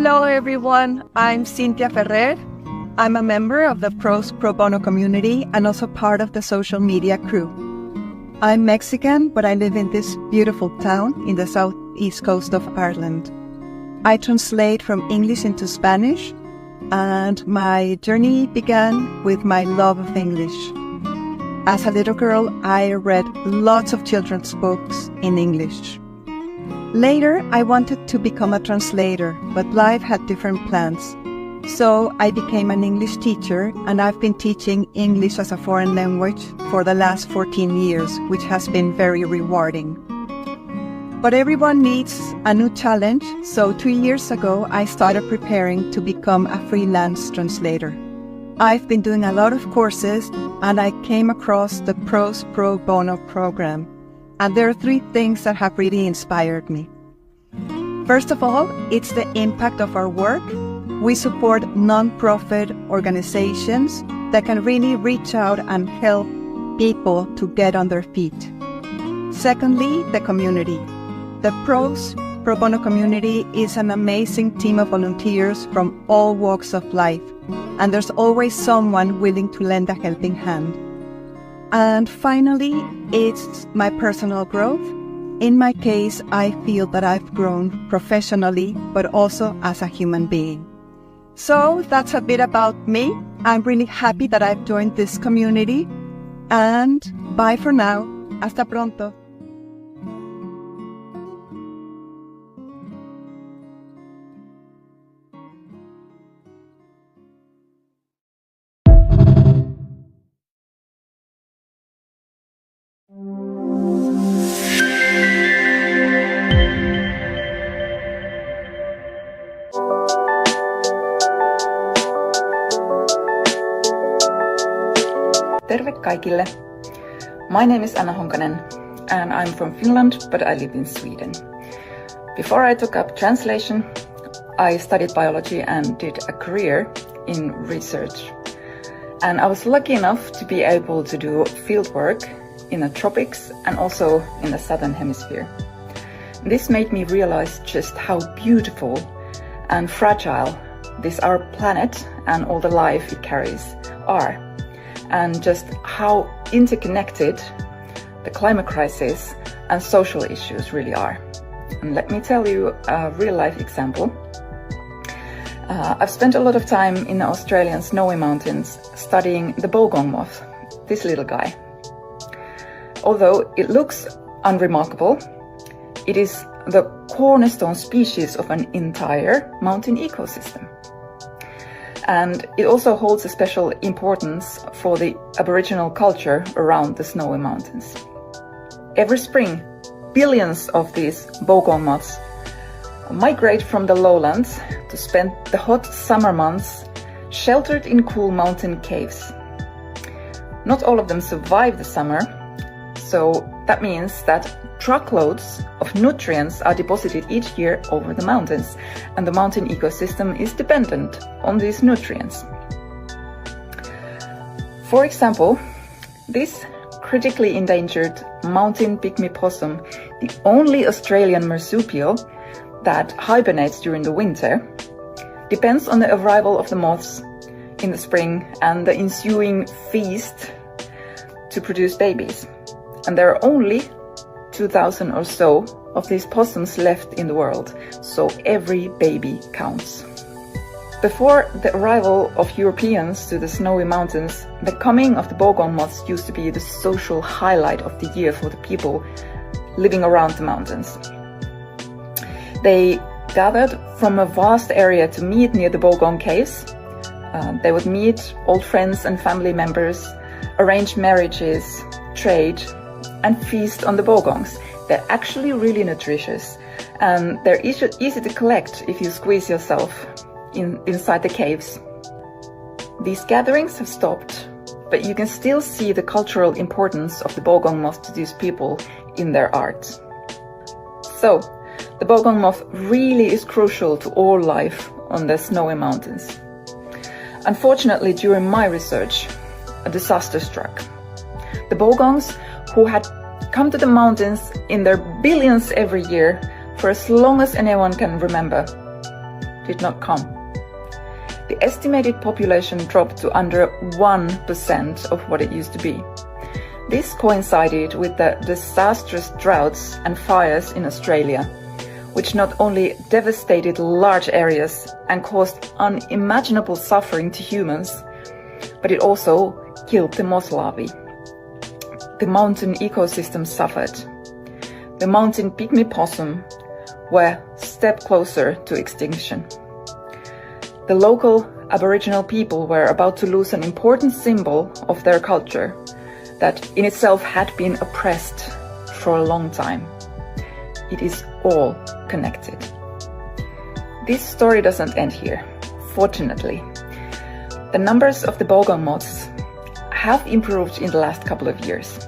Hello everyone, I'm Cynthia Ferrer. I'm a member of the ProZ Pro Bono community and also part of the social media crew. I'm Mexican, but I live in this beautiful town in the southeast coast of Ireland. I translate from English into Spanish, and my journey began with my love of English. As a little girl, I read lots of children's books in English. Later, I wanted to become a translator, but life had different plans. So I became an English teacher, and I've been teaching English as a foreign language for the last 14 years, which has been very rewarding. But everyone needs a new challenge, so 2 years ago, I started preparing to become a freelance translator. I've been doing a lot of courses, and I came across the ProZ Pro Bono program. And there are 3 things that have really inspired me. First of all, it's the impact of our work. We support non-profit organizations that can really reach out and help people to get on their feet. Secondly, the community. The ProZ Pro Bono community is an amazing team of volunteers from all walks of life, and there's always someone willing to lend a helping hand. And finally, it's my personal growth. In my case, I feel that I've grown professionally, but also as a human being. So that's a bit about me. I'm really happy that I've joined this community. And bye for now. Hasta pronto. Terve kaikille! My name is Anna Honkanen and I'm from Finland, but I live in Sweden. Before I took up translation, I studied biology and did a career in research. And I was lucky enough to be able to do fieldwork in the tropics and also in the southern hemisphere. This made me realize just how beautiful and fragile this our planet and all the life it carries are, and just how interconnected the climate crisis and social issues really are. And let me tell you a real-life example. I've spent a lot of time in the Australian snowy mountains studying the bogong moth, this little guy. Although it looks unremarkable, it is the cornerstone species of an entire mountain ecosystem. And it also holds a special importance for the Aboriginal culture around the snowy mountains. Every spring, billions of these bogong moths migrate from the lowlands to spend the hot summer months sheltered in cool mountain caves. Not all of them survive the summer, so that means that truckloads of nutrients are deposited each year over the mountains, and the mountain ecosystem is dependent on these nutrients. For example, this critically endangered mountain pygmy possum, the only Australian marsupial that hibernates during the winter, depends on the arrival of the moths in the spring and the ensuing feast to produce babies. And there are only 2,000 or so of these possums left in the world, so every baby counts. Before the arrival of Europeans to the snowy mountains, the coming of the bogong moths used to be the social highlight of the year for the people living around the mountains. They gathered from a vast area to meet near the bogong caves. They would meet old friends and family members, arrange marriages, trade, and feast on the bogongs. They're actually really nutritious, and they're easy to collect if you squeeze yourself inside the caves. These gatherings have stopped, but you can still see the cultural importance of the bogong moth to these people in their art. So, the bogong moth really is crucial to all life on the snowy mountains. Unfortunately, during my research, a disaster struck. The bogongs, who had come to the mountains in their billions every year for as long as anyone can remember, did not come. The estimated population dropped to under 1% of what it used to be. This coincided with the disastrous droughts and fires in Australia, which not only devastated large areas and caused unimaginable suffering to humans, but it also killed the moth larvae. The mountain ecosystem suffered. The mountain pygmy possum were a step closer to extinction. The local Aboriginal people were about to lose an important symbol of their culture that in itself had been oppressed for a long time. It is all connected. This story doesn't end here, fortunately. The numbers of the bogong moths have improved in the last couple of years,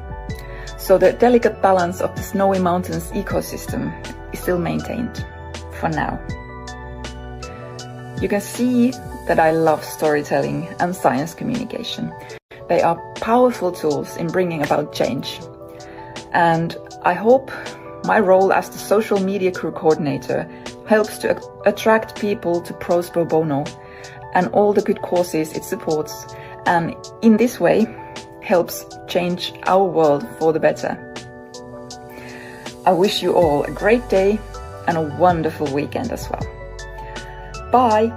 so the delicate balance of the Snowy Mountains ecosystem is still maintained, for now. You can see that I love storytelling and science communication. They are powerful tools in bringing about change. And I hope my role as the social media crew coordinator helps to attract people to ProZ Pro Bono and all the good causes it supports, and in this way helps change our world for the better. I wish you all a great day and a wonderful weekend as well. Bye!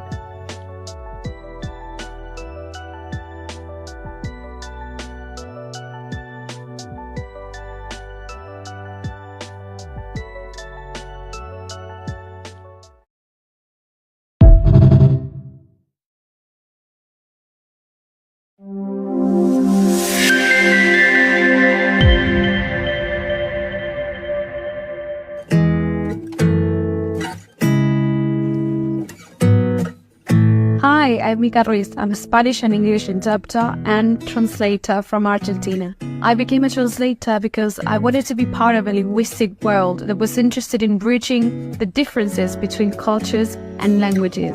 Hi, I'm Mica Ruiz. I'm a Spanish and English interpreter and translator from Argentina. I became a translator because I wanted to be part of a linguistic world that was interested in bridging the differences between cultures and languages.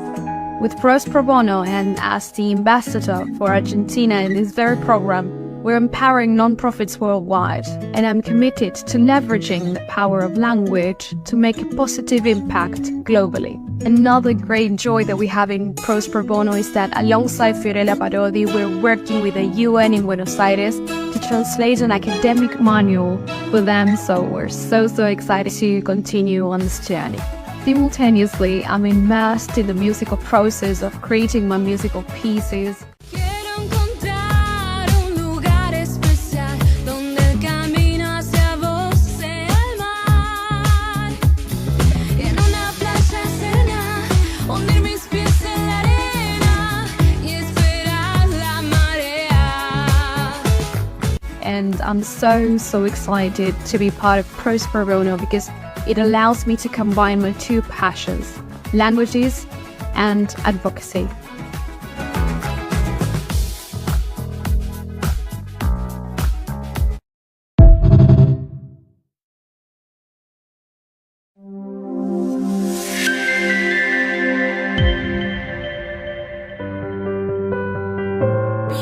With ProZ Pro Bono and as the ambassador for Argentina in this very program, we're empowering nonprofits worldwide, and I'm committed to leveraging the power of language to make a positive impact globally. Another great joy that we have in ProZ Pro Bono is that alongside Fiorella Parodi, we're working with the UN in Buenos Aires to translate an academic manual for them, so we're so excited to continue on this journey. Simultaneously, I'm immersed in the musical process of creating my musical pieces. And I'm so excited to be part of ProZ Pro Bono because it allows me to combine my two passions, languages and advocacy.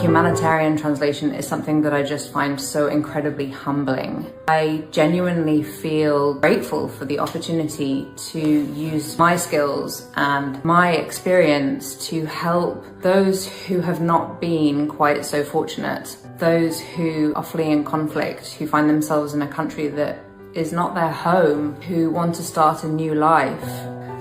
Humanitarian translation is something that I just find so incredibly humbling. I genuinely feel grateful for the opportunity to use my skills and my experience to help those who have not been quite so fortunate, those who are fleeing conflict, who find themselves in a country that is not their home, who want to start a new life.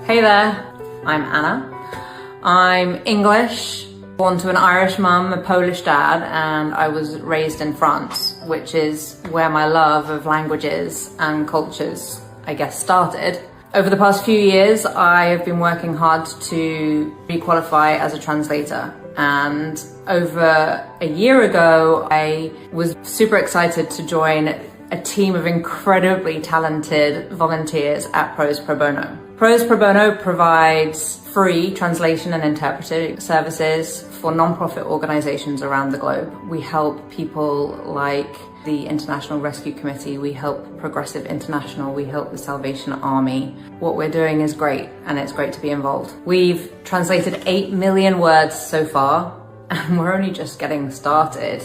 Hey there, I'm Anna. I'm English, born to an Irish mum, a Polish dad, and I was raised in France, which is where my love of languages and cultures, I guess, started. Over the past few years, I have been working hard to requalify as a translator. And over a year ago, I was super excited to join a team of incredibly talented volunteers at ProZ Pro Bono. ProZ Pro Bono provides free translation and interpreting services for non-profit organizations around the globe. We help people like the International Rescue Committee, we help Progressive International, we help the Salvation Army. What we're doing is great, and it's great to be involved. We've translated 8 million words so far, and we're only just getting started.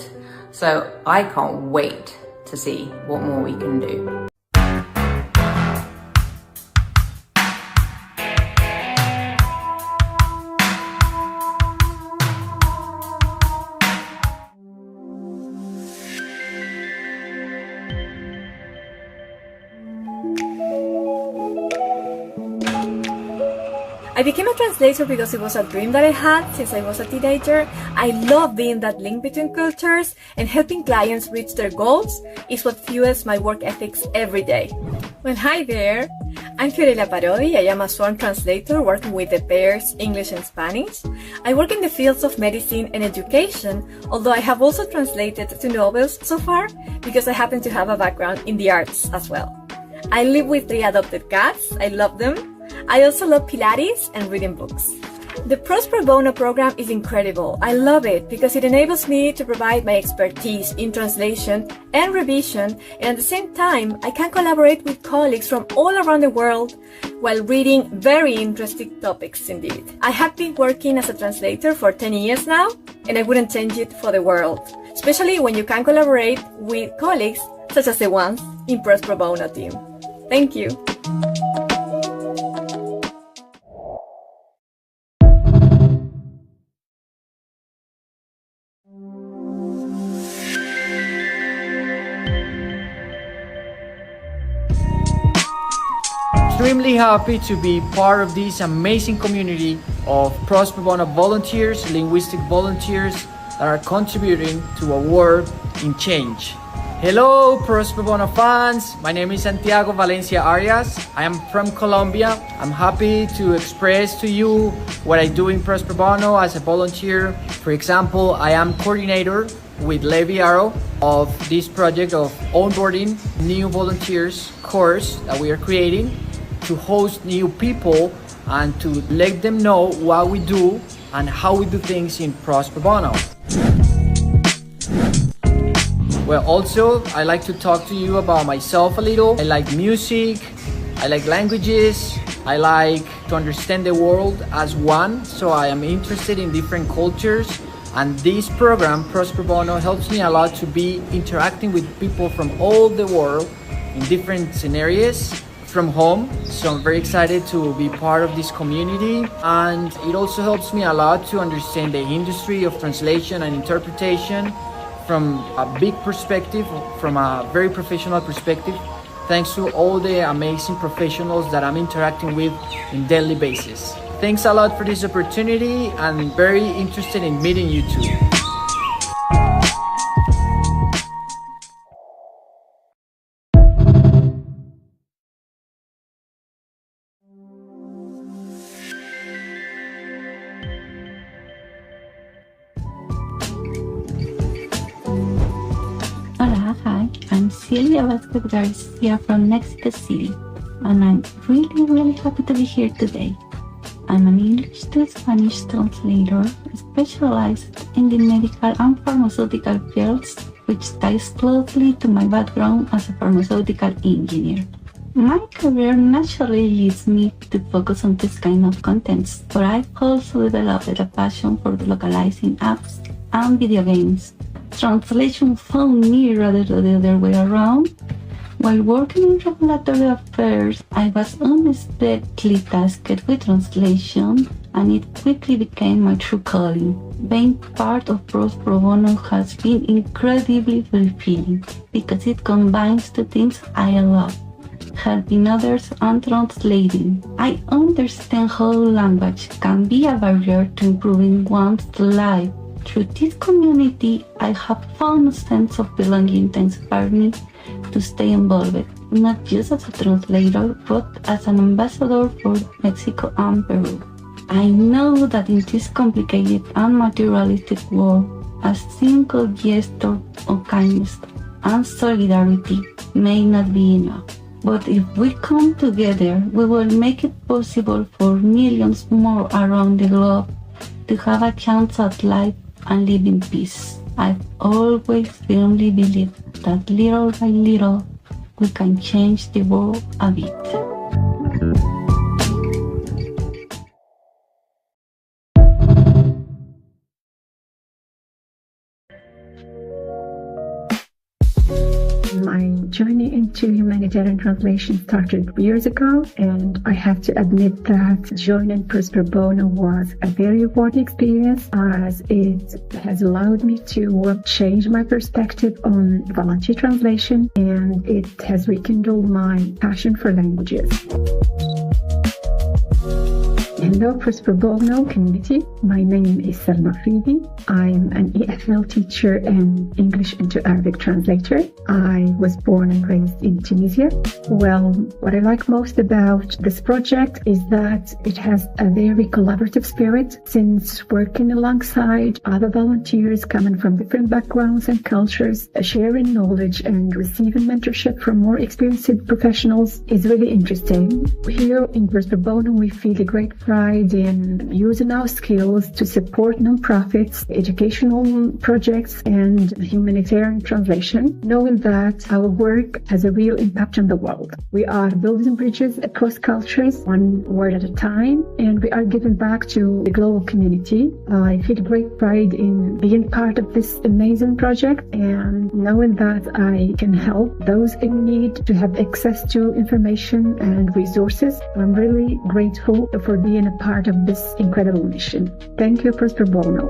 So I can't wait to see what more we can do. I became a translator because it was a dream that I had since I was a teenager. I love being that link between cultures, and helping clients reach their goals is what fuels my work ethics every day. Well, hi there. I'm Fiorella Parodi. I am a sworn translator working with the pairs English and Spanish. I work in the fields of medicine and education, although I have also translated 2 novels so far because I happen to have a background in the arts as well. I live with 3 adopted cats. I love them. I also love Pilates and reading books. The ProZ Pro Bono program is incredible. I love it because it enables me to provide my expertise in translation and revision, and at the same time, I can collaborate with colleagues from all around the world while reading very interesting topics indeed. I have been working as a translator for 10 years now, and I wouldn't change it for the world, especially when you can collaborate with colleagues such as the ones in ProZ Pro Bono team. Thank you. Extremely happy to be part of this amazing community of ProZ Pro Bono volunteers, linguistic volunteers that are contributing to a world in change. Hello ProZ Pro Bono fans, my name is Santiago Valencia Arias. I am from Colombia. I'm happy to express to you what I do in ProZ Pro Bono as a volunteer. For example, I am coordinator with Levi Arrow of this project of onboarding new volunteers course that we are creating to host new people and to let them know what we do and how we do things in ProZ Pro Bono. Well, also, I like to talk to you about myself a little. I like music, I like languages, I like to understand the world as one, so I am interested in different cultures. And this program, ProZ Pro Bono, helps me a lot to be interacting with people from all the world in different scenarios from home. So I'm very excited to be part of this community, and it also helps me a lot to understand the industry of translation and interpretation from a big perspective, from a very professional perspective, thanks to all the amazing professionals that I'm interacting with on daily basis. Thanks a lot for this opportunity, and very interested in meeting you too. Hola, hi, I'm Silvia Vázquez Garcia from Mexico City, and I'm really happy to be here today. I'm an English to Spanish translator specialized in the medical and pharmaceutical fields, which ties closely to my background as a pharmaceutical engineer. My career naturally leads me to focus on this kind of contents, but I've also developed a passion for localizing apps and video games. Translation found me rather than the other way around. While working in regulatory affairs, I was unexpectedly tasked with translation, and it quickly became my true calling. Being part of ProZ Pro Bono has been incredibly fulfilling because it combines the things I love: helping others and translating. I understand how language can be a barrier to improving one's life. Through this community, I have found a sense of belonging that inspires me to stay involved, not just as a translator, but as an ambassador for Mexico and Peru. I know that in this complicated and materialistic world, a single gesture of kindness and solidarity may not be enough. But if we come together, we will make it possible for millions more around the globe to have a chance at life and live in peace. I've always firmly believed that little by little we can change the world a bit. My journey into humanitarian translation started years ago, and I have to admit that joining ProZ Pro Bono was a very rewarding experience, as it has allowed me to change my perspective on volunteer translation, and it has rekindled my passion for languages. And Hello, Pro Bono community. My name is Salma Fridi. I'm an EFL teacher and English into Arabic translator. I was born and raised in Tunisia. Well, what I like most about this project is that it has a very collaborative spirit, since working alongside other volunteers coming from different backgrounds and cultures, sharing knowledge and receiving mentorship from more experienced professionals is really interesting. Here in Pro Bono, we feel a great pride in using our skills to support nonprofits, educational projects, and humanitarian translation, knowing that our work has a real impact on the world. We are building bridges across cultures, one word at a time, and we are giving back to the global community. I feel great pride in being part of this amazing project and knowing that I can help those in need to have access to information and resources. I'm really grateful for being a part of this incredible mission. Thank you, Pro Bono.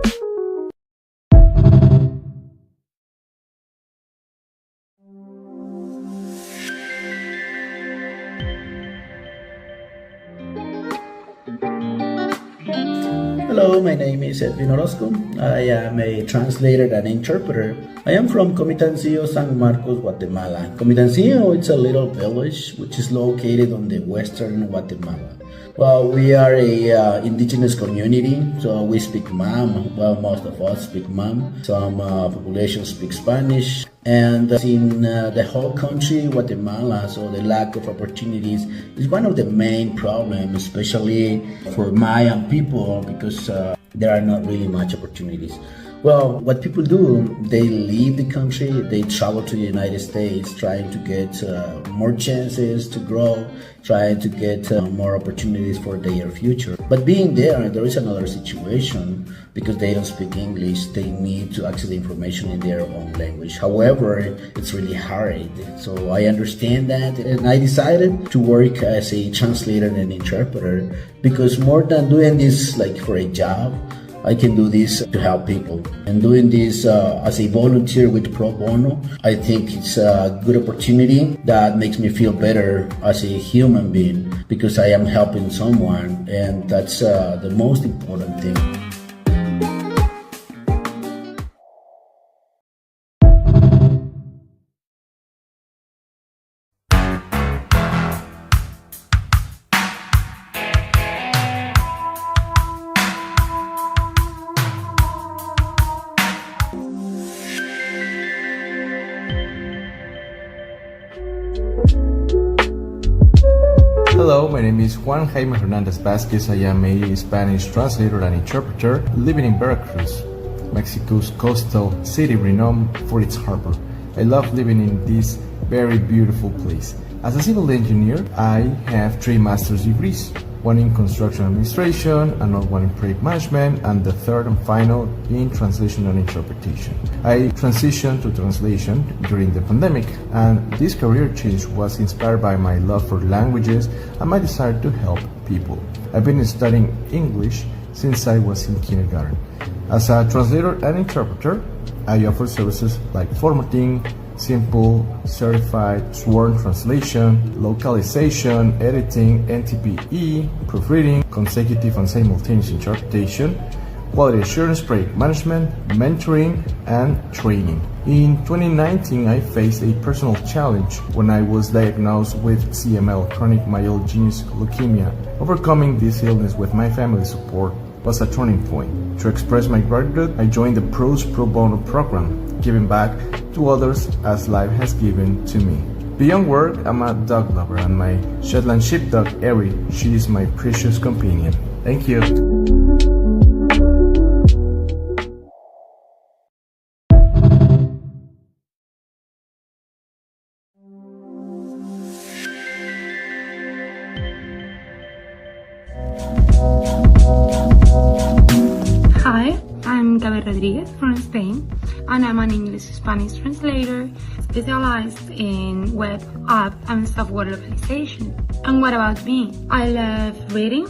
Hello, my name is Edwin Orozco. I am a translator and interpreter. I am from Comitancillo, San Marcos, Guatemala. Comitancillo is a little village which is located on the western Guatemala. Well, we are a indigenous community, so we speak Mam. Well, most of us speak Mam. Some population speak Spanish. And in the whole country, Guatemala, so the lack of opportunities is one of the main problems, especially for Mayan people, because there are not really much opportunities. Well, what people do, they leave the country, they travel to the United States, trying to get more chances to grow, trying to get more opportunities for their future. But being there is another situation, because they don't speak English, they need to access the information in their own language. However, it's really hard. So I understand that, and I decided to work as a translator and interpreter, because more than doing this like for a job, I can do this to help people. And doing this as a volunteer with Pro Bono, I think it's a good opportunity that makes me feel better as a human being, because I am helping someone, and that's the most important thing. Hello, my name is Juan Jaime Hernandez Vasquez. I am a Spanish translator and interpreter living in Veracruz, Mexico's coastal city renowned for its harbor. I love living in this very beautiful place. As a civil engineer, I have 3 master's degrees, one in construction administration, another one in project management, and the third and final in translation and interpretation. I transitioned to translation during the pandemic, and this career change was inspired by my love for languages and my desire to help people. I've been studying English since I was in kindergarten. As a translator and interpreter, I offer services like formatting, simple, certified, sworn translation, localization, editing, NTPE, proofreading, consecutive and simultaneous interpretation, quality assurance, project management, mentoring, and training. In 2019, I faced a personal challenge when I was diagnosed with CML, chronic myelogenous leukemia. Overcoming this illness with my family support was a turning point. To express my gratitude, I joined the ProZ Pro Bono program, giving back to others as life has given to me. Beyond work, I'm a dog lover, and my Shetland sheepdog, Eri, she is my precious companion. Thank you. Hi, I'm Gaby Rodriguez from Spain, and I'm an English-Spanish translator specialized in web, app, and software localization. And what about me? I love reading,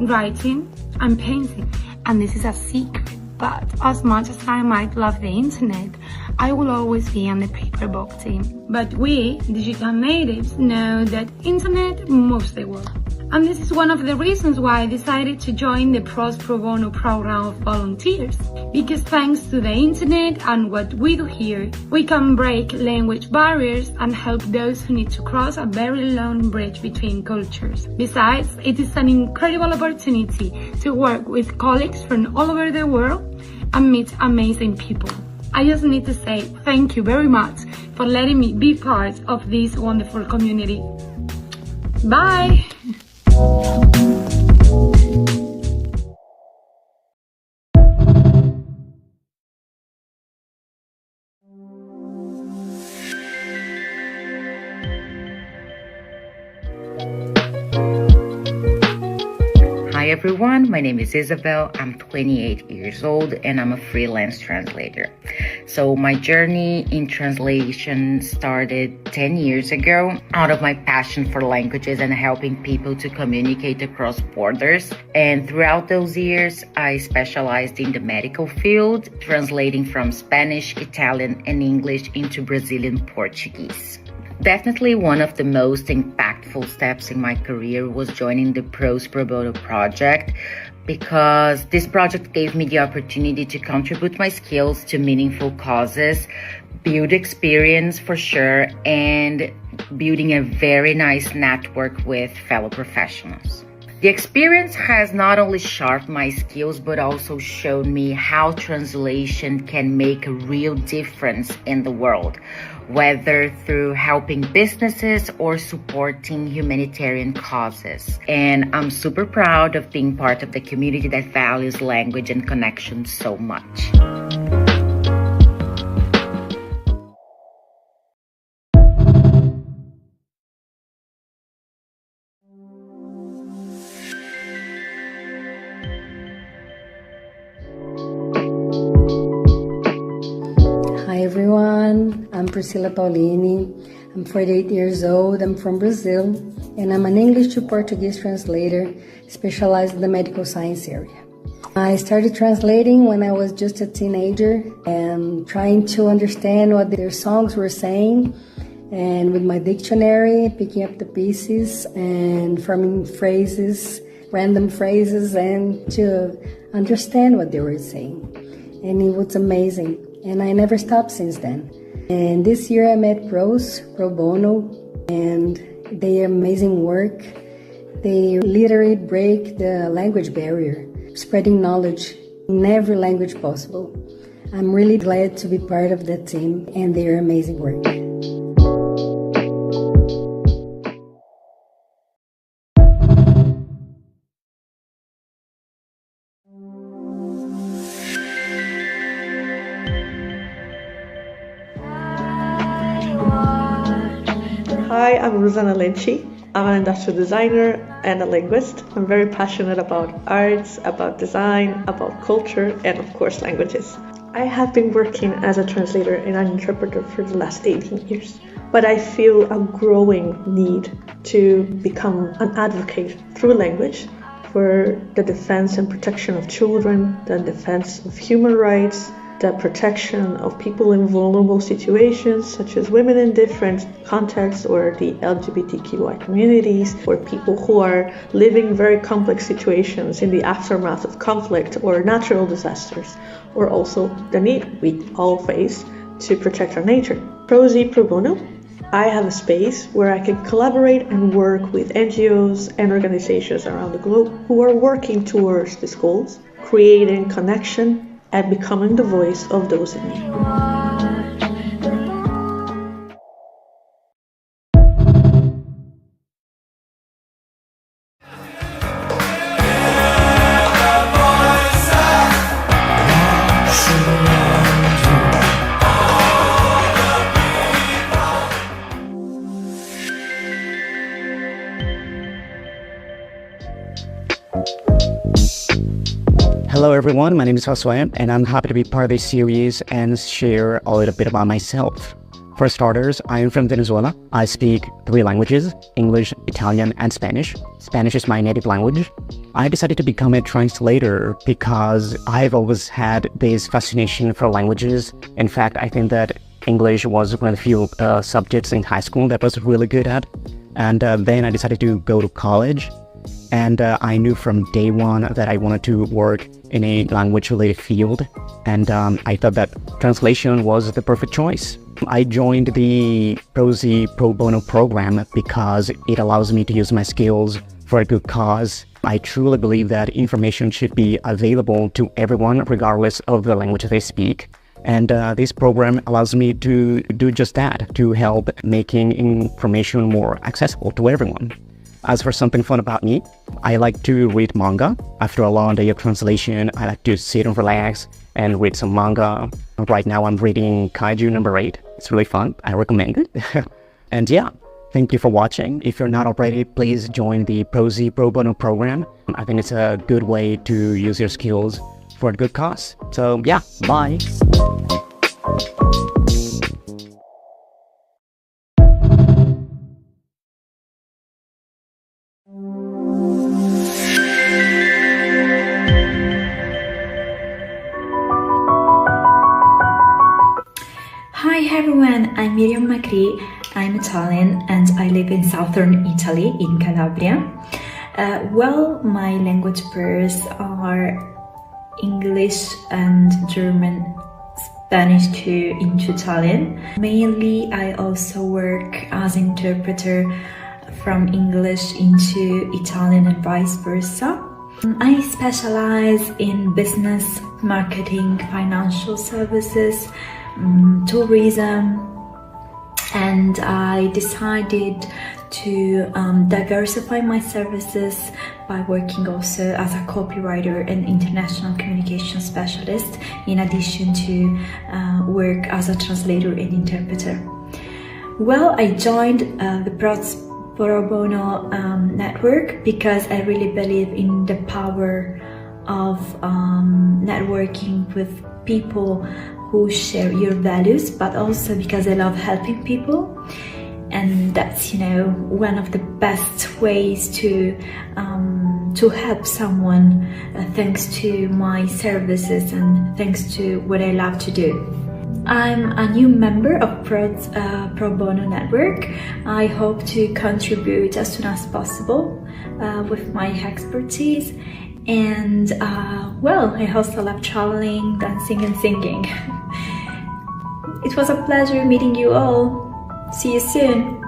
writing, and painting, and this is a secret. But as much as I might love the internet, I will always be on the paper book team. But we, digital natives, know that internet moves the world. And this is one of the reasons why I decided to join the ProZ Pro Bono program of volunteers. Because thanks to the internet and what we do here, we can break language barriers and help those who need to cross a very long bridge between cultures. Besides, it is an incredible opportunity to work with colleagues from all over the world and meet amazing people. I just need to say thank you very much for letting me be part of this wonderful community. Bye! Hi everyone, my name is Isabel. I'm 28 years old and I'm a freelance translator. So my journey in translation started 10 years ago out of my passion for languages and helping people to communicate across borders. And throughout those years, I specialized in the medical field, translating from Spanish, Italian, and English into Brazilian Portuguese. Definitely one of the most impactful steps in my career was joining the ProZ Pro Bono project, because this project gave me the opportunity to contribute my skills to meaningful causes, build experience for sure, and building a very nice network with fellow professionals. The experience has not only sharpened my skills, but also shown me how translation can make a real difference in the world, whether through helping businesses or supporting humanitarian causes. And I'm super proud of being part of the community that values language and connection so much. Hi everyone, I'm Priscilla Paulini. I'm 48 years old, I'm from Brazil, and I'm an English to Portuguese translator specialized in the medical science area. I started translating when I was just a teenager and trying to understand what their songs were saying, and with my dictionary, picking up the pieces and forming phrases, random phrases, and to understand what they were saying. And it was amazing. And I never stopped since then. And this year I met ProZ Pro Bono, and their amazing work. They literally break the language barrier, spreading knowledge in every language possible. I'm really glad to be part of that team and their amazing work. Hi, I'm Rosanna Lenci. I'm an industrial designer and a linguist. I'm very passionate about arts, about design, about culture, and of course languages. I have been working as a translator and an interpreter for the last 18 years, but I feel a growing need to become an advocate through language for the defense and protection of children, the defense of human rights, the protection of people in vulnerable situations, such as women in different contexts, or the LGBTQI communities, or people who are living very complex situations in the aftermath of conflict or natural disasters, or also the need we all face to protect our nature. ProZ Pro Bono, I have a space where I can collaborate and work with NGOs and organizations around the globe who are working towards these goals, creating connection and becoming the voice of those in need. Hello everyone, my name is Josué, and I'm happy to be part of this series and share a little bit about myself. For starters, I am from Venezuela. I speak 3 languages, English, Italian, and Spanish. Spanish is my native language. I decided to become a translator because I've always had this fascination for languages. In fact, I think that English was one of the few subjects in high school that I was really good at. And then I decided to go to college. And I knew from day one that I wanted to work in a language-related field. And I thought that translation was the perfect choice. I joined the ProZ Pro Bono program because it allows me to use my skills for a good cause. I truly believe that information should be available to everyone regardless of the language they speak. And this program allows me to do just that, to help making information more accessible to everyone. As for something fun about me, I like to read manga. After a long day of translation, I like to sit and relax and read some manga. Right now I'm reading Kaiju number 8. It's really fun. I recommend it. And yeah, thank you for watching. If you're not already, please join the ProZ Pro Bono program. I think it's a good way to use your skills for a good cause. So yeah, bye. Hi everyone, I'm Miriam Macri. I'm Italian and I live in southern Italy, in Calabria. Well, my language pairs are English and German, Spanish into Italian. Mainly, I also work as interpreter from English into Italian and vice versa. I specialize in business, marketing, financial services, tourism, and I decided to diversify my services by working also as a copywriter and international communication specialist, in addition to work as a translator and interpreter. Well, I joined the ProZ Pro Bono network because I really believe in the power of networking with people who share your values, but also because I love helping people. And that's, one of the best ways to help someone, thanks to my services and thanks to what I love to do. I'm a new member of ProZ Pro Bono network. I hope to contribute as soon as possible with my expertise. And well, I also love traveling, dancing and singing. It was a pleasure meeting you all. See you soon.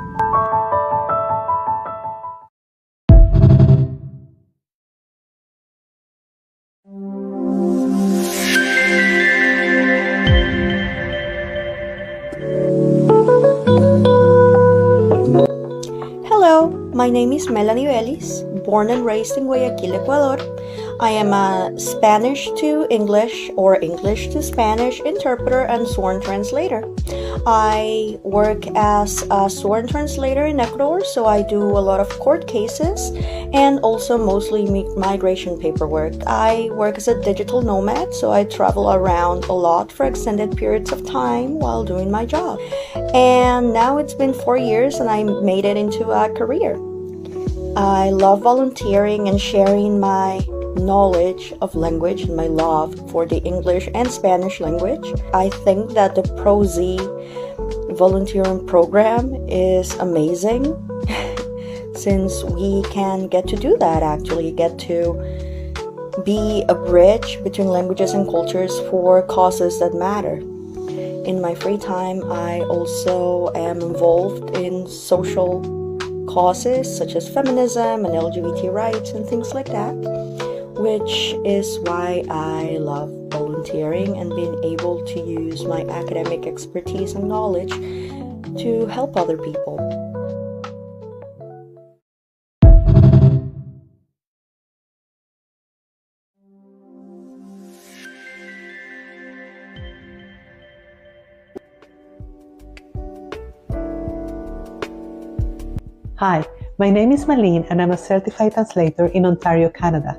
Hello, my name is Melanie Vélez, born and raised in Guayaquil, Ecuador. I am a Spanish to English or English to Spanish interpreter and sworn translator. I work as a sworn translator in Ecuador, so I do a lot of court cases and also mostly migration paperwork. I work as a digital nomad, so I travel around a lot for extended periods of time while doing my job. And now it's been 4 years and I made it into a career. I love volunteering and sharing my knowledge of language and my love for the English and Spanish language. I think that the ProZ volunteering program is amazing since we can get to do that, actually get to be a bridge between languages and cultures for causes that matter. In my free time, I also am involved in social causes such as feminism and LGBT rights and things like that, which is why I love volunteering and being able to use my academic expertise and knowledge to help other people. Hi, my name is Malene and I'm a certified translator in Ontario, Canada.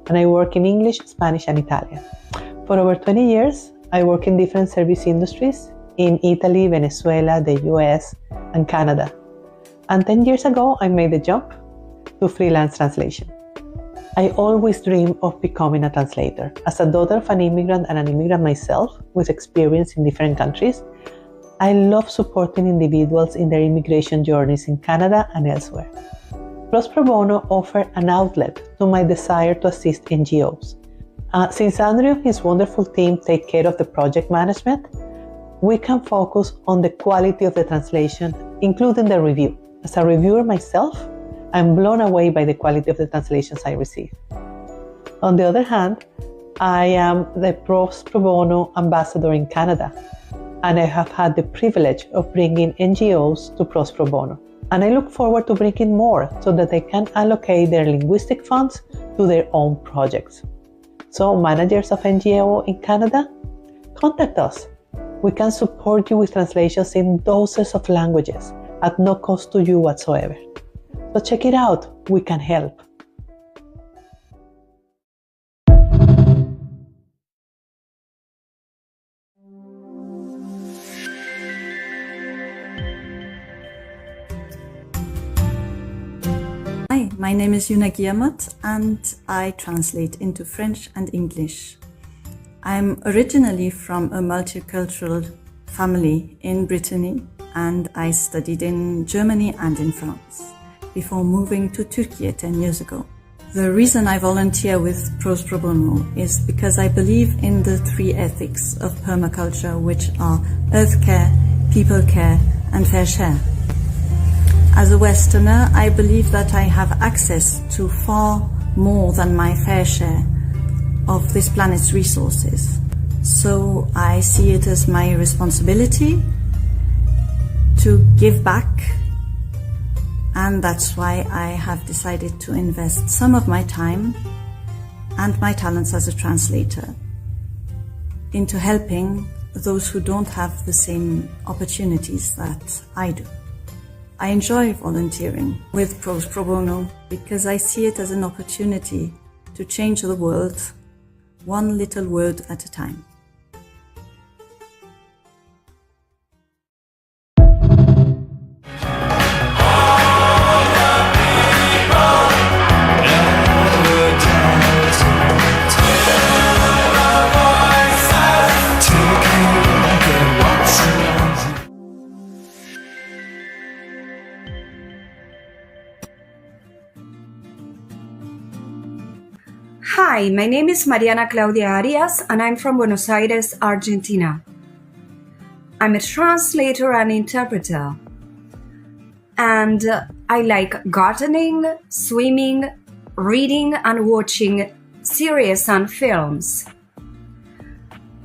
And I work in English, Spanish and Italian. For over 20 years, I work in different service industries in Italy, Venezuela, the US and Canada. And 10 years ago, I made the jump to freelance translation. I always dreamed of becoming a translator. As a daughter of an immigrant and an immigrant myself with experience in different countries, I love supporting individuals in their immigration journeys in Canada and elsewhere. ProZ Pro Bono offered an outlet to my desire to assist NGOs. Since Andrew and his wonderful team take care of the project management, we can focus on the quality of the translation, including the review. As a reviewer myself, I'm blown away by the quality of the translations I receive. On the other hand, I am the ProZ Pro Bono ambassador in Canada, and I have had the privilege of bringing NGOs to ProZ Pro Bono. And I look forward to bringing more so that they can allocate their linguistic funds to their own projects. So managers of NGO in Canada, contact us. We can support you with translations in dozens of languages at no cost to you whatsoever. So check it out, we can help. Hi, my name is Yuna Guillemot and I translate into French and English. I'm originally from a multicultural family in Brittany and I studied in Germany and in France before moving to Turkey 10 years ago. The reason I volunteer with ProZ Pro Bono is because I believe in the three ethics of permaculture, which are earth care, people care and fair share. As a Westerner, I believe that I have access to far more than my fair share of this planet's resources. So I see it as my responsibility to give back, and that's why I have decided to invest some of my time and my talents as a translator into helping those who don't have the same opportunities that I do. I enjoy volunteering with ProZ Pro Bono because I see it as an opportunity to change the world one little word at a time. Hi, my name is Mariana Claudia Arias and I'm from Buenos Aires, Argentina. I'm a translator and interpreter. And I like gardening, swimming, reading and watching series and films.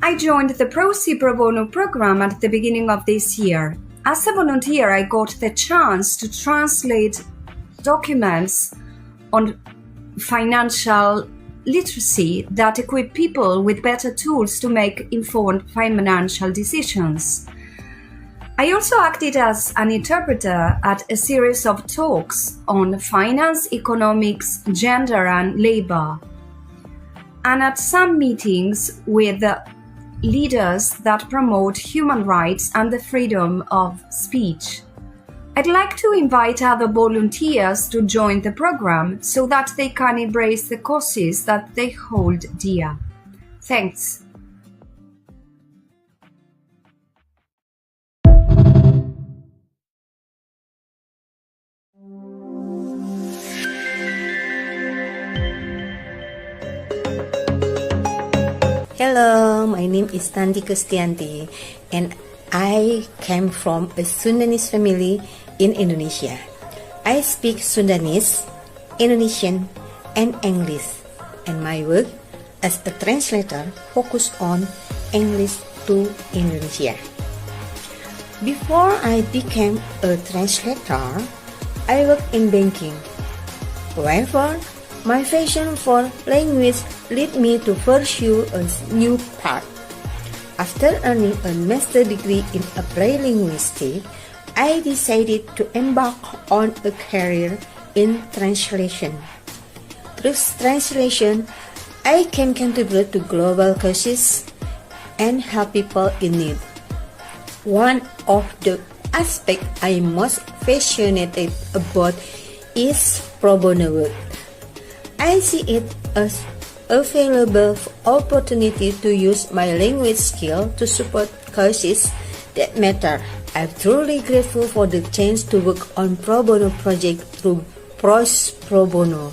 I joined the ProZ Pro Bono program at the beginning of this year. As a volunteer, I got the chance to translate documents on financial literacy that equip people with better tools to make informed financial decisions. I also acted as an interpreter at a series of talks on finance, economics, gender and labor, and at some meetings with leaders that promote human rights and the freedom of speech. I'd like to invite other volunteers to join the program so that they can embrace the causes that they hold dear. Thanks. Hello, my name is Tanti Kustianti and I came from a Sundanese family in Indonesia. I speak Sundanese, Indonesian, and English, and my work as a translator focus on English to Indonesia. Before I became a translator, I worked in banking. However, my passion for language led me to pursue a new path. After earning a master's degree in applied linguistics, I decided to embark on a career in translation. Through translation, I can contribute to global causes and help people in need. One of the aspects I'm most passionate about is pro bono work. I see it as a valuable opportunity to use my language skill to support causes that matter. I'm truly grateful for the chance to work on pro bono project through ProZ Pro Bono.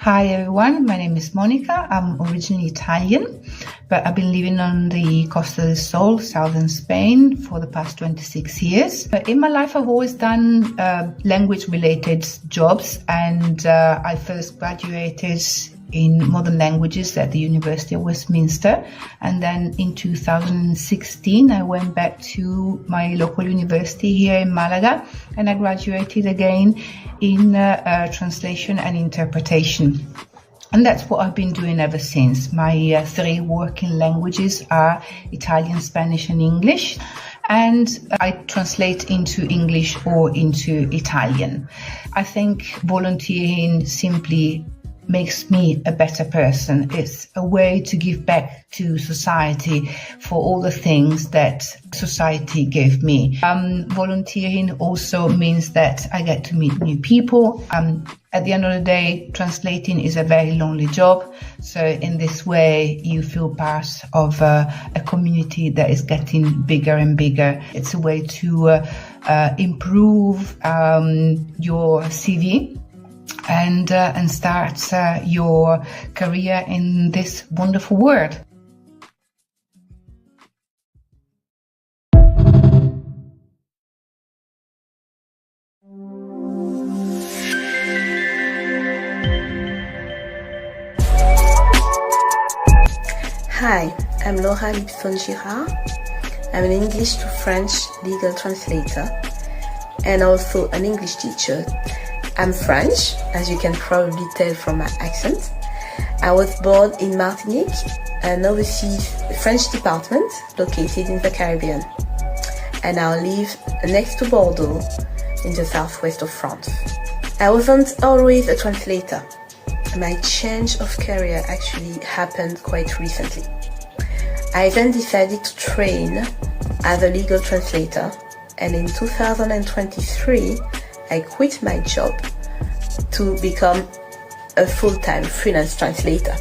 Hi everyone, my name is Monica. I'm originally Italian, but I've been living on the Costa del Sol, southern Spain, for the past 26 years. But in my life, I've always done language-related jobs, and I first graduated in modern languages at the University of Westminster, and then in 2016 I went back to my local university here in Malaga, and I graduated again in translation and interpretation. And that's what I've been doing ever since. My three working languages are Italian, Spanish and English, and I translate into English or into Italian. I think volunteering simply makes me a better person. It's a way to give back to society for all the things that society gave me. Volunteering also means that I get to meet new people. At the end of the day, translating is a very lonely job. So in this way, you feel part of a community that is getting bigger and bigger. It's a way to improve your CV and start your career in this wonderful world. Hi, I'm Laura Lipson-Girard. I'm an English to French legal translator and also an English teacher. I'm French, as you can probably tell from my accent. I was born in Martinique, an overseas French department located in the Caribbean. I now live next to Bordeaux in the southwest of France. I wasn't always a translator. My change of career actually happened quite recently. I then decided to train as a legal translator, and in 2023 I quit my job to become a full-time freelance translator.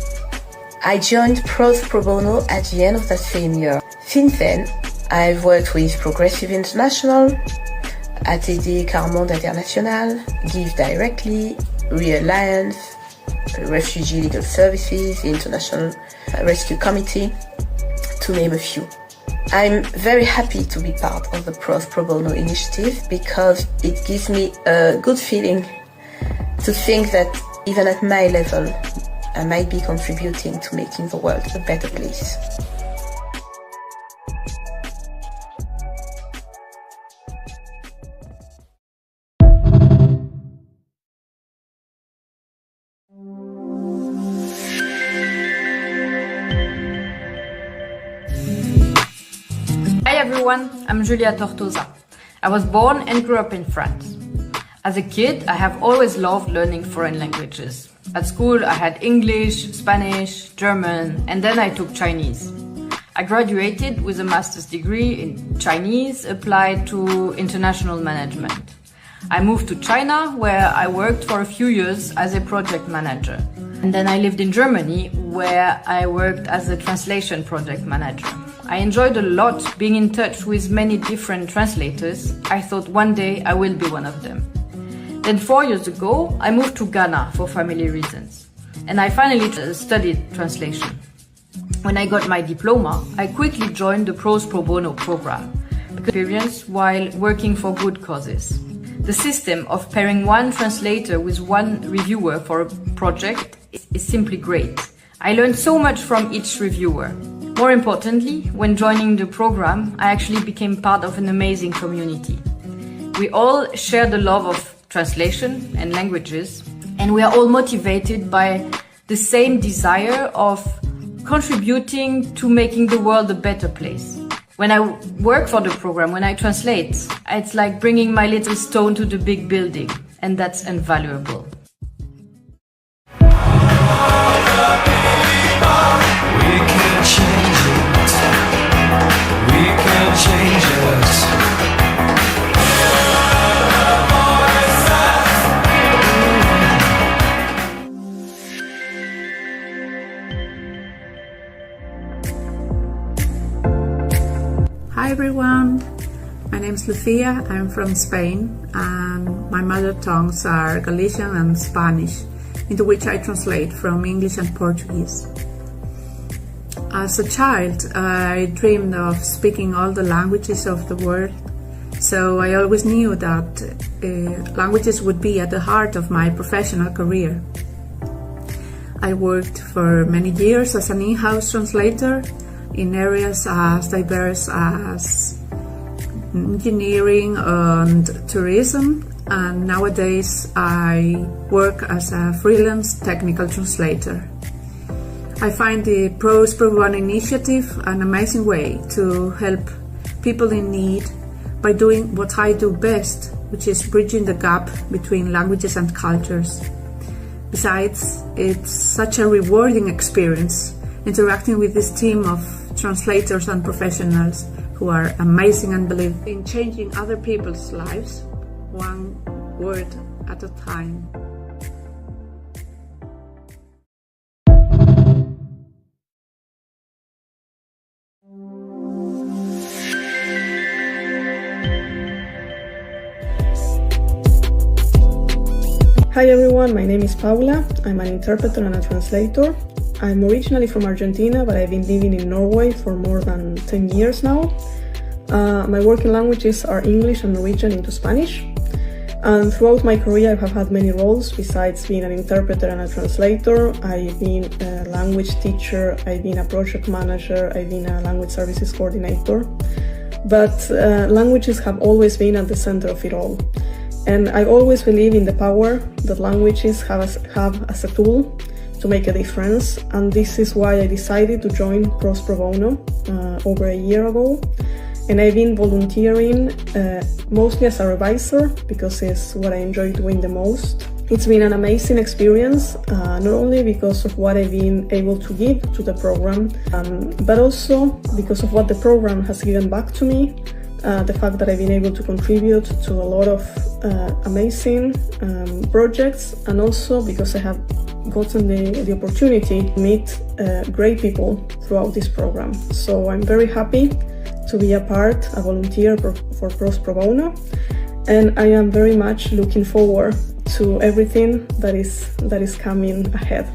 I joined ProZ Pro Bono at the end of that same year. Since then, I've worked with Progressive International, ATD Carmonde International, Give Directly, Realliance, Refugee Legal Services, the International Rescue Committee, to name a few. I'm very happy to be part of the ProZ Pro Bono initiative because it gives me a good feeling to think that even at my level, I might be contributing to making the world a better place. Hi everyone, I'm Julia Tortosa. I was born and grew up in France. As a kid, I have always loved learning foreign languages. At school, I had English, Spanish, German, and then I took Chinese. I graduated with a master's degree in Chinese applied to international management. I moved to China, where I worked for a few years as a project manager. And then I lived in Germany, where I worked as a translation project manager. I enjoyed a lot being in touch with many different translators. I thought one day I will be one of them. Then 4 years ago, I moved to Ghana for family reasons. And I finally studied translation. When I got my diploma, I quickly joined the ProZ Pro Bono program, experience while working for good causes. The system of pairing one translator with one reviewer for a project is simply great. I learned so much from each reviewer. More importantly, when joining the program, I actually became part of an amazing community. We all share the love of translation and languages, and we are all motivated by the same desire of contributing to making the world a better place. When I work for the program, when I translate, it's like bringing my little stone to the big building, and that's invaluable. everyone, my name is Lucia, I'm from Spain, and my mother tongues are Galician and Spanish, into which I translate from English and Portuguese. As a child, I dreamed of speaking all the languages of the world, so I always knew that languages would be at the heart of my professional career. I worked for many years as an in-house translator in areas as diverse as engineering and tourism, and nowadays I work as a freelance technical translator. I find the ProZ Pro Bono initiative an amazing way to help people in need by doing what I do best, which is bridging the gap between languages and cultures. Besides, it's such a rewarding experience interacting with this team of translators and professionals who are amazing and believe in changing other people's lives, one word at a time. Hi everyone, my name is Paula. I'm an interpreter and a translator. I'm originally from Argentina, but I've been living in Norway for more than 10 years now. My working languages are English and Norwegian into Spanish. And throughout my career, I have had many roles besides being an interpreter and a translator. I've been a language teacher, I've been a project manager, I've been a language services coordinator. But languages have always been at the center of it all. And I always believe in the power that languages have as a tool to make a difference. And this is why I decided to join ProZ Pro Bono over a year ago. And I've been volunteering mostly as a revisor because it's what I enjoy doing the most. It's been an amazing experience, not only because of what I've been able to give to the program, but also because of what the program has given back to me. The fact that I've been able to contribute to a lot of amazing projects, and also because I have gotten the opportunity to meet great people throughout this program. So I'm very happy to be a volunteer for ProZ Pro Bono, and I am very much looking forward to everything that is coming ahead.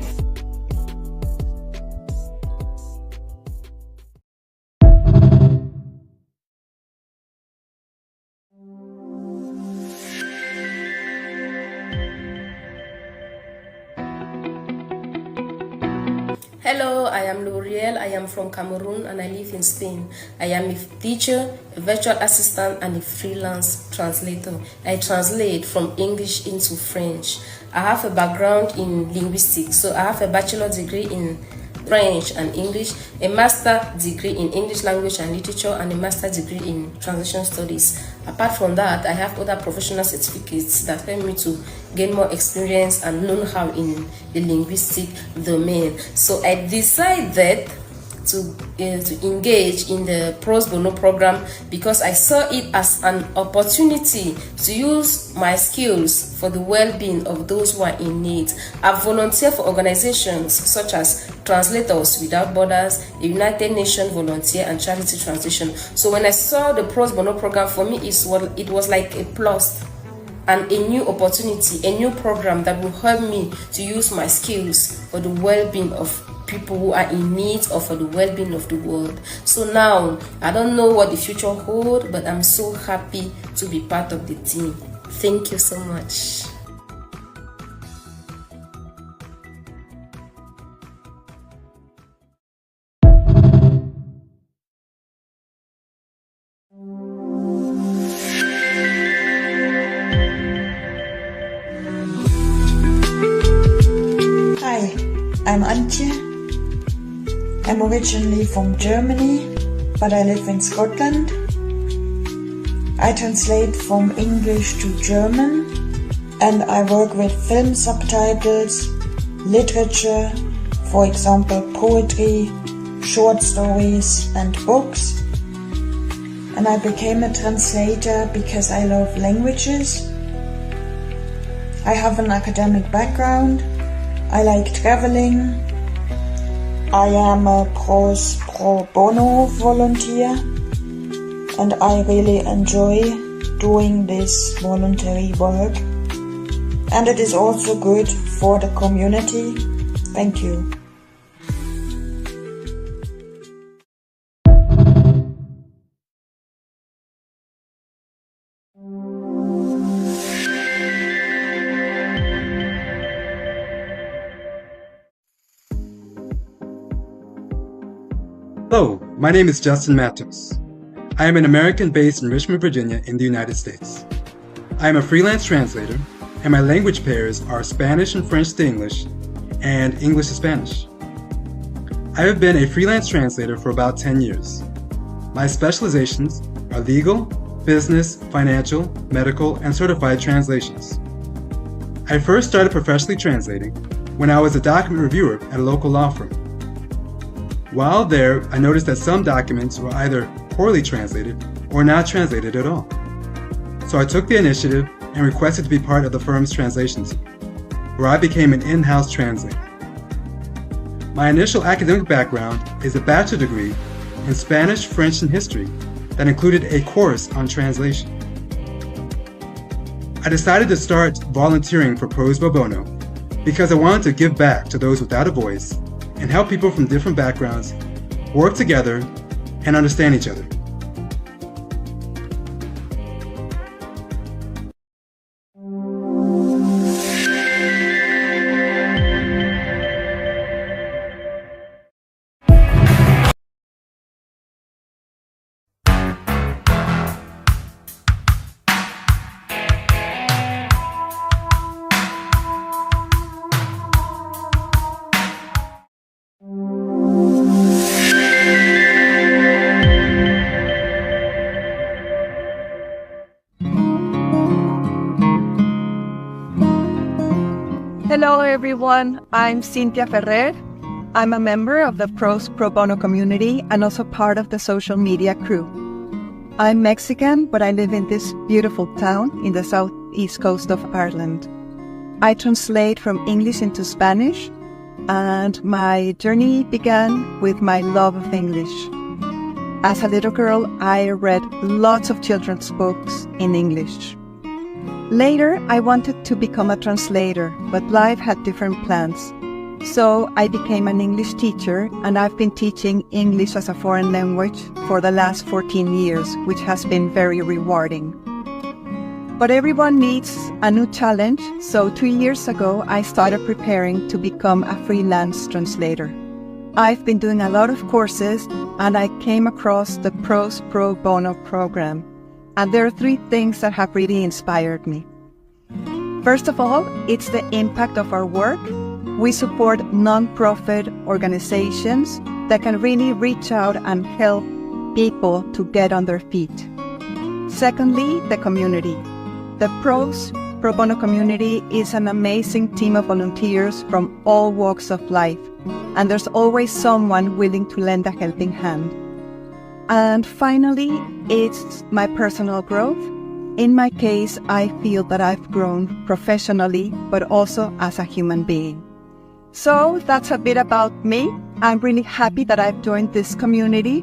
Hello, I am L'Oreal. I am from Cameroon and I live in Spain. I am a teacher, a virtual assistant and a freelance translator. I translate from English into French. I have a background in linguistics, so I have a bachelor's degree in French and English, a master's degree in English language and literature, and a master's degree in translation studies. Apart from that, I have other professional certificates that help me to gain more experience and know-how in the linguistic domain. So I decided to engage in the ProZ Bono program because I saw it as an opportunity to use my skills for the well-being of those who are in need. I've volunteered for organizations such as Translators Without Borders, the United Nations Volunteer and Charity Translation. So when I saw the ProZ Bono program, for me it was like a plus and a new opportunity, a new program that will help me to use my skills for the well-being of people who are in need or for the well-being of the world. So now, I don't know what the future holds, but I'm so happy to be part of the team. Thank you so much. Hi, I'm Antje. I'm originally from Germany, but I live in Scotland. I translate from English to German, and I work with film subtitles, literature, for example poetry, short stories and books. And I became a translator because I love languages. I have an academic background. I like traveling. I am a ProZ Pro Bono volunteer. and I really enjoy doing this voluntary work. And it is also good for the community. Thank you. Hello, my name is Justin Matos. I am an American based in Richmond, Virginia in the United States. I am a freelance translator, and my language pairs are Spanish and French to English, and English to Spanish. I have been a freelance translator for about 10 years. My specializations are legal, business, financial, medical, and certified translations. I first started professionally translating when I was a document reviewer at a local law firm. While there, I noticed that some documents were either poorly translated or not translated at all. So I took the initiative and requested to be part of the firm's translation team, where I became an in-house translator. My initial academic background is a bachelor degree in Spanish, French, and history that included a course on translation. I decided to start volunteering for ProZ Pro Bono because I wanted to give back to those without a voice and help people from different backgrounds work together and understand each other. Hello everyone, I'm Cynthia Ferrer. I'm a member of the ProZ Pro Bono community and also part of the social media crew. I'm Mexican, but I live in this beautiful town in the southeast coast of Ireland. I translate from English into Spanish, and my journey began with my love of English. As a little girl, I read lots of children's books in English. Later, I wanted to become a translator, but life had different plans. So I became an English teacher, and I've been teaching English as a foreign language for the last 14 years, which has been very rewarding. But everyone needs a new challenge, so 2 years ago, I started preparing to become a freelance translator. I've been doing a lot of courses, and I came across the ProZ Pro Bono program. And there are 3 things that have really inspired me. First of all, it's the impact of our work. We support non-profit organizations that can really reach out and help people to get on their feet. Secondly, the community. The ProZ Pro Bono community is an amazing team of volunteers from all walks of life, and there's always someone willing to lend a helping hand. And finally, it's my personal growth. In my case, I feel that I've grown professionally, but also as a human being. So that's a bit about me. I'm really happy that I've joined this community.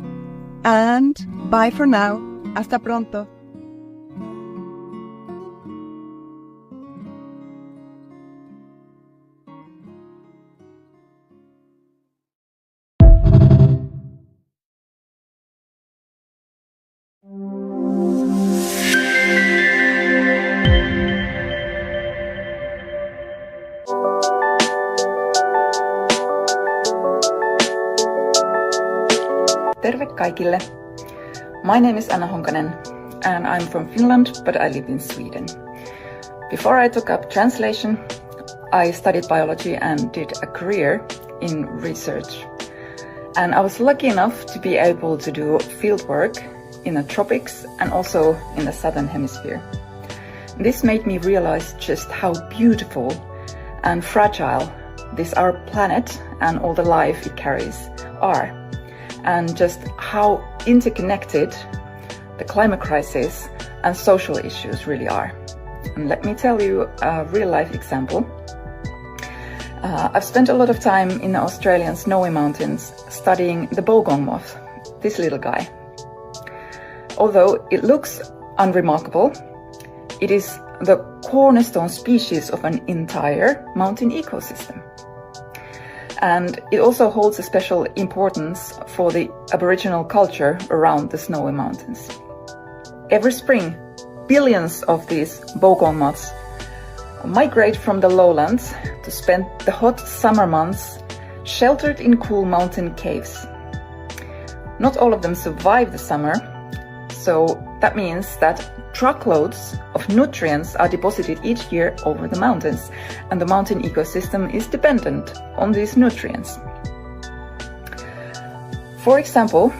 And bye for now. Hasta pronto. Terve kaikille. My name is Anna Honkanen and I'm from Finland, but I live in Sweden. Before I took up translation, I studied biology and did a career in research. And I was lucky enough to be able to do fieldwork in the tropics and also in the southern hemisphere. This made me realize just how beautiful and fragile this our planet and all the life it carries are, and just how interconnected the climate crisis and social issues really are. And let me tell you a real-life example. I've spent a lot of time in the Australian snowy mountains studying the bogong moth, this little guy. Although it looks unremarkable, it is the cornerstone species of an entire mountain ecosystem. And it also holds a special importance for the Aboriginal culture around the snowy mountains. Every spring, billions of these bogong moths migrate from the lowlands to spend the hot summer months sheltered in cool mountain caves. Not all of them survive the summer, so that means that truckloads of nutrients are deposited each year over the mountains, and the mountain ecosystem is dependent on these nutrients. For example,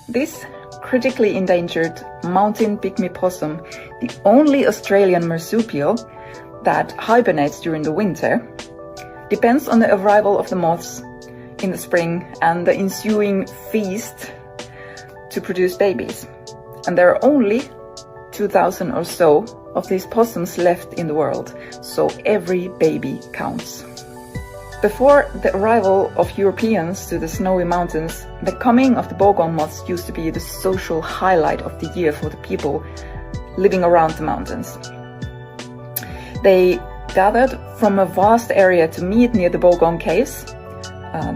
this critically endangered mountain pygmy possum, the only Australian marsupial that hibernates during the winter, depends on the arrival of the moths in the spring and the ensuing feast to produce babies. And there are only 2,000 or so of these possums left in the world, so every baby counts. Before the arrival of Europeans to the snowy mountains, the coming of the bogong moths used to be the social highlight of the year for the people living around the mountains. They gathered from a vast area to meet near the bogong caves.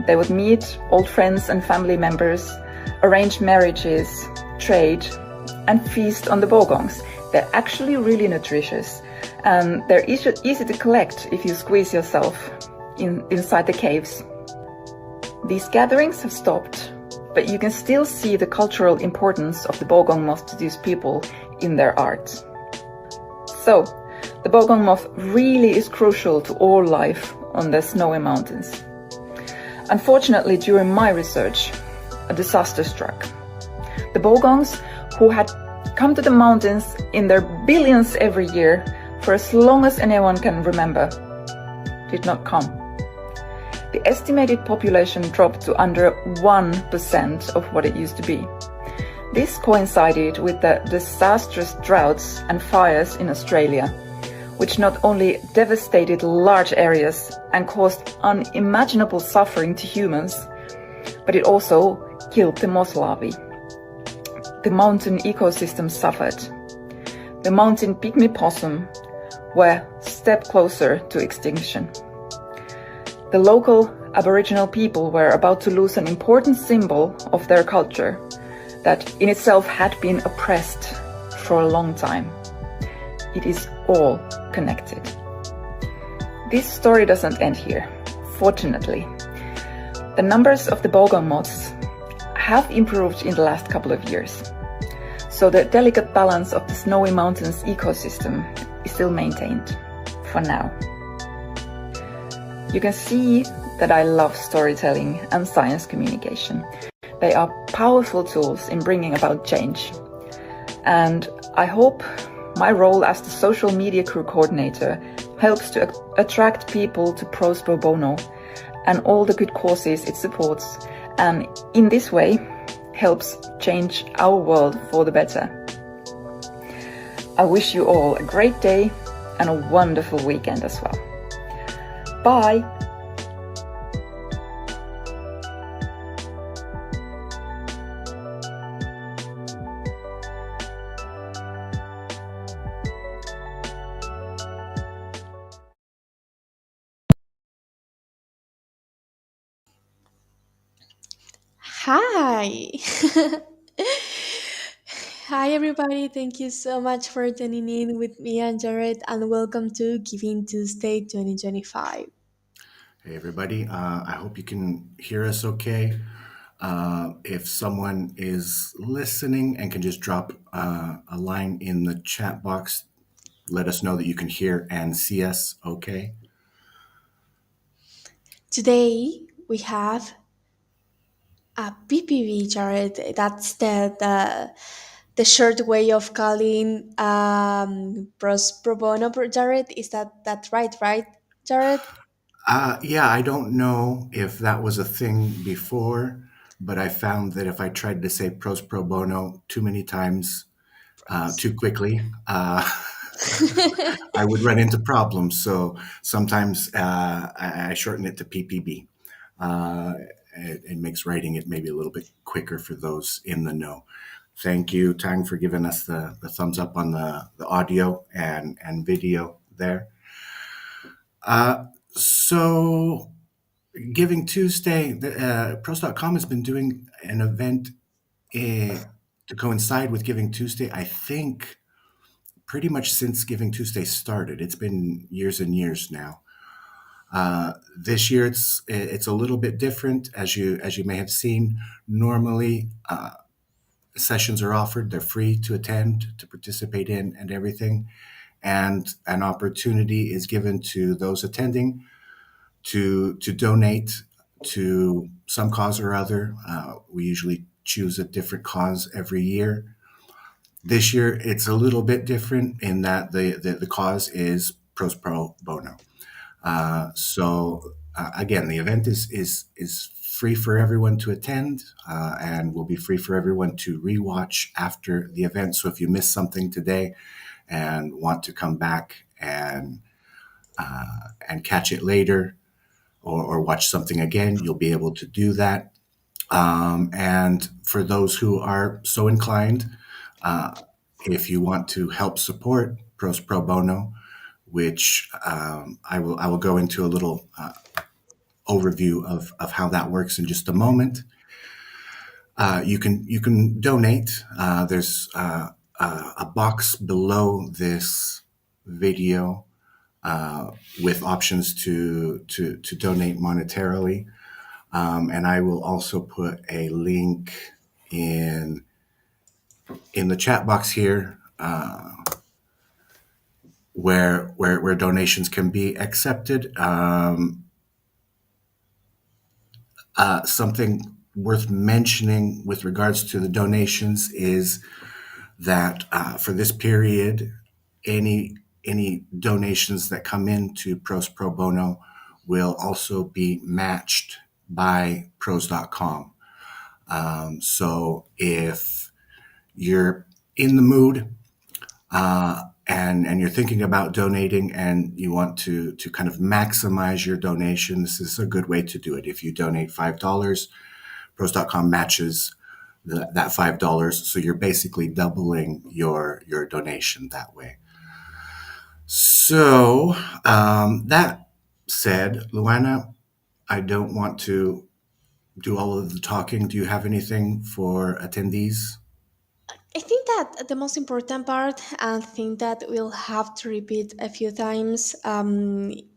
They would meet old friends and family members, arrange marriages, trade, and feast on the bogongs. They're actually really nutritious, and they're easy to collect if you squeeze yourself inside the caves. These gatherings have stopped, but you can still see the cultural importance of the bogong moth to these people in their art. So, the bogong moth really is crucial to all life on the snowy mountains. Unfortunately, during my research, a disaster struck. The bogongs, who had come to the mountains in their billions every year for as long as anyone can remember, did not come. The estimated population dropped to under 1% of what it used to be. This coincided with the disastrous droughts and fires in Australia, which not only devastated large areas and caused unimaginable suffering to humans, but it also killed the moth larvae. The mountain ecosystem suffered. The mountain pygmy possum were a step closer to extinction. The local Aboriginal people were about to lose an important symbol of their culture that in itself had been oppressed for a long time. It is all connected. This story doesn't end here, fortunately. The numbers of the bogong moths have improved in the last couple of years, so the delicate balance of the snowy mountains ecosystem is still maintained, for now. You can see that I love storytelling and science communication. They are powerful tools in bringing about change. And I hope my role as the social media crew coordinator helps to attract people to ProZ Pro Bono and all the good causes it supports, and in this way helps change our world for the better. I wish you all a great day and a wonderful weekend as well. Bye! Hi! Hi, everybody. Thank you so much for tuning in with me and Jared, and welcome to Giving Tuesday 2025. Hey, everybody. I hope you can hear us okay. If someone is listening and can just drop a line in the chat box, let us know that you can hear and see us okay. Today, we have a PPV, Jared. That's the short way of calling ProZ Pro Bono, Jared. Is that right, Jared? Yeah, I don't know if that was a thing before, but I found that if I tried to say pros pro bono too many times, too quickly, I would run into problems. So sometimes I shorten it to PPB. It makes writing it maybe a little bit quicker for those in the know. Thank you, Tang, for giving us the thumbs up on the audio and video there. So, Giving Tuesday, pros.com has been doing an event to coincide with Giving Tuesday, I think, pretty much since Giving Tuesday started. It's been years and years now. This year it's a little bit different, as you may have seen. Normally, sessions are offered; they're free to attend, to participate in, and everything. And an opportunity is given to those attending to donate to some cause or other. We usually choose a different cause every year. This year, it's a little bit different in that the cause is pros pro bono. Again, the event is free for everyone to attend, and will be free for everyone to rewatch after the event. So if you missed something today and want to come back and catch it later, or watch something again, you'll be able to do that. And for those who are so inclined, if you want to help support Pros Pro Bono, which I will go into a little overview of how that works in just a moment. You can donate. There's a box below this video with options to donate monetarily. And I will also put a link in the chat box here, where donations can be accepted. Something worth mentioning with regards to the donations is that for this period, any donations that come into Pros Pro Bono will also be matched by pros.com. So if you're in the mood, and you're thinking about donating and you want to kind of maximize your donation, this is a good way to do it. If you donate $5, pros.com matches that $5. So you're basically doubling your donation that way. So that said, Luana, I don't want to do all of the talking. Do you have anything for attendees? I think that the most important part, and thing that we'll have to repeat a few times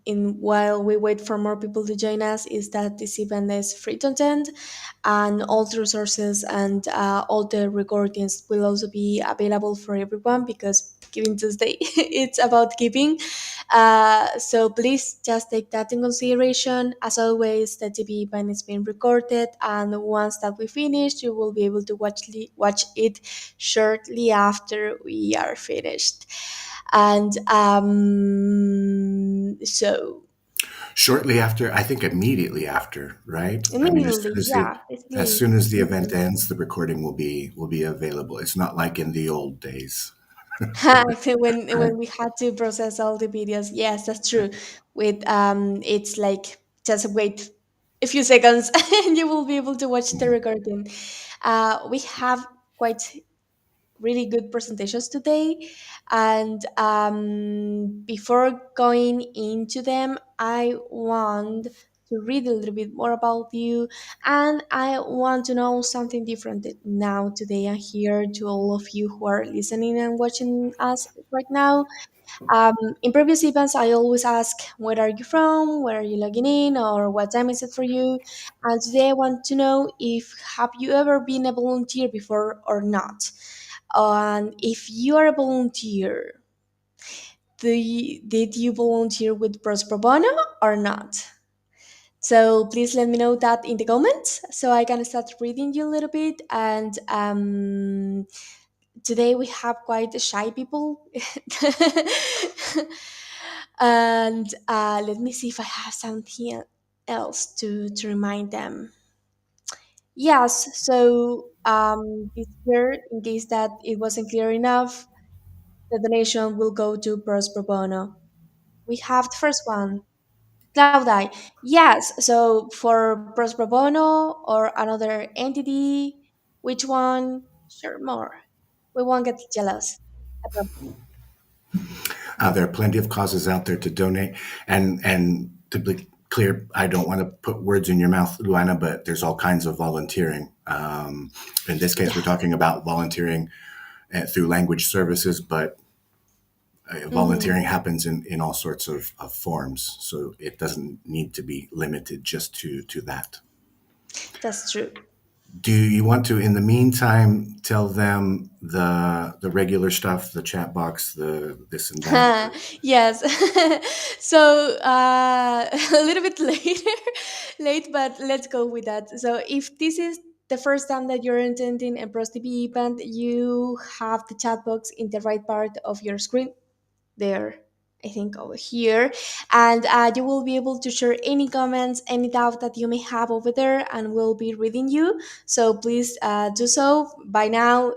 in while we wait for more people to join us, is that this event is free to attend, and all the resources and all the recordings will also be available for everyone, because Giving Tuesday it's about giving. So please just take that in consideration. As always, the TV event is being recorded, and once that we finish, you will be able to watch it shortly after we are finished. And so Shortly after, I think immediately after, right? I mean, immediately, yeah, as basically soon as the event immediately. ends, the recording will be available. It's not like in the old days. When we had to process all the videos, yes, that's true. With it's like just wait a few seconds and you will be able to watch the recording. We have quite really good presentations today. And before going into them, I want to read a little bit more about you. And I want to know something different now, today, and here to all of you who are listening and watching us right now. In previous events, I always ask, where are you from? Where are you logging in? Or what time is it for you? And today I want to know, if have you ever been a volunteer before or not? And if you are a volunteer, did you volunteer with Pros Pro Bono or not? So please let me know that in the comments so I can start reading you a little bit. And today we have quite shy people. And let me see if I have something else to remind them. Yes, so this year, in case that it wasn't clear enough, the donation will go to Pros Pro Bono. We have the first one, Claudai. Yes, so for Pros Pro Bono or another entity, which one share more. We won't get jealous. There are plenty of causes out there to donate, and to be clear, I don't want to put words in your mouth, Luana, but there's all kinds of volunteering. In this case, we're talking about volunteering through language services, but volunteering happens in all sorts of forms, so it doesn't need to be limited just to that. That's true. Do you want to, in the meantime, tell them the regular stuff, the chat box, the this and that? Yes. So a little bit later, late, but let's go with that. So if this is the first time that you're attending a Pros TV event, you have the chat box in the right part of your screen there, I think over here, and you will be able to share any comments, any doubt that you may have over there, and we'll be reading you. So please do so by now.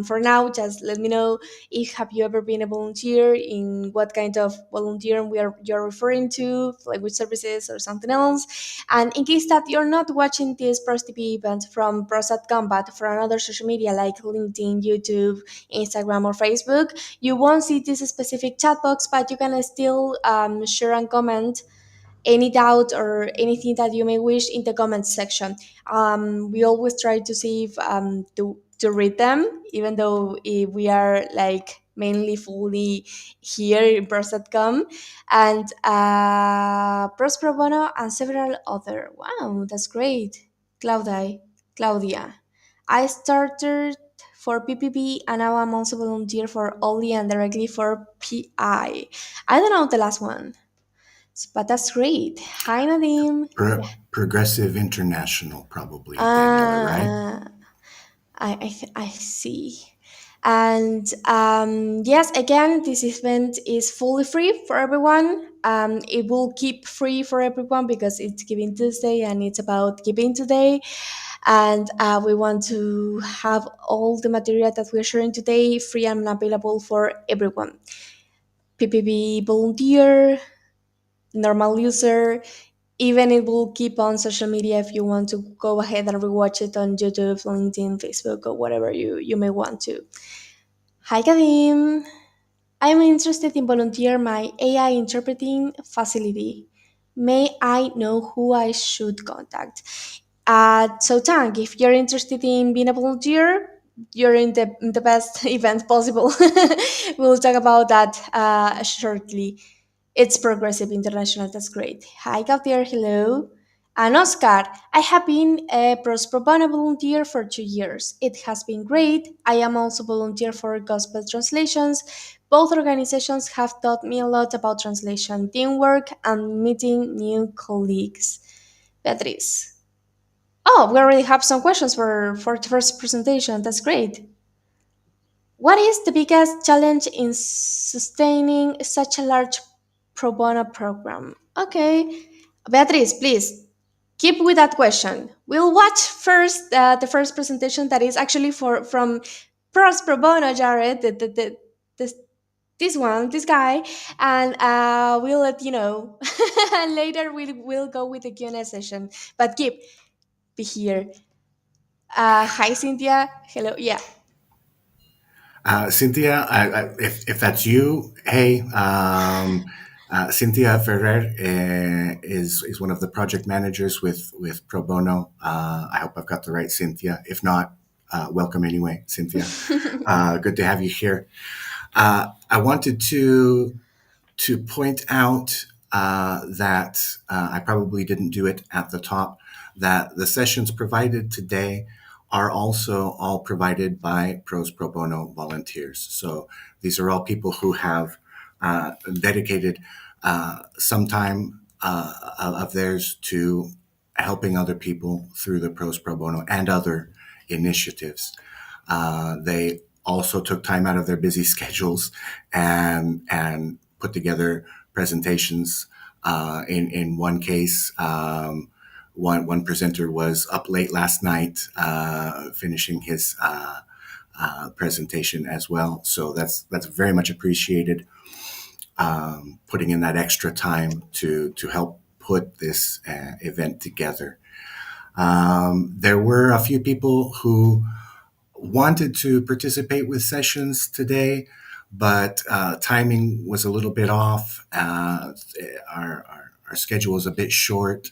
For now, just let me know if have you ever been a volunteer, in what kind of volunteering you're referring to, language services or something else. And in case that you're not watching this Pros TV event from pros.com, but for another social media like LinkedIn, YouTube, Instagram, or Facebook, you won't see this specific chat box, but you can still share and comment any doubt or anything that you may wish in the comments section. We always try to see if to read them, even though we are like mainly fully here in pros.com, and pros pro bono and several other. Wow, that's great. Claudia, I started for PPP, and now I'm also volunteer for Oli and directly for PI. I don't know the last one, but that's great. Hi, Nadim. Progressive International, probably. Right? I see. And yes, again, this event is fully free for everyone. It will keep free for everyone because it's Giving Tuesday and it's about giving today. And we want to have all the material that we're sharing today free and available for everyone. PPP volunteer, normal user, even it will keep on social media if you want to go ahead and rewatch it on YouTube, LinkedIn, Facebook, or whatever you may want to. Hi, Kadim. I'm interested in volunteer my AI interpreting facility. May I know who I should contact? So Tang, if you're interested in being a volunteer, you're in the best event possible. We'll talk about that shortly. It's Progressive International. That's great. Hi, Gautier. Hello. And Oscar, I have been a Pros Pro Bono volunteer for 2 years. It has been great. I am also volunteer for Gospel Translations. Both organizations have taught me a lot about translation, teamwork, and meeting new colleagues. Beatriz. Oh, we already have some questions for the first presentation. That's great. What is the biggest challenge in sustaining such a large pro bono program? Okay, Beatriz, please keep with that question. We'll watch first the first presentation that is actually from Pros Pro Bono, Jared, this, this guy, and we'll let you know. And later we'll go with the Q&A session. But keep be here. Hi, Cynthia. Hello. Yeah. Cynthia, if that's you, hey, Cynthia Ferrer is one of the project managers with Pro Bono. I hope I've got the right Cynthia. If not, welcome anyway, Cynthia. Good to have you here. I wanted to point out that I probably didn't do it at the top, that the sessions provided today are also all provided by Pros Pro Bono volunteers. So these are all people who have dedicated some time of theirs to helping other people through the Pros Pro Bono and other initiatives. They also took time out of their busy schedules and put together presentations. In one case, one presenter was up late last night finishing his presentation as well. So that's very much appreciated. Putting in that extra time to help put this event together. There were a few people who wanted to participate with sessions today, but timing was a little bit off. Our schedule is a bit short,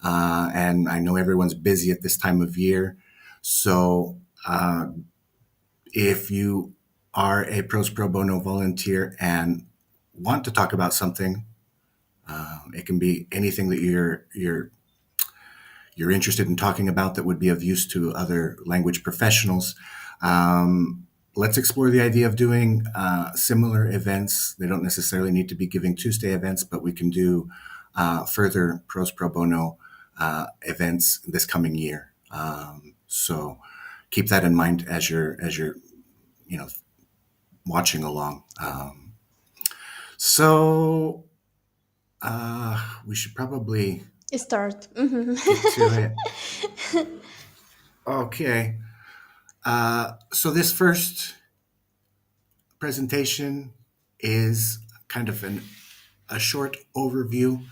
and I know everyone's busy at this time of year. So if you are a ProZ Pro Bono volunteer and want to talk about something, it can be anything that you're interested in talking about that would be of use to other language professionals. Let's explore the idea of doing similar events. They don't necessarily need to be Giving Tuesday events, but we can do further ProZ Pro Bono events this coming year. So keep that in mind as you're watching along. So we should probably Start. get to it. Okay. So this first presentation is kind of a short overview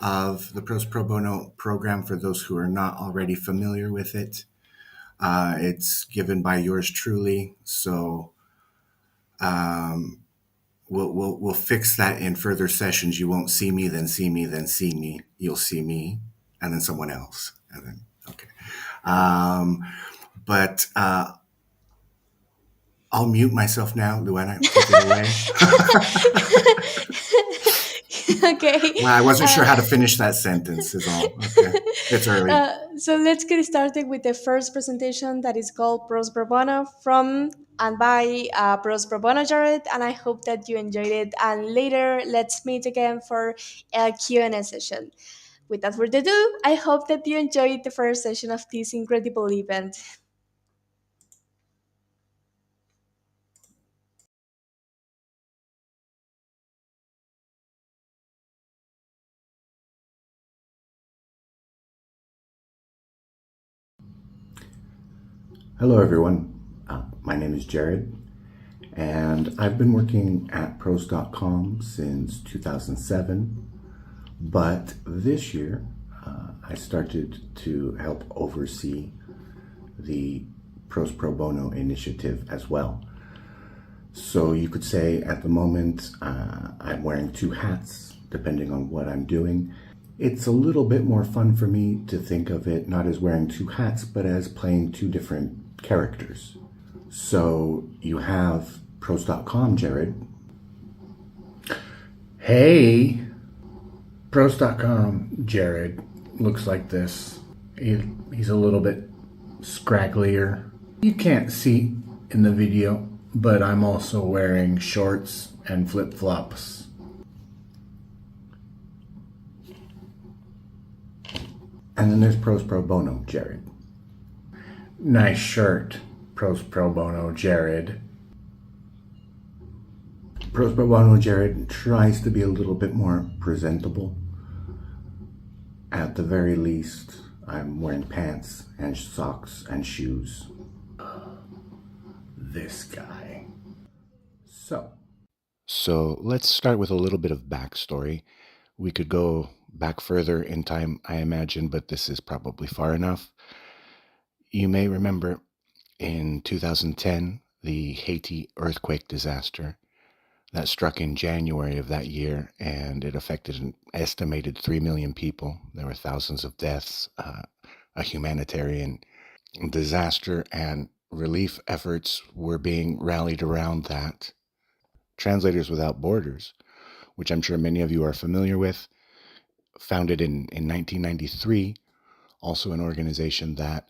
of the ProZ Pro Bono program for those who are not already familiar with it. It's given by yours truly, so we'll fix that in further sessions. You won't see me, then see me, then see me. You'll see me, and then someone else, and then okay. But I'll mute myself now. Luana, take it away. Okay. Well, I wasn't sure how to finish that sentence is all. Okay. It's early. So let's get started with the first presentation that is called ProZ Pro Bono from and by ProZ Pro Bono Jared, and I hope that you enjoyed it. And later, let's meet again for a Q&A session. Without further ado, I hope that you enjoyed the first session of this incredible event. Hello, everyone. My name is Jared, and I've been working at ProZ.com since 2007. But this year, I started to help oversee the ProZ Pro Bono initiative as well. So you could say at the moment, I'm wearing two hats, depending on what I'm doing. It's a little bit more fun for me to think of it not as wearing two hats, but as playing two different characters. So you have ProZ.com, Jared. Hey, ProZ.com, Jared, looks like this. He's a little bit scragglier. You can't see in the video, but I'm also wearing shorts and flip-flops. And then there's ProZ Pro Bono, Jared. Nice shirt, ProZ Pro Bono, Jared. ProZ Pro Bono, Jared tries to be a little bit more presentable. At the very least, I'm wearing pants and socks and shoes. This guy. So let's start with a little bit of backstory. We could go back further in time, I imagine, but this is probably far enough. You may remember in 2010, the Haiti earthquake disaster that struck in January of that year, and it affected an estimated 3 million people. There were thousands of deaths, a humanitarian disaster, and relief efforts were being rallied around that. Translators Without Borders, which I'm sure many of you are familiar with, founded in 1993, also an organization that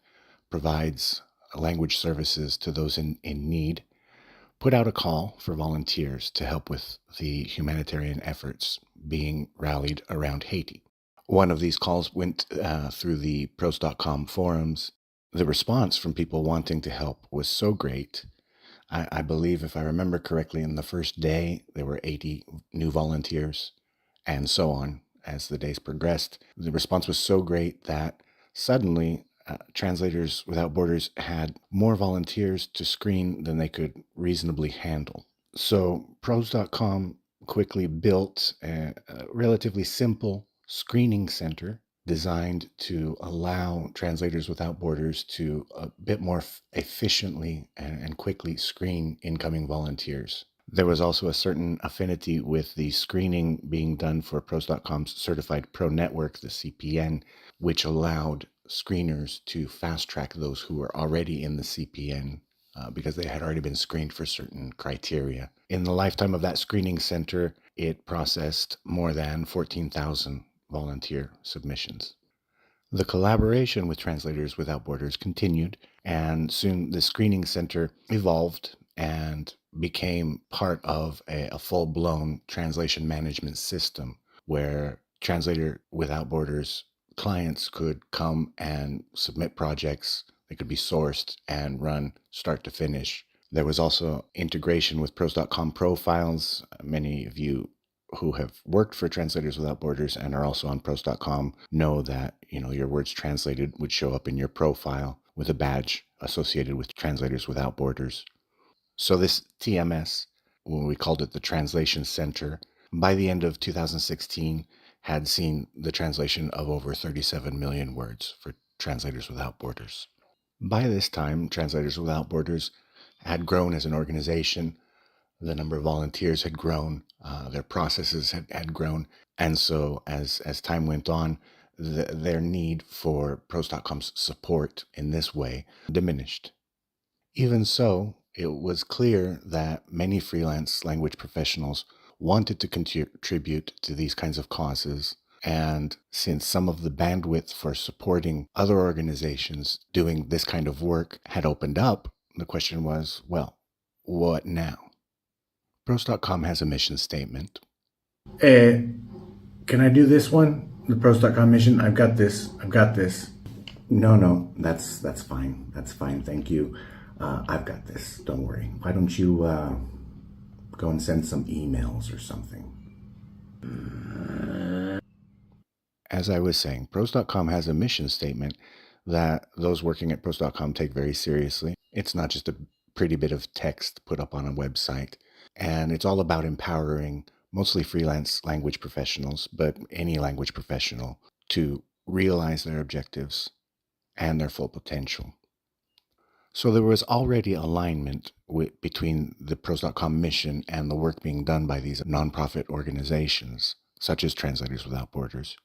provides language services to those in need, put out a call for volunteers to help with the humanitarian efforts being rallied around Haiti. One of these calls went through the ProZ.com forums. The response from people wanting to help was so great. I believe, if I remember correctly, in the first day, there were 80 new volunteers, and so on as the days progressed. The response was so great that suddenly Translators Without Borders had more volunteers to screen than they could reasonably handle. So ProZ.com quickly built a relatively simple screening center designed to allow Translators Without Borders to a bit more efficiently and quickly screen incoming volunteers. There was also a certain affinity with the screening being done for ProZ.com's Certified Pro Network, the CPN, which allowed screeners to fast track those who were already in the CPN because they had already been screened for certain criteria. In the lifetime of that screening center, it processed more than 14,000 volunteer submissions. The collaboration with Translators Without Borders continued, and soon the screening center evolved and became part of a full-blown translation management system where Translator Without Borders clients could come and submit projects. They could be sourced and run start to finish. There was also integration with ProZ.com profiles. Many of you who have worked for Translators Without Borders and are also on ProZ.com know that, your words translated would show up in your profile with a badge associated with Translators Without Borders. So this TMS, when we called it the Translation Center, by the end of 2016 had seen the translation of over 37 million words for Translators Without Borders. By this time, Translators Without Borders had grown as an organization. The number of volunteers had grown, their processes had grown, and so as time went on, their need for ProZ.com's support in this way diminished. Even so, it was clear that many freelance language professionals wanted to contribute to these kinds of causes, and since some of the bandwidth for supporting other organizations doing this kind of work had opened up, the question was, well, what now? ProZ.com has a mission statement. Can I do this one? The ProZ.com mission? I've got this. No, that's fine. That's fine. Thank you. I've got this. Don't worry. Why don't you go and send some emails or something? As I was saying, ProZ.com has a mission statement that those working at ProZ.com take very seriously. It's not just a pretty bit of text put up on a website. And it's all about empowering mostly freelance language professionals, but any language professional, to realize their objectives and their full potential. So there was already alignment between the ProZ.com mission and the work being done by these nonprofit organizations, such as Translators Without Borders.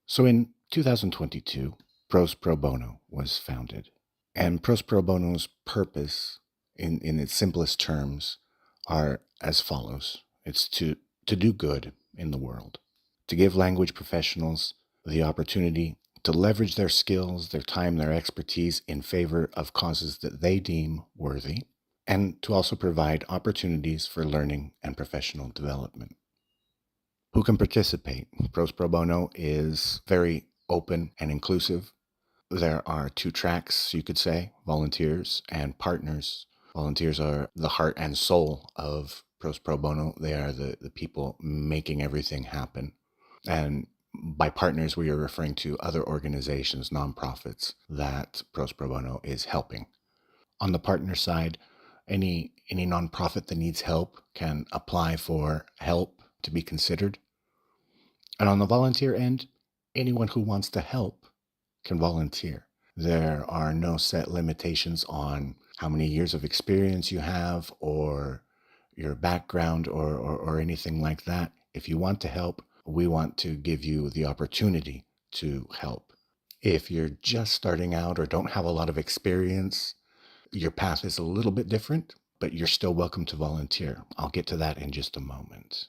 So in 2022, ProZ Pro Bono was founded. And ProZ Pro Bono's purpose, in its simplest terms, are as follows. It's to do good in the world, to give language professionals the opportunity to leverage their skills, their time, their expertise in favor of causes that they deem worthy, and to also provide opportunities for learning and professional development. Who can participate? ProZ Pro Bono is very open and inclusive. There are two tracks, you could say, volunteers and partners. Volunteers are the heart and soul of ProZ Pro Bono. They are the people making everything happen. And by partners, we are referring to other organizations, nonprofits, that ProZ Pro Bono is helping. On the partner side, any nonprofit that needs help can apply for help to be considered. And on the volunteer end, anyone who wants to help can volunteer. There are no set limitations on how many years of experience you have or your background or anything like that. If you want to help, we want to give you the opportunity to help. If you're just starting out or don't have a lot of experience, your path is a little bit different, but you're still welcome to volunteer. I'll get to that in just a moment.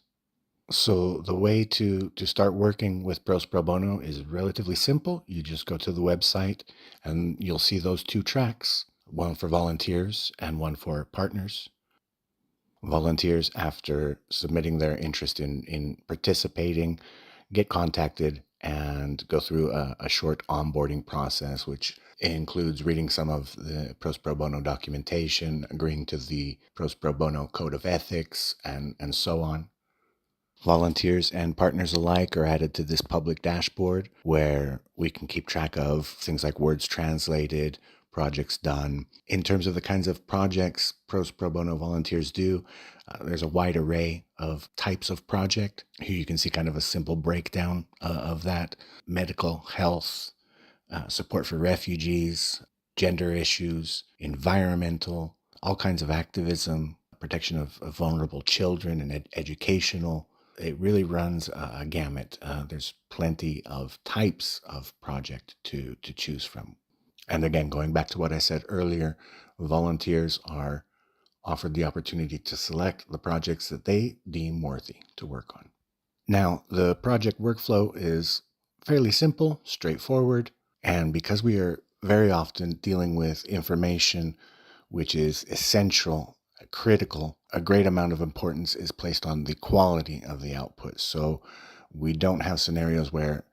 So the way to start working with ProZ Pro Bono is relatively simple. You just go to the website and you'll see those two tracks, one for volunteers and one for partners. Volunteers, after submitting their interest in participating, get contacted and go through a short onboarding process, which includes reading some of the ProZ Pro Bono documentation, agreeing to the ProZ Pro Bono Code of Ethics, and so on. Volunteers and partners alike are added to this public dashboard where we can keep track of things like words translated, projects done. In terms of the kinds of projects ProZ Pro Bono volunteers do, there's a wide array of types of project. Here you can see kind of a simple breakdown of that. Medical, health, support for refugees, gender issues, environmental, all kinds of activism, protection of vulnerable children, and educational. It really runs a gamut. There's plenty of types of project to choose from. And again, going back to what I said earlier, volunteers are offered the opportunity to select the projects that they deem worthy to work on. Now, the project workflow is fairly simple, straightforward, and because we are very often dealing with information which is essential, critical, a great amount of importance is placed on the quality of the output. So we don't have scenarios where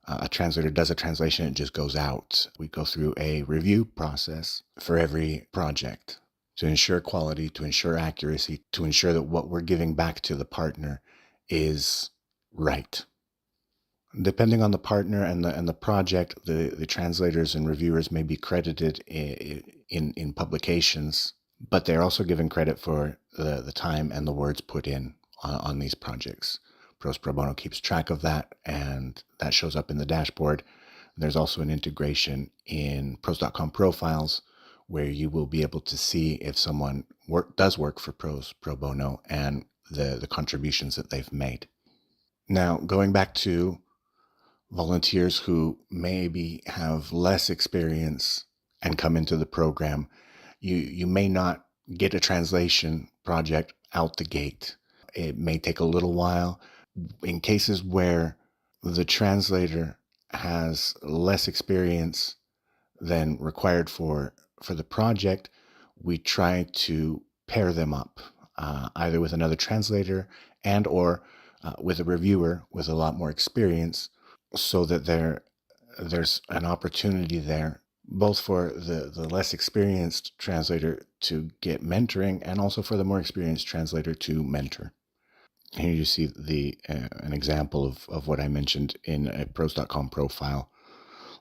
a translator does a translation and it just goes out. We go through a review process for every project to ensure quality, to ensure accuracy, to ensure that what we're giving back to the partner is right. Depending on the partner and the project, the translators and reviewers may be credited in publications, but they're also given credit for the time and the words put in on these projects. ProZ Pro Bono keeps track of that, and that shows up in the dashboard. There's also an integration in ProZ.com profiles where you will be able to see if someone does work for ProZ Pro Bono and the contributions that they've made. Now, going back to volunteers who maybe have less experience and come into the program, you may not get a translation project out the gate. It may take a little while. In cases where the translator has less experience than required for the project, we try to pair them up, either with another translator and or with a reviewer with a lot more experience, so that there's an opportunity there both for the less experienced translator to get mentoring and also for the more experienced translator to mentor. Here you see an example of what I mentioned in a ProZ.com profile.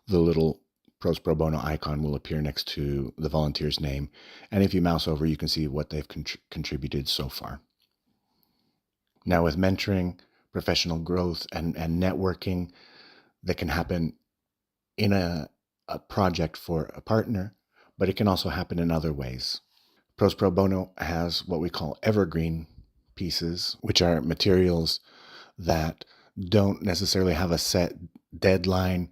The little ProZ Pro Bono icon will appear next to the volunteer's name, and if you mouse over, you can see what they've contributed so far. Now, with mentoring, professional growth, and networking that can happen in a project for a partner, but it can also happen in other ways. ProZ Pro Bono has what we call evergreen pieces, which are materials that don't necessarily have a set deadline,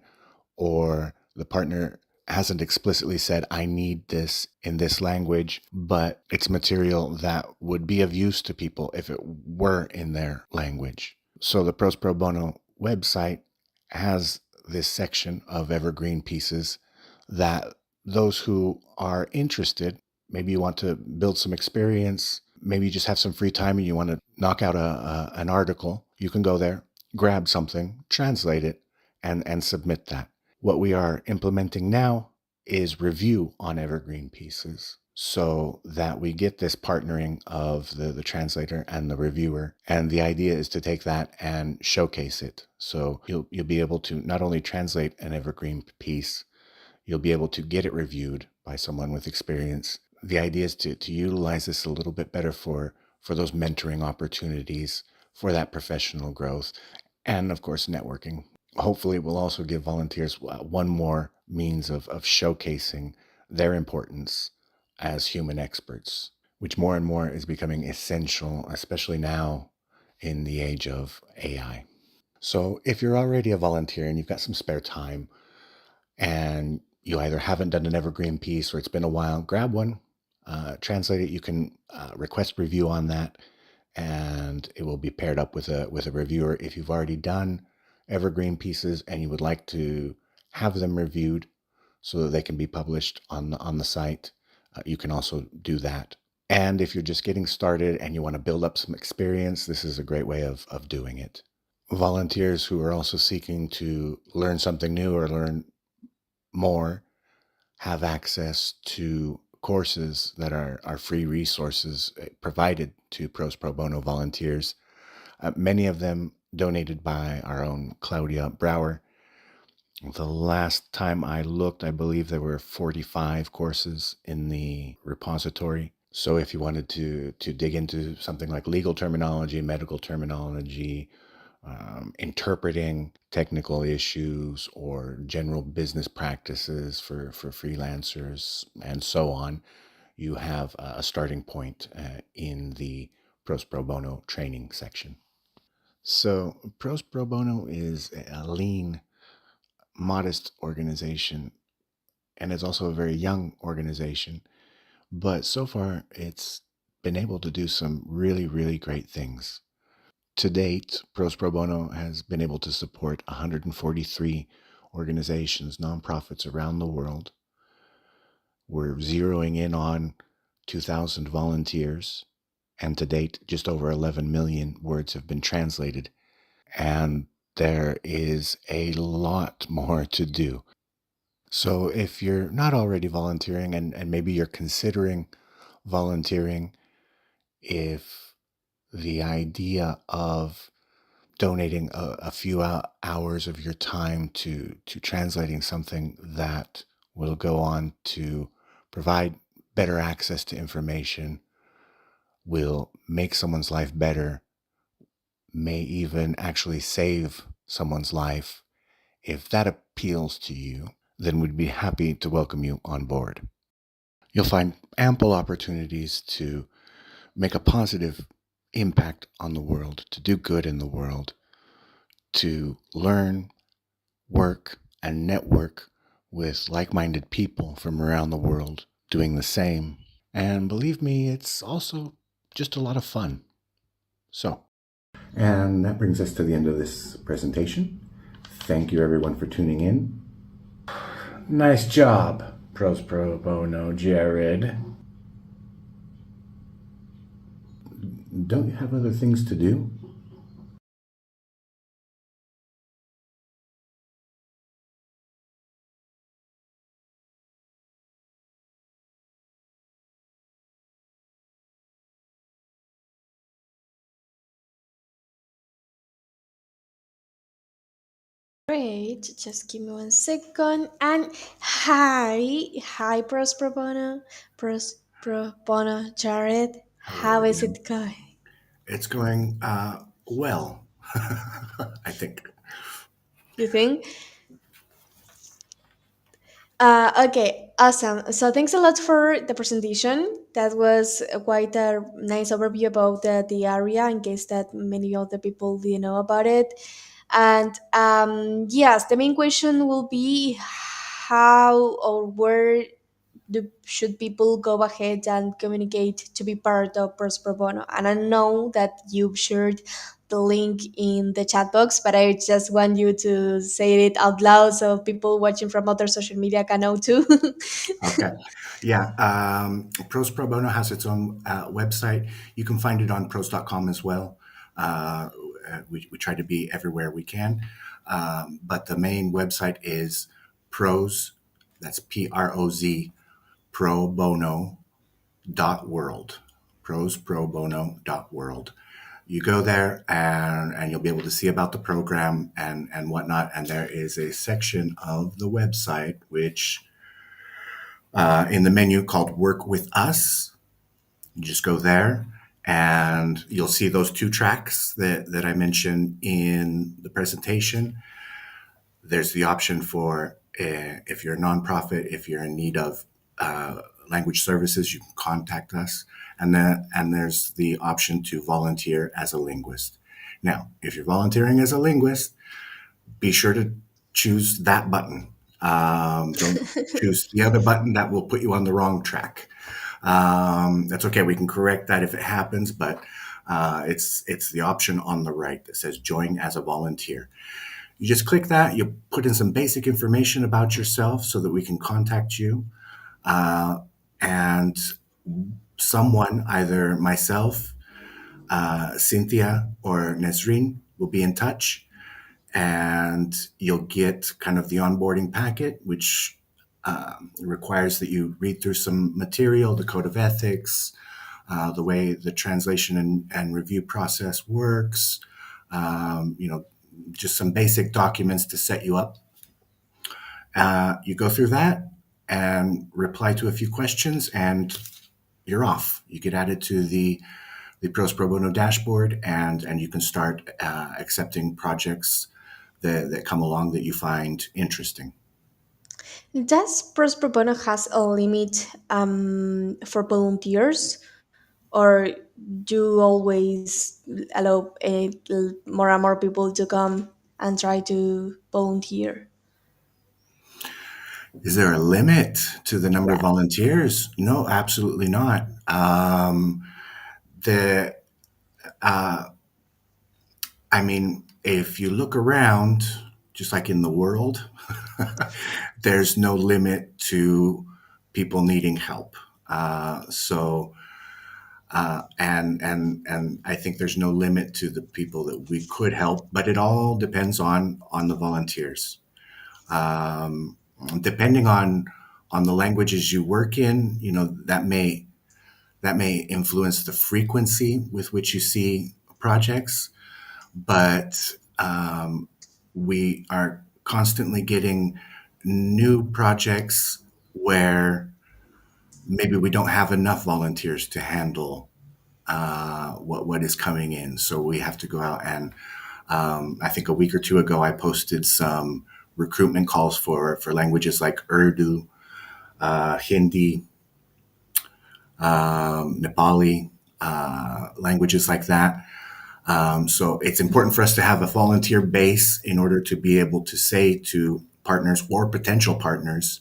or the partner hasn't explicitly said, I need this in this language, but it's material that would be of use to people if it were in their language. So the ProZ Pro Bono website has this section of evergreen pieces that those who are interested, maybe you want to build some experience, maybe you just have some free time and you want to knock out an article, you can go there, grab something, translate it, and submit that. What we are implementing now is review on evergreen pieces, so that we get this partnering of the translator and the reviewer. And the idea is to take that and showcase it. So you'll be able to not only translate an evergreen piece, you'll be able to get it reviewed by someone with experience. The idea is to utilize this a little bit better for those mentoring opportunities, for that professional growth, and of course, networking. Hopefully, it will also give volunteers one more means of showcasing their importance as human experts, which more and more is becoming essential, especially now in the age of AI. So if you're already a volunteer and you've got some spare time and you either haven't done an evergreen piece or it's been a while, grab one, translate it. You can request review on that, and it will be paired up with a reviewer. If you've already done evergreen pieces and you would like to have them reviewed so that they can be published on the site, you can also do that. And if you're just getting started and you want to build up some experience, this is a great way of doing it. Volunteers who are also seeking to learn something new or learn more have access to courses that are free resources provided to ProZ Pro Bono volunteers. Many of them donated by our own Claudia Brower. The last time I looked, I believe there were 45 courses in the repository. So if you wanted to dig into something like legal terminology, medical terminology, interpreting technical issues or general business practices for freelancers and so on, you have a starting point in the ProZ Pro Bono training section. So ProZ Pro Bono is a lean, modest organization, and it's also a very young organization. But so far, it's been able to do some really, really great things. To date, ProZ Pro Bono has been able to support 143 organizations, nonprofits around the world. We're zeroing in on 2,000 volunteers, and to date, just over 11 million words have been translated. And there is a lot more to do. So if you're not already volunteering and maybe you're considering volunteering, if the idea of donating a few hours of your time to translating something that will go on to provide better access to information, will make someone's life better, may even actually save someone's life, if that appeals to you, then we'd be happy to welcome you on board. You'll find ample opportunities to make a positive impact on the world, to do good in the world, to learn, work, and network with like-minded people from around the world doing the same. And believe me, it's also just a lot of fun. And that brings us to the end of this presentation. Thank you everyone for tuning in. Nice job, ProZ Pro Bono, Jared. Don't you have other things to do? Great, just give me 1 second. And hi, Pros Pro Bono, Pros Pro Bono, Jared. How is it going? It's going well, I think. You think? Okay, awesome. So thanks a lot for the presentation. That was quite a nice overview about the area in case that many other people didn't know about it. And yes, the main question will be how or where should people go ahead and communicate to be part of Pros Pro Bono? And I know that you've shared the link in the chat box, but I just want you to say it out loud so people watching from other social media can know too. Okay. Yeah. ProZ Pro Bono has its own website. You can find it on proz.com as well. We try to be everywhere we can. But the main website is ProZ, that's PROZ, pro bono .world. prozprobono.world. You go there and you'll be able to see about the program and whatnot. And there is a section of the website which in the menu called Work with Us. You just go there and you'll see those 2 tracks that I mentioned in the presentation. There's the option for if you're a nonprofit, if you're in need of language services, you can contact us. And there's the option to volunteer as a linguist. Now, if you're volunteering as a linguist, be sure to choose that button. Don't choose the other button. That will put you on the wrong track. That's okay. We can correct that if it happens, but it's the option on the right that says join as a volunteer. You just click that. You put in some basic information about yourself so that we can contact you. And someone, either myself, Cynthia, or Nesreen, will be in touch. And you'll get kind of the onboarding packet, which requires that you read through some material, the code of ethics, the way the translation and review process works, just some basic documents to set you up. You go through that and reply to a few questions, and you're off. You get added to the ProZ Pro Bono dashboard, and you can start accepting projects that come along that you find interesting. Does ProZ Pro Bono has a limit for volunteers, or do always allow more and more people to come and try to volunteer? Is there a limit to the number of volunteers? No, absolutely not. The I mean, if you look around, just like in the world, there's no limit to people needing help. And I think there's no limit to the people that we could help, but it all depends on the volunteers. Depending on the languages you work in, that may influence the frequency with which you see projects, but we are constantly getting new projects where maybe we don't have enough volunteers to handle what is coming in. So we have to go out and I think a week or two ago, I posted some recruitment calls for languages like Urdu, Hindi, Nepali, languages like that. So it's important for us to have a volunteer base in order to be able to say to partners or potential partners,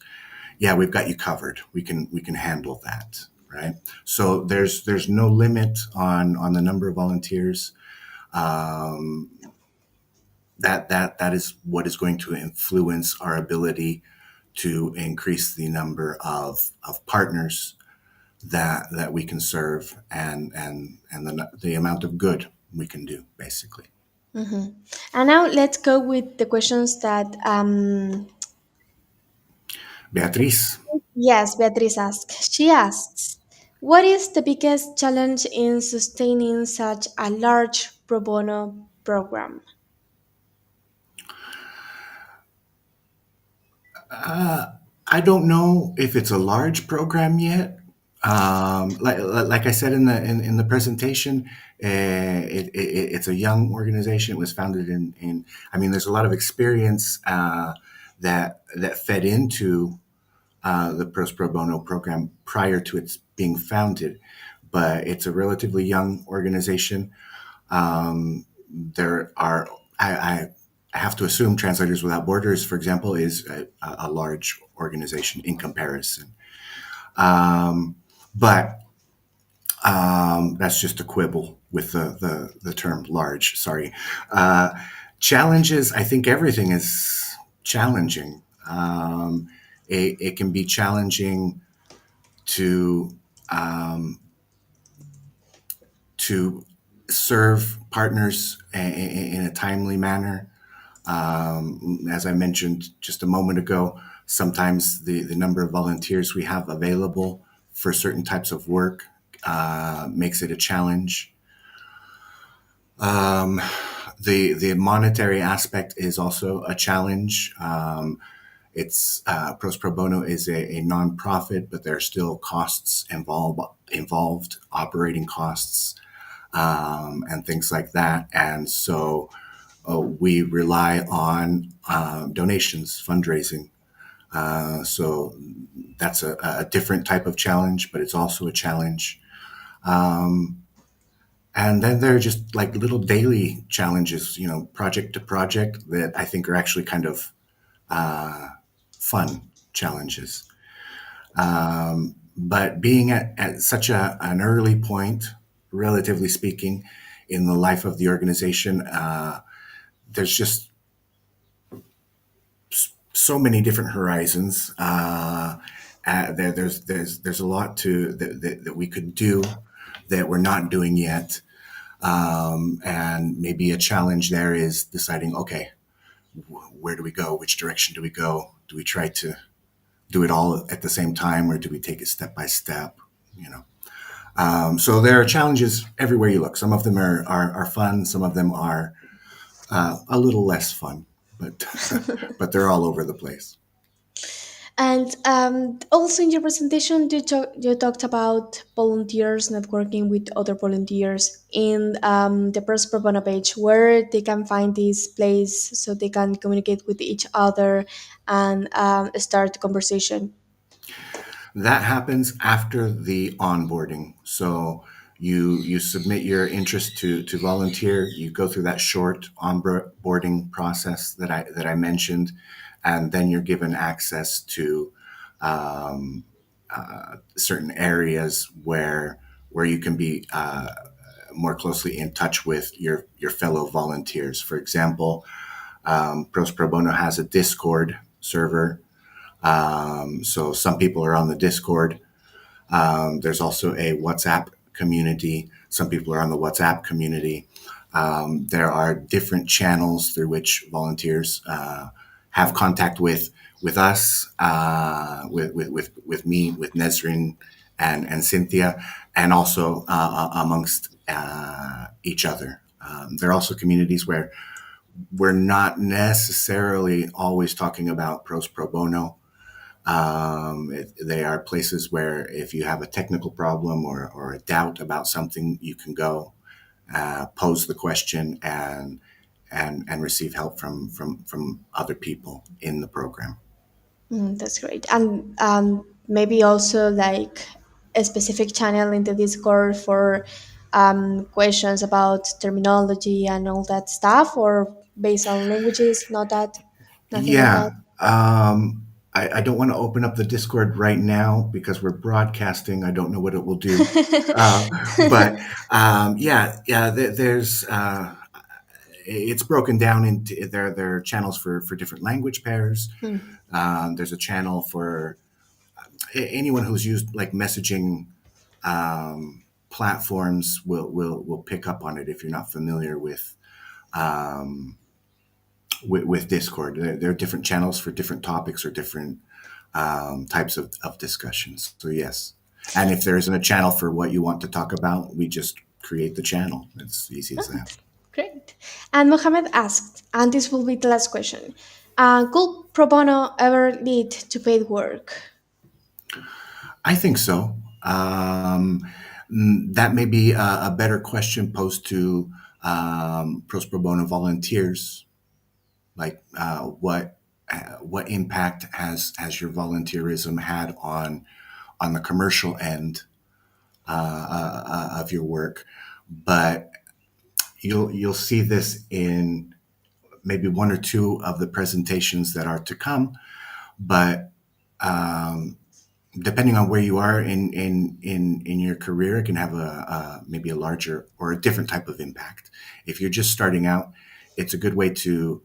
yeah, we've got you covered. We can handle that, right? So there's no limit on the number of volunteers. That is what is going to influence our ability to increase the number of partners that we can serve and the amount of good we can do, basically. Hmm. And now let's go with the questions that Beatriz. yes, Beatriz asks. She asks, what is the biggest challenge in sustaining such a large pro bono program? I don't know if it's a large program yet. Like I said in the presentation, it's a young organization. It was founded in I mean, there's a lot of experience that fed into the ProZ Pro Bono program prior to its being founded, but it's a relatively young organization. There are I have to assume Translators Without Borders, for example, is a large organization in comparison. But that's just a quibble with the term large. Sorry. Challenges, I think everything is challenging. It can be challenging to serve partners in a timely manner. As I mentioned just a moment ago, sometimes the number of volunteers we have available for certain types of work makes it a challenge. The monetary aspect is also a challenge. It's ProZ Pro Bono is a nonprofit, but there are still costs involved, operating costs, and things like that. And so we rely on donations, fundraising. So that's a different type of challenge, but it's also a challenge. And then there are just like little daily challenges, project to project that I think are actually kind of fun challenges. But being at such an early point, relatively speaking, in the life of the organization, there's just so many different horizons. There's a lot that we could do that we're not doing yet. And maybe a challenge there is deciding, okay, where do we go? Which direction do we go? Do we try to do it all at the same time, or do we take it step by step? So there are challenges everywhere you look. Some of them are fun. Some of them are a little less fun, but they're all over the place. And also in your presentation, you talked about volunteers networking with other volunteers in the Press Pro Bono page, where they can find this place so they can communicate with each other and start a conversation. That happens after the onboarding. So you submit your interest to volunteer. You go through that short onboarding process that I mentioned, and then you're given access to um, certain areas where you can be more closely in touch with your fellow volunteers. For example, Pros Pro Bono has a Discord server. So some people are on the Discord. There's also a WhatsApp community. Some people are on the WhatsApp community. There are different channels through which volunteers have contact with us, with me, with Nesrin and Cynthia, and also amongst each other. There are also communities where we're not necessarily always talking about pros pro bono. They are places where if you have a technical problem or a doubt about something, you can go pose the question and receive help from other people in the program. That's great. And maybe also like a specific channel in the Discord for questions about terminology and all that stuff, or based on languages, not that, nothing like Yeah. that. I don't want to open up the Discord right now because we're broadcasting. I don't know what it will do. Uh, but there's it's broken down into there are channels for different language pairs. Hmm. There's a channel for anyone who's used like messaging platforms will pick up on it if you're not familiar um, with Discord. There are different channels for different topics or different types of discussions. So yes, and if there isn't a channel for what you want to talk about, we just create the channel. It's easy as that. Great. And Mohammed asked, and this will be the last question: could pro bono ever lead to paid work? I think so. That may be a better question posed to pros pro bono volunteers, like what impact has your volunteerism had on the commercial end of your work. But you'll see this in maybe one or two of the presentations that are to come. But depending on where you are in your career, it can have a maybe a larger or a different type of impact. If you're just starting out, it's a good way to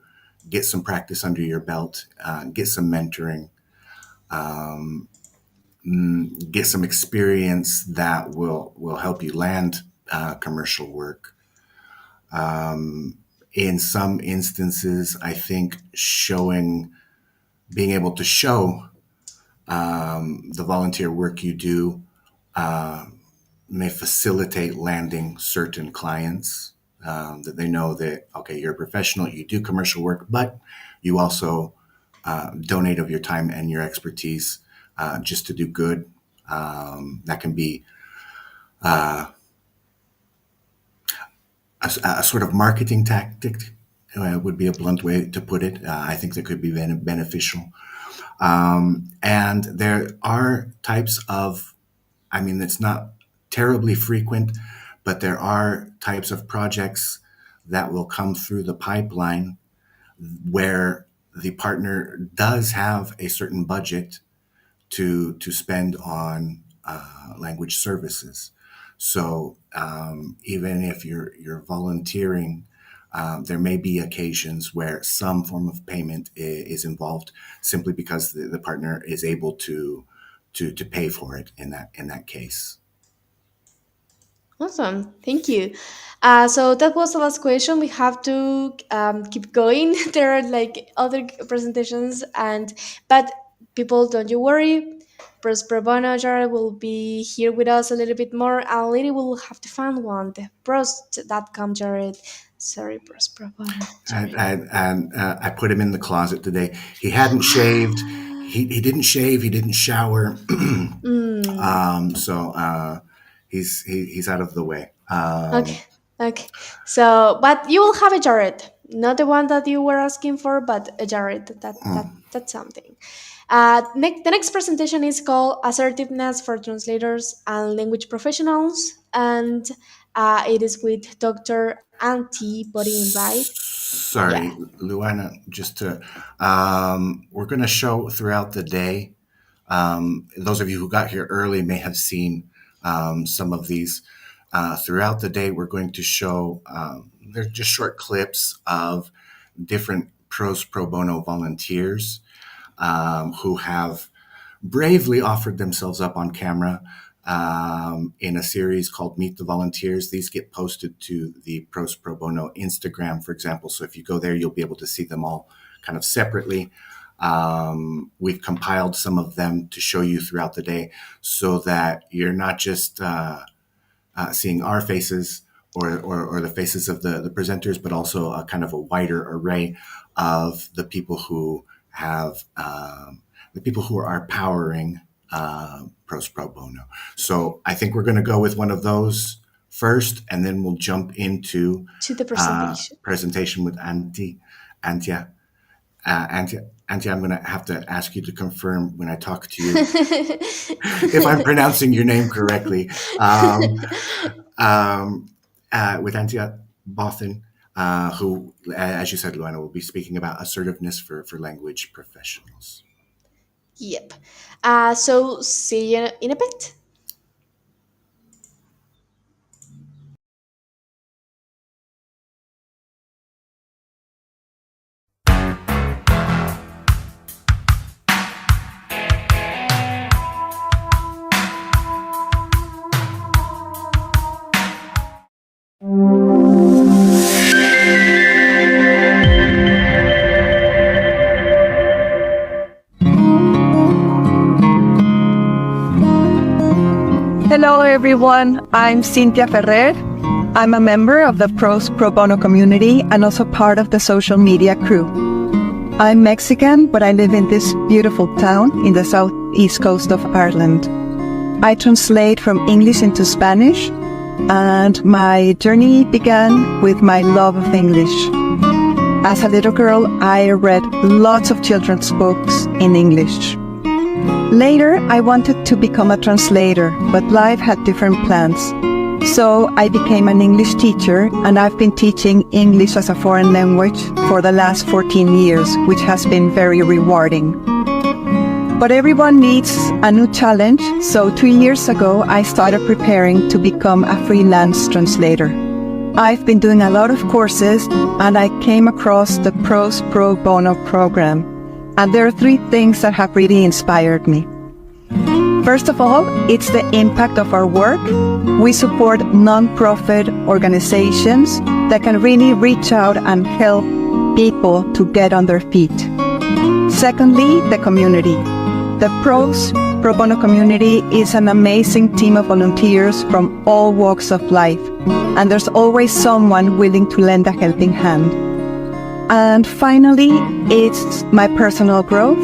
get some practice under your belt, get some mentoring, um, get some experience that will help you land commercial work. In some instances, I think being able to show the volunteer work you do may facilitate landing certain clients, that they know that, okay, you're a professional, you do commercial work, but you also donate of your time and your expertise just to do good. That can be a sort of marketing tactic, would be a blunt way to put it. I think that could be beneficial. And there are types of, I mean, it's not terribly frequent, but there are types of projects that will come through the pipeline where the partner does have a certain budget to spend on language services. So even if you're volunteering, there may be occasions where some form of payment is involved, simply because the partner is able to pay for it in that case. Awesome, thank you. So that was the last question. We have to keep going. There are like other presentations, but people, don't you worry. Pros Pro Bono Jared will be here with us a little bit more. And later we'll have to find one. The pros.com Jared. Sorry, Pros Pro Bono Jared. And I put him in the closet today. He hadn't shaved. he didn't shave, he didn't shower, so he's out of the way. Okay. So, but you will have a Jared, not the one that you were asking for, but a Jared. That's something. The next presentation is called Assertiveness for Translators and Language Professionals, and it is with Dr. Antti Bodin, right? Sorry, Luana, just to, we're going to show throughout the day. Those of you who got here early may have seen some of these. Throughout the day, we're going to show, they're just short clips of different ProZ Pro Bono volunteers who have bravely offered themselves up on camera in a series called Meet the Volunteers. These get posted to the ProZ Pro Bono Instagram, for example. So if you go there, you'll be able to see them all kind of separately. We've compiled some of them to show you throughout the day so that you're not just seeing our faces or the faces of the presenters, but also a kind of a wider array of the people who have the people who are powering ProZ Pro Bono. So I think we're going to go with one of those first, and then we'll jump into the presentation with Antia. Antia, I'm going to have to ask you to confirm when I talk to you if I'm pronouncing your name correctly. With Antia Bothan, who, as you said, Luana, will be speaking about assertiveness for language professionals. Yep. So see you in a bit. Hello everyone, I'm Cynthia Ferrer. I'm a member of the ProZ Pro Bono community and also part of the social media crew. I'm Mexican, but I live in this beautiful town in the southeast coast of Ireland. I translate from English into Spanish, and my journey began with my love of English. As a little girl, I read lots of children's books in English. Later, I wanted to become a translator, but life had different plans. So I became an English teacher, and I've been teaching English as a foreign language for the last 14 years, which has been very rewarding. But everyone needs a new challenge, so 2 years ago, I started preparing to become a freelance translator. I've been doing a lot of courses, and I came across the ProZ Pro Bono program. And there are 3 things that have really inspired me. First of all, it's the impact of our work. We support non-profit organizations that can really reach out and help people to get on their feet. Secondly, the community. The ProZ Pro Bono community is an amazing team of volunteers from all walks of life, and there's always someone willing to lend a helping hand. And finally, it's my personal growth.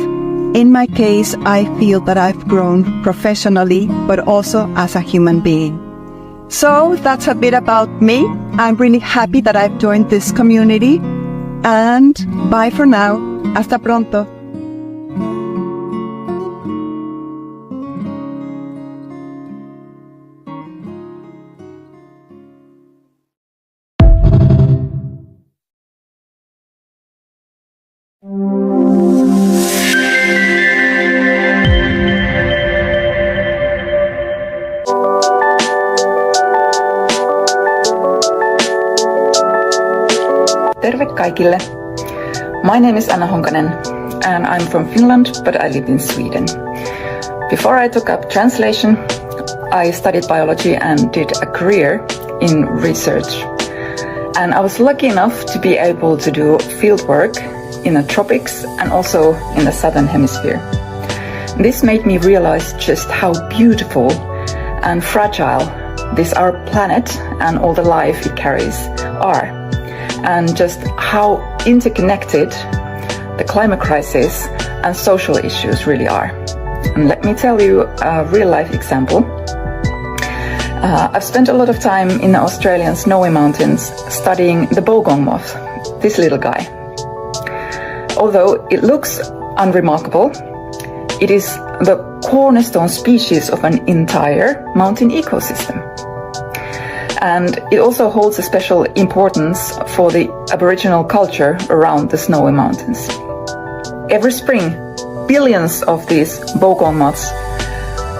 In my case, I feel that I've grown professionally, but also as a human being. So that's a bit about me. I'm really happy that I've joined this community. And bye for now. Hasta pronto. Terve kaikille. My name is Anna Honkanen and I'm from Finland, but I live in Sweden. Before I took up translation, I studied biology and did a career in research. And I was lucky enough to be able to do field work in the tropics and also in the southern hemisphere. This made me realize just how beautiful and fragile this our planet and all the life it carries are, and just how interconnected the climate crisis and social issues really are. And let me tell you a real-life example. I've spent a lot of time in the Australian snowy mountains studying the bogong moth, this little guy. Although it looks unremarkable, it is the cornerstone species of an entire mountain ecosystem. And it also holds a special importance for the Aboriginal culture around the snowy mountains. Every spring, billions of these bogong moths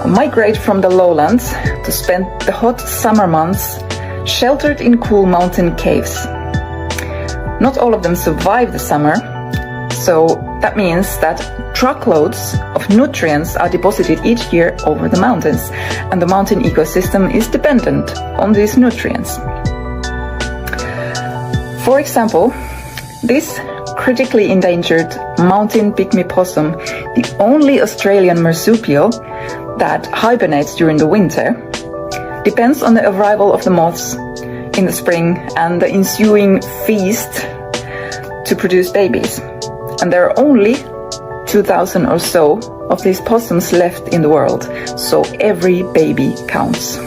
migrate from the lowlands to spend the hot summer months sheltered in cool mountain caves. Not all of them survive the summer, so that means that truckloads of nutrients are deposited each year over the mountains, and the mountain ecosystem is dependent on these nutrients. For example, this critically endangered mountain pygmy possum, the only Australian marsupial that hibernates during the winter, depends on the arrival of the moths in the spring and the ensuing feast to produce babies. And there are only 2,000 or so of these possums left in the world, so every baby counts.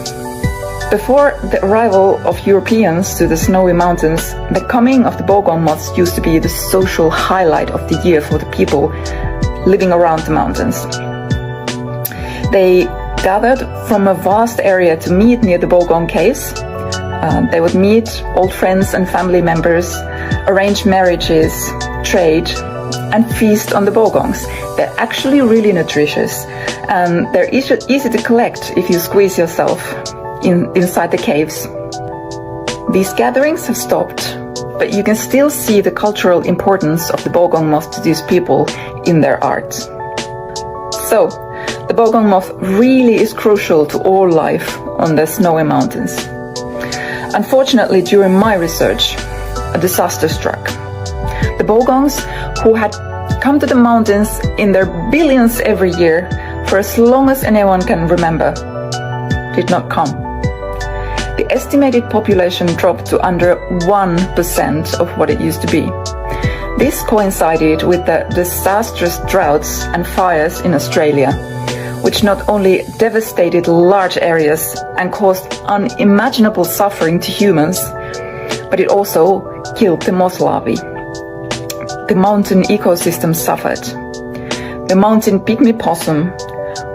Before the arrival of Europeans to the snowy mountains, the coming of the bogong moths used to be the social highlight of the year for the people living around the mountains. They gathered from a vast area to meet near the bogong caves. They would meet old friends and family members, arrange marriages, trade, and feast on the bogongs. They're actually really nutritious, and they're easy to collect if you squeeze yourself inside the caves. These gatherings have stopped, but you can still see the cultural importance of the bogong moth to these people in their art. So, the bogong moth really is crucial to all life on the snowy mountains. Unfortunately, during my research, a disaster struck. The bogongs, who had come to the mountains in their billions every year for as long as anyone can remember, did not come. The estimated population dropped to under 1% of what it used to be. This coincided with the disastrous droughts and fires in Australia, which not only devastated large areas and caused unimaginable suffering to humans, but it also killed the moth larvae. The mountain ecosystem suffered. The mountain pygmy possum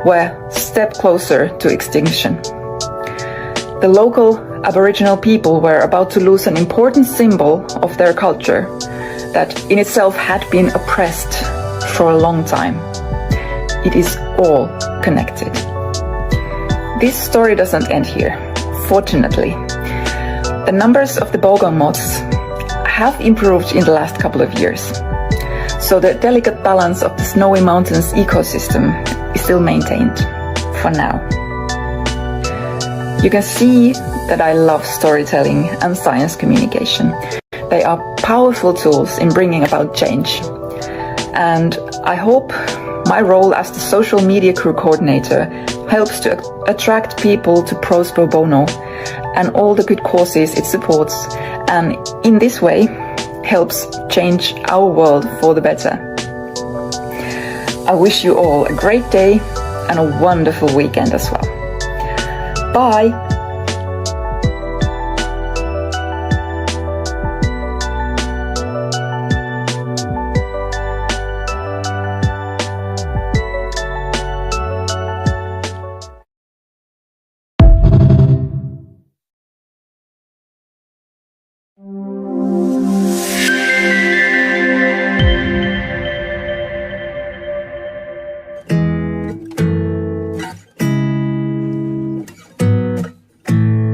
were a step closer to extinction. The local Aboriginal people were about to lose an important symbol of their culture that in itself had been oppressed for a long time. It is all connected. This story doesn't end here, fortunately. The numbers of the bogong moths have improved in the last couple of years, so the delicate balance of the snowy mountains ecosystem is still maintained, for now. You can see that I love storytelling and science communication. They are powerful tools in bringing about change. And I hope my role as the social media crew coordinator helps to attract people to ProZ Pro Bono and all the good causes it supports, and in this way helps change our world for the better. I wish you all a great day and a wonderful weekend as well. Bye!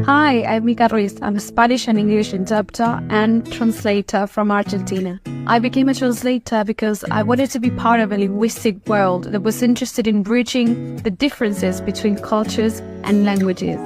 Hi, I'm Mica Ruiz. I'm a Spanish and English interpreter and translator from Argentina. I became a translator because I wanted to be part of a linguistic world that was interested in bridging the differences between cultures and languages.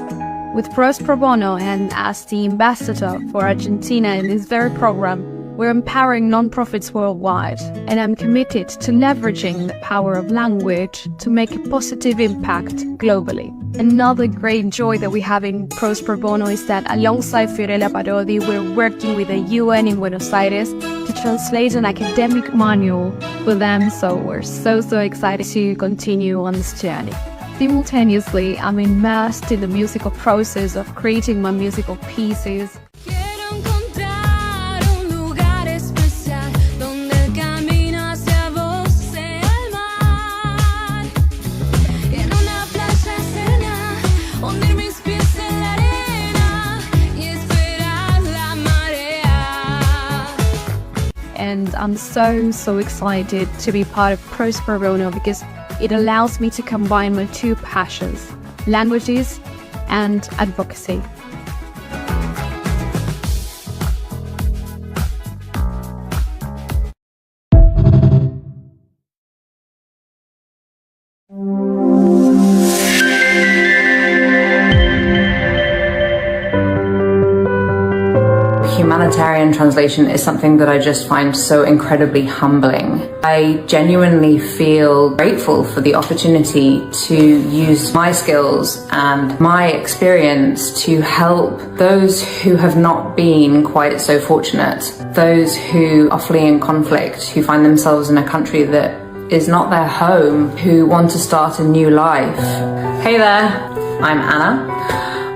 With ProZ Pro Bono and as the ambassador for Argentina in this very program, We're empowering nonprofits worldwide, and I'm committed to leveraging the power of language to make a positive impact globally. Another great joy that we have in ProZ Pro Bono is that alongside Fiorella Parodi, we're working with the UN in Buenos Aires to translate an academic manual for them, so we're so excited to continue on this journey. Simultaneously, I'm immersed in the musical process of creating my musical pieces. And I'm so excited to be part of ProZ Pro Bono because it allows me to combine my two passions, languages and advocacy. Humanitarian translation is something that I just find so incredibly humbling. I genuinely feel grateful for the opportunity to use my skills and my experience to help those who have not been quite so fortunate, those who are fleeing conflict, who find themselves in a country that is not their home, who want to start a new life. Hey there, I'm Anna.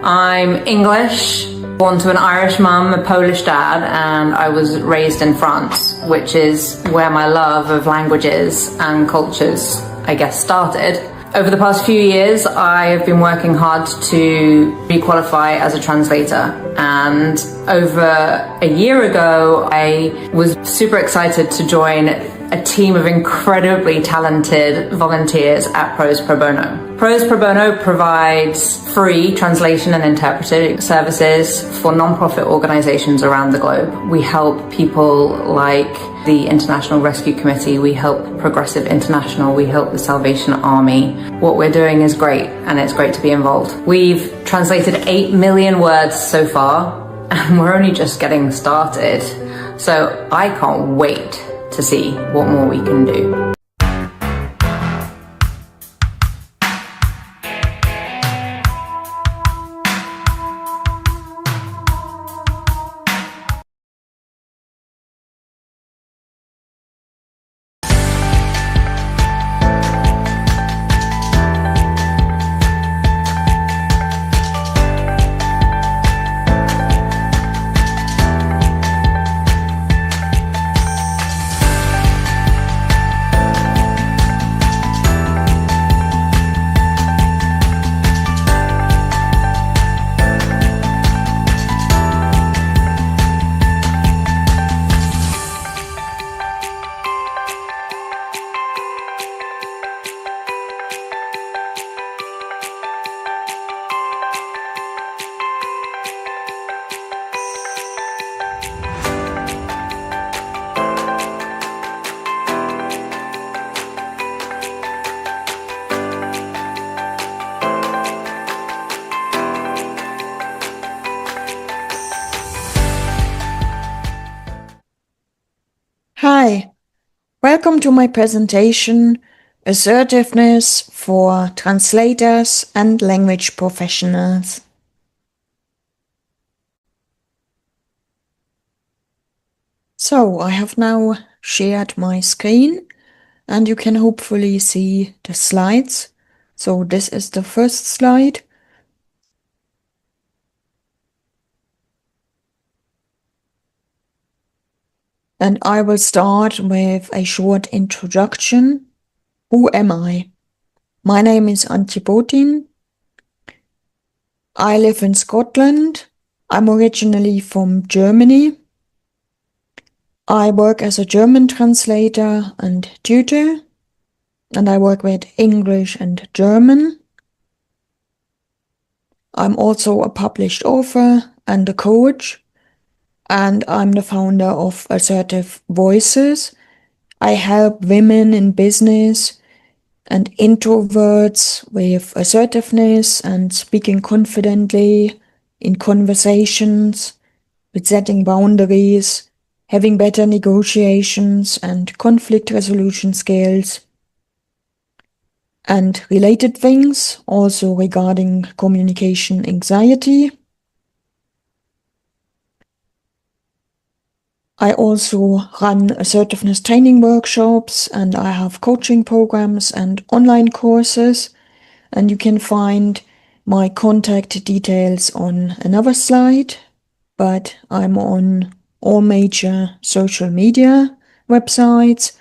I'm English, born to an Irish mum, a Polish dad, and I was raised in France, which is where my love of languages and cultures, I guess, started. Over the past few years, I have been working hard to requalify as a translator, and over a year ago, I was super excited to join a team of incredibly talented volunteers at ProZ Pro Bono. ProZ Pro Bono provides free translation and interpreting services for non-profit organizations around the globe. We help people like the International Rescue Committee, we help Progressive International, we help the Salvation Army. What we're doing is great, and it's great to be involved. We've translated 8 million words so far, and we're only just getting started. So I can't wait to see what more we can do. Hi, welcome to my presentation, Assertiveness for Translators and Language Professionals. So I have now shared my screen and you can hopefully see the slides. So this is the first slide. And I will start with a short introduction. Who am I? My name is Antje Botin. I live in Scotland. I'm originally from Germany. I work as a German translator and tutor, and I work with English and German. I'm also a published author and a coach, and I'm the founder of Assertive Voices. I help women in business and introverts with assertiveness and speaking confidently in conversations, with setting boundaries having better negotiations and conflict resolution skills, and related things, also regarding communication anxiety. I also run assertiveness training workshops, and I have coaching programs and online courses, and you can find my contact details on another slide, but I'm on all major social media websites.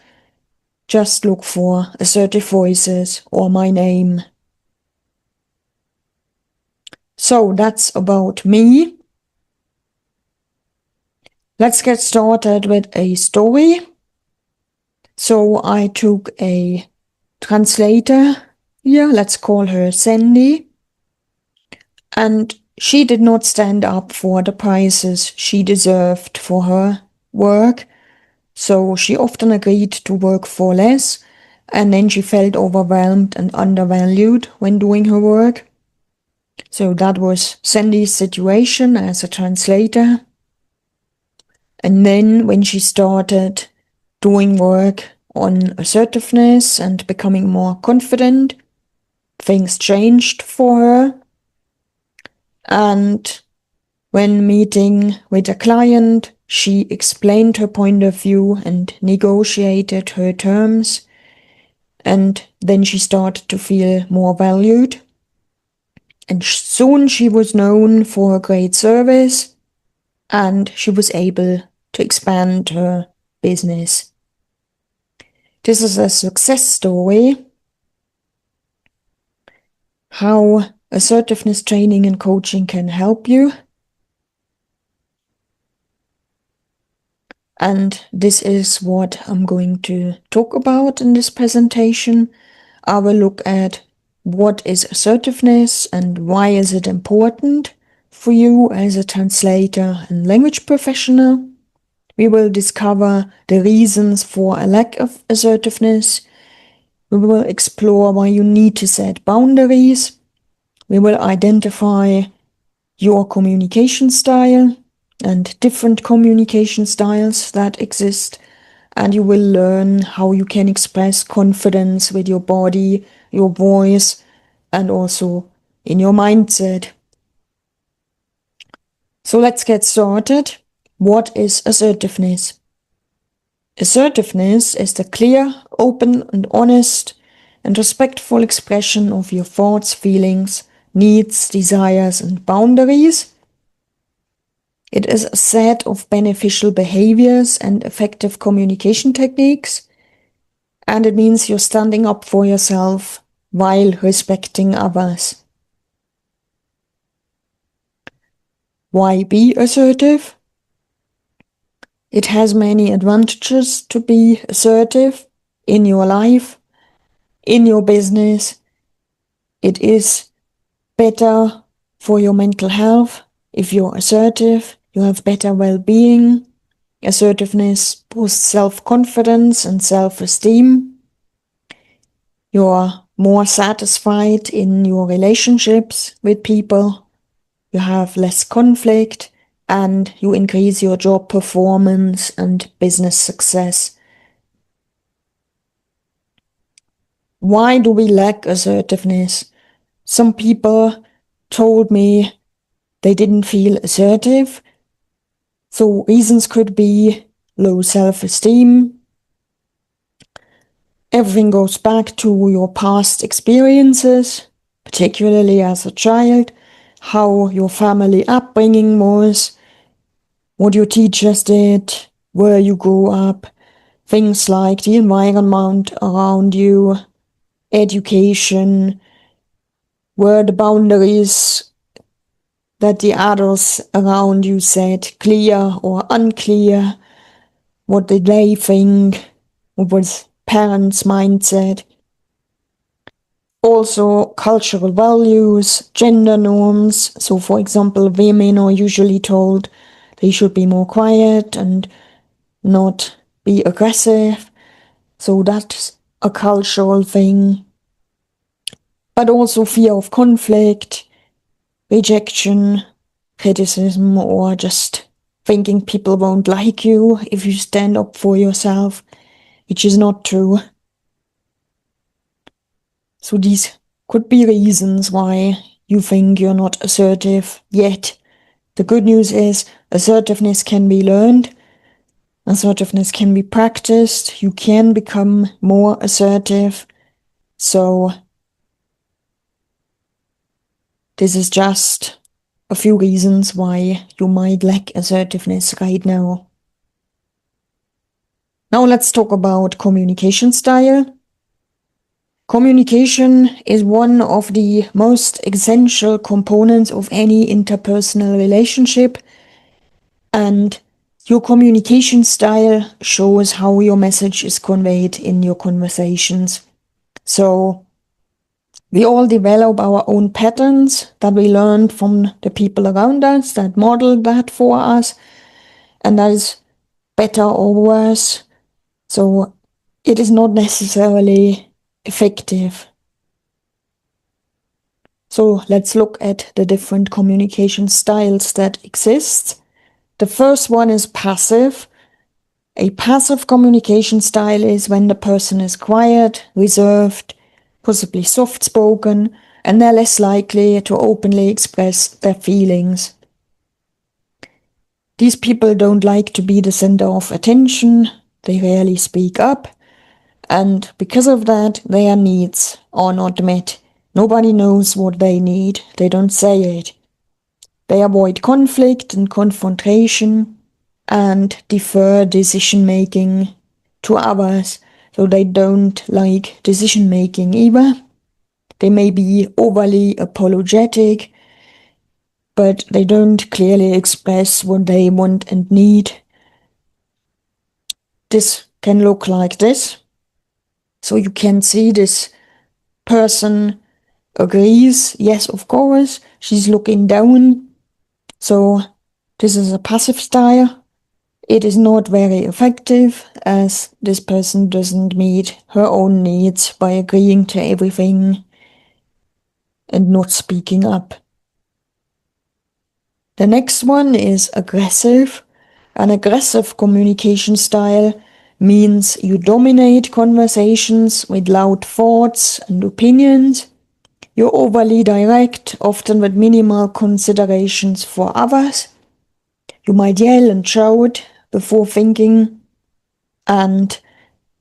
Just look for Assertive Voices or my name. So that's about me. Let's get started with a story. So I took a translator here, let's call her Sandy, and she did not stand up for the prizes she deserved for her work, so she often agreed to work for less, and then she felt overwhelmed and undervalued when doing her work. So that was Sandy's situation as a translator. And then when she started doing work on assertiveness and becoming more confident, things changed for her. And when meeting with a client, she explained her point of view and negotiated her terms. And then she started to feel more valued. And soon she was known for her great service, and she was able to expand her business. This is a success story. How assertiveness training and coaching can help you. And this is what I'm going to talk about in this presentation. I will look at what is assertiveness and why is it important for you as a translator and language professional. We will discover the reasons for a lack of assertiveness. We will explore why you need to set boundaries. We will identify your communication style and different communication styles that exist, and you will learn how you can express confidence with your body, your voice, and also in your mindset. So let's get started. What is assertiveness? Assertiveness is the clear, open, and honest and respectful expression of your thoughts, feelings, needs, desires, and boundaries. It is a set of beneficial behaviors and effective communication techniques, and it means you're standing up for yourself while respecting others. Why be assertive? It has many advantages to be assertive in your life, in your business. It is better for your mental health. If you're assertive, you have better well-being. Assertiveness boosts self-confidence and self-esteem. You're more satisfied in your relationships with people. You have less conflict, and you increase your job performance and business success. Why do we lack assertiveness? Some people told me they didn't feel assertive. So reasons could be low self-esteem. Everything goes back to your past experiences, particularly as a child, how your family upbringing was, what your teachers did, where you grew up, things like the environment around you, education, where the boundaries that the adults around you said clear or unclear, what did they think, what was parents' mindset. Also cultural values, gender norms. So for example, women are usually told they should be more quiet and not be aggressive. So that's a cultural thing. But also fear of conflict, rejection, criticism, or just thinking people won't like you if you stand up for yourself, which is not true. So these could be reasons why you think you're not assertive yet. The good news is assertiveness can be learned. Assertiveness can be practiced. You can become more assertive. So this is just a few reasons why you might lack assertiveness right now. Now let's talk about communication style. Communication is one of the most essential components of any interpersonal relationship, and your communication style shows how your message is conveyed in your conversations. So we all develop our own patterns that we learned from the people around us that modeled that for us, and that is better or worse. So it is not necessarily effective. So let's look at the different communication styles that exist. The first one is passive. A passive communication style is when the person is quiet, reserved, possibly soft-spoken, and they're less likely to openly express their feelings. These people don't like to be the center of attention, they rarely speak up, and because of that, their needs are not met. Nobody knows what they need, they don't say it. They avoid conflict and confrontation and defer decision-making to others, so they don't like decision-making either. They may be overly apologetic, but they don't clearly express what they want and need. This can look like this. So you can see this person agrees, yes, of course, she's looking down. So this is a passive style. It is not very effective as this person doesn't meet her own needs by agreeing to everything and not speaking up. The next one is aggressive. An aggressive communication style means you dominate conversations with loud thoughts and opinions. You're overly direct, often with minimal considerations for others. You might yell and shout before thinking, and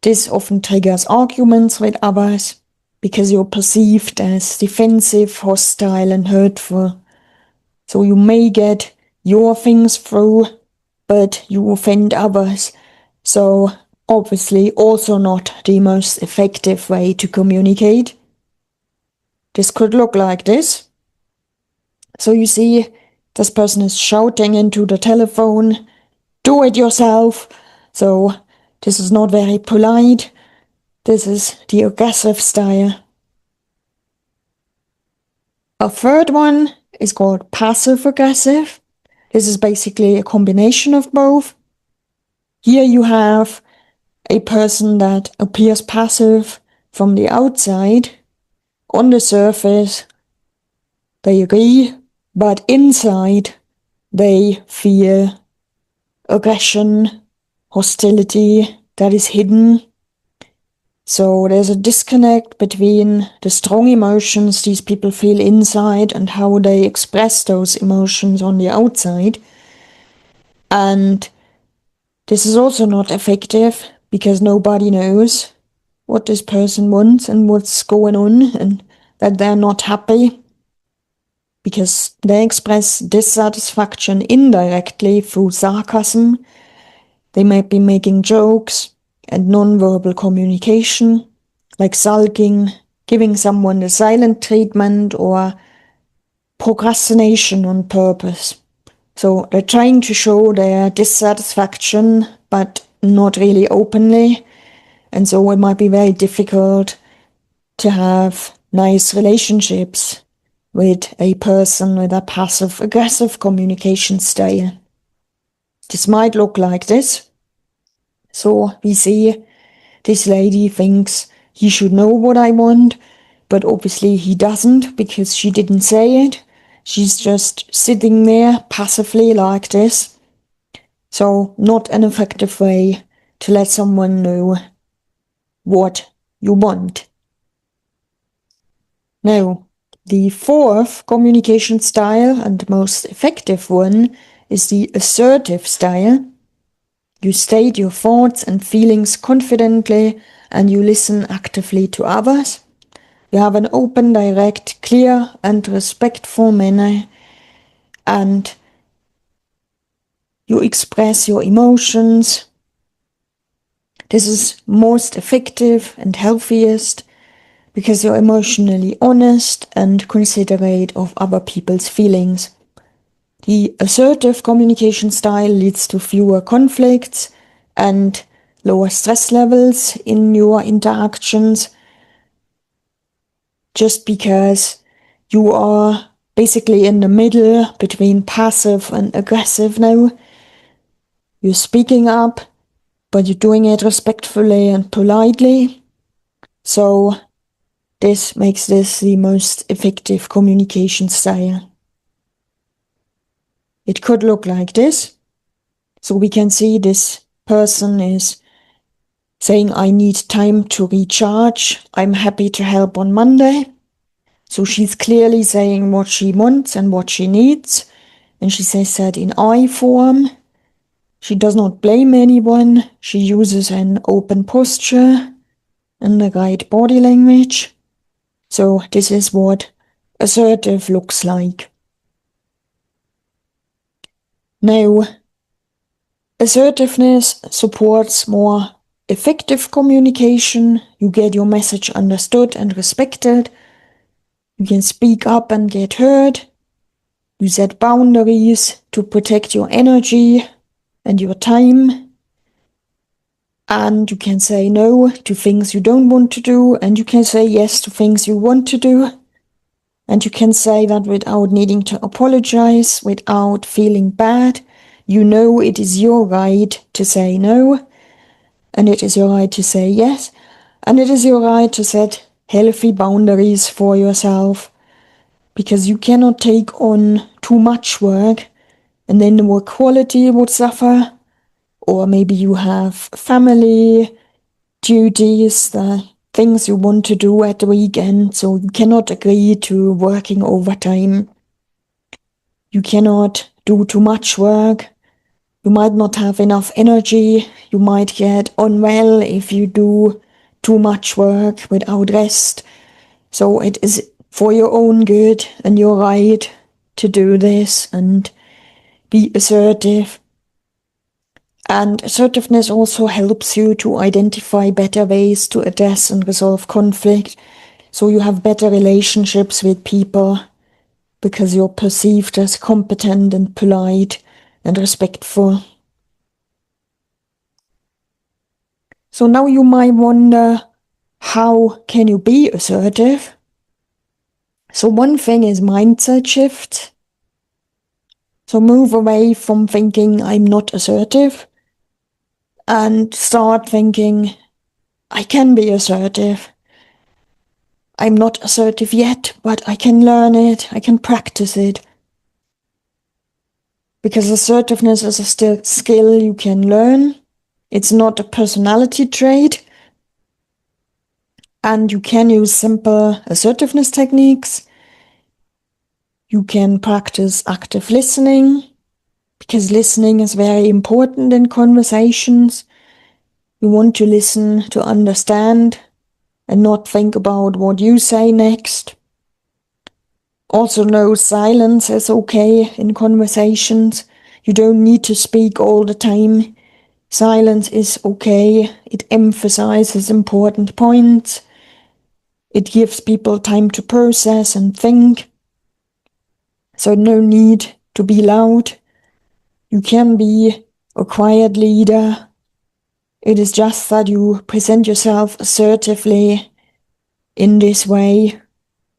this often triggers arguments with others because you're perceived as defensive, hostile, and hurtful. So you may get your things through, but you offend others. So obviously also not the most effective way to communicate. This could look like this. So you see, this person is shouting into the telephone, "Do it yourself." So this is not very polite. This is the aggressive style. A third one is called passive aggressive. This is basically a combination of both. Here you have a person that appears passive from the outside. On the surface, they agree, but inside they feel aggression, hostility that is hidden. So there's a disconnect between the strong emotions these people feel inside and how they express those emotions on the outside. And this is also not effective because nobody knows what this person wants and what's going on, and that they're not happy because they express dissatisfaction indirectly through sarcasm. They might be making jokes and non-verbal communication, like sulking, giving someone the silent treatment, or procrastination on purpose. So they're trying to show their dissatisfaction, but not really openly. And so it might be very difficult to have nice relationships with a person with a passive-aggressive communication style. This might look like this. So we see this lady thinks he should know what I want, but obviously he doesn't because she didn't say it. She's just sitting there passively like this. So not an effective way to let someone know what you want. Now, the fourth communication style and most effective one is the assertive style. You state your thoughts and feelings confidently and you listen actively to others. You have an open, direct, clear and respectful manner and you express your emotions. This is most effective and healthiest because you're emotionally honest and considerate of other people's feelings. The assertive communication style leads to fewer conflicts and lower stress levels in your interactions, just because you are basically in the middle between passive and aggressive now. You're speaking up, but you're doing it respectfully and politely. So this makes this the most effective communication style. It could look like this. So we can see this person is saying, I need time to recharge. I'm happy to help on Monday. So she's clearly saying what she wants and what she needs. And she says that in I form. She does not blame anyone. She uses an open posture and the right body language. So this is what assertive looks like. Now, assertiveness supports more effective communication. You get your message understood and respected. You can speak up and get heard. You set boundaries to protect your energy and your time. And you can say no to things you don't want to do, and you can say yes to things you want to do. And you can say that without needing to apologize, without feeling bad. You know it is your right to say no, and it is your right to say yes, and it is your right to set healthy boundaries for yourself, because you cannot take on too much work, and then the work quality would suffer, or maybe you have family duties, the things you want to do at the weekend, so you cannot agree to working overtime. You cannot do too much work. You might not have enough energy. You might get unwell if you do too much work without rest. So it is for your own good and your right to do this and be assertive. And assertiveness also helps you to identify better ways to address and resolve conflict. So you have better relationships with people because you're perceived as competent and polite and respectful. So now you might wonder, how can you be assertive? So one thing is mindset shift. So move away from thinking I'm not assertive and start thinking I can be assertive. I'm not assertive yet, but I can learn it. I can practice it. Because assertiveness is a skill you can learn. It's not a personality trait. And you can use simple assertiveness techniques. You can practice active listening, because listening is very important in conversations. You want to listen to understand and not think about what you say next. Also know silence is okay in conversations. You don't need to speak all the time. Silence is okay. It emphasizes important points. It gives people time to process and think. So no need to be loud. You can be a quiet leader. It is just that you present yourself assertively in this way,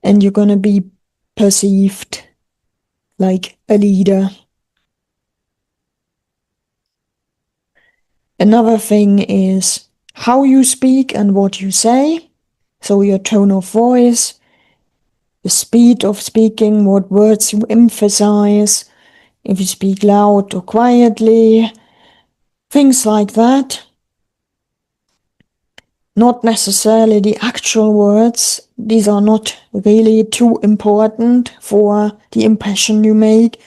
and you're going to be perceived like a leader. Another thing is how you speak and what you say. So your tone of voice, the speed of speaking, what words you emphasize, if you speak loud or quietly, things like that. Not necessarily the actual words. These are not really too important for the impression you make.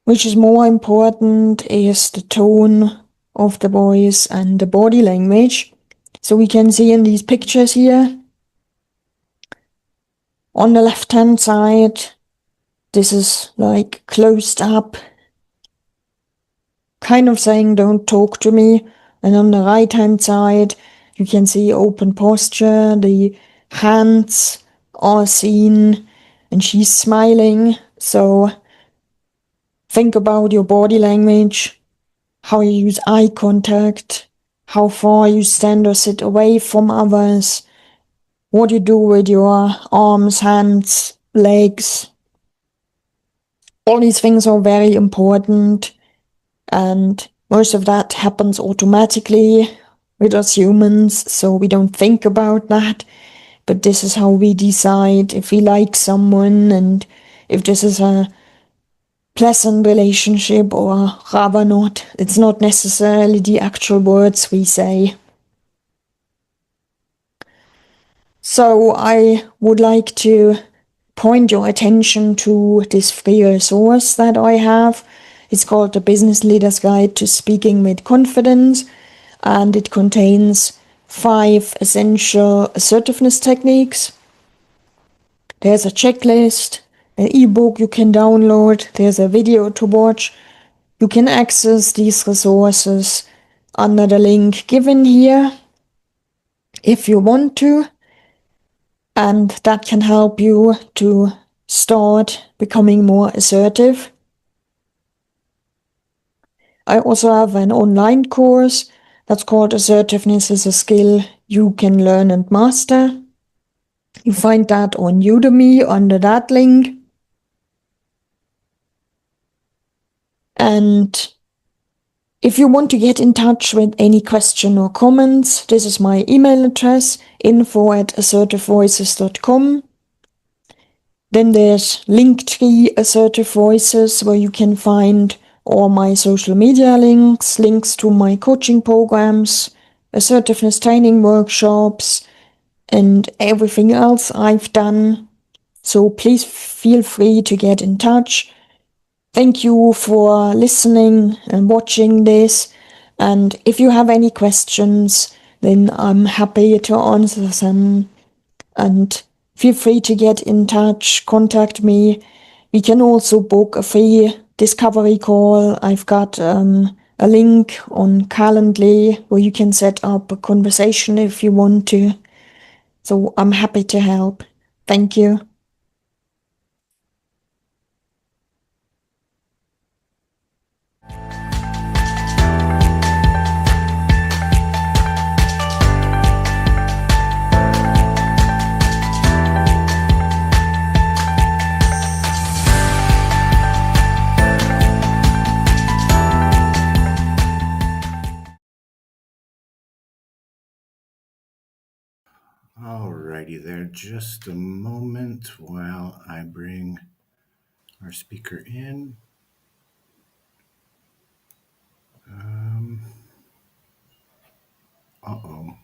Which is more important is the tone of the voice and the body language. So we can see in these pictures here, on the left-hand side, this is like closed up, kind of saying don't talk to me. And on the right-hand side, you can see open posture, the hands are seen, and she's smiling. So think about your body language, how you use eye contact, how far you stand or sit away from others, what you do with your arms, hands, legs. All these things are very important, and most of that happens automatically with us humans, so we don't think about that. But this is how we decide if we like someone and if this is a pleasant relationship or rather not. It's not necessarily the actual words we say. So I would like to point your attention to this free resource that I have. It's called the Business Leader's Guide to Speaking with Confidence, and it contains 5 essential assertiveness techniques. There's a checklist, an ebook you can download, there's a video to watch. You can access these resources under the link given here if you want to, and that can help you to start becoming more assertive. I also have an online course that's called Assertiveness is a Skill You Can Learn and Master. You find that on Udemy under that link. And if you want to get in touch with any question or comments, this is my email address, info@assertivevoices.com. Then there's Linktree Assertive Voices, where you can find all my social media links, links to my coaching programs, assertiveness training workshops, and everything else I've done. So please feel free to get in touch. Thank you for listening and watching this. And if you have any questions, then I'm happy to answer them. And feel free to get in touch, contact me. We can also book a free discovery call. I've got a link on Calendly where you can set up a conversation if you want to. So I'm happy to help. Thank you. Alrighty there, just a moment while I bring our speaker in. Uh-oh.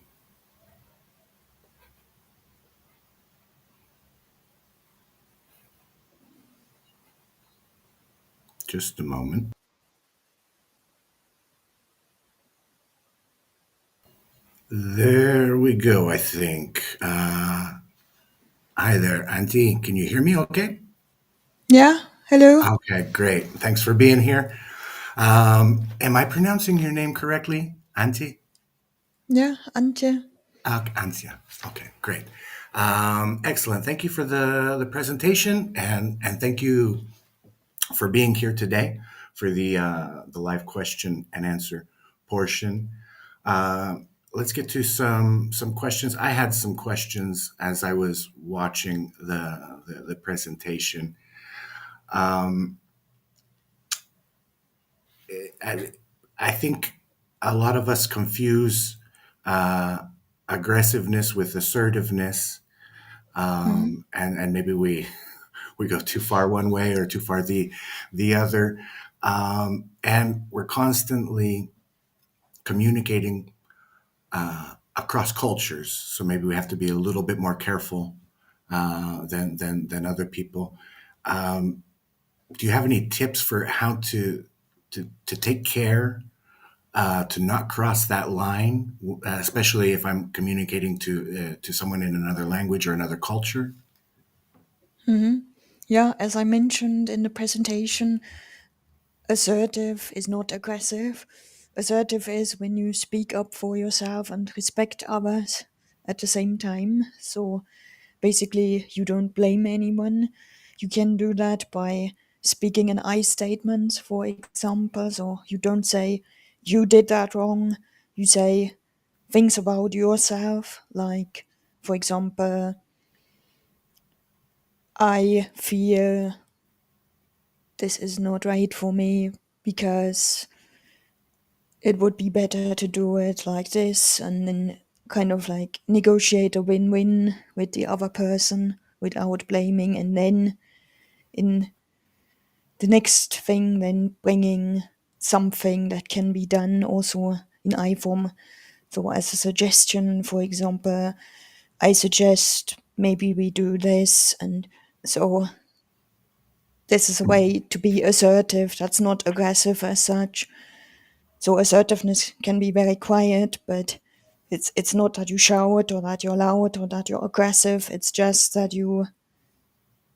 Just a moment. There we go, I think. Hi there, Auntie. Can you hear me okay? Yeah, hello. Okay, great. Thanks for being here. Am I pronouncing your name correctly, Auntie? Yeah, Antje. Antia. Okay, great. Excellent. Thank you for the presentation, and thank you for being here today for the live question and answer portion. Let's get to some questions. I had some questions as I was watching the presentation. I think a lot of us confuse aggressiveness with assertiveness, and maybe we go too far one way or too far the other. And we're constantly communicating across cultures. So maybe we have to be a little bit more careful than other people. Do you have any tips for how to take care to not cross that line, especially if I'm communicating to someone in another language or another culture? Yeah, as I mentioned in the presentation, assertive is not aggressive. Assertive is when you speak up for yourself and respect others at the same time. So basically, you don't blame anyone. You can do that by speaking in I statements, for example. So you don't say, you did that wrong. You say things about yourself, like, for example, I feel this is not right for me because it would be better to do it like this, and then kind of like negotiate a win-win with the other person without blaming, and then in the next thing then bringing something that can be done also in I form. So as a suggestion, for example, I suggest maybe we do this, and so this is a way to be assertive that's not aggressive as such. So assertiveness can be very quiet, but it's not that you shout or that you're loud or that you're aggressive. It's just that you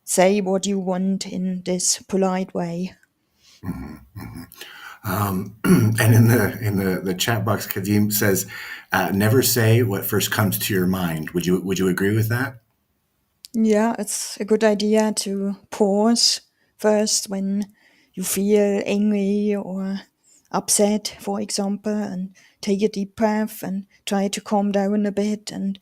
say what you want in this polite way. And in the chat box, Kadim says, "Never say what first comes to your mind." Would you agree with that? Yeah, it's a good idea to pause first when you feel angry or upset, for example, and take a deep breath and try to calm down a bit and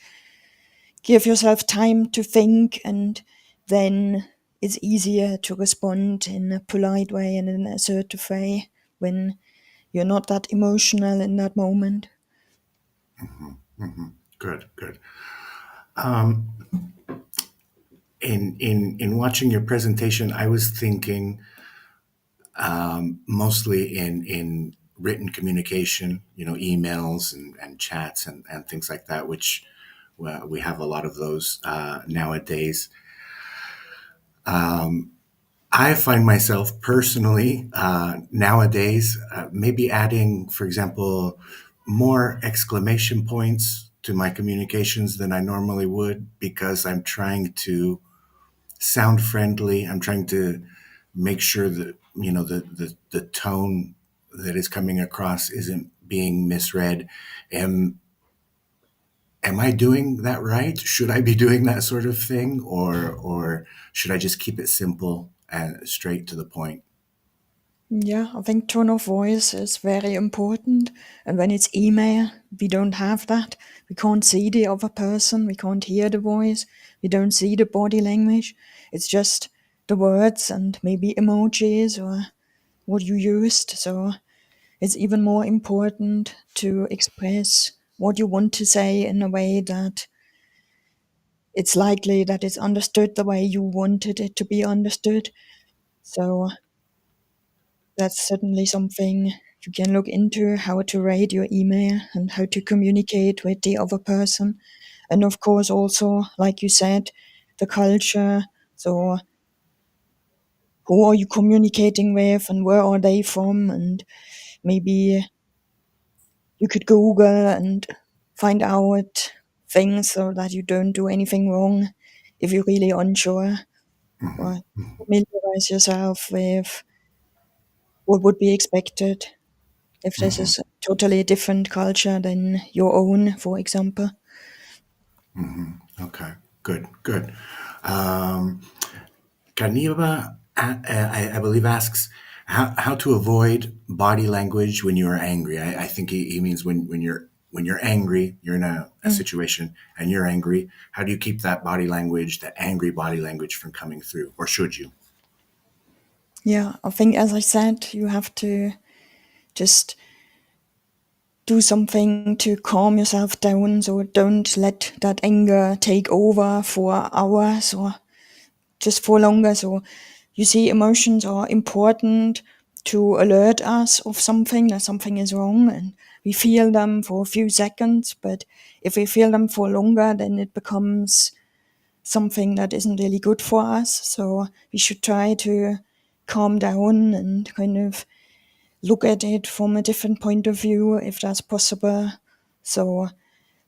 give yourself time to think, and then it's easier to respond in a polite way and in an assertive way when you're not that emotional in that moment. Good, good. In watching your presentation, I was thinking mostly in written communication, emails and chats and things like that, which we have a lot of those nowadays. I find myself personally nowadays maybe adding, for example, more exclamation points to my communications than I normally would, because I'm trying to sound friendly. I'm trying to make sure that the tone that is coming across isn't being misread. Am I doing that right? Should I be doing that sort of thing, or should I just keep it simple and straight to the point? Yeah, I think tone of voice is very important. And when it's email, we don't have that. We can't see the other person. We can't hear the voice. We don't see the body language. It's just the words and maybe emojis or what you used. So it's even more important to express what you want to say in a way that it's likely that it's understood the way you wanted it to be understood. So that's certainly something you can look into, how to write your email and how to communicate with the other person. And of course, also, like you said, the culture. So, who are you communicating with and where are they from? And maybe you could Google and find out things so that you don't do anything wrong if you're really unsure, or familiarize yourself with what would be expected if this is a totally different culture than your own, for example. Okay, good, good. Carniva, I believe, asks how to avoid body language when you are angry. I think he means when you're angry, you're in a situation and you're angry. How do you keep that body language, that angry body language, from coming through, or should you? Yeah, I think, as I said, you have to just do something to calm yourself down, so don't let that anger take over for hours or just for longer. So you see, emotions are important to alert us of something, that something is wrong, and we feel them for a few seconds, but if we feel them for longer, then it becomes something that isn't really good for us. So we should try to calm down and kind of look at it from a different point of view, if that's possible. So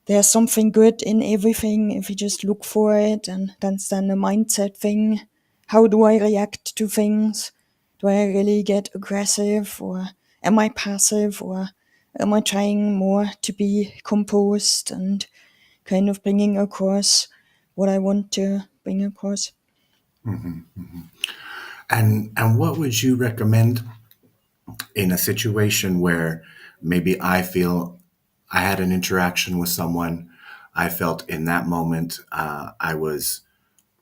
there's something good in everything if you just look for it, and that's then a mindset thing. How do I react to things? Do I really get aggressive, or am I passive, or am I trying more to be composed and kind of bringing across what I want to bring across? And what would you recommend in a situation where maybe I feel I had an interaction with someone, I felt in that moment I was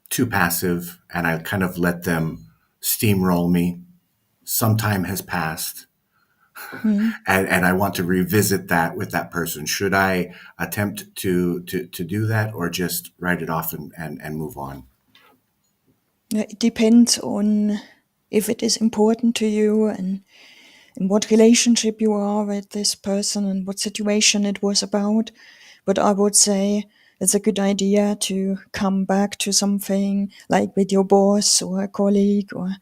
too passive and I kind of let them steamroll me. Some time has passed and I want to revisit that with that person. Should I attempt to do that or just write it off and move on? It depends on if it is important to you and in what relationship you are with this person and what situation it was about. But I would say it's a good idea to come back to something like with your boss or a colleague, or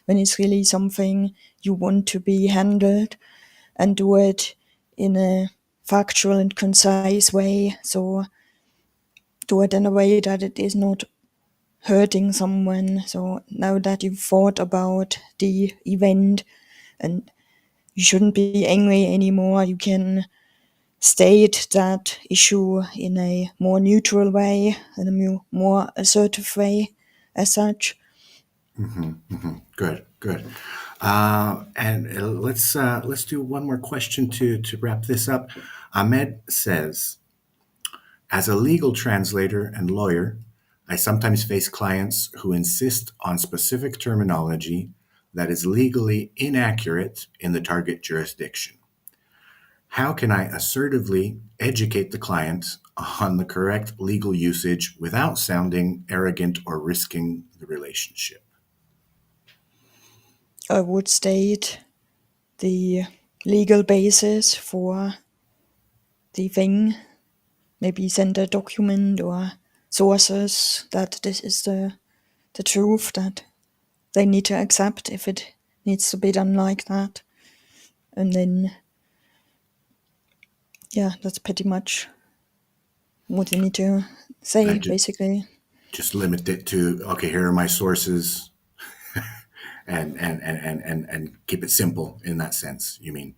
when it's really something you want to be handled, and do it in a factual and concise way. So do it in a way that it is not hurting someone. So now that you've thought about the event and you shouldn't be angry anymore, you can state that issue in a more neutral way, in a more assertive way as such. Good, good. And let's do one more question to wrap this up. Ahmed says, as a legal translator and lawyer, I sometimes face clients who insist on specific terminology that is legally inaccurate in the target jurisdiction. How can I assertively educate the client on the correct legal usage without sounding arrogant or risking the relationship? I would state the legal basis for the thing, maybe send a document or sources that this is the truth that they need to accept if it needs to be done like that. And then, yeah, that's pretty much what you need to say, basically. Just limit it to, okay, here are my sources, and keep it simple in that sense, you mean?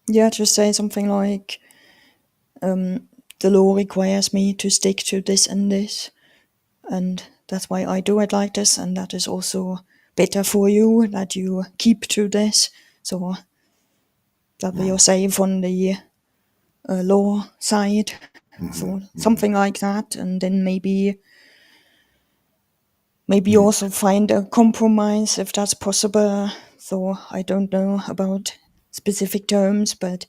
Yeah, just say something like, the law requires me to stick to this and this, and that's why I do it like this, and that is also better for you that you keep to this, so that we are safe on the law side. So something like that, and then maybe also find a compromise if that's possible. So I don't know about specific terms, but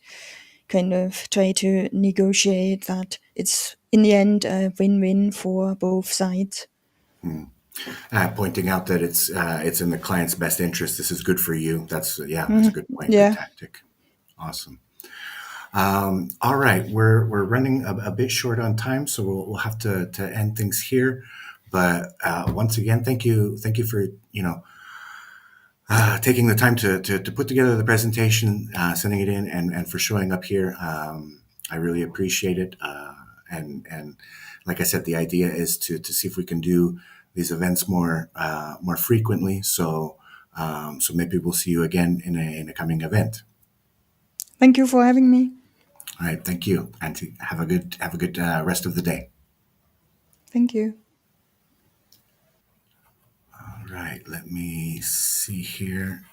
kind of try to negotiate that it's in the end a win-win for both sides. Pointing out that it's in the client's best interest. This is good for you. That's that's a good point. Yeah. Good tactic. Awesome. All right, we're running a bit short on time, so we'll have to end things here. But once again, thank you for taking the time to put together the presentation, sending it in, and for showing up here. I really appreciate it. And like I said, the idea is to see if we can do these events more frequently. So maybe we'll see you again in a coming event. Thank you for having me. All right, thank you, and have a good rest of the day. Thank you. All right, let me see here.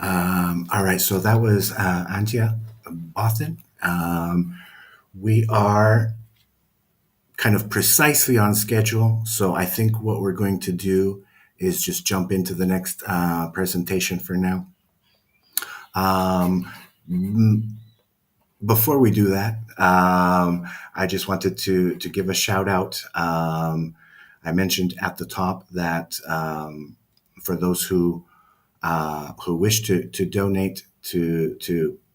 All right, so that was Antje Bothan. We are kind of precisely on schedule, so I think what we're going to do is just jump into the next presentation for now. Before we do that, I just wanted to give a shout out. I mentioned at the top that for those who who wish to donate to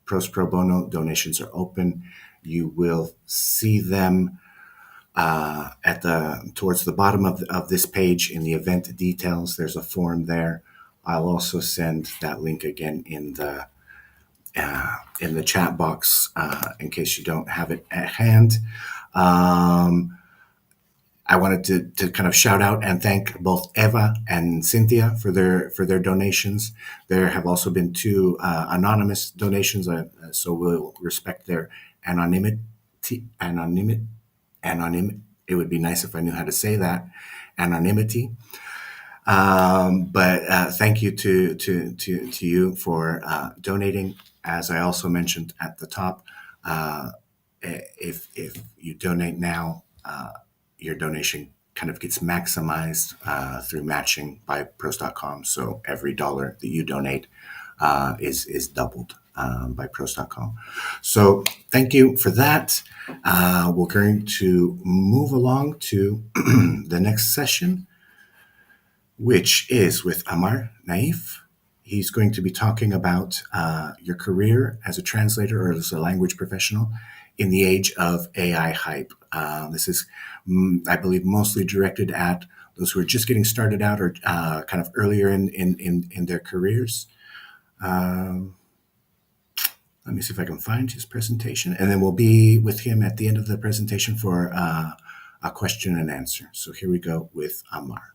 ProZ Pro Bono, donations are open. You will see them towards the bottom of this page in the event details. There's a form there. I'll also send that link again in the chat box in case you don't have it at hand. I wanted to kind of shout out and thank both Eva and Cynthia for their donations. There have also been 2 anonymous donations, so we'll respect their anonymity. It would be nice if I knew how to say that. Anonymity. But thank you to you for donating. As I also mentioned at the top, if you donate now, your donation kind of gets maximized through matching by ProZ.com. So every dollar that you donate is doubled by ProZ.com. So thank you for that. We're going to move along to the next session, which is with Amar Naif. He's going to be talking about your career as a translator or as a language professional in the age of AI hype. This is, I believe, mostly directed at those who are just getting started out or kind of earlier in their careers. Let me see if I can find his presentation, and then we'll be with him at the end of the presentation for a question and answer. So here we go with Amar.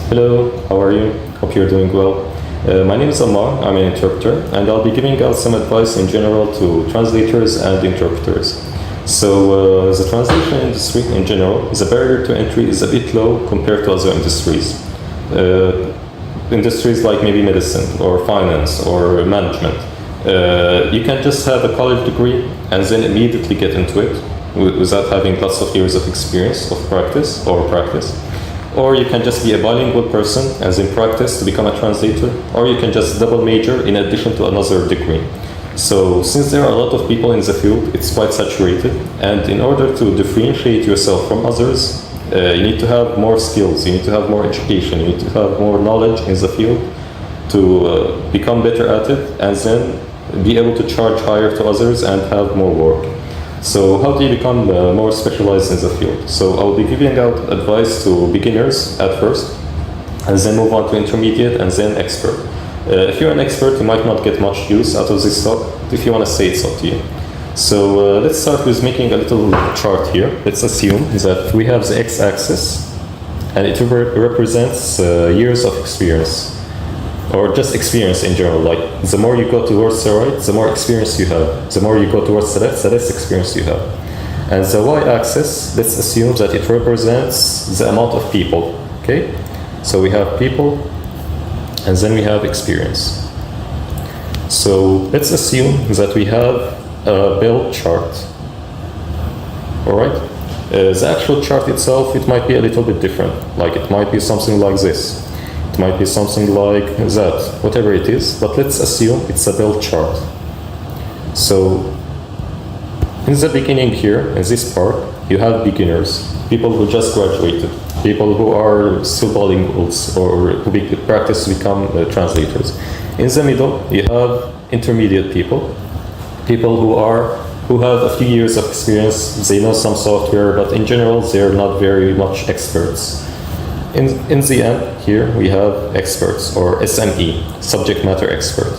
Hello, how are you? Hope you're doing well. My name is Amar, I'm an interpreter, and I'll be giving out some advice in general to translators and interpreters. So the translation industry in general, the barrier to entry is a bit low compared to other industries. Industries like maybe medicine or finance or management. You can just have a college degree and then immediately get into it without having lots of years of experience of practice. Or you can just be a bilingual person and then practice to become a translator, or you can just double major in addition to another degree. So since there are a lot of people in the field, it's quite saturated, and in order to differentiate yourself from others, you need to have more skills, you need to have more education, you need to have more knowledge in the field to become better at it, and then be able to charge higher to others and have more work. So how do you become more specialized in the field? So I'll be giving out advice to beginners at first, and then move on to intermediate and then expert. If you're an expert, you might not get much use out of this talk. If you want to say, it's up to you. So let's start with making a little chart here. Let's assume that we have the x-axis, and it represents years of experience, or just experience in general. Like the more you go towards the right, the more experience you have. The more you go towards the left, the less experience you have. And the y-axis, let's assume that it represents the amount of people. Okay, so we have people, and then we have experience. So let's assume that we have a bell chart. All right. The actual chart itself, it might be a little bit different. Like it might be something like this. Might be something like that, whatever it is, but let's assume it's a bell chart. So in the beginning here, in this part, you have beginners, people who just graduated, people who are still bilinguals or who practice to become translators. In the middle, you have intermediate people, people who have a few years of experience, they know some software, but in general, they're not very much experts. In the end, here we have experts, or SME, subject matter expert.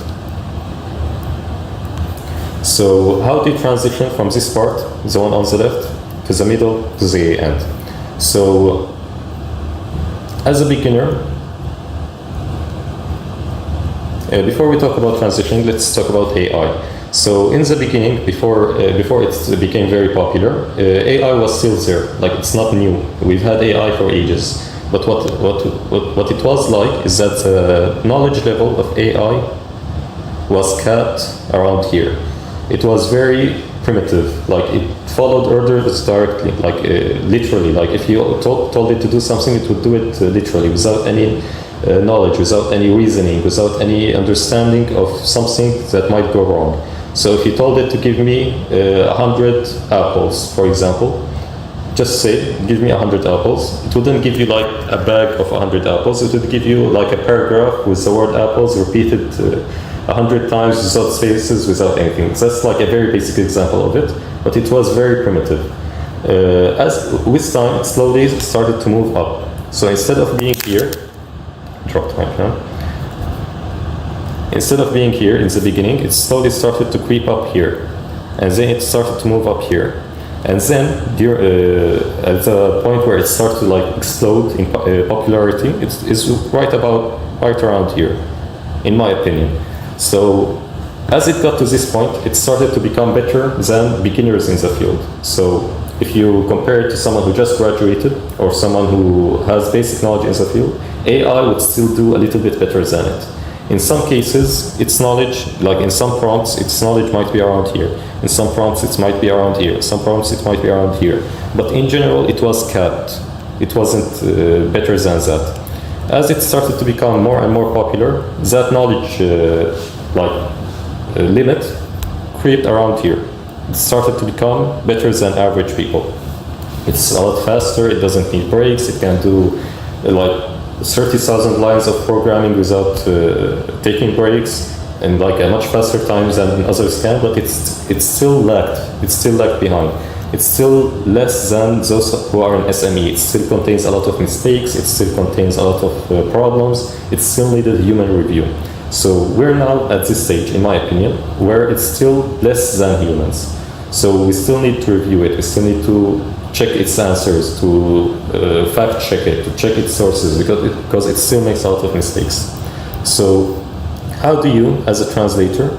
So how do you transition from this part, the one on the left, to the middle, to the end? So as a beginner, before we talk about transitioning, let's talk about AI. So in the beginning, before it became very popular, AI was still there. Like, it's not new. We've had AI for ages. But what it was like is that the knowledge level of AI was capped around here. It was very primitive. Like, it followed orders directly, like literally. Like, if you told it to do something, it would do it literally, without any knowledge, without any reasoning, without any understanding of something that might go wrong. So if you told it to give me 100 apples, for example, just say, give me 100 apples. It wouldn't give you like a bag of 100 apples. It would give you like a paragraph with the word apples repeated 100 times without spaces, without anything. That's like a very basic example of it, but it was very primitive. As with time, it slowly started to move up. So instead of being here, dropped my pen. Instead of being here in the beginning, it slowly started to creep up here, and then it started to move up here. And then, at the point where it started to like explode in popularity, it's right around here, in my opinion. So, as it got to this point, it started to become better than beginners in the field. So, if you compare it to someone who just graduated or someone who has basic knowledge in the field, AI would still do a little bit better than it. In some cases, its knowledge, like in some prompts, its knowledge might be around here. In some prompts, it might be around here. Some prompts, it might be around here. But in general, it was capped. It wasn't better than that. As it started to become more and more popular, that knowledge limit crept around here. It started to become better than average people. It's a lot faster. It doesn't need breaks. It can do 30,000 lines of programming without taking breaks, and like a much faster time than others can, but it's still lagged. It's still lagged behind. It's still less than those who are in SME. It still contains a lot of mistakes. It still contains a lot of problems. It still needed human review. So we're now at this stage, in my opinion, where it's still less than humans. So we still need to review it. We still need to check its answers, to fact check it, to check its sources, because it still makes a lot of mistakes. So how do you, as a translator,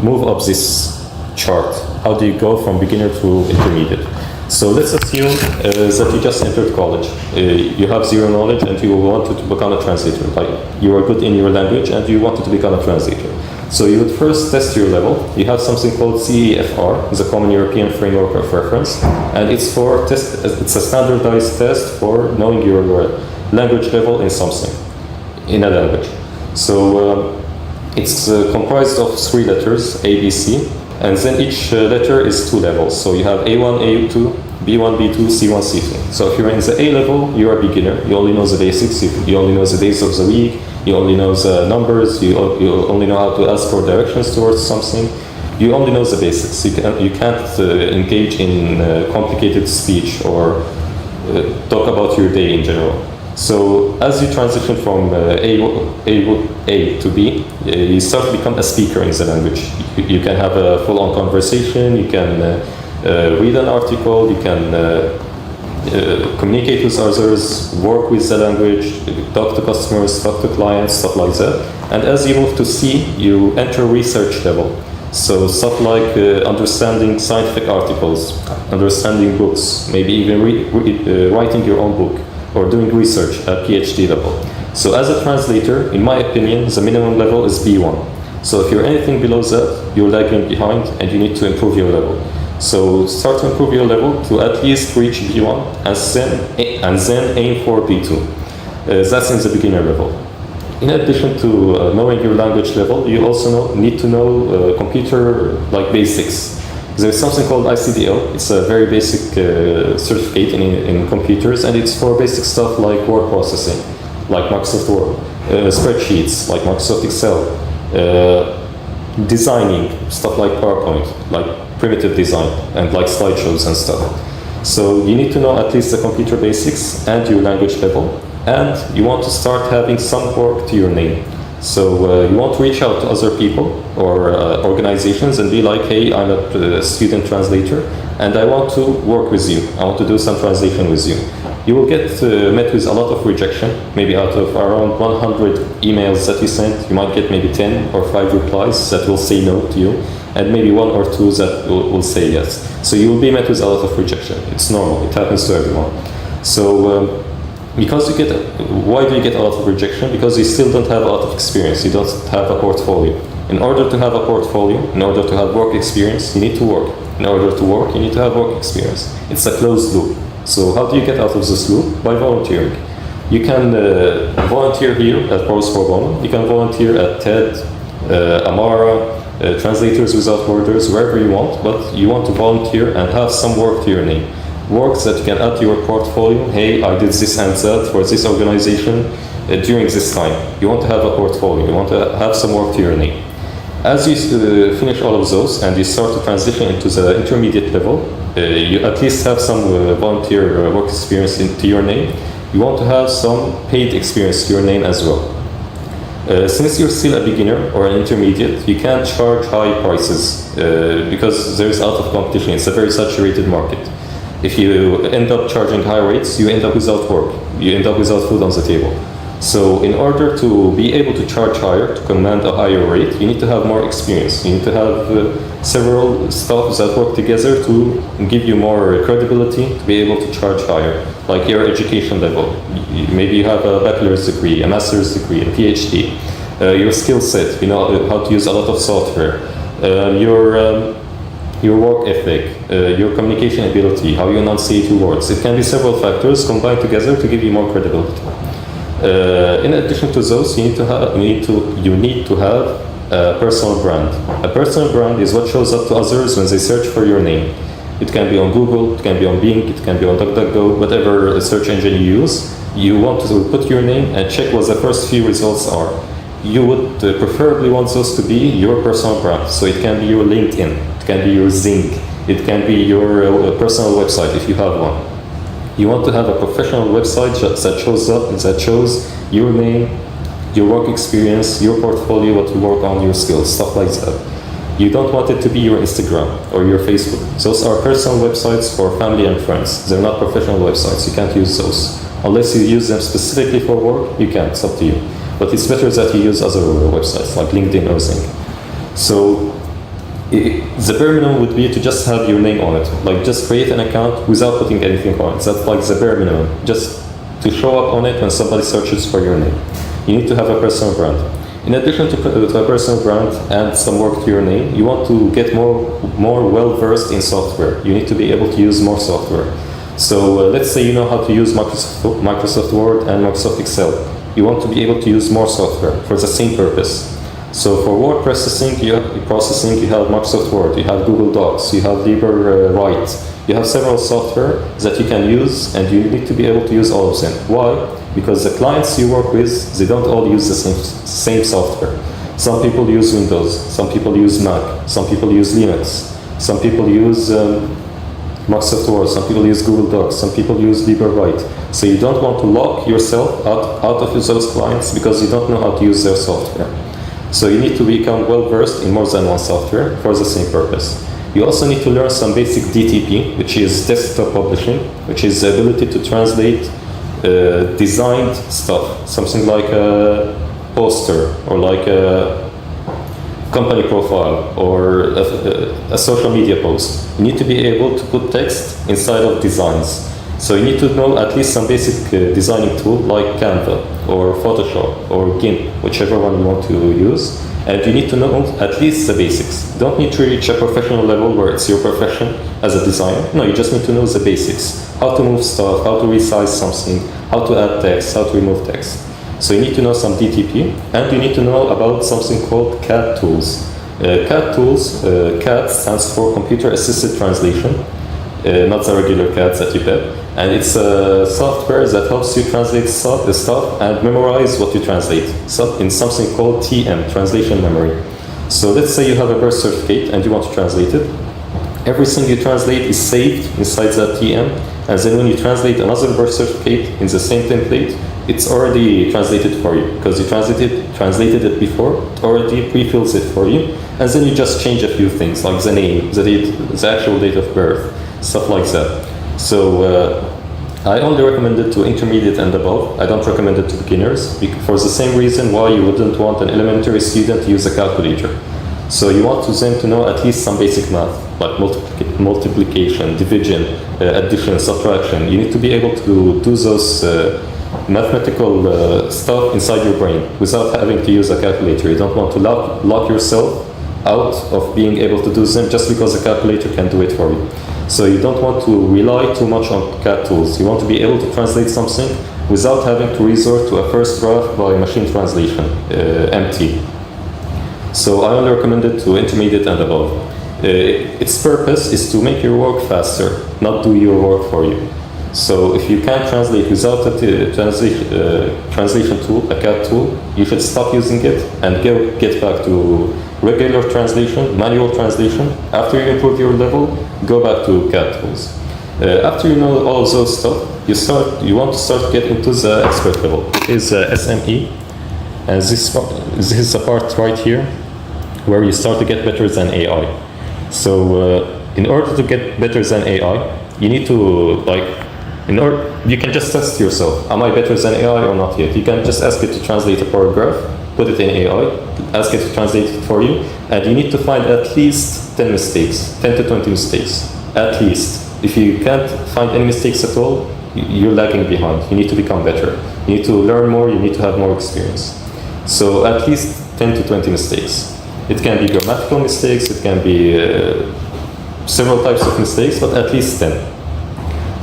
move up this chart? How do you go from beginner to intermediate? So let's assume that you just entered college. You have zero knowledge and you wanted to become a translator. Like, you are good in your language and you wanted to become a translator. So you would first test your level. You have something called CEFR, the Common European Framework of Reference, and it's a standardized test for knowing your language level in something, in a language. So it's comprised of 3 letters, A, B, C, and then each letter is 2 levels. So you have A1, A2, B1, B2, C1, C2. So if you're in the A level, you're a beginner. You only know the basics. You only know the days of the week. You only know the numbers. You only know how to ask for directions towards something. You only know the basics. You can't engage in complicated speech or talk about your day in general. So as you transition from A to B, you start to become a speaker in the language. You can have a full-on conversation. You can read an article. You can communicate with others, work with the language, talk to customers, talk to clients, stuff like that. And as you move to C, you enter research level. So stuff like understanding scientific articles, understanding books, maybe even writing your own book, or doing research at PhD level. So as a translator, in my opinion, the minimum level is B1. So if you're anything below that, you're lagging behind and you need to improve your level. So start to improve your level to at least reach B1 and then aim for B2. That's in the beginner level. In addition to knowing your language level, you also need to know computer basics. There's something called ICDL. It's a very basic certificate in computers, and it's for basic stuff like word processing, like Microsoft Word, spreadsheets, like Microsoft Excel, designing, stuff like PowerPoint, like primitive design, and like slideshows and stuff. So you need to know at least the computer basics and your language level, and you want to start having some work to your name. So you want to reach out to other people or organizations and be like, hey, I'm a student translator and I want to work with you. I want to do some translation with you. You will get met with a lot of rejection. Maybe out of around 100 emails that you send, you might get maybe 10 or 5 replies that will say no to you, and maybe 1 or 2 that will say yes. So you will be met with a lot of rejection. It's normal. It happens to everyone. So why do you get a lot of rejection? Because you still don't have a lot of experience. You don't have a portfolio. In order to have a portfolio, in order to have work experience, you need to work. In order to work, you need to have work experience. It's a closed loop. So how do you get out of this loop? By volunteering. You can volunteer here at ProZ Pro Bono. You can volunteer at TED, Amara, Translators Without Borders, wherever you want, but you want to volunteer and have some work to your name. Works that you can add to your portfolio. Hey, I did this and that for this organization during this time. You want to have a portfolio. You want to have some work to your name. As you finish all of those and you start to transition into the intermediate level, you at least have some volunteer work experience to your name. You want to have some paid experience to your name as well. Since you're still a beginner or an intermediate, you can't charge high prices because there's a lot of competition. It's a very saturated market. If you end up charging high rates, you end up without work. You end up without food on the table. So in order to be able to charge higher, to command a higher rate, you need to have more experience. You need to have several staff that work together to give you more credibility to be able to charge higher, like your education level. Maybe you have a bachelor's degree, a master's degree, a PhD. Your skill set, you know how to use a lot of software. Your work ethic, your communication ability, how you enunciate your words. It can be several factors combined together to give you more credibility. In addition to those, you need to have a personal brand. A personal brand is what shows up to others when they search for your name. It can be on Google, it can be on Bing, it can be on DuckDuckGo, whatever search engine you use. You want to put your name and check what the first few results are. You would preferably want those to be your personal brand. So it can be your LinkedIn, it can be your Zing, it can be your personal website if you have one. You want to have a professional website that shows your name, your work experience, your portfolio, what you work on, your skills, stuff like that. You don't want it to be your Instagram or your Facebook. Those are personal websites for family and friends. They're not professional websites. You can't use those. Unless you use them specifically for work, you can. It's up to you. But it's better that you use other websites like LinkedIn or Zing. So the bare minimum would be to just have your name on it. Like just create an account without putting anything on it. That's like the bare minimum. Just to show up on it when somebody searches for your name. You need to have a personal brand. In addition to a personal brand and some work to your name, you want to get more well-versed in software. You need to be able to use more software. So let's say you know how to use Microsoft Word and Microsoft Excel. You want to be able to use more software for the same purpose. So for word processing, you have Microsoft Word, you have Google Docs, you have LibreWrite. You have several software that you can use, and you need to be able to use all of them. Why? Because the clients you work with, they don't all use the same software. Some people use Windows, some people use Mac, some people use Linux, some people use Microsoft Word, some people use Google Docs, some people use LibreWrite. So you don't want to lock yourself out of those clients because you don't know how to use their software. So you need to become well versed in more than one software for the same purpose. You also need to learn some basic DTP, which is desktop publishing, which is the ability to translate designed stuff, something like a poster or like a company profile or a social media post. You need to be able to put text inside of designs. So you need to know at least some basic designing tool like Canva or Photoshop or GIMP, whichever one you want to use. And you need to know at least the basics. You don't need to reach a professional level where it's your profession as a designer. No, you just need to know the basics. How to move stuff, how to resize something, how to add text, how to remove text. So you need to know some DTP, and you need to know about something called CAT tools. CAT tools, CAT stands for Computer Assisted Translation, not the regular CAT that you get. And it's a software that helps you translate stuff and memorize what you translate in something called TM, translation memory. So let's say you have a birth certificate and you want to translate it. Everything you translate is saved inside that TM, and then when you translate another birth certificate in the same template, it's already translated for you because you translated it before, it already pre-fills it for you, and then you just change a few things like the name, the date, the actual date of birth, stuff like that. So I only recommend it to intermediate and above. I don't recommend it to beginners for the same reason why you wouldn't want an elementary student to use a calculator. So you want them to know at least some basic math, like multiplication, division, addition, subtraction. You need to be able to do those mathematical stuff inside your brain without having to use a calculator. You don't want to lock yourself out of being able to do them just because a calculator can do it for you. So you don't want to rely too much on CAD tools. You want to be able to translate something without having to resort to a first draft by machine translation, MT. So I only recommend it to intermediate and above. Its purpose is to make your work faster, not do your work for you. So if you can't translate without a translation tool, a CAD tool, you should stop using it and get back to regular translation, manual translation. After you improve your level, go back to CAD tools. After you know all of those stuff, you want to start getting to the expert level. It is SME, and this is the part right here where you start to get better than AI. So in order to get better than AI, you need to you can just test yourself. Am I better than AI or not yet? You can just ask it to translate a paragraph, put it in AI, ask it to translate it for you, and you need to find at least 10 mistakes, 10 to 20 mistakes, at least. If you can't find any mistakes at all, you're lagging behind. You need to become better. You need to learn more, you need to have more experience. So at least 10 to 20 mistakes. It can be grammatical mistakes, it can be several types of mistakes, but at least 10.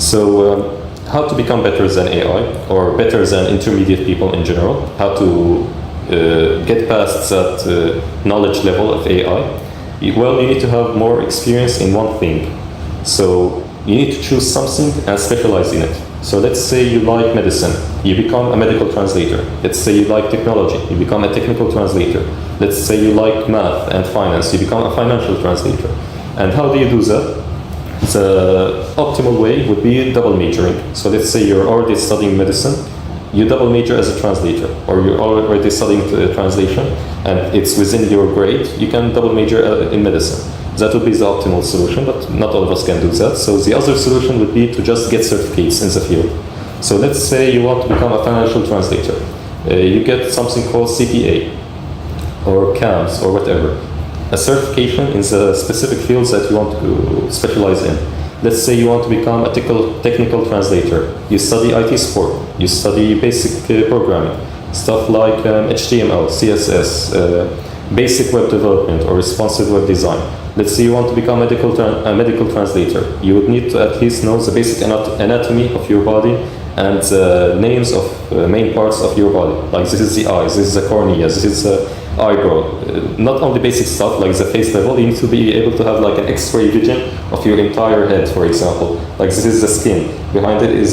So how to become better than AI, or better than intermediate people in general, how to get past that knowledge level of AI? Well, you need to have more experience in one thing. So you need to choose something and specialize in it. So let's say you like medicine, you become a medical translator. Let's say you like technology, you become a technical translator. Let's say you like math and finance, you become a financial translator. And how do you do that? The optimal way would be double majoring. So let's say you're already studying medicine, you double major as a translator, or you're already studying translation, and it's within your grade, you can double major in medicine. That would be the optimal solution, but not all of us can do that. So the other solution would be to just get certificates in the field. So let's say you want to become a financial translator. You get something called CPA, or CAMS, or whatever. A certification in the specific fields that you want to specialize in. Let's say you want to become a technical translator. You study IT support, you study basic programming, stuff like HTML, CSS, basic web development, or responsive web design. Let's say you want to become a medical translator. You would need to at least know the basic anatomy of your body and the names of main parts of your body. Like this is the eyes, this is the cornea, this is the eyebrow. Not only basic stuff like the face level, you need to be able to have like an X-ray vision of your entire head, for example. Like this is the skin. Behind it is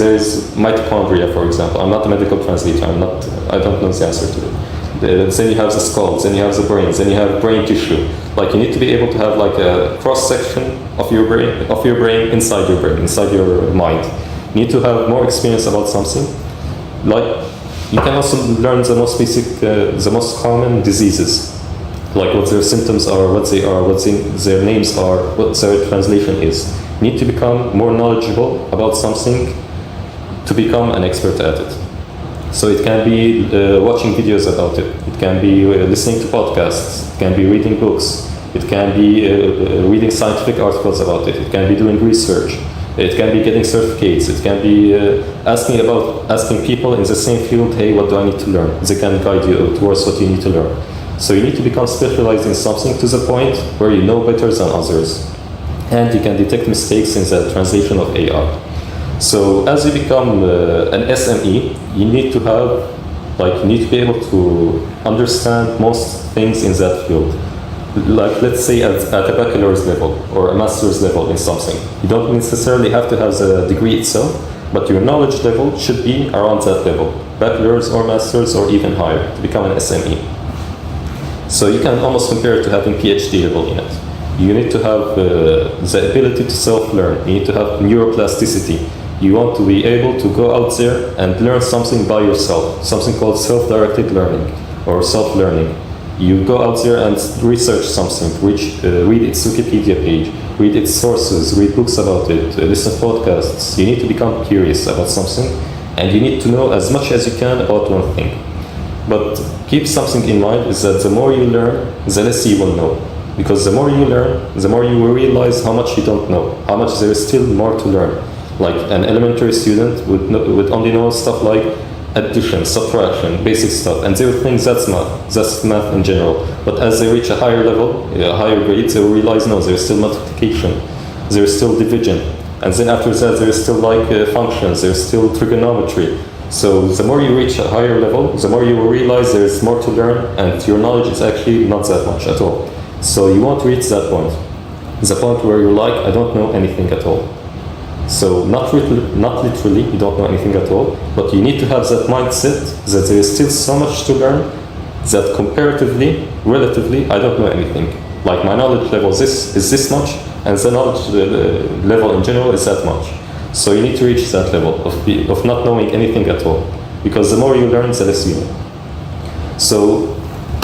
mitochondria, for example. I'm not a medical translator. I don't know the answer to it. Then you have the skulls, then you have the brains, then you have brain tissue. Like you need to be able to have like a cross-section of your brain inside your mind. You need to have more experience about something. Like you can also learn the most basic, the most common diseases, like what their symptoms are, what they are, what their names are, what their translation is. You need to become more knowledgeable about something to become an expert at it. So it can be watching videos about it. It can be listening to podcasts. It can be reading books. It can be reading scientific articles about it. It can be doing research. It can be getting certificates. It can be asking people in the same field, hey, what do I need to learn? They can guide you towards what you need to learn. So you need to become specialized in something to the point where you know better than others. And you can detect mistakes in the translation of AI. So as you become an SME, you need to be able to understand most things in that field. Like let's say at a bachelor's level or a master's level in something. You don't necessarily have to have the degree itself, but your knowledge level should be around that level. Bachelor's or master's or even higher to become an SME. So you can almost compare it to having PhD level in it. You need to have the ability to self-learn. You need to have neuroplasticity. You want to be able to go out there and learn something by yourself, something called self-directed learning or self-learning. You go out there and research something, read its Wikipedia page, read its sources, read books about it, listen to podcasts. You need to become curious about something, and you need to know as much as you can about one thing. But keep something in mind is that the more you learn, the less you will know. Because the more you learn, the more you will realize how much you don't know, how much there is still more to learn. Like an elementary student would only know stuff like addition, subtraction, basic stuff, and they would think that's math in general. But as they reach a higher level, a higher grade, they will realize no, there's still multiplication, there's still division, and then after that there's still like functions, there's still trigonometry. So the more you reach a higher level, the more you will realize there's more to learn, and your knowledge is actually not that much at all. So you won't reach that point, the point where you're like, I don't know anything at all. So not literally, you don't know anything at all, but you need to have that mindset that there is still so much to learn that comparatively, relatively, I don't know anything. Like my knowledge level is this much, and the knowledge level in general is that much. So you need to reach that level of not knowing anything at all, because the more you learn, the less you know. So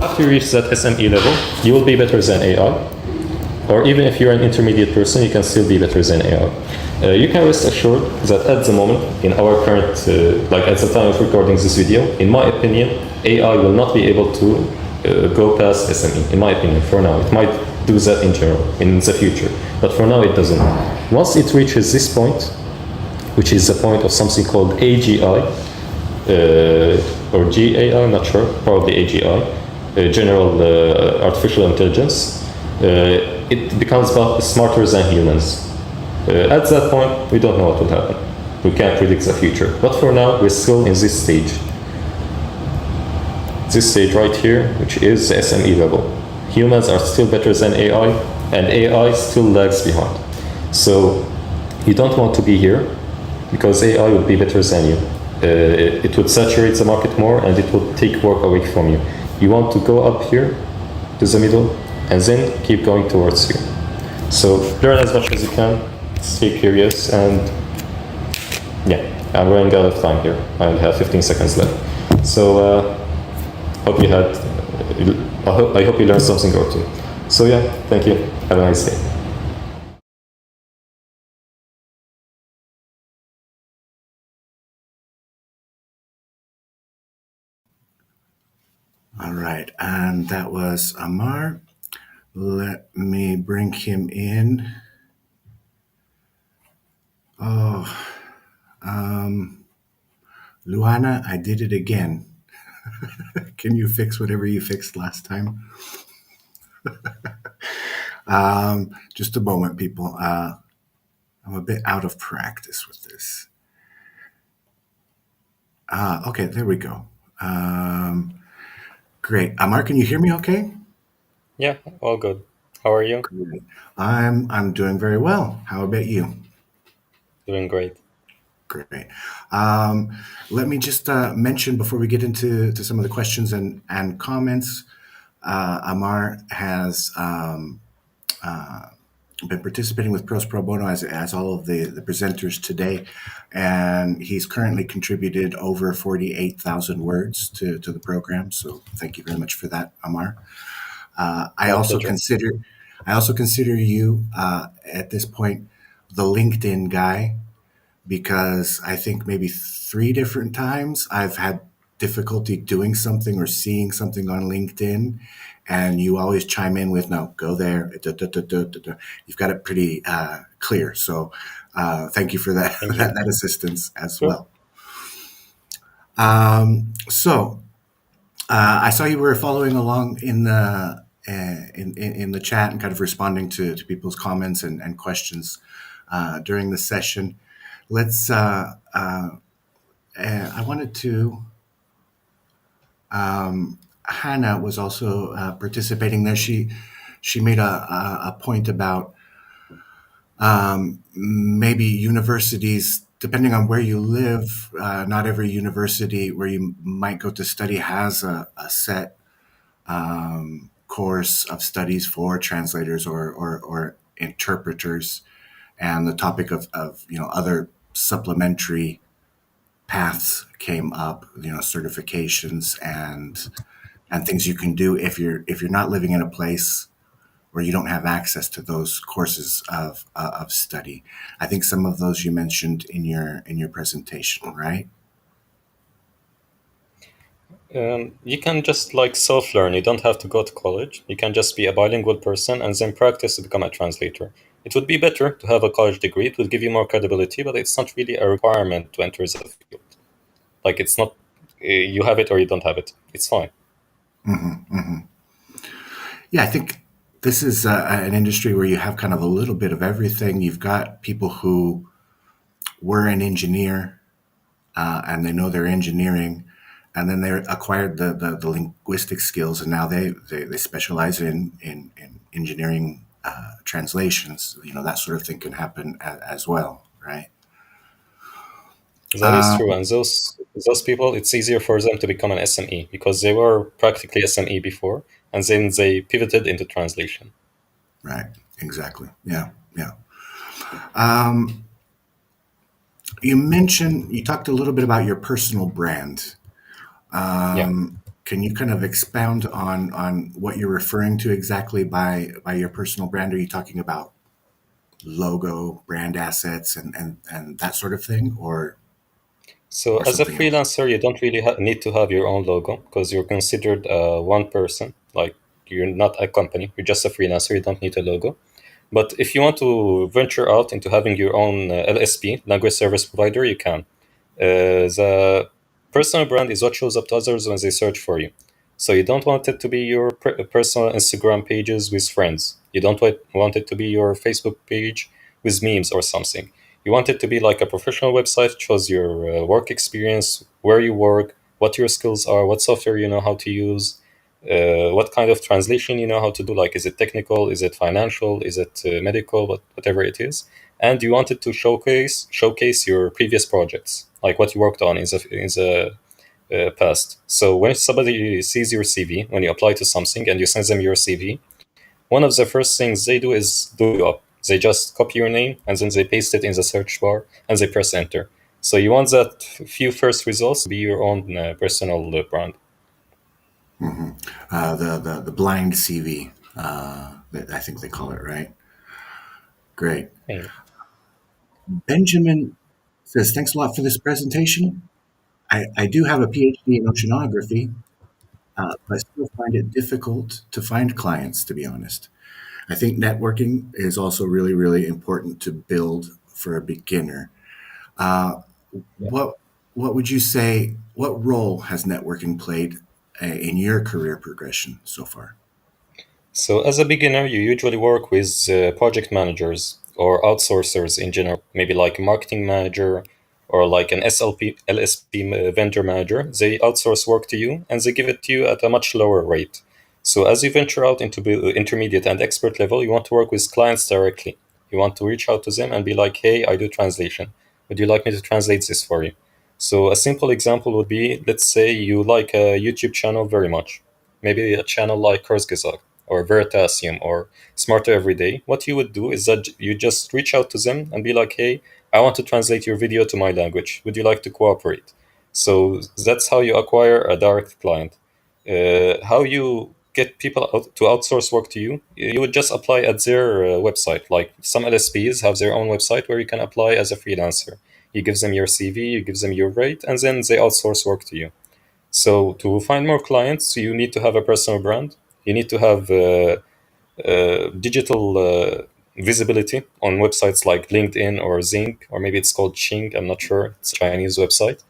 after you reach that SME level, you will be better than AI. Or even if you're an intermediate person, you can still be better than AI. You can rest assured that at the moment, in our current, like at the time of recording this video, in my opinion, AI will not be able to go past SME, in my opinion, for now. It might do that in general, in the future, but for now it doesn't. Once it reaches this point, which is the point of something called AGI, or GAI, I'm not sure, probably AGI, General Artificial Intelligence, it becomes smarter than humans. At that point, we don't know what will happen. We can't predict the future. But for now, we're still in this stage. This stage right here, which is the SME level. Humans are still better than AI, and AI still lags behind. So you don't want to be here, because AI would be better than you. It would saturate the market more, and it would take work away from you. You want to go up here, to the middle, and then keep going towards you. So learn as much as you can, stay curious, and yeah, I'm running out of time here. I only have 15 seconds left. So hope you had, I hope you learned something or two. So yeah, thank you. Have a nice day. All right, and that was Amar. Let me bring him in. Oh, Luana, I did it again. Can you fix whatever you fixed last time? Just a moment, people. I'm a bit out of practice with this. Okay, there we go. Great. Amar, can you hear me okay? Yeah, all good. How are you? Great. I'm doing very well. How about you? Doing great. Great. Let me just mention before we get into some of the questions and comments, Amar has been participating with ProZ Pro Bono as all of the presenters today, and he's currently contributed over 48,000 words to the program. So thank you very much for that, Amar. I also consider you at this point the LinkedIn guy, because I think maybe 3 different times I've had difficulty doing something or seeing something on LinkedIn, and you always chime in with, no, go there. You've got it pretty clear. So thank you for that, that assistance as well. So I saw you were following along in the chat and kind of responding to people's comments and questions during the session. Let's. I wanted to. Hannah was also participating there. She made a point about maybe universities, depending on where you live. Not every university where you might go to study has a set course of studies for translators or interpreters, and the topic of other supplementary paths came up, certifications and things you can do if you're not living in a place or you don't have access to those courses of study. I think some of those you mentioned in your presentation, right? You can just like self-learn. You don't have to go to college. You can just be a bilingual person and then practice to become a translator. It would be better to have a college degree. It would give you more credibility, but it's not really a requirement to enter the field. Like it's not, you have it or you don't have it. It's fine. Yeah, I think this is an industry where you have kind of a little bit of everything. You've got people who were an engineer and they know they're engineering, and then they acquired the linguistic skills, and now they specialize in engineering translations. That sort of thing can happen as well, right? That is true. And those people, it's easier for them to become an SME because they were practically SME before, and then they pivoted into translation. Right. Exactly. Yeah. Yeah. Um, you talked a little bit about your personal brand. Can you kind of expound on what you're referring to exactly by your personal brand? Are you talking about logo, brand assets, and that sort of thing, or So as a something else? freelancer, you don't really need to have your own logo because you're considered one person. Like you're not a company. You're just a freelancer. You don't need a logo. But if you want to venture out into having your own LSP, language service provider, you can. The personal brand is what shows up to others when they search for you. So you don't want it to be your personal Instagram pages with friends. You don't want it to be your Facebook page with memes or something. You want it to be like a professional website, shows your work experience, where you work, what your skills are, what software you know how to use, what kind of translation you know how to do. Like, is it technical? Is it financial? Is it medical? Whatever it is. And you want it to showcase your previous projects, like what you worked on in the past. So when somebody sees your CV, when you apply to something and you send them your CV, one of the first things they do is do you up. They just copy your name and then they paste it in the search bar and they press enter. So you want that few first results to be your own personal brand. The blind CV, that I think they call it, right? Great. Yeah. Benjamin says, thanks a lot for this presentation. I do have a PhD in oceanography, but I still find it difficult to find clients, to be honest. I think networking is also really, really important to build for a beginner. Uh, what would you say, what role has networking played in your career progression so far? So as a beginner, you usually work with project managers or outsourcers in general, maybe like a marketing manager or like an LSP vendor manager. They outsource work to you and they give it to you at a much lower rate. So as you venture out into intermediate and expert level, you want to work with clients directly. You want to reach out to them and be like, hey, I do translation. Would you like me to translate this for you? So a simple example would be, let's say you like a YouTube channel very much, maybe a channel like Kurzgesagt or Veritasium or Smarter Everyday. What you would do is that you just reach out to them and be like, hey, I want to translate your video to my language. Would you like to cooperate? So that's how you acquire a direct client. How you get people to outsource work to you, you would just apply at their website. Like some LSPs have their own website where you can apply as a freelancer. You give them your CV, you give them your rate, and then they outsource work to you. So to find more clients, you need to have a personal brand. You need to have digital visibility on websites like LinkedIn or Zing, or maybe it's called Xing. I'm not sure. It's a Chinese website.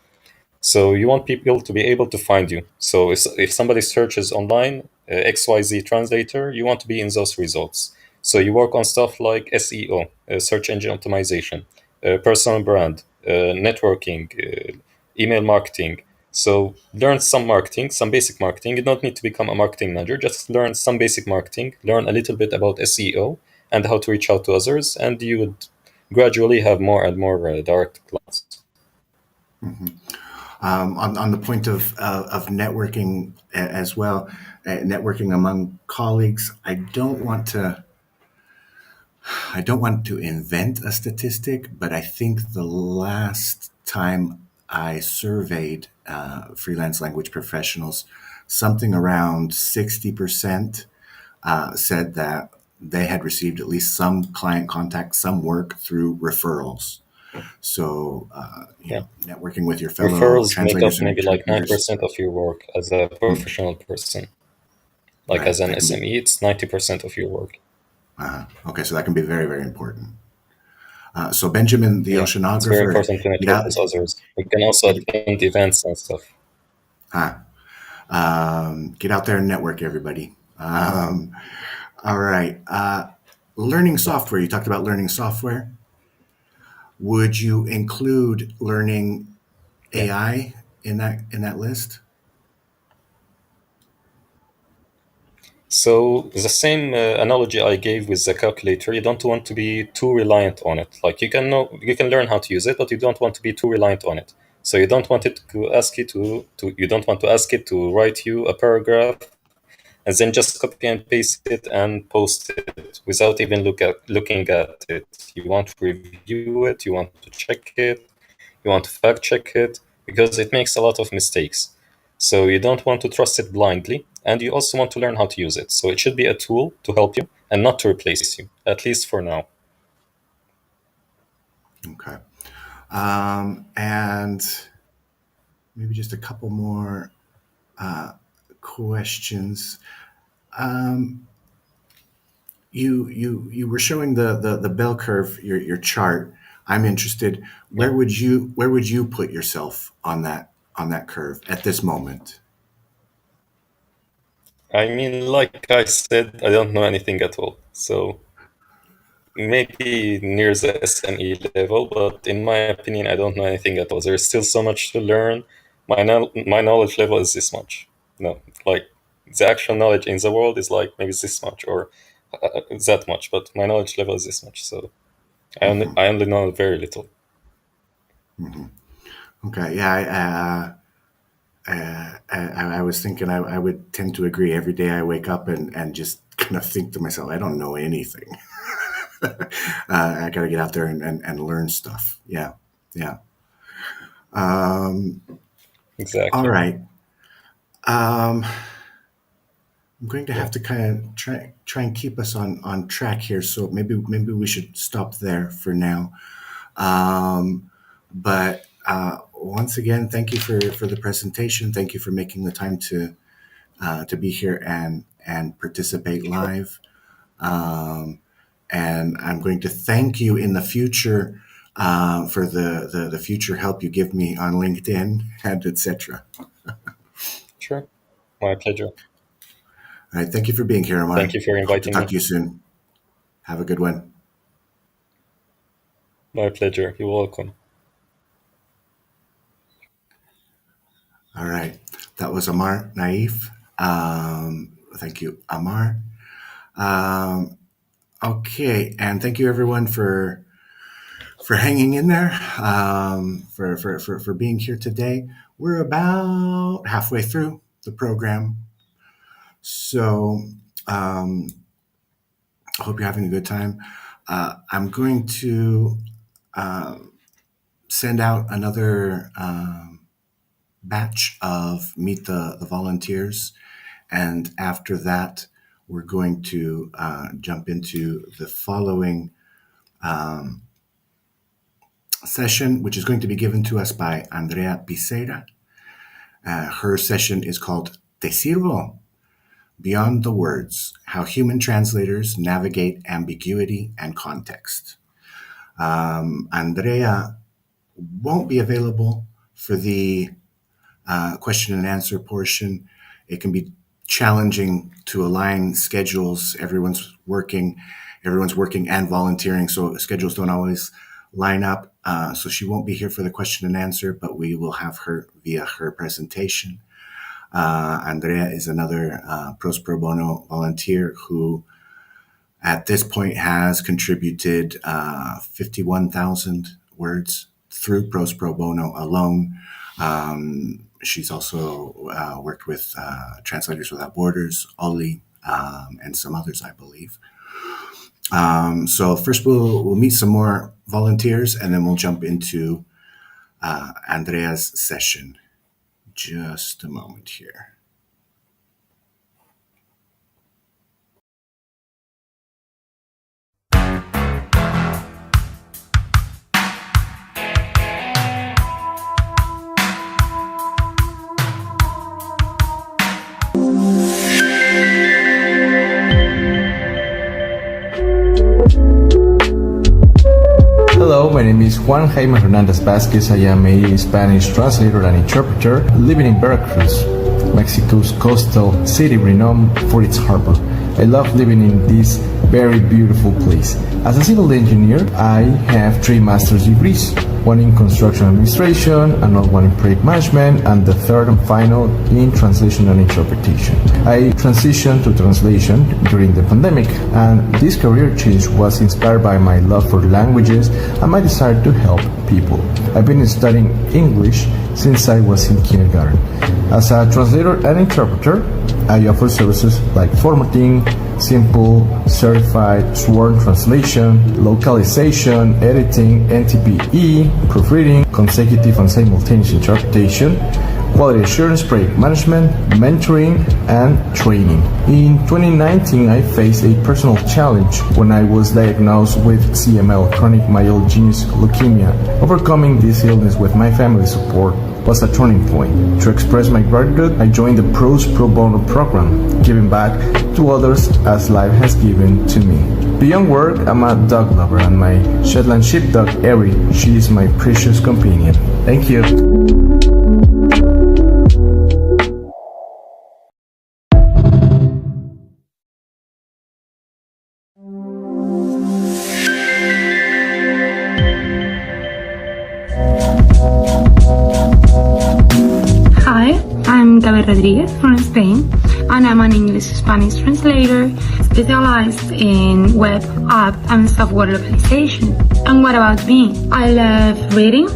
So you want people to be able to find you. So if somebody searches online, XYZ translator, you want to be in those results. So you work on stuff like SEO, search engine optimization, personal brand, networking, email marketing. So learn some marketing, some basic marketing. You don't need to become a marketing manager. Just learn some basic marketing, learn a little bit about SEO and how to reach out to others, and you would gradually have more and more direct clients. On the point of networking as well, networking among colleagues, I don't want to invent a statistic, but I think the last time I surveyed freelance language professionals, something around 60% said that they had received at least some client contact, some work through referrals. So, networking with your fellow Referrals make up translators and maybe like interpreters. 9% of your work as a professional person. Like Right, as an that can be- SME, it's 90% of your work. Okay, so that can be very, very important. So Benjamin, the It's very oceanographer, important to get network out. with others. We can also attend events and stuff. Get out there and network, everybody. All right. Learning software. You talked about learning software. Would you include learning AI in that list? So the same analogy I gave with the calculator, you don't want to be too reliant on it. Like you can learn how to use it, but you don't want to be too reliant on it. So you don't want it to ask you you don't want to ask it to write you a paragraph and then just copy and paste it and post it without even looking at it. You want to review it, you want to check it, you want to fact check it, because it makes a lot of mistakes. So you don't want to trust it blindly, and you also want to learn how to use it. So it should be a tool to help you and not to replace you, at least for now. Okay. And maybe just a couple more questions. You were showing the bell curve, your chart. I'm interested. Where would you put yourself on that curve at this moment? I mean, like I said, I don't know anything at all. So maybe near the SME level, but in my opinion, I don't know anything at all. There's still so much to learn. My knowledge level is this much. No, like the actual knowledge in the world is like maybe this much or that much, but my knowledge level is this much. So I only know very little. Okay, yeah. I was thinking I would tend to agree. Every day I wake up and just kind of think to myself, I don't know anything. I got to get out there and learn stuff. Yeah. Exactly. All right. I'm going to have to kind of try and keep us on track here. So maybe we should stop there for now. But once again, thank you for the presentation. Thank you for making the time to be here and participate live. And I'm going to thank you in the future for the future help you give me on LinkedIn and etc. Sure. My pleasure. All right. Thank you for being here, Amar. Thank you for Hope to inviting talk me. to you soon. Have a good one. My pleasure. You're welcome. All right. That was Amar Naif. Thank you, Amar. Okay. And thank you, everyone, for hanging in there, for being here today. We're about halfway through the program. So I hope you're having a good time. I'm going to send out another batch of Meet the Volunteers. And after that, we're going to jump into the following session, which is going to be given to us by Andrea Piseira. Her session is called Te Sirvo, Beyond the Words, How Human Translators Navigate Ambiguity and Context. Andrea won't be available for the question and answer portion. It can be challenging to align schedules. Everyone's working and volunteering, so schedules don't always line up. So she won't be here for the question and answer, but we will have her via her presentation. Andrea is another ProZ Pro Bono volunteer who at this point has contributed 51,000 words through ProZ Pro Bono alone. She's also worked with Translators Without Borders, Oli, and some others, I believe. So first we'll meet some more volunteers, and then we'll jump into Andrea's session. Just a moment here. Juan Jaime Hernandez Vasquez. I am a Spanish translator and interpreter living in Veracruz, Mexico's coastal city renowned for its harbor. I love living in this very beautiful place. As a civil engineer, I have 3 master's degrees, one in construction administration, another one in project management, and the third and final in translation and interpretation. I transitioned to translation during the pandemic, and this career change was inspired by my love for languages and my desire to help people. I've been studying English since I was in kindergarten. As a translator and interpreter, I offer services like formatting, simple, certified, sworn translation, localization, editing, NTPE, proofreading, consecutive and simultaneous interpretation, quality assurance, project management, mentoring, and training. In 2019, I faced a personal challenge when I was diagnosed with CML, chronic myelogenous leukemia. Overcoming this illness with my family support was a turning point. To express my gratitude, I joined the ProZ Pro Bono program, giving back to others as life has given to me. Beyond work, I'm a dog lover, and my Shetland sheepdog, Eri, she is my precious companion. Thank you. I'm Gaby Rodriguez from Spain, and I'm an English-Spanish translator specialized in web, app, and software localization. And what about me? I love reading,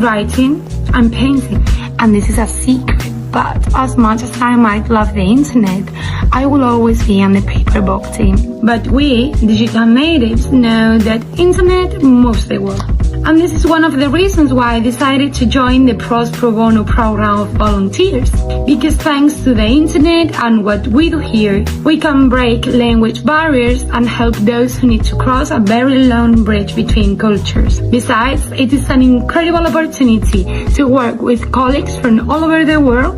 writing, and painting, and this is a secret. But as much as I might love the internet, I will always be on the paper book team. But we, digital natives, know that internet moves the world. And this is one of the reasons why I decided to join the ProZ Pro Bono program of volunteers. Because thanks to the internet and what we do here, we can break language barriers and help those who need to cross a very long bridge between cultures. Besides, it is an incredible opportunity to work with colleagues from all over the world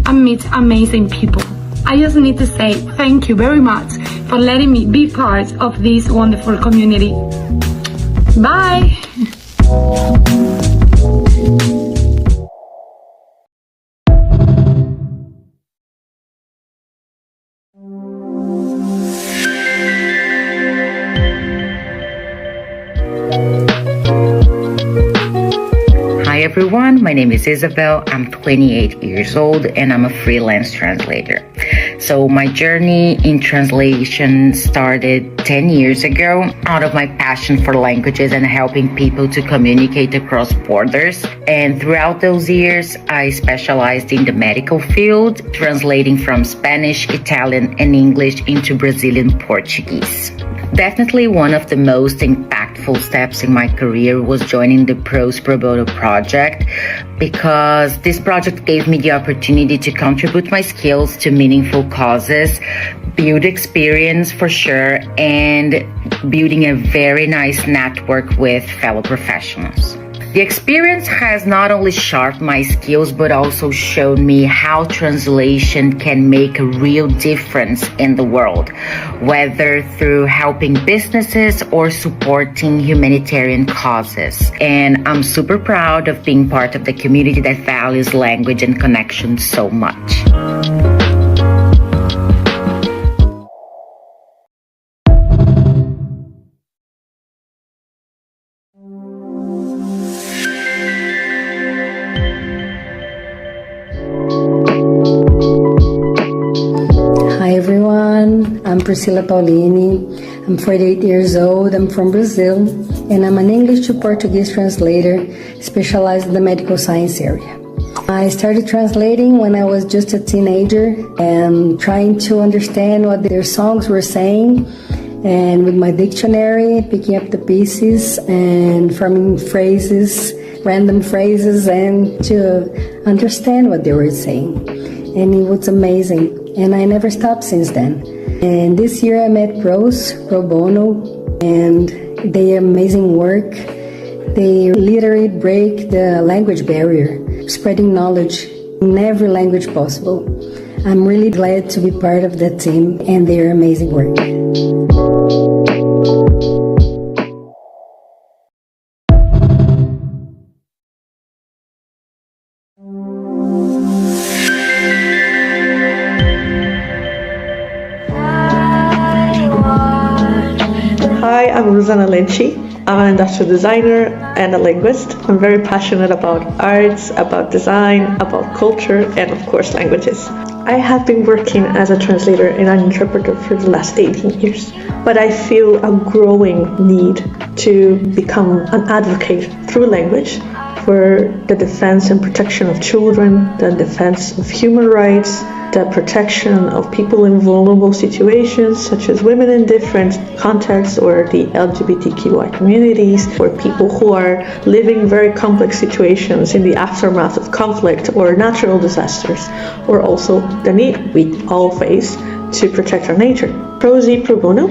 and meet amazing people. I just need to say thank you very much for letting me be part of this wonderful community. Bye! Hi everyone, my name is Isabel. I'm 28 years old and I'm a freelance translator. So my journey in translation started 10 years ago out of my passion for languages and helping people to communicate across borders. And throughout those years, I specialized in the medical field, translating from Spanish, Italian, and English into Brazilian Portuguese. Definitely one of the most impactful steps in my career was joining the ProZ Pro Bono project, because this project gave me the opportunity to contribute my skills to meaningful causes, build experience for sure, and building a very nice network with fellow professionals. The experience has not only sharpened my skills, but also shown me how translation can make a real difference in the world, whether through helping businesses or supporting humanitarian causes. And I'm super proud of being part of the community that values language and connection so much. Hi everyone, I'm Priscilla Paulini. I'm 48 years old, I'm from Brazil, and I'm an English to Portuguese translator specialized in the medical science area. I started translating when I was just a teenager and trying to understand what their songs were saying, and with my dictionary, picking up the pieces and forming phrases, random phrases, and to understand what they were saying. And it was amazing. And I never stopped since then. And this year I met ProZ Pro Bono, and their amazing work. They literally break the language barrier, spreading knowledge in every language possible. I'm really glad to be part of that team and their amazing work. Hi, I'm Rosanna Lenci. I'm an industrial designer and a linguist. I'm very passionate about arts, about design, about culture, and of course languages. I have been working as a translator and an interpreter for the last 18 years, but I feel a growing need to become an advocate through language for the defense and protection of children, the defense of human rights, the protection of people in vulnerable situations, such as women in different contexts, or the LGBTQI communities, or people who are living very complex situations in the aftermath of conflict or natural disasters, or also the need we all face to protect our nature. ProZ Pro Bono.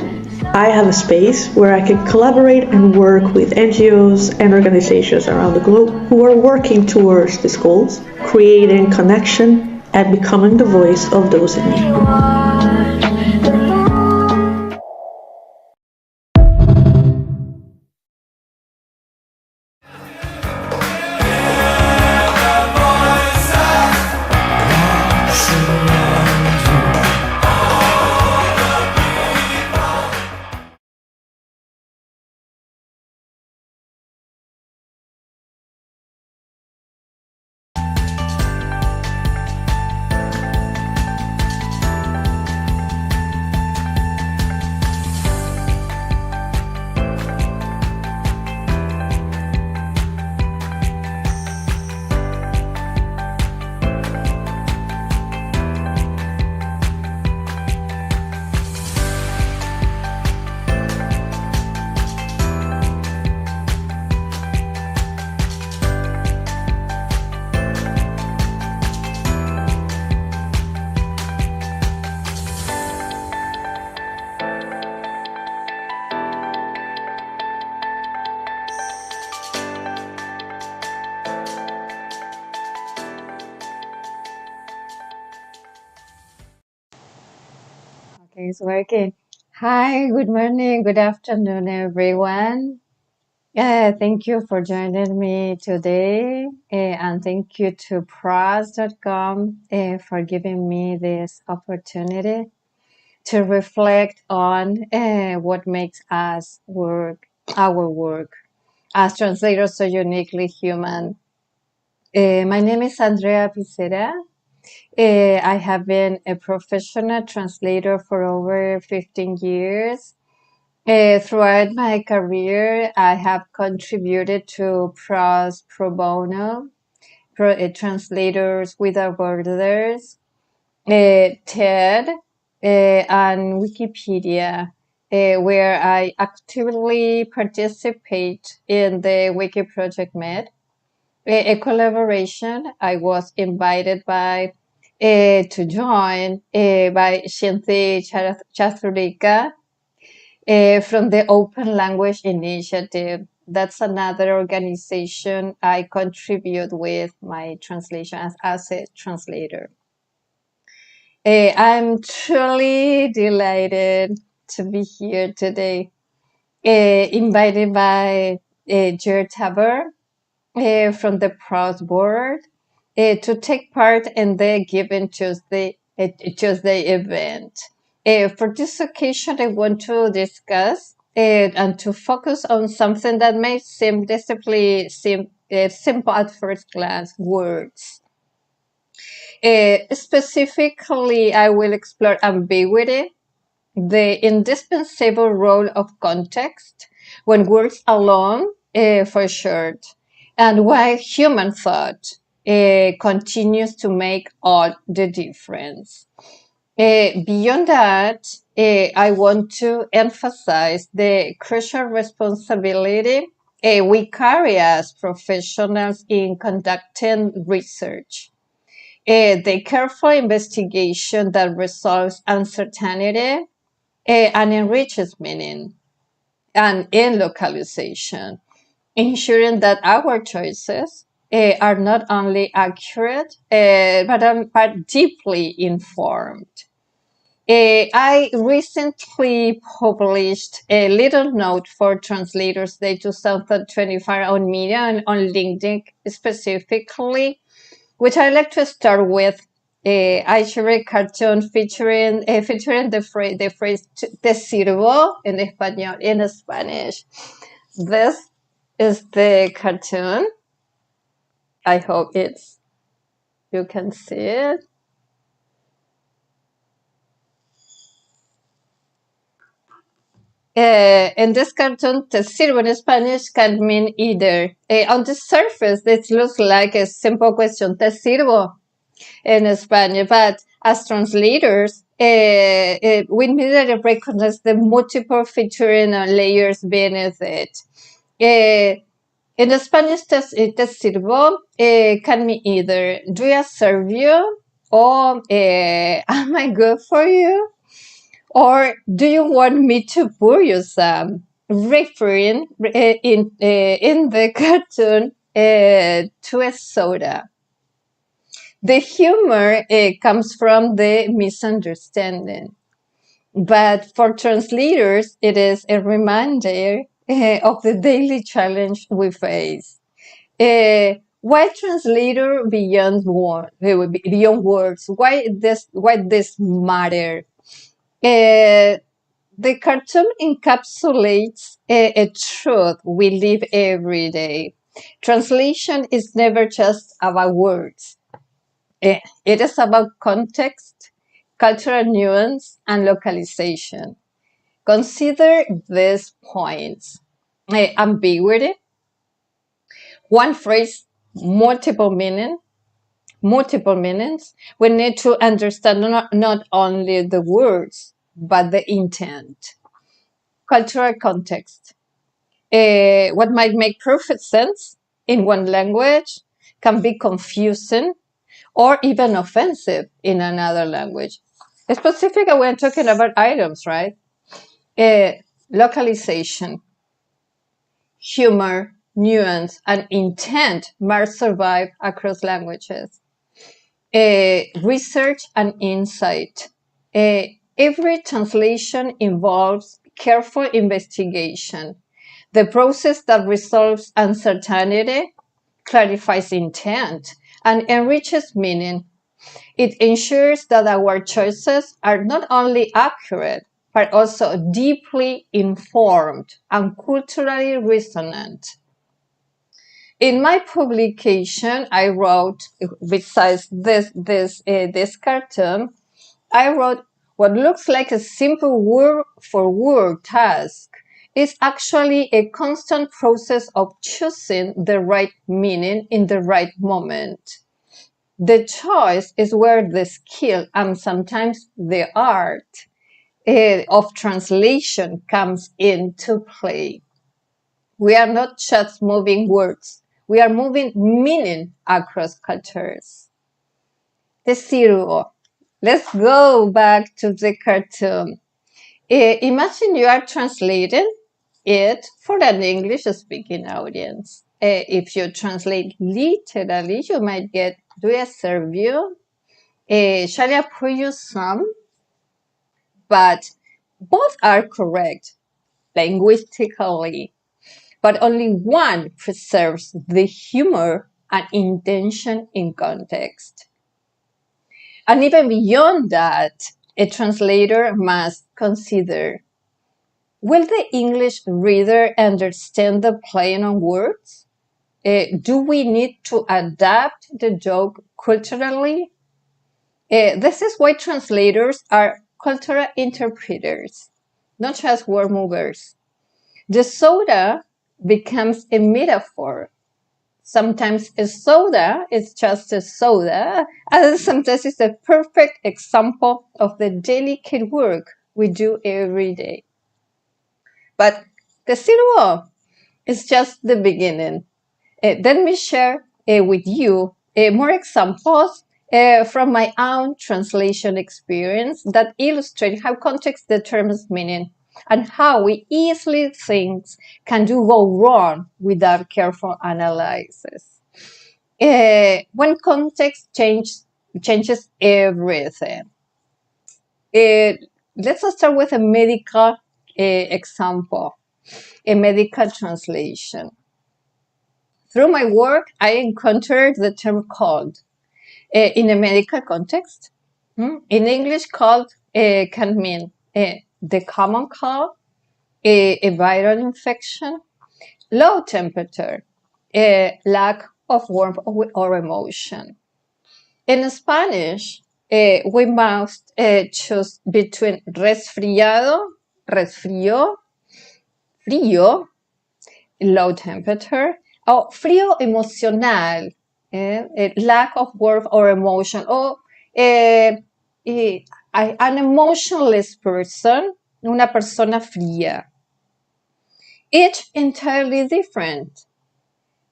I have a space where I can collaborate and work with NGOs and organizations around the globe who are working towards these goals, creating connection and becoming the voice of those in need. Okay, it's working. Hi, good morning, good afternoon, everyone. Thank you for joining me today, and thank you to ProZ.com for giving me this opportunity to reflect on what makes our work as translators so uniquely human. My name is Andrea Picera. I have been a professional translator for over 15 years. Throughout my career, I have contributed to ProZ Pro Bono, Translators Without Borders, TED, and Wikipedia, where I actively participate in the Wiki Project Med, a collaboration I was invited by to join by Shinti Chaturika from the Open Language Initiative. That's another organization I contribute with my translation as a translator. I'm truly delighted to be here today, invited by Jer Tabor from the ProZ board to take part in the Given Tuesday event. For this occasion, I want to discuss and to focus on something that may seem deceptively simple at first glance: words. Specifically, I will explore ambiguity, the indispensable role of context when words alone for short, and why human thought continues to make all the difference. Beyond that, I want to emphasize the crucial responsibility we carry as professionals in conducting research. The careful investigation that resolves uncertainty and enriches meaning and in localization, ensuring that our choices are not only accurate but deeply informed. I recently published a little note for Translators Day 2025 on media and on LinkedIn specifically, which I like to start with I share a cartoon featuring the phrase "te sirvo" in español, in Spanish. This is the cartoon. I hope you can see it. In this cartoon, te sirvo in Spanish can mean either. On the surface, it looks like a simple question, te sirvo in Spanish, but as translators, we immediately recognize the multiple featuring layers beneath it. In Spanish, te sirvo can mean either, do I serve you? Or am I good for you? Or do you want me to pour you some? Referring in the cartoon to a soda. The humor comes from the misunderstanding. But for translators, it is a reminder of the daily challenge we face. Why translator beyond words? Why this matter? The cartoon encapsulates a truth we live every day. Translation is never just about words. It is about context, cultural nuance, and localization. Consider these points. Ambiguity, one phrase, multiple meanings. We need to understand not only the words, but the intent. Cultural context. What might make perfect sense in one language can be confusing or even offensive in another language. Specifically, we're talking about items, right? Localization, humor, nuance, and intent must survive across languages. Research and insight. Every translation involves careful investigation. The process that resolves uncertainty, clarifies intent, and enriches meaning. It ensures that our choices are not only accurate, but also deeply informed and culturally resonant. In my publication, I wrote, besides this cartoon, I wrote what looks like a simple word-for-word task is actually a constant process of choosing the right meaning in the right moment. The choice is where the skill and sometimes the art of translation comes into play. We are not just moving words, we are moving meaning across cultures. The zero. Let's go back to the cartoon. Imagine you are translating it for an English-speaking audience. If you translate literally, you might get, do I serve you? Shall I pour you some? But both are correct linguistically, but only one preserves the humor and intention in context. And even beyond that, a translator must consider, will the English reader understand the play on words? Do we need to adapt the joke culturally? This is why translators are cultural interpreters, not just word movers. The soda becomes a metaphor. Sometimes a soda is just a soda, and sometimes it's a perfect example of the delicate work we do every day. But the zero is just the beginning. Let me share with you more examples from my own translation experience that illustrate how context determines meaning and how we easily things can go wrong without careful analysis. When context changes everything. Let's start with a medical example, a medical translation. Through my work, I encountered the term cold. in a medical context. In English, cold can mean the common cold, a viral infection, low temperature, lack of warmth or emotion. In Spanish, we must choose between resfriado, resfrió, frío, low temperature, or frío emocional, lack of warmth or emotion, or an emotionless person, una persona fría. Each entirely different.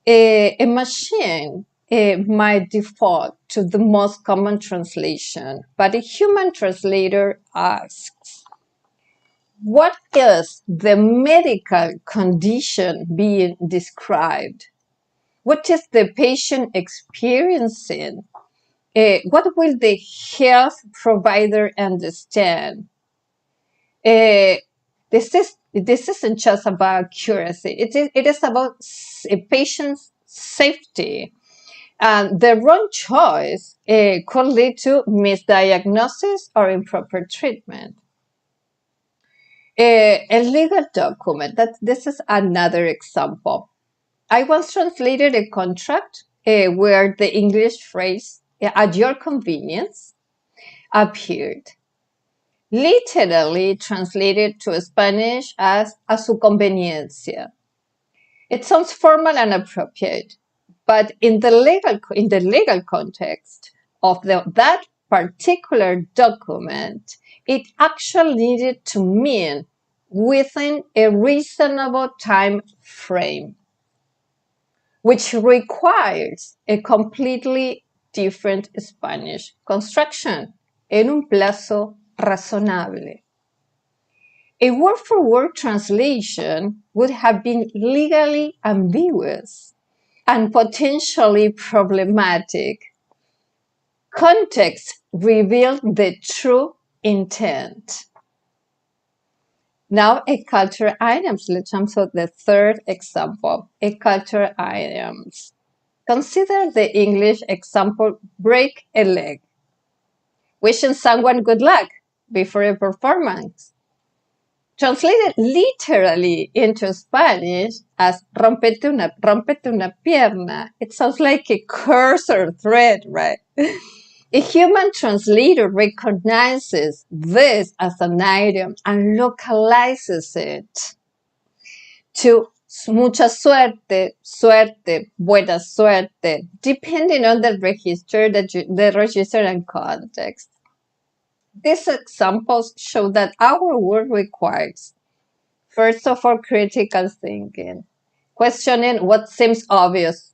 A machine might default to the most common translation, but a human translator asks, what is the medical condition being described? What is the patient experiencing? What will the health provider understand? This isn't just about accuracy. It is about a patient's safety. And the wrong choice could lead to misdiagnosis or improper treatment. A legal document, this is another example. I once translated a contract where the English phrase, at your convenience, appeared. Literally translated to Spanish as a su conveniencia. It sounds formal and appropriate, but in the legal context of that particular document, it actually needed to mean within a reasonable time frame, which requires a completely different Spanish construction, en un plazo razonable. A word-for-word translation would have been legally ambiguous and potentially problematic. Context revealed the true intent. Now, a cultural items. Let's jump to the third example, a cultural items. Consider the English example, break a leg. Wishing someone good luck before a performance. Translated literally into Spanish as rompete una pierna, it sounds like a curse or threat, right? A human translator recognizes this as an item and localizes it to mucha suerte, suerte, buena suerte, depending on the register and context. These examples show that our work requires, first of all, critical thinking, questioning what seems obvious,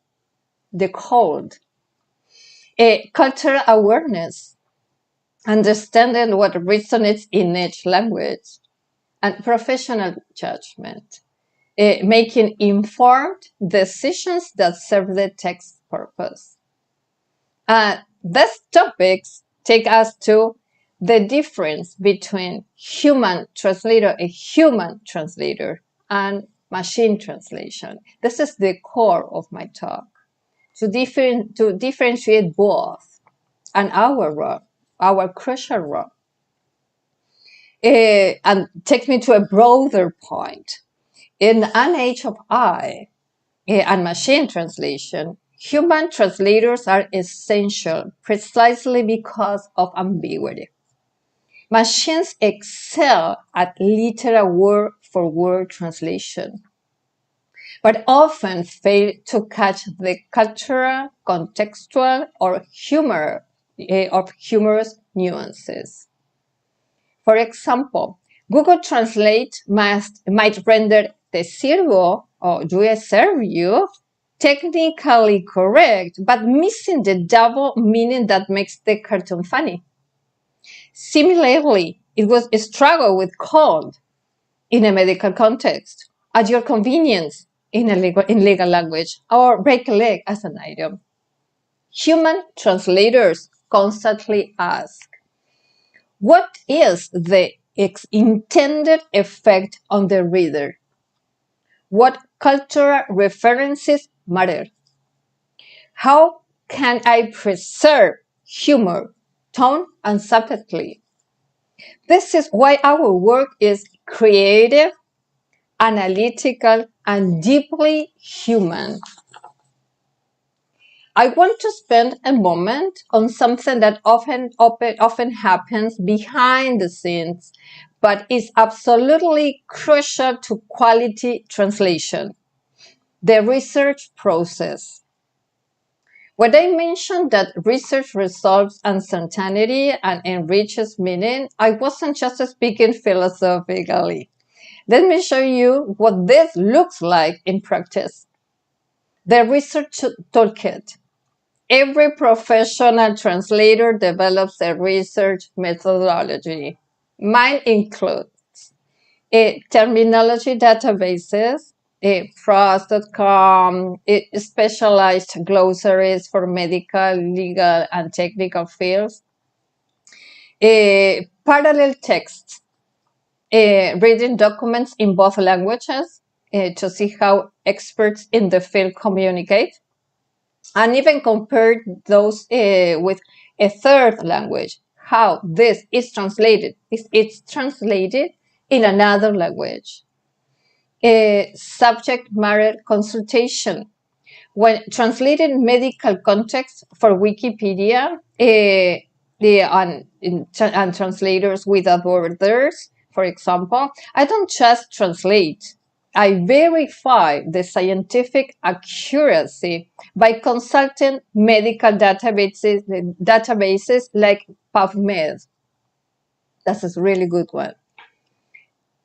the cold, cultural awareness, understanding what resonates in each language, and professional judgment, making informed decisions that serve the text's purpose. These topics take us to the difference between human translator, a human translator, and machine translation. This is the core of my talk, to differentiate both and our role, our crucial role. And take me to a broader point. In an age of AI and machine translation, human translators are essential precisely because of ambiguity. Machines excel at literal word-for-word translation, but often fail to catch the cultural, contextual, or humorous nuances. For example, Google Translate might render te sirvo or do I serve you technically correct, but missing the double meaning that makes the cartoon funny. Similarly, it was a struggle with cold in a medical context, at your convenience in legal language, or break a leg as an item. Human translators constantly ask, what is the intended effect on the reader? What cultural references matter? How can I preserve humor, tone, and subtlety. This is why our work is creative, analytical, and deeply human. I want to spend a moment on something that often happens behind the scenes, but is absolutely crucial to quality translation: the research process. When I mentioned that research resolves uncertainty and enriches meaning, I wasn't just speaking philosophically. Let me show you what this looks like in practice. The research toolkit. Every professional translator develops a research methodology. Mine includes terminology databases, ProZ.com, specialized glossaries for medical, legal, and technical fields, parallel texts, reading documents in both languages to see how experts in the field communicate, and even compare those with a third language, how this is translated. It's translated in another language. Subject matter consultation. When translating medical context for Wikipedia and Translators Without Borders, for example, I don't just translate. I verify the scientific accuracy by consulting medical databases like PubMed. That's a really good one.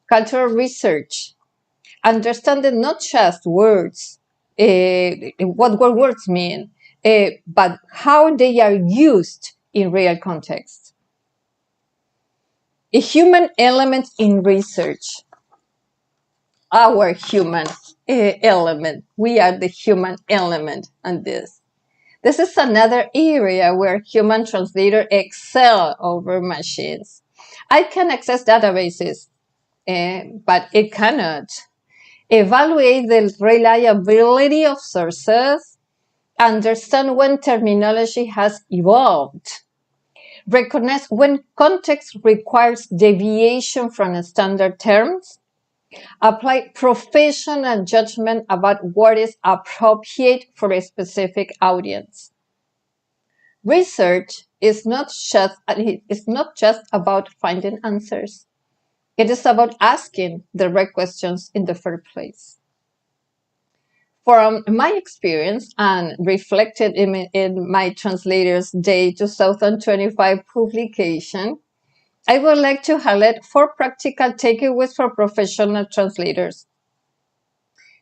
Cultural research. Understanding not just words, what words mean, but how they are used in real context. A human element in research. Our human element. We are the human element on this. This is another area where human translators excel over machines. I can access databases, but it cannot evaluate the reliability of sources, understand when terminology has evolved, recognize when context requires deviation from standard terms, apply professional judgment about what is appropriate for a specific audience. Research is not just about finding answers. It is about asking the right questions in the first place. From my experience and reflected in my Translators Day 2025 publication, I would like to highlight 4 practical takeaways for professional translators.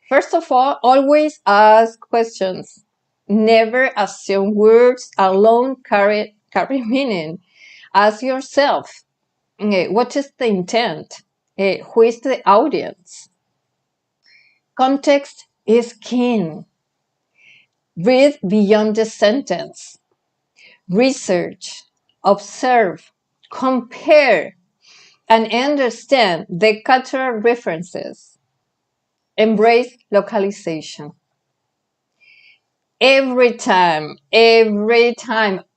First of all, always ask questions. Never assume words alone carry meaning. Ask yourself, what is the intent? Who is the audience? Context is king. Read beyond the sentence. Research, observe, compare, and understand the cultural references. Embrace localization. Every time,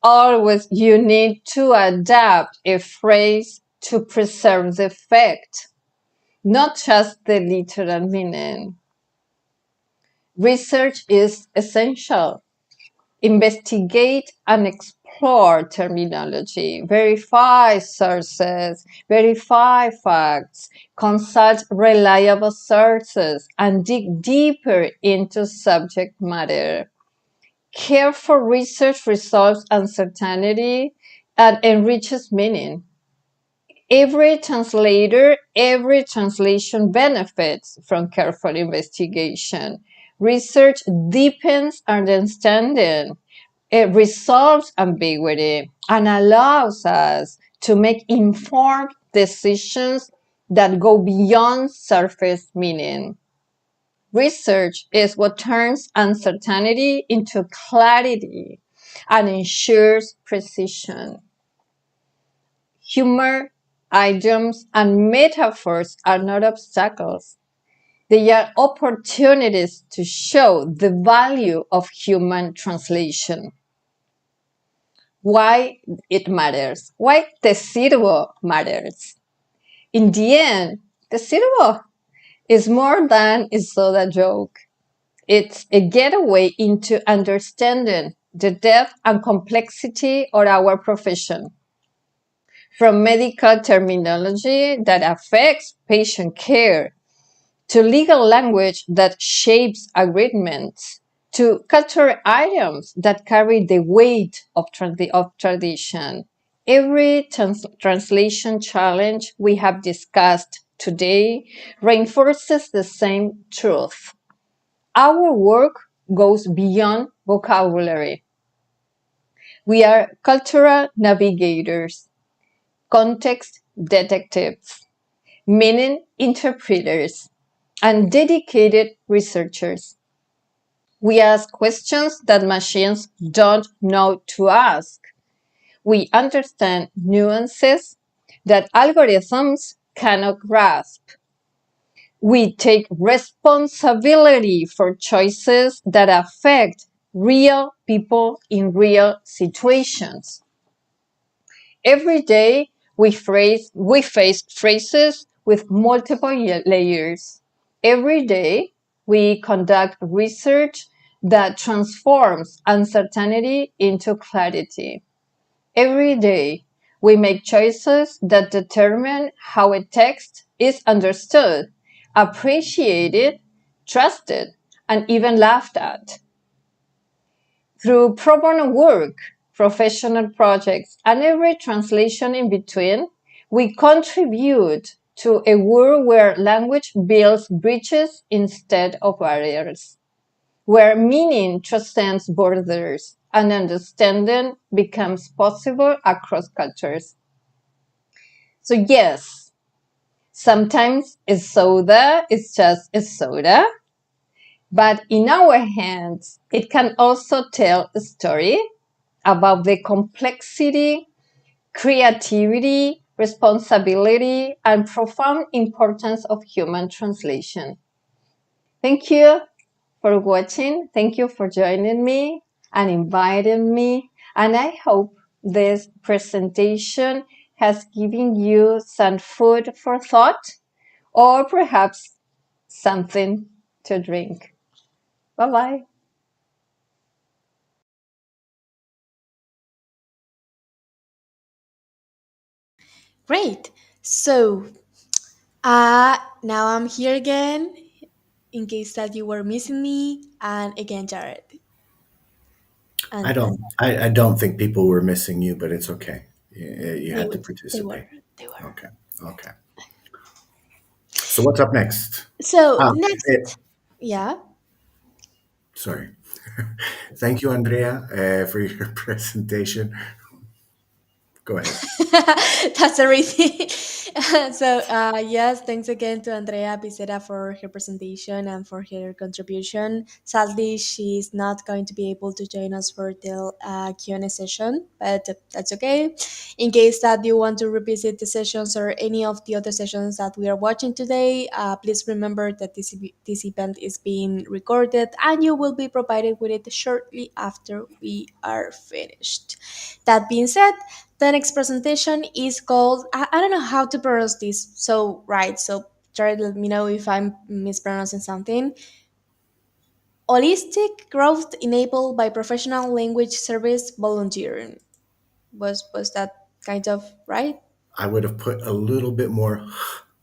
always you need to adapt a phrase to preserve the effect, not just the literal meaning. Research is essential. Investigate and explore terminology, verify sources, verify facts, consult reliable sources, and dig deeper into subject matter. Care for research resolves uncertainty and enriches meaning. Every translator, every translation benefits from careful investigation. Research deepens understanding. It resolves ambiguity and allows us to make informed decisions that go beyond surface meaning. Research is what turns uncertainty into clarity and ensures precision. Humor, idioms, and metaphors are not obstacles. They are opportunities to show the value of human translation. why it matters, why the sirvo matters. In the end, the sirvo is more than a soda joke. It's a getaway into understanding the depth and complexity of our profession. From medical terminology that affects patient care, to legal language that shapes agreements, to cultural items that carry the weight of tradition. Every translation challenge we have discussed today reinforces the same truth. Our work goes beyond vocabulary. We are cultural navigators, context detectives, meaning interpreters, and dedicated researchers. We ask questions that machines don't know to ask. We understand nuances that algorithms cannot grasp. We take responsibility for choices that affect real people in real situations. Every day, we face phrases with multiple layers. Every day, we conduct research that transforms uncertainty into clarity. Every day, we make choices that determine how a text is understood, appreciated, trusted, and even laughed at. Through pro bono work, professional projects, and every translation in between, we contribute to a world where language builds bridges instead of barriers, where meaning transcends borders and understanding becomes possible across cultures. So yes, sometimes a soda is just a soda, but in our hands, it can also tell a story about the complexity, creativity, responsibility, and profound importance of human translation. Thank you for watching. Thank you for joining me and inviting me. And I hope this presentation has given you some food for thought or perhaps something to drink. Bye-bye. Great. So now I'm here again in case that you were missing me, and again, Jared. I And don't. I don't think people were missing you, but it's okay. You they had to would, they participate. were, they were. Okay. Okay. So what's up next? So Ah, next, yeah. sorry. Thank you, Andrea, for your presentation. Go ahead. That's everything. So, yes, thanks again to Andrea Picera for her presentation and for her contribution. Sadly, she's not going to be able to join us for the Q&A session, but that's okay. In case that you want to revisit the sessions or any of the other sessions that we are watching today, please remember that this event is being recorded and you will be provided with it shortly after we are finished. That being said, the next presentation is called, I don't know how to pronounce this. So, right. So, try to let me know if I'm mispronouncing something. Holistic growth enabled by professional language service volunteering. Was that kind of right? I would have put a little bit more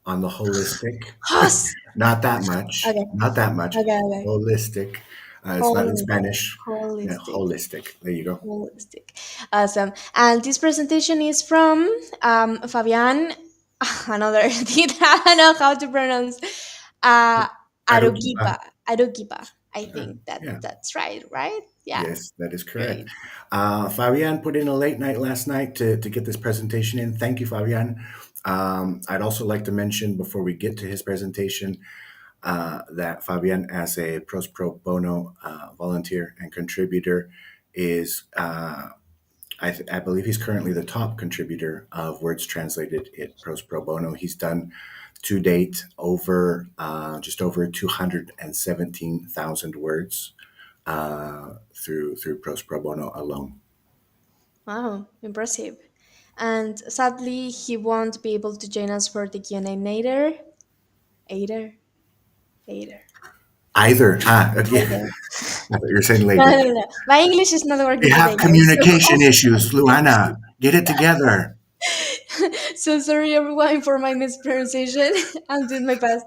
on the holistic. Yes. Not that much. Okay. Not that much. Okay. Okay. Holistic. It's not in Spanish. Yeah, Holistic. holistic. There you go. Holistic. Awesome. And this presentation is from Fabian. Another thing I don't know how to pronounce. Uh, Aruquipa. Aruquipa. Aruquipa. I think Yeah. that's right, right? Yeah. Yes, that is correct. Great. Fabian put in a late night last night to get this presentation in. Thank you, Fabian. I'd also like to mention before we get to his presentation that Fabian, as a ProZ Pro Bono volunteer and contributor, is I believe he's currently the top contributor of words translated at ProZ Pro Bono. He's done to date over just over 217,000 words through ProZ Pro Bono alone. Wow, impressive. And sadly, he won't be able to join us for the Q&A later. Later. Later. Either. Okay. Later. I thought you were saying No, later. no, no, no. My English is not You working today, have guys. communication issues, Luana. Get it together. So sorry, everyone, for my mispronunciation. I'm doing my best.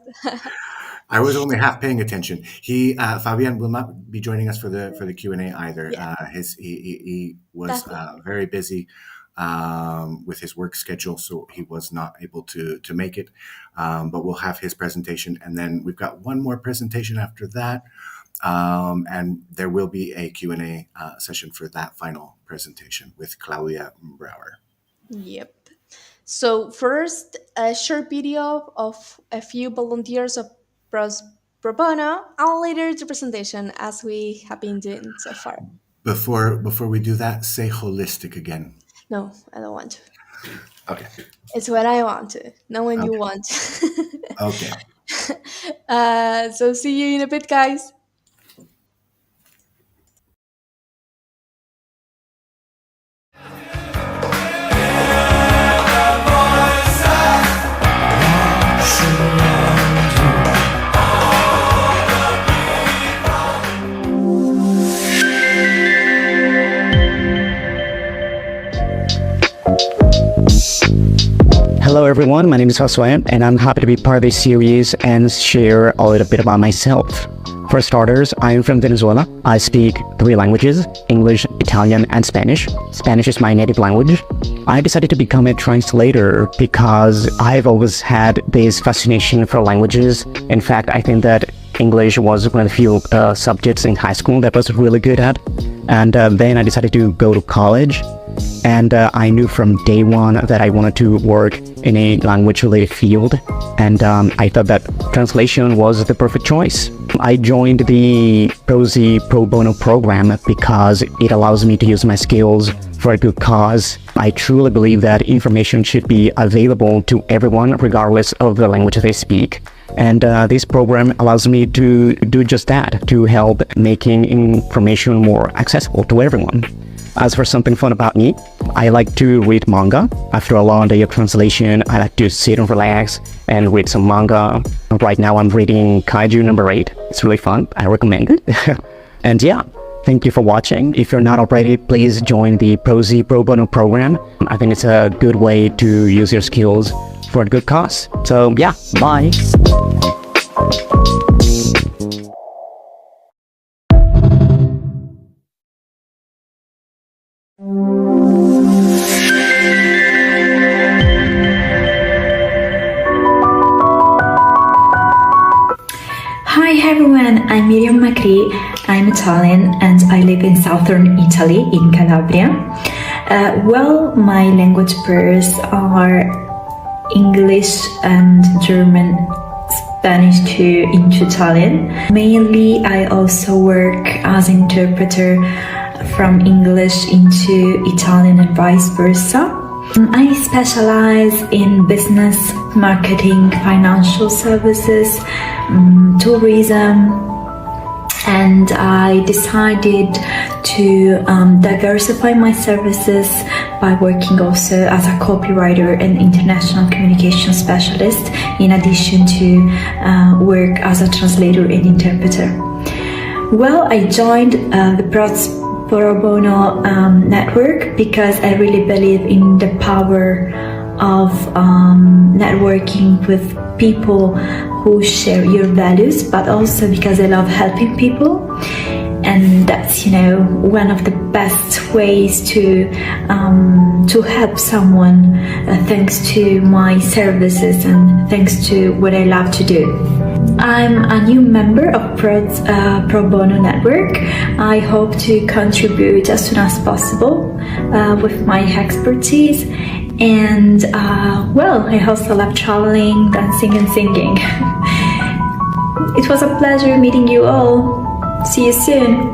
I was only half paying attention. He Fabian will not be joining us for the Q&A either. Yeah. He was That's it. very busy with his work schedule, so he was not able to make it. But we'll have his presentation, and then we've got one more presentation after that, and there will be a Q&A session for that final presentation with Claudia Brower. Yep. So first, a short video of a few volunteers of ProZ Pro Bono, and later the presentation as we have been doing so far. Before we do that, say holistic again. No, I don't want to. Okay. It's when I want to, not when you Okay. want. Okay. So see you in a bit, guys. Hello everyone, my name is Josué, and I'm happy to be part of this series and share a little bit about myself. For starters, I am from Venezuela. I speak 3 languages, English, Italian, and Spanish. Spanish is my native language. I decided to become a translator because I've always had this fascination for languages. In fact, I think that English was one of the few subjects in high school that I was really good at. And then I decided to go to college. And I knew from day one that I wanted to work in a language-related field, and I thought that translation was the perfect choice. I joined the ProZ Pro Bono program because it allows me to use my skills for a good cause. I truly believe that information should be available to everyone regardless of the language they speak. And this program allows me to do just that, to help making information more accessible to everyone. As for something fun about me, I like to read manga. After a long day of translation, I like to sit and relax and read some manga. Right now I'm reading Kaiju number 8. It's really fun. I recommend it. And yeah, thank you for watching. If you're not already, please join the ProZ Pro Bono program. I think it's a good way to use your skills for a good cause. So yeah, bye. Hi everyone, I'm Miriam Macri. I'm Italian and I live in southern Italy, in Calabria. Well, my language pairs are English and German, Spanish into Italian. Mainly, I also work as interpreter from English into Italian and vice versa. I specialize in business, marketing, financial services, tourism, and I decided to diversify my services by working also as a copywriter and international communication specialist, in addition to work as a translator and interpreter. Well, I joined the ProZ Pro Bono network because I really believe in the power of networking with people who share your values, but also because I love helping people, and that's, you know, one of the best ways to help someone, thanks to my services and thanks to what I love to do. I'm a new member of ProZ Pro Bono network. I hope to contribute as soon as possible with my expertise, and well, I also love traveling, dancing and singing. It was a pleasure meeting you all. See you soon.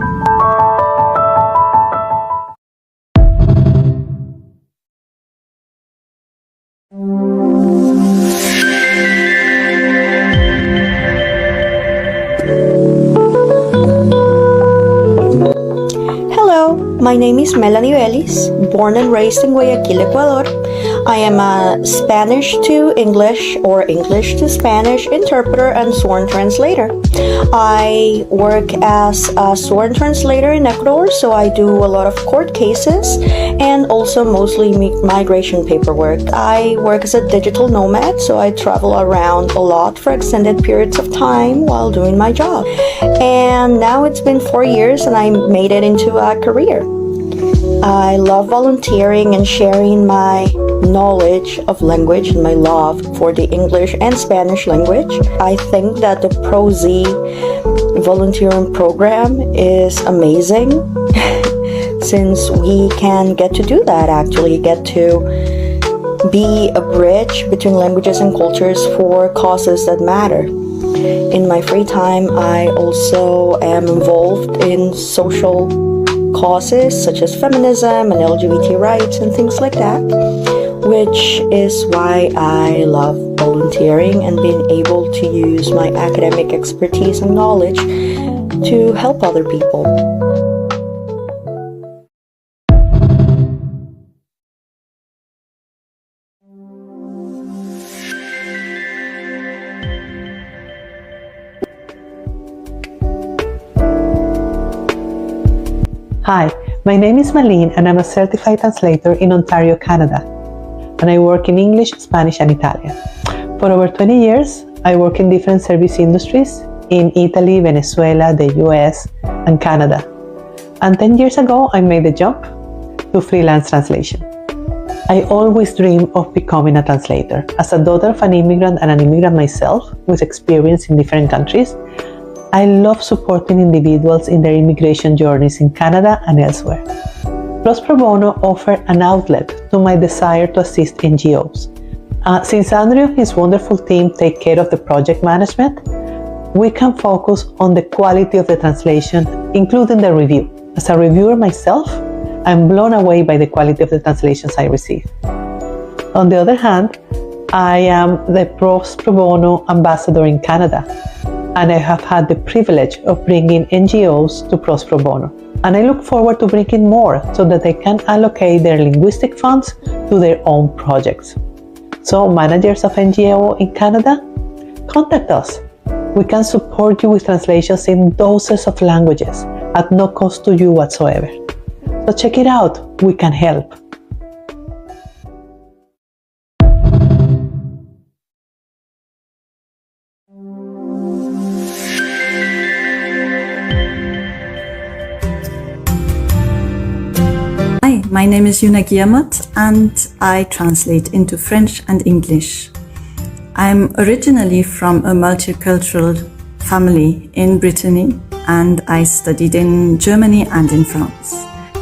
Hello, My name is Melanie Vélez, born and raised in Guayaquil, Ecuador. I am a Spanish to English or English to Spanish interpreter and sworn translator. I work as a sworn translator in Ecuador, so I do a lot of court cases and also mostly migration paperwork. I work as a digital nomad, so I travel around a lot for extended periods of time while doing my job. And now it's been 4 years and I made it into a career. I love volunteering and sharing my knowledge of language and my love for the English and Spanish language. I think that the ProZ volunteering program is amazing since we can get to do that, actually get to be a bridge between languages and cultures for causes that matter. In my free time, I also am involved in social causes such as feminism and LGBT rights and things like that, which is why I love volunteering and being able to use my academic expertise and knowledge to help other people. Hi, my name is Malene and I'm a certified translator in Ontario, Canada. And I work in English, Spanish and Italian. For over 20 years, I work in different service industries in Italy, Venezuela, the US and Canada. And 10 years ago, I made the jump to freelance translation. I always dreamed of becoming a translator. As a daughter of an immigrant and an immigrant myself with experience in different countries, I love supporting individuals in their immigration journeys in Canada and elsewhere. ProZ Pro Bono offered an outlet to my desire to assist NGOs. Since Andrew and his wonderful team take care of the project management, we can focus on the quality of the translation, including the review. As a reviewer myself, I'm blown away by the quality of the translations I receive. On the other hand, I am the ProZ Pro Bono ambassador in Canada, and I have had the privilege of bringing NGOs to ProZ Pro Bono. And I look forward to bringing more so that they can allocate their linguistic funds to their own projects. So managers of NGO in Canada, contact us. We can support you with translations in dozens of languages at no cost to you whatsoever. So check it out, we can help. Hi, my name is Yuna Guillemot and I translate into French and English. I'm originally from a multicultural family in Brittany and I studied in Germany and in France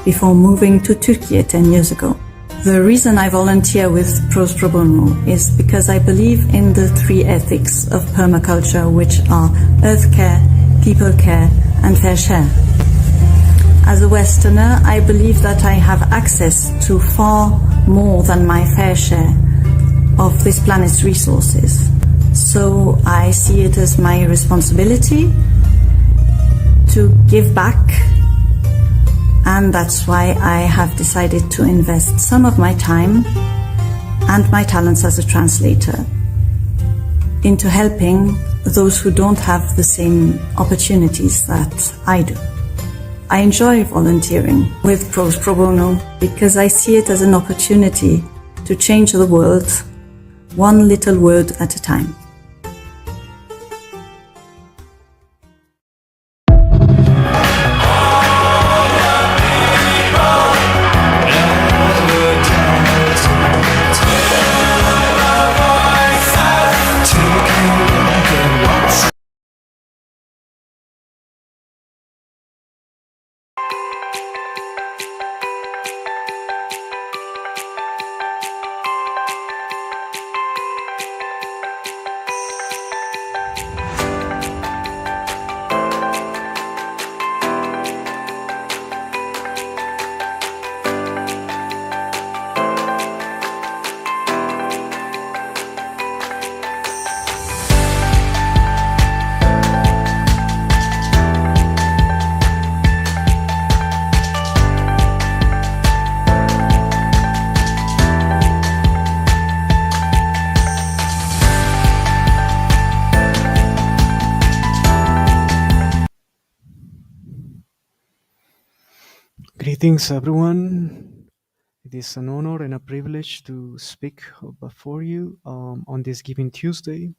before moving to Turkey 10 years ago. The reason I volunteer with ProZ Pro Bono is because I believe in the 3 ethics of permaculture, which are earth care, people care and fair share. As a Westerner, I believe that I have access to far more than my fair share of this planet's resources. So I see it as my responsibility to give back, and that's why I have decided to invest some of my time and my talents as a translator into helping those who don't have the same opportunities that I do. I enjoy volunteering with ProZ Pro Bono because I see it as an opportunity to change the world one little word at a time. Greetings, everyone. It is an honor and a privilege to speak before you on this Giving Tuesday.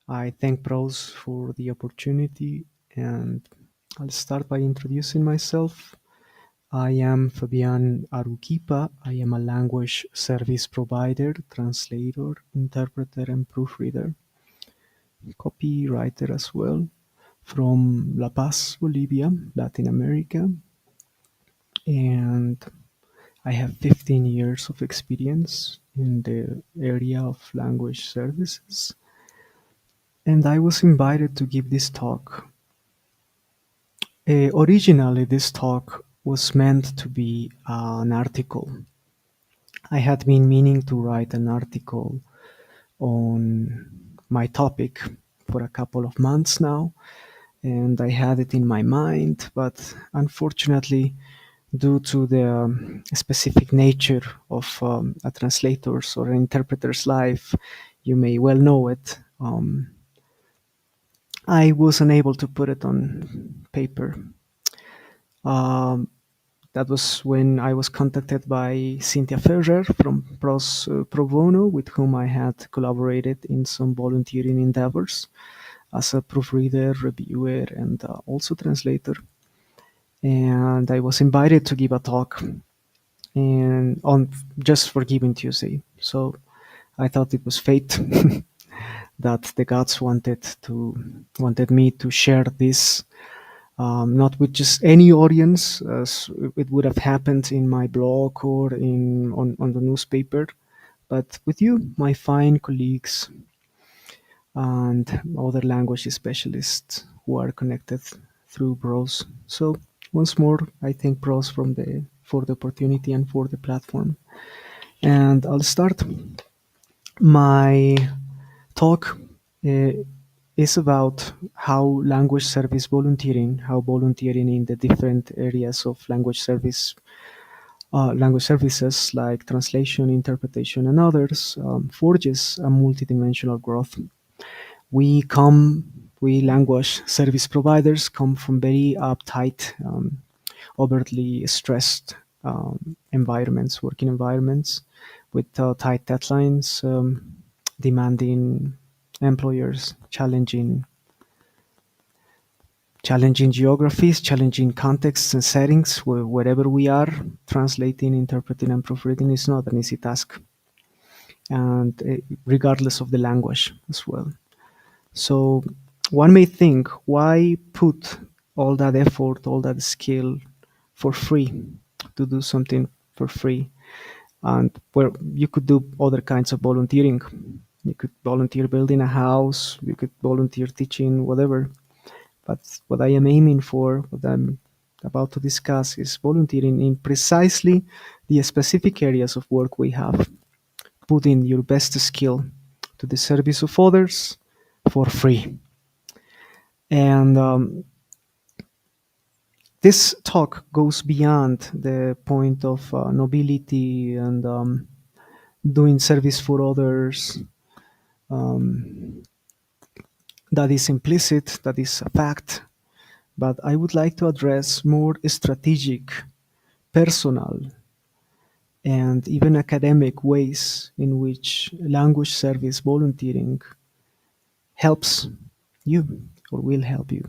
I thank ProZ for the opportunity, and I'll start by introducing myself. I am Fabian Aruquipa. I am a language service provider, translator, interpreter, and proofreader, copywriter as well, from La Paz, Bolivia, Latin America. And I have 15 years of experience in the area of language services, and I was invited to give this talk. Originally, this talk was meant to be an article. I had been meaning to write an article on my topic for a couple of months now, and I had it in my mind, but unfortunately, due to the specific nature of a translator's or an interpreter's life, you may well know it. I was unable to put it on paper. That was when I was contacted by Cynthia Ferrer from ProZ Pro Bono, with whom I had collaborated in some volunteering endeavors as a proofreader, reviewer, and also translator. And I was invited to give a talk and on just for Giving Tuesday. So I thought it was fate that the gods wanted me to share this, not with just any audience, as it would have happened in my blog or on the newspaper, but with you, my fine colleagues and other language specialists who are connected through ProZ. So once more, I thank ProZ for the opportunity and for the platform. And I'll start. My talk is about how language service volunteering, how volunteering in the different areas of language services like translation, interpretation, and others forges a multidimensional growth. We language service providers come from very uptight, overtly stressed working environments with tight deadlines, demanding employers, challenging geographies, challenging contexts and settings. Wherever we are, translating, interpreting, and proofreading is not an easy task, and regardless of the language as well. So one may think, why put all that effort, all that skill for free, to do something for free? And where you could do other kinds of volunteering. You could volunteer building a house, you could volunteer teaching, whatever. But what I am aiming for, what I'm about to discuss, is volunteering in precisely the specific areas of work we have. Putting your best skill to the service of others for free. And this talk goes beyond the point of nobility and doing service for others. That is implicit, that is a fact, but I would like to address more strategic, personal, and even academic ways in which language service volunteering helps you or will help you.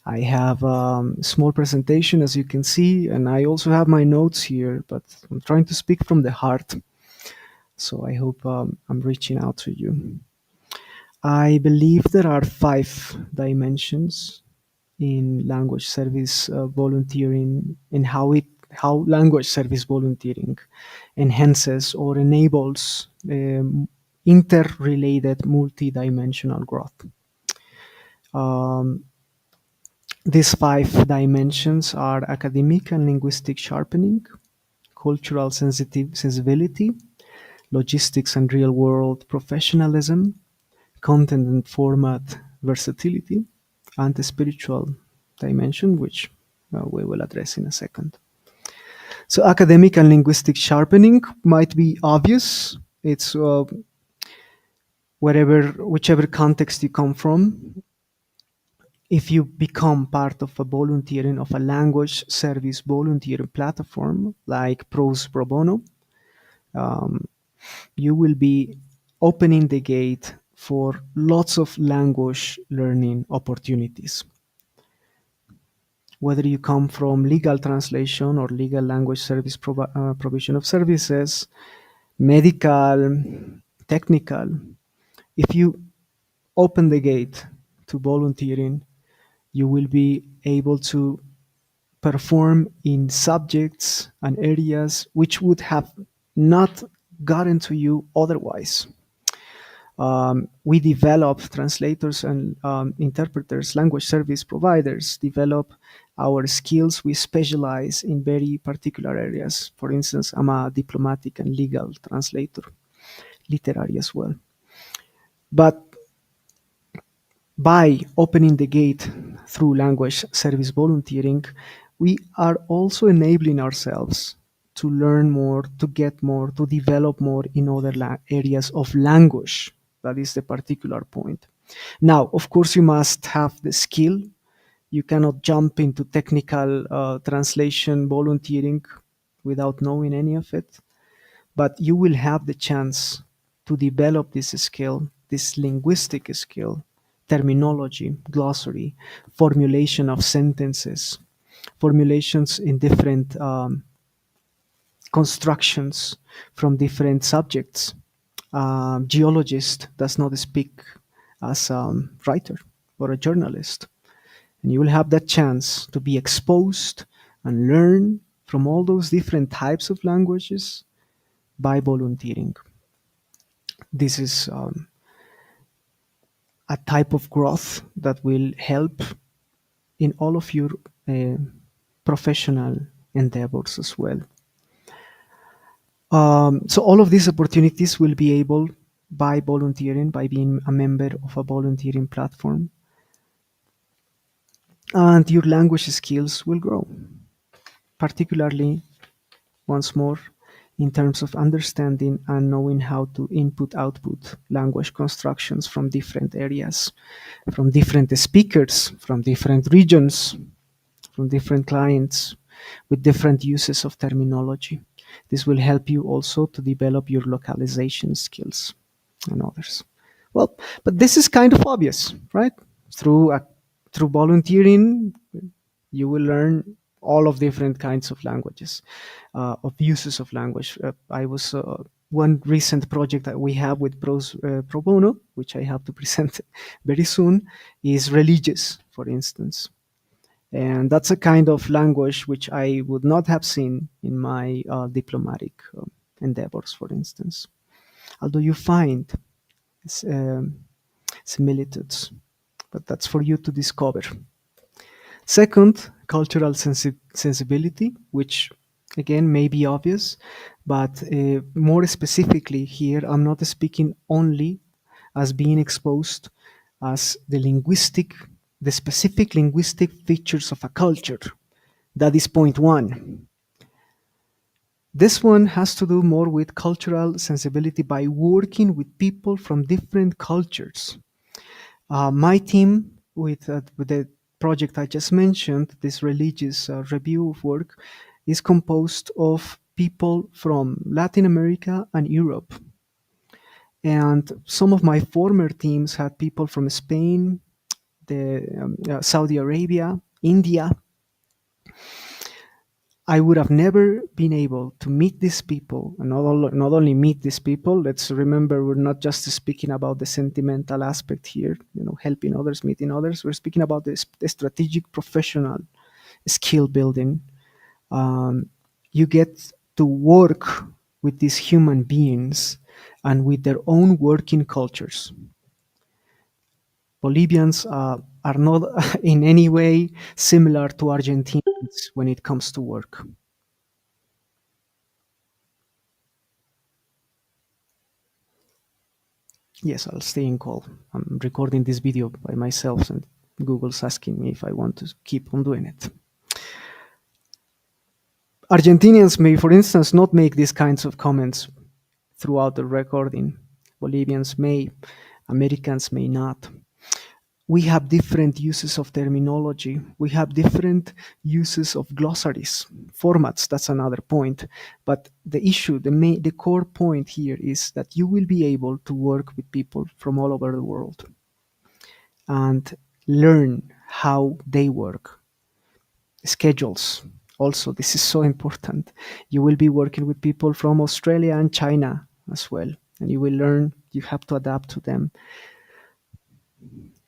I have a small presentation, as you can see, and I also have my notes here, but I'm trying to speak from the heart. So I hope I'm reaching out to you. I believe there are 5 dimensions in language service volunteering, and how language service volunteering enhances or enables interrelated multidimensional growth. These 5 dimensions are academic and linguistic sharpening, cultural sensibility, logistics and real-world professionalism, content and format versatility, and the spiritual dimension, which we will address in a second. So academic and linguistic sharpening might be obvious. It's whichever context you come from. if you become part of a language service volunteering platform like ProZ Pro Bono, you will be opening the gate for lots of language learning opportunities. Whether you come from legal translation or legal language service provision of services, medical, technical, if you open the gate to volunteering, you will be able to perform in subjects and areas which would have not gotten to you otherwise. We develop translators and interpreters, language service providers, develop our skills. We specialize in very particular areas. For instance, I'm a diplomatic and legal translator, literary as well. But by opening the gate through language service volunteering, we are also enabling ourselves to learn more, to get more, to develop more in other areas of language. That is the particular point. Now, of course, you must have the skill. You cannot jump into technical translation volunteering without knowing any of it. But you will have the chance to develop this skill, this linguistic skill, terminology, glossary, formulation of sentences, formulations in different constructions from different subjects. Geologist does not speak as a writer or a journalist. And you will have that chance to be exposed and learn from all those different types of languages by volunteering. This is a type of growth that will help in all of your professional endeavors as well. So all of these opportunities will be able by volunteering, by being a member of a volunteering platform, and your language skills will grow, particularly, once more, in terms of understanding and knowing how to input-output language constructions from different areas, from different speakers, from different regions, from different clients, with different uses of terminology. This will help you also to develop your localization skills and others. Well, but this is kind of obvious, right? Through volunteering, you will learn all of different kinds of languages, of uses of language. One recent project that we have with ProZ Pro Bono, which I have to present very soon, is religious, for instance. And that's a kind of language which I would not have seen in my diplomatic endeavors, for instance. Although you find similitudes, but that's for you to discover. Second, cultural sensibility, which again may be obvious, but more specifically here, I'm not speaking only as being exposed as the specific linguistic features of a culture. That is point one. This one has to do more with cultural sensibility by working with people from different cultures. My team with the project I just mentioned, this religious review of work, is composed of people from Latin America and Europe. And some of my former teams had people from Spain, Saudi Arabia, India. I would have never been able to meet these people, and not only meet these people. Let's remember, we're not just speaking about the sentimental aspect here, helping others, meeting others. We're speaking about the strategic, professional skill building. You get to work with these human beings and with their own working cultures. Bolivians are not in any way similar to Argentinians when it comes to work. Yes, I'll stay in call. I'm recording this video by myself and Google's asking me if I want to keep on doing it. Argentinians may, for instance, not make these kinds of comments throughout the recording. Bolivians may, Americans may not. we have different uses of terminology. We have different uses of glossaries, formats. That's another point. But the issue, the core point here is that you will be able to work with people from all over the world and learn how they work. Schedules. Also, this is so important. You will be working with people from Australia and China as well, and you will learn, you have to adapt to them.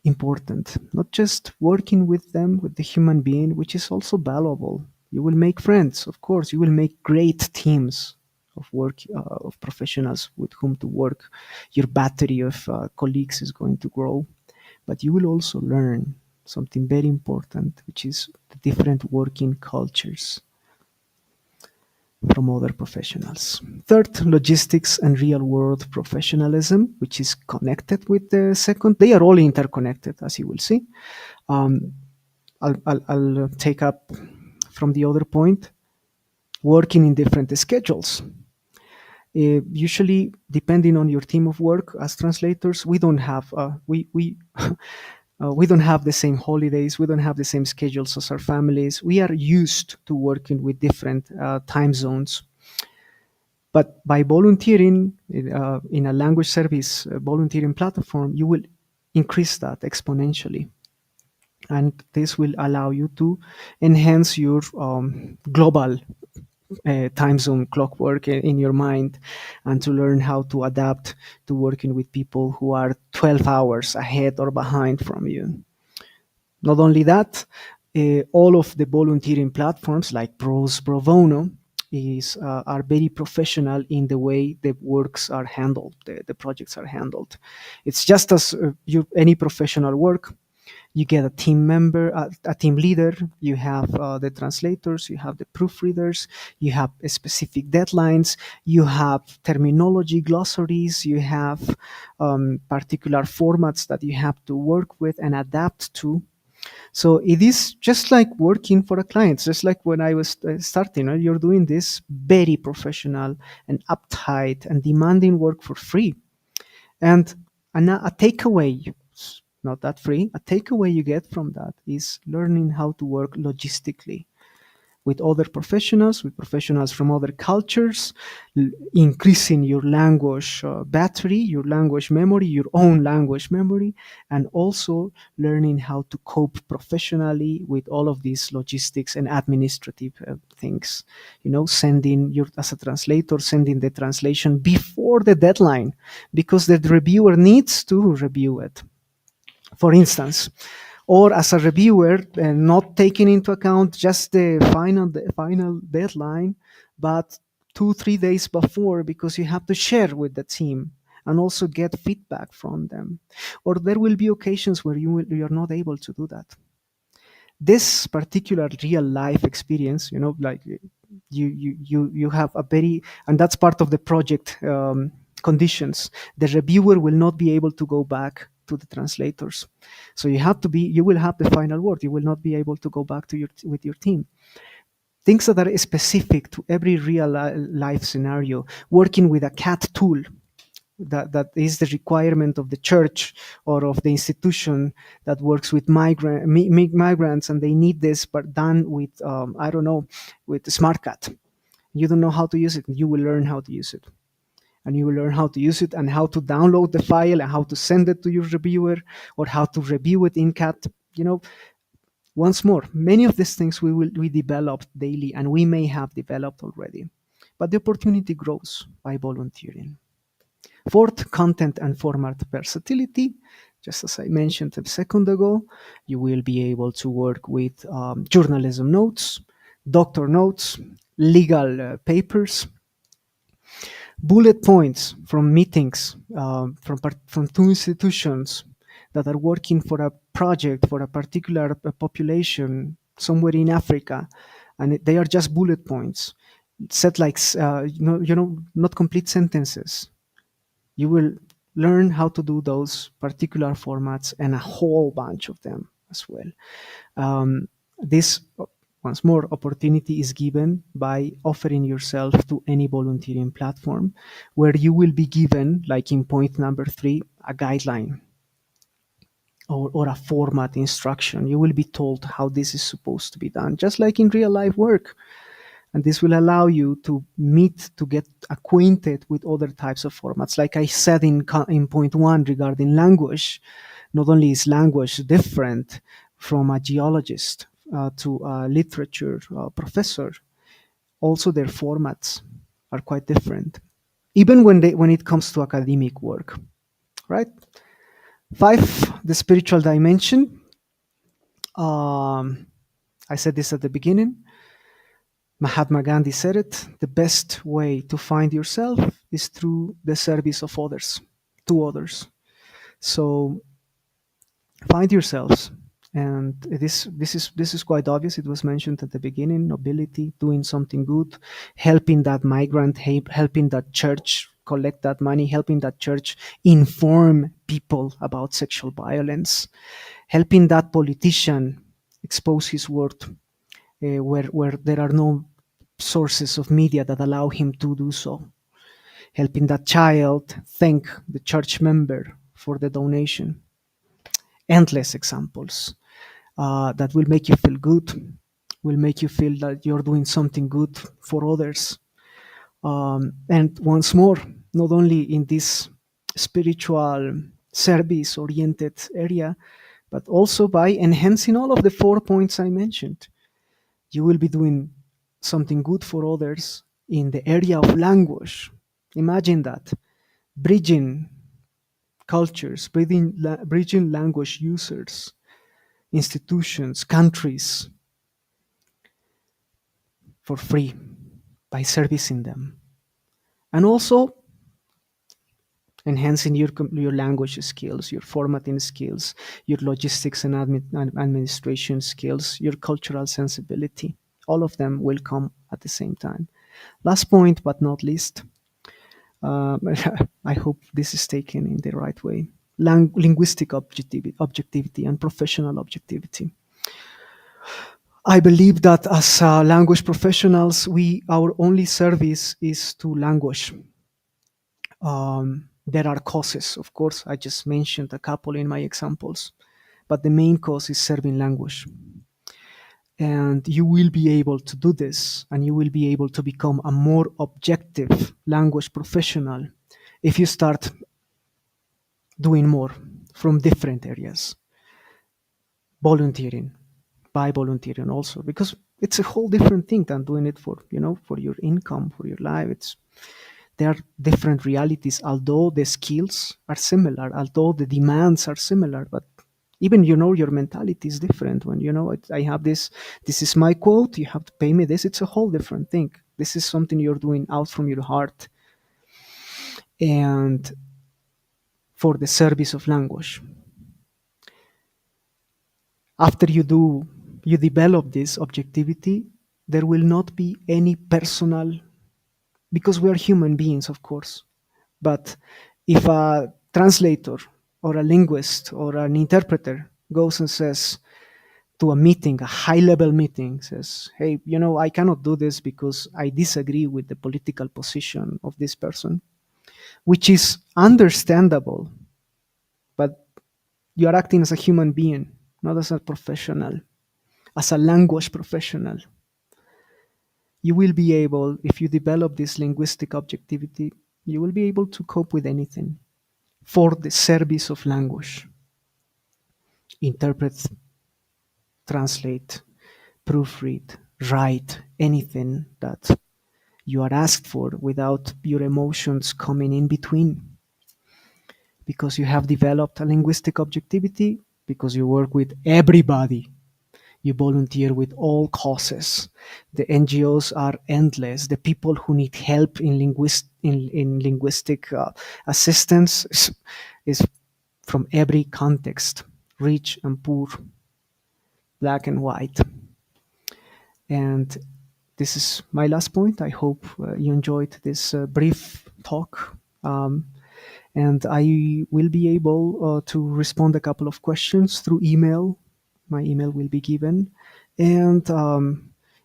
Important. Not just working with them, with the human being, which is also valuable. You will make friends, of course. You will make great teams of work, of professionals with whom to work. Your battery of colleagues is going to grow, but you will also learn something very important, which is the different working cultures from other professionals. Third, logistics and real-world professionalism, which is connected with the second. They are all interconnected, as you will see. I'll take up from the other point, working in different schedules. Usually, depending on your team of work, as translators, we don't have we don't have the same holidays. We don't have the same schedules as our families. We are used to working with different time zones. But by volunteering in a language service volunteering platform, you will increase that exponentially. And this will allow you to enhance your global time zone clockwork in your mind, and to learn how to adapt to working with people who are 12 hours ahead or behind from you. Not only that, all of the volunteering platforms like ProZ, Pro Bono, are very professional in the way the works are handled, the projects are handled. It's just as any professional work. You get a team member, a team leader, you have the translators, you have the proofreaders, you have specific deadlines, you have terminology glossaries, you have particular formats that you have to work with and adapt to. So it is just like working for a client, just like when I was starting. You're doing this very professional and uptight and demanding work for free. And a takeaway, not that free, a takeaway you get from that is learning how to work logistically with other professionals, with professionals from other cultures, increasing your language battery, your language memory, your own language memory, and also learning how to cope professionally with all of these logistics and administrative things. Sending as a translator, sending the translation before the deadline, because the reviewer needs to review it. For instance, or as a reviewer, not taking into account just the final deadline, but 2-3 days before, because you have to share with the team and also get feedback from them. Or there will be occasions where you are not able to do that. This particular real life experience, like you have a very, and that's part of the project conditions. The reviewer will not be able to go back to the translators. So you will have the final word. You will not be able to go back with your team. Things that are specific to every real life scenario. Working with a CAT tool, that is the requirement of the church or of the institution that works with migrants, and they need this, but done with, with SmartCat. You don't know how to use it. You will learn how to use it. And you will learn how to use it and how to download the file and how to send it to your reviewer, or how to review it in CAT. Once more, many of these things we develop daily, and we may have developed already. But the opportunity grows by volunteering. Fourth, content and format versatility. Just as I mentioned a second ago, you will be able to work with journalism notes, doctor notes, legal papers, bullet points from meetings from two institutions that are working for a project for a particular population somewhere in Africa, and they are just bullet points set like not complete sentences. You will learn how to do those particular formats and a whole bunch of them as well. This, once more, opportunity is given by offering yourself to any volunteering platform, where you will be given, like in point number 3, a guideline. or a format instruction. You will be told how this is supposed to be done, just like in real life work. And this will allow you to get acquainted with other types of formats. Like I said in point one regarding language, not only is language different from a geologist to a literature professor, also their formats are quite different, even when it comes to academic work, right? 5, the spiritual dimension. I said this at the beginning. Mahatma Gandhi said it, the best way to find yourself is through the service of others, to others. So find yourselves. And this is quite obvious. It was mentioned at the beginning: nobility, doing something good, helping that migrant, helping that church collect that money, helping that church inform people about sexual violence, helping that politician expose his word where there are no sources of media that allow him to do so, helping that child thank the church member for the donation. Endless examples that will make you feel good, will make you feel that you're doing something good for others. And once more, not only in this spiritual service oriented area, but also by enhancing all of the 4 points I mentioned. You will be doing something good for others in the area of language. Imagine that. Bridging cultures, bridging language users, institutions, countries for free by servicing them. And also enhancing your language skills, your formatting skills, your logistics and administration skills, your cultural sensibility. All of them will come at the same time. Last point, but not least, I hope this is taken in the right way. Linguistic objectivity and professional objectivity. I believe that as language professionals, our only service is to language. There are causes, of course. I just mentioned a couple in my examples, but the main cause is serving language. And you will be able to do this, and you will be able to become a more objective language professional if you start doing more from different areas. Volunteering, by volunteering also, because it's a whole different thing than doing it for your income, for your life. There are different realities, although the skills are similar, although the demands are similar, but even your mentality is different. When I have this is my quote, you have to pay me this. It's a whole different thing. This is something you're doing out from your heart and for the service of language. After you develop this objectivity, there will not be any personal, because we are human beings, of course. But if a translator or a linguist or an interpreter goes and says to a meeting, a high-level meeting, says, hey, I cannot do this because I disagree with the political position of this person, which is understandable, but you are acting as a human being, not as a professional, as a language professional. You will be able, if you develop this linguistic objectivity, you will be able to cope with anything for the service of language. Interpret, translate, proofread, write anything that you are asked for without your emotions coming in between. Because you have developed a linguistic objectivity, because you work with everybody. You volunteer with all causes. The NGOs are endless. The people who need help in linguistic assistance is from every context, rich and poor, black and white. And this is my last point. I hope you enjoyed this brief talk. And I will be able to respond a couple of questions through email. My email will be given. And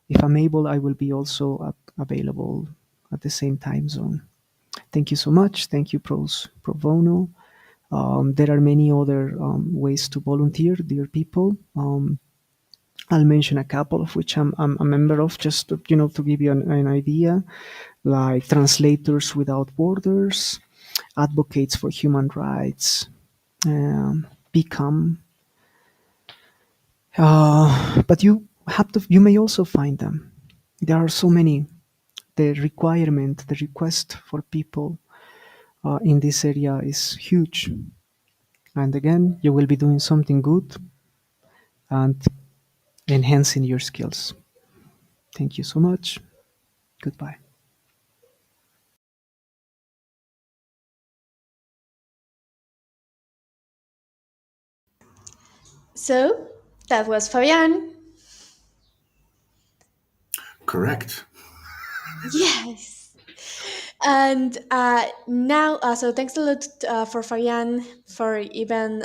if I'm able, I will be also available at the same time zone. Thank you so much. Thank you, ProZ Pro Bono. There are many other ways to volunteer, dear people. I'll mention a couple of which I'm a member of, just to give you an idea, like Translators Without Borders, Advocates for Human Rights, Become. But you may also find them. There are so many. The request for people in this area is huge. And again, you will be doing something good and enhancing your skills. Thank you so much. Goodbye. So that was Fabian. Correct. Yes. And now, so thanks a lot for Fabian for even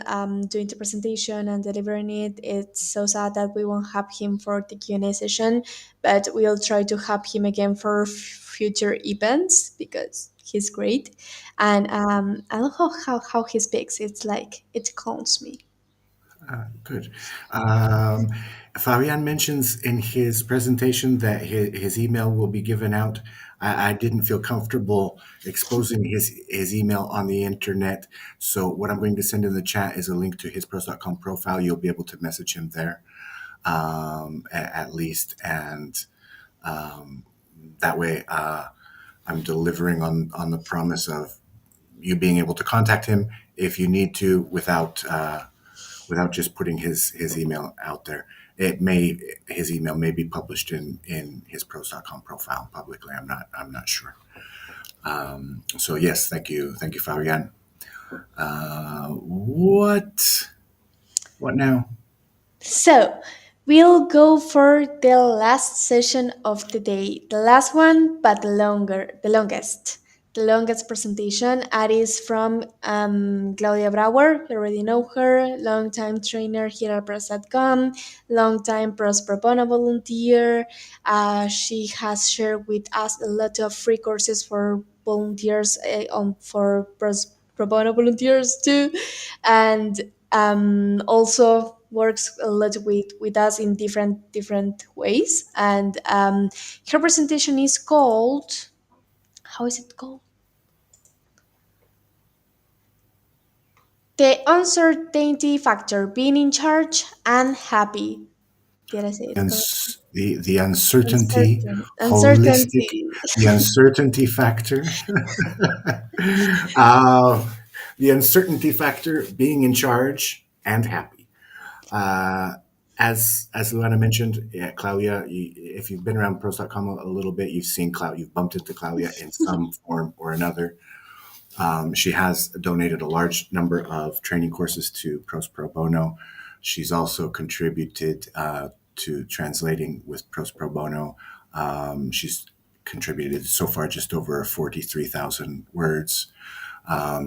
doing the presentation and delivering it. It's so sad that we won't have him for the Q&A session, but we'll try to have him again for future events because he's great. And I love how he speaks. It's like, it calms me. Good. Fabian mentions in his presentation that his email will be given out. I didn't feel comfortable exposing his email on the internet. So what I'm going to send in the chat is a link to his pros.com profile. You'll be able to message him there at least. And that way I'm delivering on the promise of you being able to contact him if you need to without just putting his email out there. His email may be published in his pros.com profile publicly. I'm not sure. So yes, thank you, Fabian. What now? So we'll go for the last session of the day, the last one, but the longest presentation. That is from Claudia Brauer. You already know her, longtime trainer here at ProZ.com, longtime ProZ Pro Bono volunteer. She has shared with us a lot of free courses for volunteers, for ProZ Pro Bono volunteers too, and also works a lot with us in different ways. And her presentation is called, how is it called? The uncertainty factor: being in charge and happy. Did I say it correctly? The uncertainty, holistic, Uncertainty. the uncertainty factor. uh, the uncertainty factor, being in charge and happy. As Luana mentioned, yeah, Claudia, if you've been around pros.com a little bit, you've seen Claudia, you've bumped into Claudia in some form or another. She has donated a large number of training courses to ProZ Pro Bono. She's also contributed to translating with ProZ Pro Bono. She's contributed so far just over 43,000 words.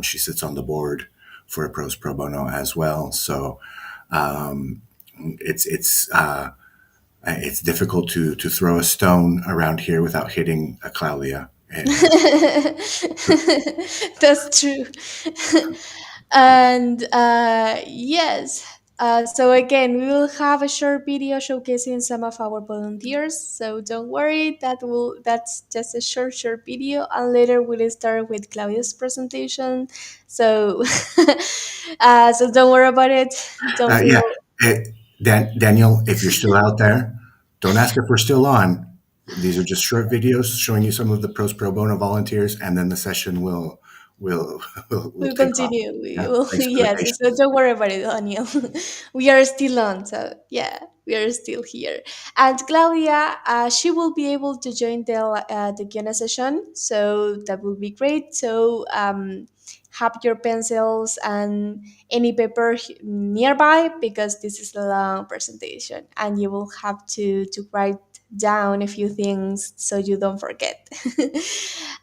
She sits on the board for ProZ Pro Bono as well. So it's difficult to throw a stone around here without hitting a Claudia. That's true. And yes, so again, we will have a short video showcasing some of our volunteers. So don't worry, that's just a short video, and later we'll start with Claudia's presentation. So so don't worry about it. Don't Yeah, feel. Daniel, if you're still out there, don't ask if we're still on. These are just short videos showing you some of the ProZ Pro Bono volunteers, and then the session will will We'll take off. continue. We Yeah, will, thanks for the yes. patience. So don't worry about it, Daniel. We are still on. So yeah, we are still here. And Claudia, she will be able to join the Q&A session. So that will be great. So have your pencils and any paper nearby, because this is a long presentation, and you will have to write down a few things so you don't forget.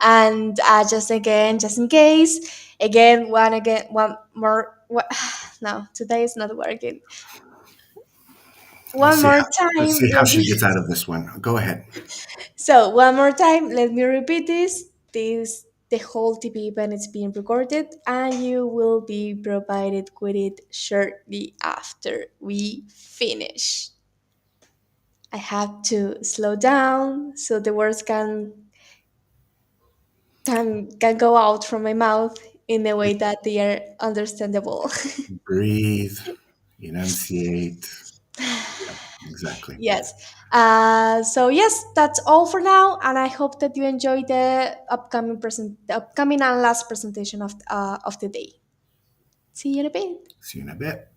And just in case, one more. What? No, today is not working. One more Let's time. see how she gets out of this one. Go ahead. So one more time, let me repeat this. the whole TV event is being recorded, and you will be provided with it shortly after we finish. I have to slow down so the words can go out from my mouth in a way that they are understandable. Breathe, enunciate. Yeah, exactly. Yes. So yes, that's all for now, and I hope that you enjoy the upcoming and last presentation of the day. See you in a bit. See you in a bit.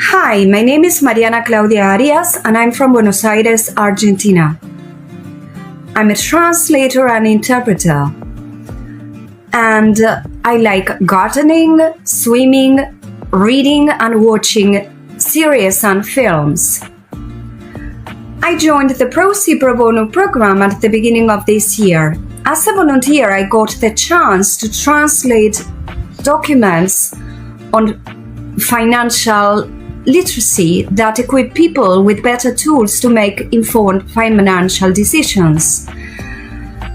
Hi, my name is Mariana Claudia Arias, and I'm from Buenos Aires, Argentina. I'm a translator and interpreter, and I like gardening, swimming, reading, and watching series and films. I joined the ProZ Pro Bono program at the beginning of this year. As a volunteer, I got the chance to translate documents on financial literacy that equip people with better tools to make informed financial decisions.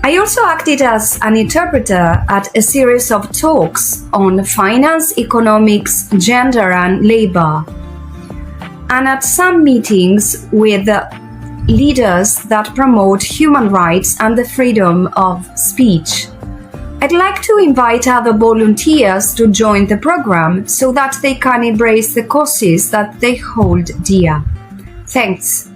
I also acted as an interpreter at a series of talks on finance, economics, gender, and labor, and at some meetings with leaders that promote human rights and the freedom of speech. I'd like to invite other volunteers to join the program so that they can embrace the causes that they hold dear. Thanks.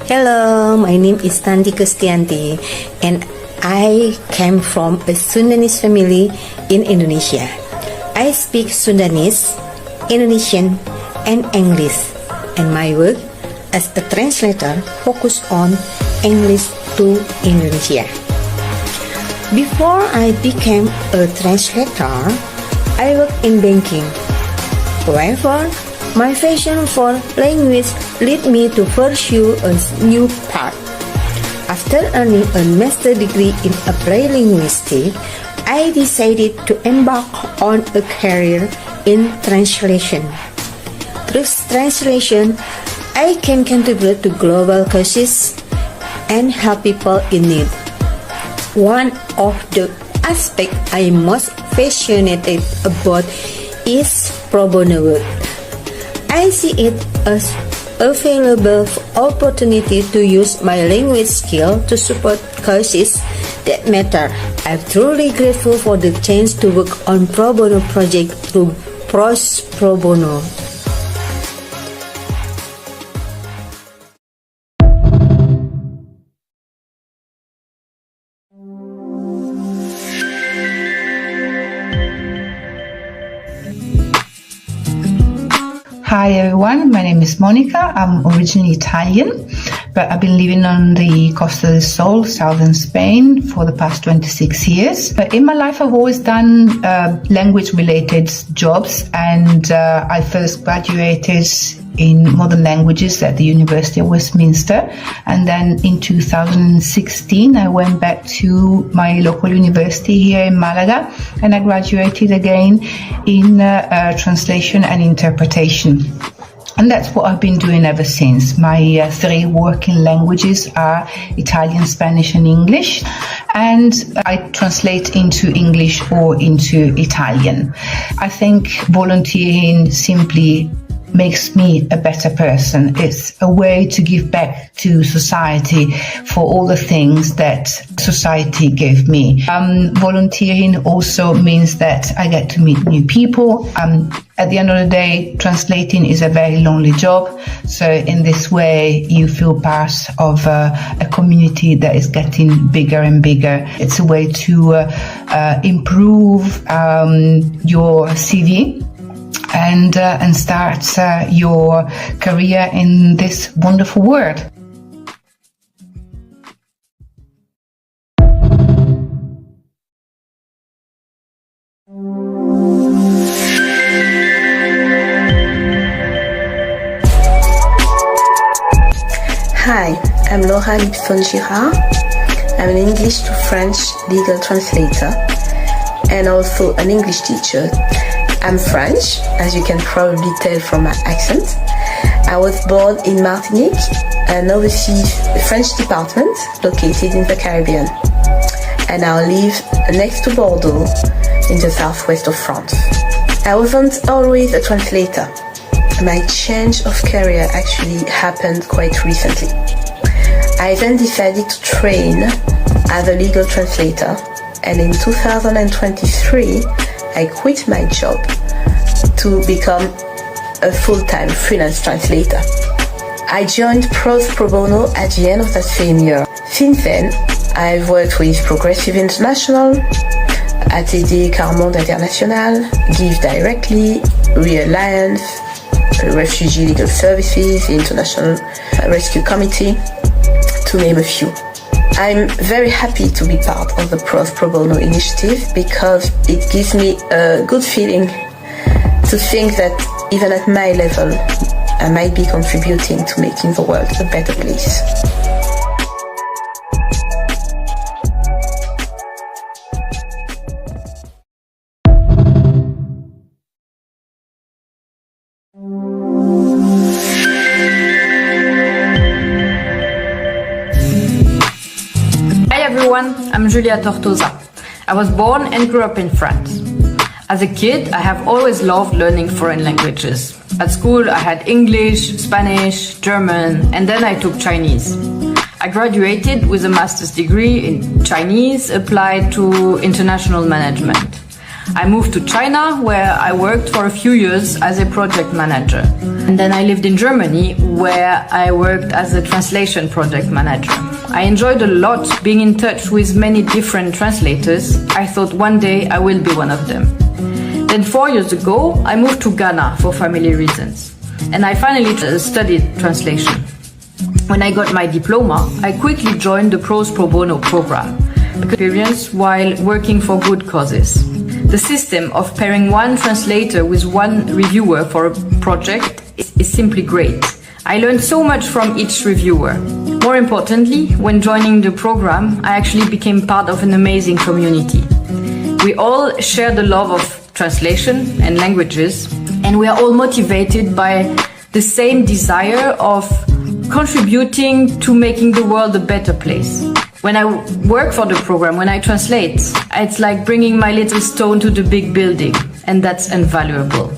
Hello, my name is Tanti Kustianti, and I came from a Sundanese family in Indonesia. I speak Sundanese, Indonesian, and English, and my work as a translator focus on English to Indonesia. Before I became a translator, I worked in banking. However, my passion for language led me to pursue a new path. After earning a master's degree in applied linguistics, I decided to embark on a career in translation. Through translation, I can contribute to global causes and help people in need. One of the aspects I'm most passionate about is pro bono work. I see it as a valuable opportunity to use my language skill to support causes that matter. I'm truly grateful for the chance to work on pro bono project through ProZ Pro Bono. Hi everyone, my name is Monica. I'm originally Italian, but I've been living on the Costa del Sol, southern Spain, for the past 26 years. But in my life, I've always done language-related jobs, and I first graduated in modern languages at the University of Westminster, and then in 2016 I went back to my local university here in Malaga, and I graduated again in translation and interpretation. And that's what I've been doing ever since. My three working languages are Italian, Spanish, and English. And I translate into English or into Italian. I think volunteering simply makes me a better person. It's a way to give back to society for all the things that society gave me. Volunteering also means that I get to meet new people. At the end of the day, translating is a very lonely job. So in this way, you feel part of a community that is getting bigger and bigger. It's a way to improve your CV. and start your career in this wonderful world. Hi, I'm Laura Lipson-Girard. I'm an English to French legal translator and also an English teacher. I'm French, as you can probably tell from my accent. I was born in Martinique, an overseas French department located in the Caribbean. And I live next to Bordeaux in the southwest of France. I wasn't always a translator. My change of career actually happened quite recently. I then decided to train as a legal translator, and in 2023, I quit my job to become a full-time freelance translator. I joined ProZ Pro Bono at the end of that same year. Since then, I've worked with Progressive International, ATD Carmonde International, Give Directly, Realliance, Refugee Legal Services, the International Rescue Committee, to name a few. I'm very happy to be part of the ProZ Pro Bono initiative because it gives me a good feeling to think that even at my level, I might be contributing to making the world a better place. Hi everyone, I'm Julia Tortosa. I was born and grew up in France. As a kid, I have always loved learning foreign languages. At school, I had English, Spanish, German, and then I took Chinese. I graduated with a master's degree in Chinese applied to international management. I moved to China, where I worked for a few years as a project manager. And then I lived in Germany, where I worked as a translation project manager. I enjoyed a lot being in touch with many different translators. I thought one day I will be one of them. Then 4 years ago, I moved to Ghana for family reasons. And I finally studied translation. When I got my diploma, I quickly joined the ProZ Pro Bono program, experience while working for good causes. The system of pairing one translator with one reviewer for a project is simply great. I learned so much from each reviewer. More importantly, when joining the program, I actually became part of an amazing community. We all share the love of translation and languages, and we are all motivated by the same desire of contributing to making the world a better place. When I work for the program, when I translate, it's like bringing my little stone to the big building, and that's invaluable.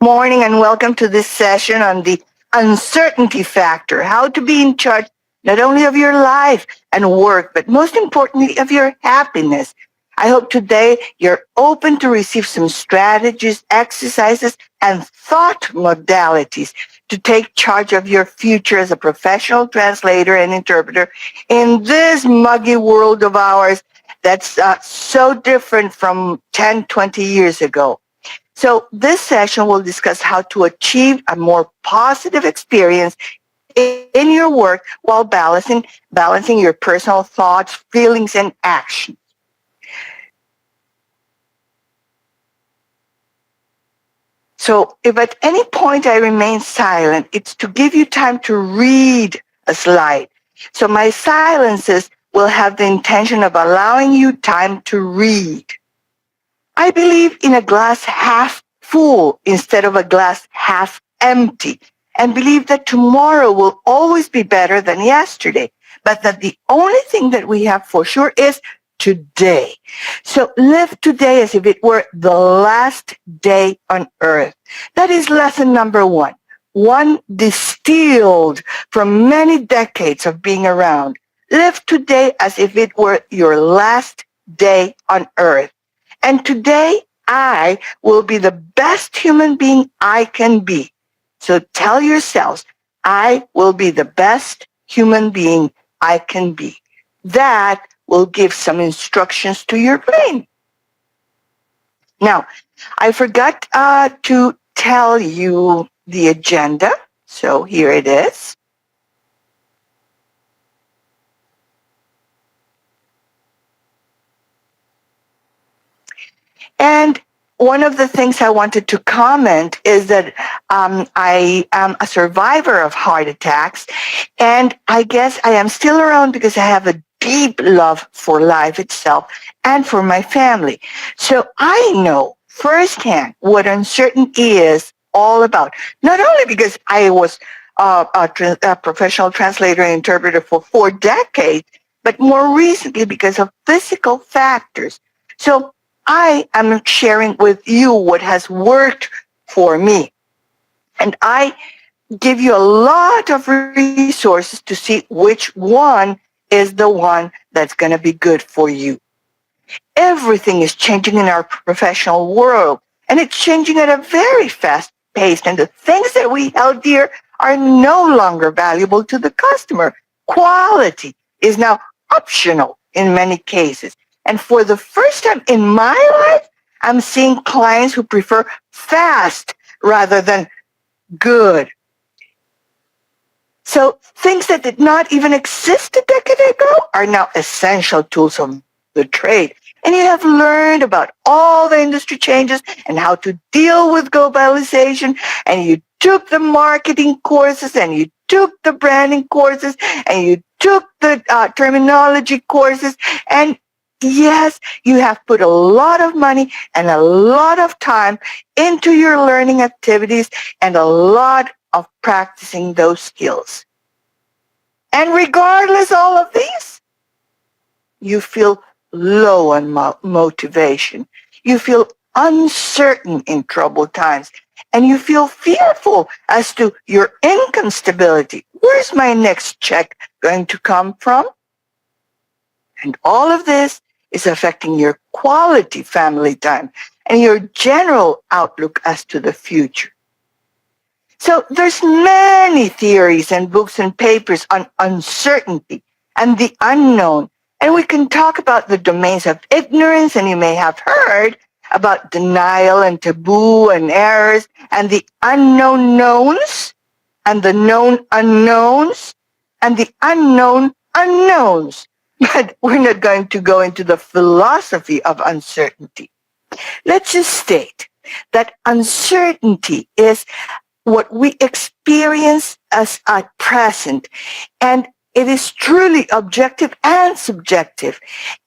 Morning and welcome to this session on the uncertainty factor, how to be in charge not only of your life and work, but most importantly of your happiness. I hope today you're open to receive some strategies, exercises, and thought modalities to take charge of your future as a professional translator and interpreter in this muggy world of ours that's so different from 10, 20 years ago. So this session will discuss how to achieve a more positive experience in your work while balancing your personal thoughts, feelings, and actions. So if at any point I remain silent, it's to give you time to read a slide. So my silences will have the intention of allowing you time to read. I believe in a glass half full instead of a glass half empty, and believe that tomorrow will always be better than yesterday, but that the only thing that we have for sure is today. So live today as if it were the last day on earth. That is lesson number one distilled from many decades of being around. Live today as if it were your last day on earth. And today, I will be the best human being I can be. So tell yourselves, I will be the best human being I can be. That will give some instructions to your brain. Now, I forgot to tell you the agenda. So here it is. And one of the things I wanted to comment is that I am a survivor of heart attacks, and I guess I am still around because I have a deep love for life itself and for my family. So I know firsthand what uncertainty is all about, not only because I was a professional translator and interpreter for 4 decades, but more recently because of physical factors. So I am sharing with you what has worked for me. And I give you a lot of resources to see which one is the one that's going to be good for you. Everything is changing in our professional world, and it's changing at a very fast pace. And the things that we held dear are no longer valuable to the customer. Quality is now optional in many cases. And for the first time in my life, I'm seeing clients who prefer fast rather than good. So things that did not even exist a decade ago are now essential tools of the trade. And you have learned about all the industry changes and how to deal with globalization. And you took the marketing courses, and you took the branding courses, and you took the terminology courses. And yes, you have put a lot of money and a lot of time into your learning activities and a lot of practicing those skills. And regardless of all of these, you feel low on motivation. You feel uncertain in troubled times. And you feel fearful as to your income stability. Where's my next check going to come from? And all of this is affecting your quality family time and your general outlook as to the future. So there's many theories and books and papers on uncertainty and the unknown. And we can talk about the domains of ignorance, and you may have heard about denial and taboo and errors and the unknown knowns and the known unknowns and the unknown unknowns. But we're not going to go into the philosophy of uncertainty. Let's just state that uncertainty is what we experience as at present, and it is truly objective and subjective.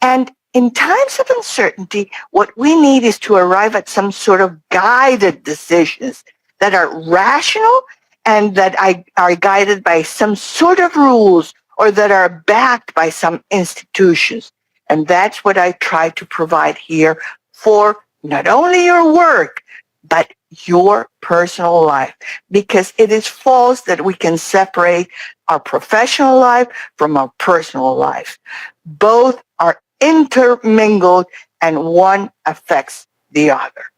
And in times of uncertainty, what we need is to arrive at some sort of guided decisions that are rational and that are guided by some sort of rules or that are backed by some institutions. And that's what I try to provide here for not only your work, but your personal life, because it is false that we can separate our professional life from our personal life. Both are intermingled and one affects the other.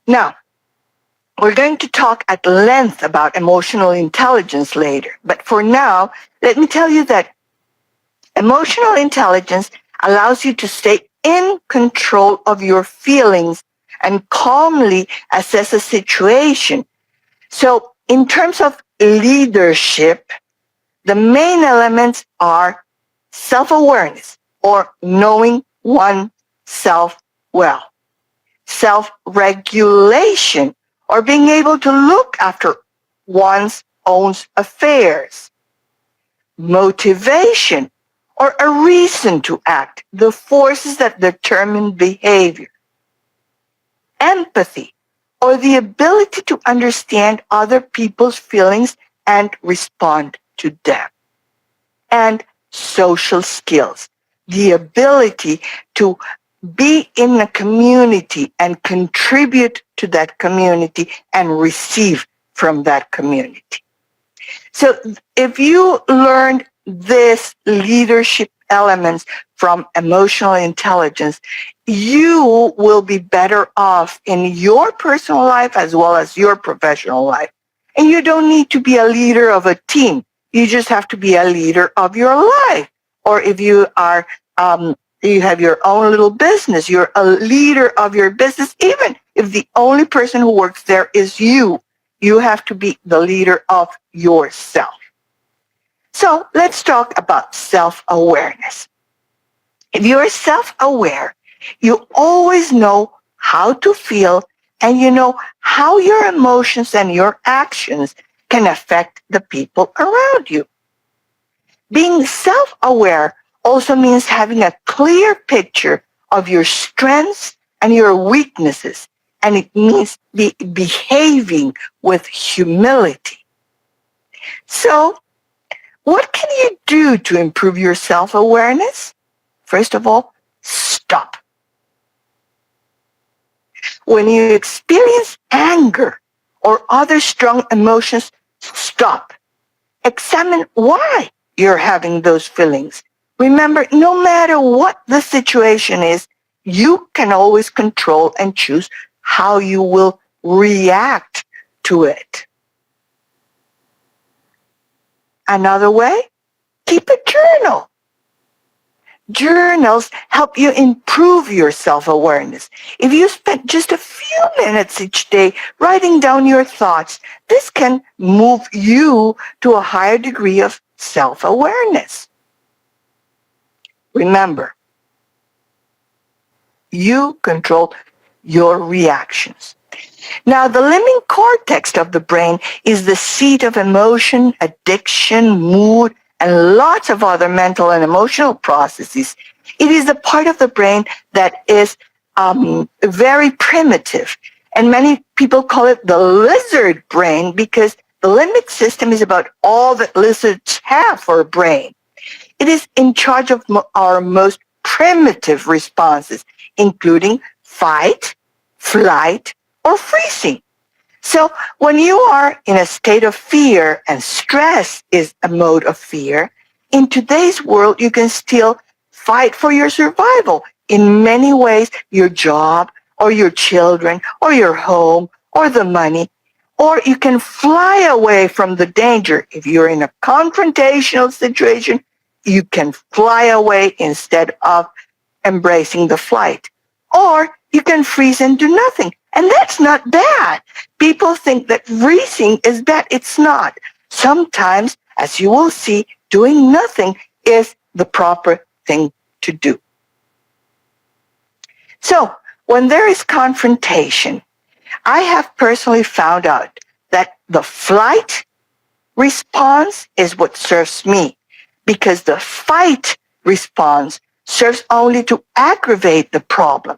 Now, we're going to talk at length about emotional intelligence later, but for now, let me tell you that emotional intelligence allows you to stay in control of your feelings and calmly assess a situation. So in terms of leadership, the main elements are self-awareness or knowing oneself Well, self-regulation, or being able to look after one's own affairs. Motivation, or a reason to act, the forces that determine behavior. Empathy, or the ability to understand other people's feelings and respond to them. And social skills, the ability to be in a community and contribute to that community and receive from that community. So if you learned this leadership elements from emotional intelligence, you will be better off in your personal life as well as your professional life. And you don't need to be a leader of a team. You just have to be a leader of your life. Or if you are, you have your own little business, you're a leader of your business, even if the only person who works there is you. You have to be the leader of yourself. So let's talk about self-awareness. If you are self-aware, you always know how to feel and you know how your emotions and your actions can affect the people around you. Being self-aware also means having a clear picture of your strengths and your weaknesses, and it means behaving with humility. So, what can you do to improve your self-awareness? First of all, stop. When you experience anger or other strong emotions, stop. Examine why you're having those feelings. Remember, no matter what the situation is, you can always control and choose how you will react to it. Another way, keep a journal. Journals help you improve your self-awareness. If you spend just a few minutes each day writing down your thoughts, this can move you to a higher degree of self-awareness. Remember, you control your reactions. Now, the limbic cortex of the brain is the seat of emotion, addiction, mood, and lots of other mental and emotional processes. It is the part of the brain that is very primitive. And many people call it the lizard brain because the limbic system is about all that lizards have for a brain. It is in charge of our most primitive responses, including fight, flight, or freezing. So when you are in a state of fear, and stress is a mode of fear, in today's world you can still fight for your survival in many ways, your job or your children or your home or the money, or you can fly away from the danger. If you're in a confrontational situation, you can fly away instead of embracing the flight. Or you can freeze and do nothing. And that's not bad. People think that freezing is bad. It's not. Sometimes, as you will see, doing nothing is the proper thing to do. So, when there is confrontation, I have personally found out that the flight response is what serves me, because the fight response serves only to aggravate the problem.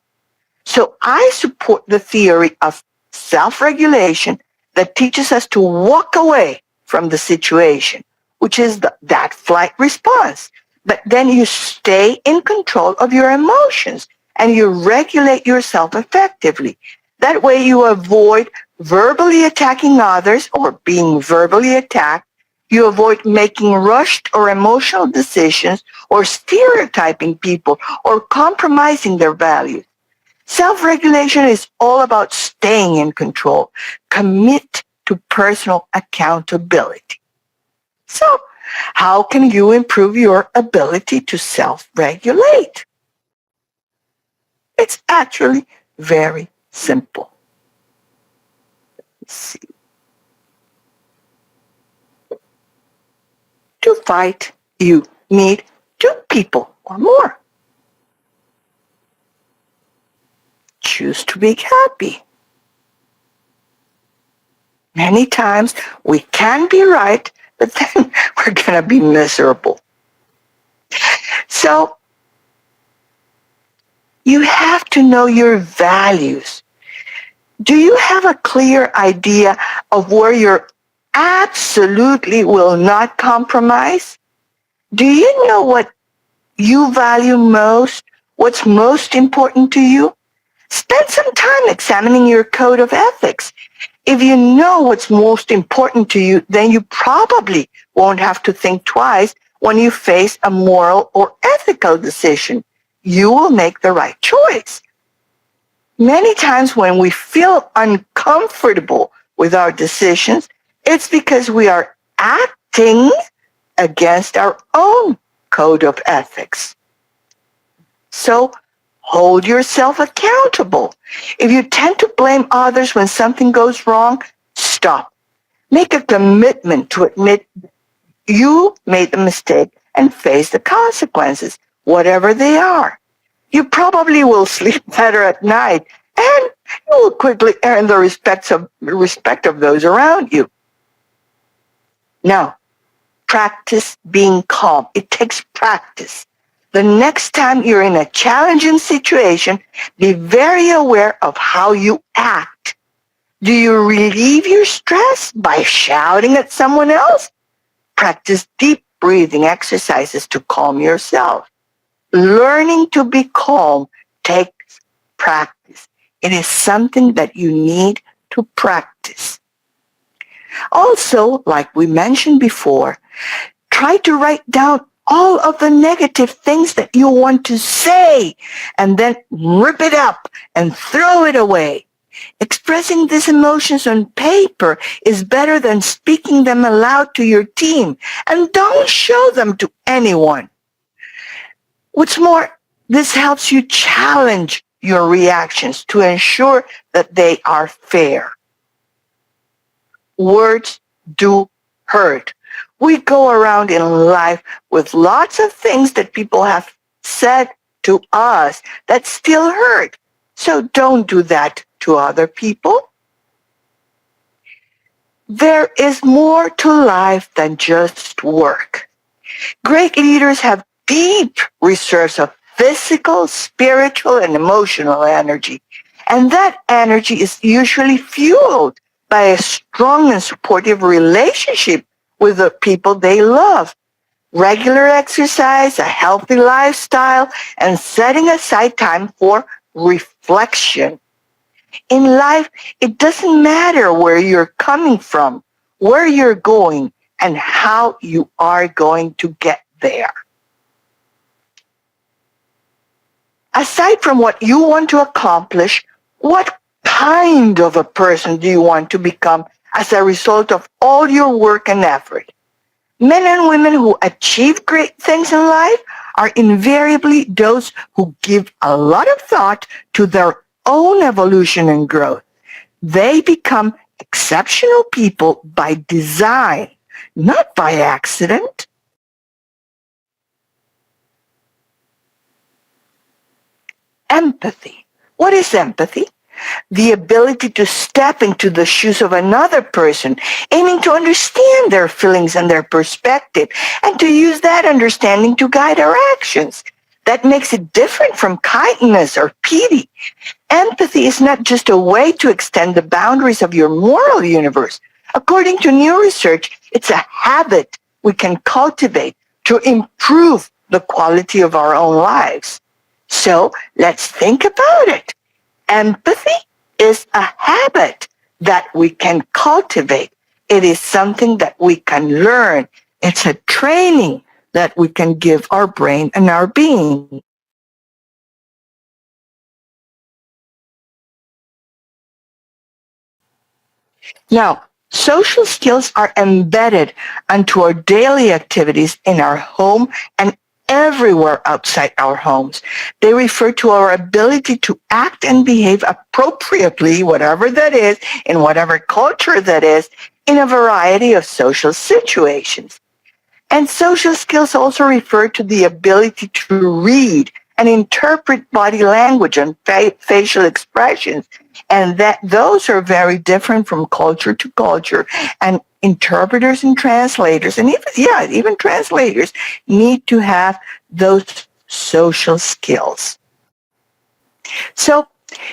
So I support the theory of self-regulation that teaches us to walk away from the situation, which is that flight response. But then you stay in control of your emotions and you regulate yourself effectively. That way you avoid verbally attacking others or being verbally attacked. You avoid making rushed or emotional decisions or stereotyping people or compromising their values. Self-regulation is all about staying in control. Commit to personal accountability. So, how can you improve your ability to self-regulate? It's actually very simple. Let's see. To fight, you need 2 people or more. choose to be happy. Many times we can be right, but then we're going to be miserable. So you have to know your values. Do you have a clear idea of where you absolutely will not compromise? Do you know what you value most? What's most important to you? Spend some time examining your code of ethics. If you know what's most important to you, then you probably won't have to think twice when you face a moral or ethical decision. You will make the right choice. Many times when we feel uncomfortable with our decisions, it's because we are acting against our own code of ethics. So hold yourself accountable. If you tend to blame others when something goes wrong, stop. Make a commitment to admit you made the mistake and face the consequences, whatever they are. You probably will sleep better at night, and you will quickly earn the respect of those around you. Now, practice being calm. It takes practice. The next time you're in a challenging situation, be very aware of how you act. Do you relieve your stress by shouting at someone else? Practice deep breathing exercises to calm yourself. Learning to be calm takes practice. It is something that you need to practice. Also, like we mentioned before, try to write down all of the negative things that you want to say and then rip it up and throw it away. Expressing these emotions on paper is better than speaking them aloud to your team, and don't show them to anyone. What's more, this helps you challenge your reactions to ensure that they are fair. Words do hurt. We go around in life with lots of things that people have said to us that still hurt. So don't do that to other people. There is more to life than just work. Great leaders have deep reserves of physical, spiritual, and emotional energy. And that energy is usually fueled by a strong and supportive relationship with the people they love. Regular exercise, a healthy lifestyle, and setting aside time for reflection. In life, it doesn't matter where you're coming from, where you're going, and how you are going to get there. Aside from what you want to accomplish, what kind of a person do you want to become as a result of all your work and effort? Men and women who achieve great things in life are invariably those who give a lot of thought to their own evolution and growth. They become exceptional people by design, not by accident. Empathy. What is empathy? The ability to step into the shoes of another person, aiming to understand their feelings and their perspective, and to use that understanding to guide our actions. That makes it different from kindness or pity. Empathy is not just a way to extend the boundaries of your moral universe. According to new research, it's a habit we can cultivate to improve the quality of our own lives. So let's think about it. Empathy is a habit that we can cultivate. It is something that we can learn. It's a training that we can give our brain and our being. Now, social skills are embedded into our daily activities in our home and everywhere outside our homes. They refer to our ability to act and behave appropriately, whatever that is, in whatever culture that is, in a variety of social situations. And social skills also refer to the ability to read and interpret body language and facial expressions. And that those are very different from culture to culture. And interpreters and translators, and even translators, need to have those social skills. So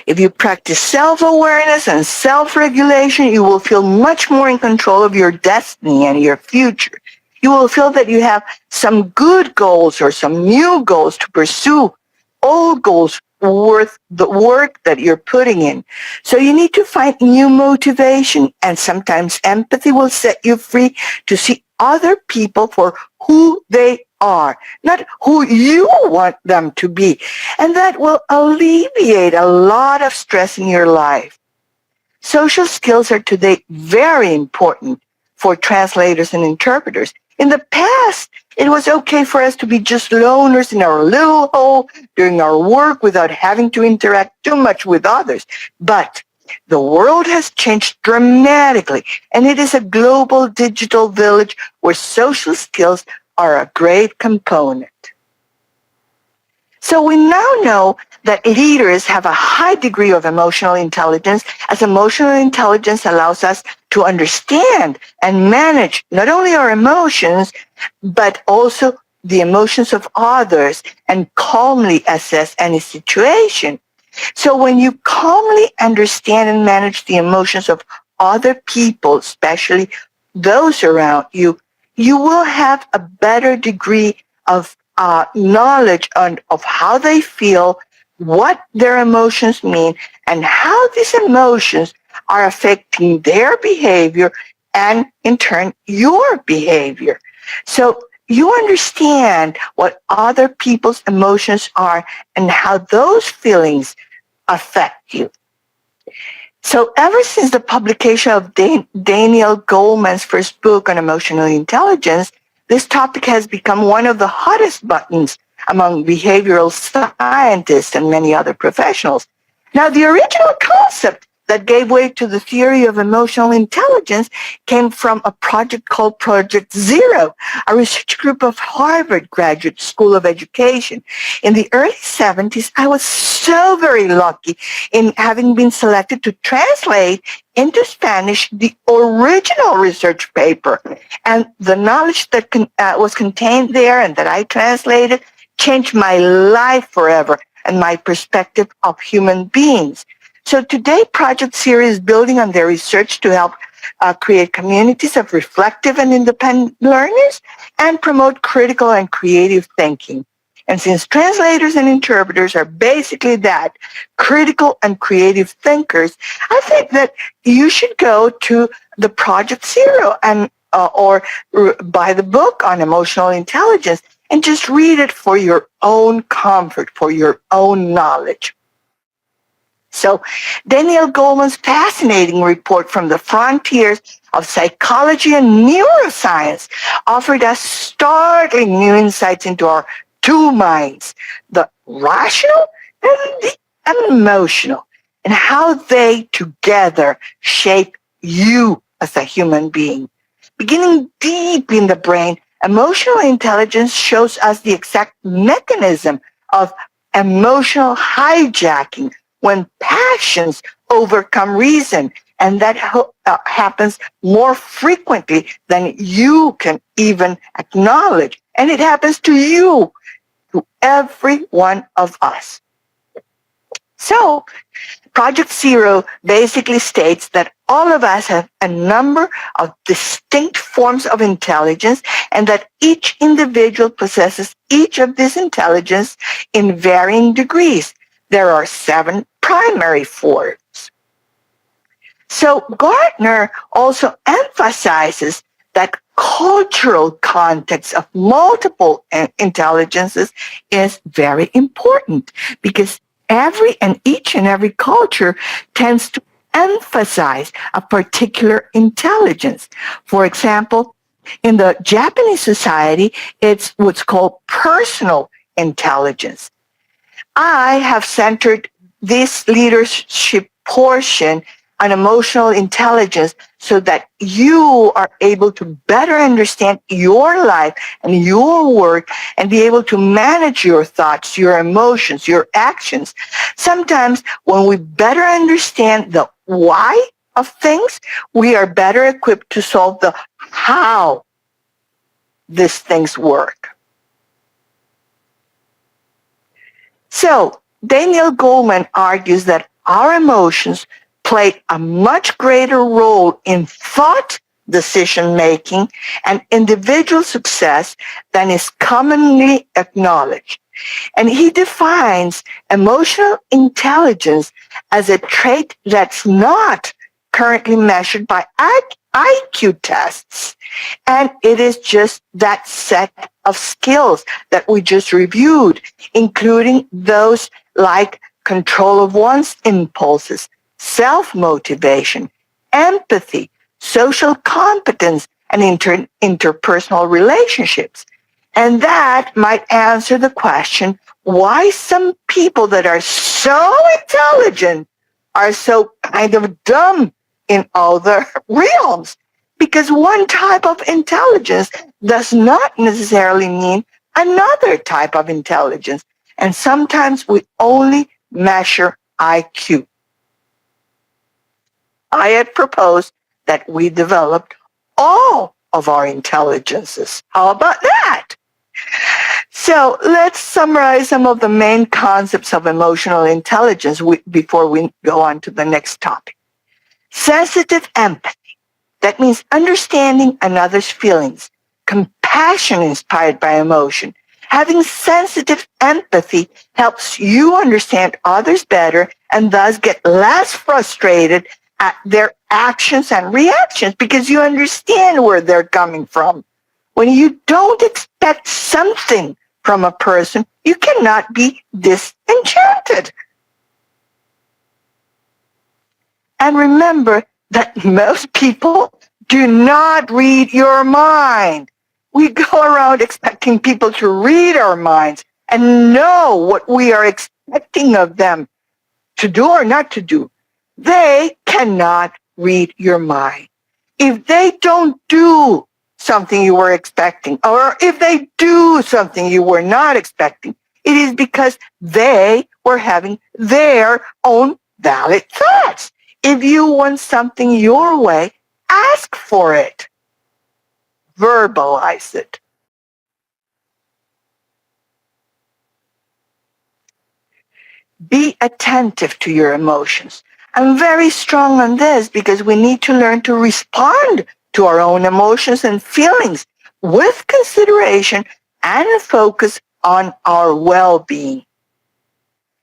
if you practice self-awareness and self-regulation, you will feel much more in control of your destiny and your future. You will feel that you have some good goals or some new goals to pursue, old goals worth the work that you're putting in. So you need to find new motivation, and sometimes empathy will set you free to see other people for who they are, not who you want them to be. And that will alleviate a lot of stress in your life. Social skills are today very important for translators and interpreters. In the past, it was okay for us to be just loners in our little hole doing our work without having to interact too much with others. But the world has changed dramatically, and it is a global digital village where social skills are a great component. So we now know that leaders have a high degree of emotional intelligence, as emotional intelligence allows us to understand and manage not only our emotions, but also the emotions of others and calmly assess any situation. So when you calmly understand and manage the emotions of other people, especially those around you, you will have a better degree of knowledge of how they feel, what their emotions mean, and how these emotions are affecting their behavior and, in turn, your behavior. So you understand what other people's emotions are and how those feelings affect you. So ever since the publication of Daniel Goleman's first book on emotional intelligence, this topic has become one of the hottest buttons among behavioral scientists and many other professionals. Now, the original concept that gave way to the theory of emotional intelligence came from a project called Project Zero, a research group of Harvard Graduate School of Education. In the early 70s, I was so very lucky in having been selected to translate into Spanish the original research paper. And the knowledge that was contained there and that I translated changed my life forever and my perspective of human beings. So today, Project Zero is building on their research to help create communities of reflective and independent learners and promote critical and creative thinking. And since translators and interpreters are basically that, critical and creative thinkers, I think that you should go to the Project Zero and or buy the book on emotional intelligence and just read it for your own comfort, for your own knowledge. So Daniel Goleman's fascinating report from the frontiers of psychology and neuroscience offered us startling new insights into our two minds, the rational and the emotional, and how they together shape you as a human being. Beginning deep in the brain, emotional intelligence shows us the exact mechanism of emotional hijacking when passions overcome reason, and that happens more frequently than you can even acknowledge. And it happens to you, to every one of us. So, Project Zero basically states that all of us have a number of distinct forms of intelligence and that each individual possesses each of these intelligence in varying degrees. There are 7 primary forms. So Gartner also emphasizes that cultural context of multiple intelligences is very important because each and every culture tends to emphasize a particular intelligence. For example, in the Japanese society, it's what's called personal intelligence. I have centered this leadership portion on emotional intelligence so that you are able to better understand your life and your work and be able to manage your thoughts, your emotions, your actions. Sometimes when we better understand the why of things, we are better equipped to solve the how these things work. So, Daniel Goleman argues that our emotions play a much greater role in thought decision making and individual success than is commonly acknowledged. And he defines emotional intelligence as a trait that's not currently measured by IQ tests. And it is just that set of skills that we just reviewed, including those like control of one's impulses, self-motivation, empathy, social competence, and interpersonal relationships. And that might answer the question, why some people that are so intelligent are so kind of dumb in other realms. Because one type of intelligence does not necessarily mean another type of intelligence. And sometimes we only measure IQ. I had proposed that we developed all of our intelligences. How about that? So let's summarize some of the main concepts of emotional intelligence before we go on to the next topic. Sensitive empathy. That means understanding another's feelings. Compassion inspired by emotion. Having sensitive empathy helps you understand others better and thus get less frustrated at their actions and reactions because you understand where they're coming from. When you don't expect something from a person, you cannot be disenchanted. And remember that most people do not read your mind. We go around expecting people to read our minds and know what we are expecting of them to do or not to do. They cannot read your mind. If they don't do something you were expecting, or if they do something you were not expecting, it is because they were having their own valid thoughts. If you want something your way, ask for it. Verbalize it. Be attentive to your emotions. I'm very strong on this because we need to learn to respond to our own emotions and feelings with consideration and focus on our well-being.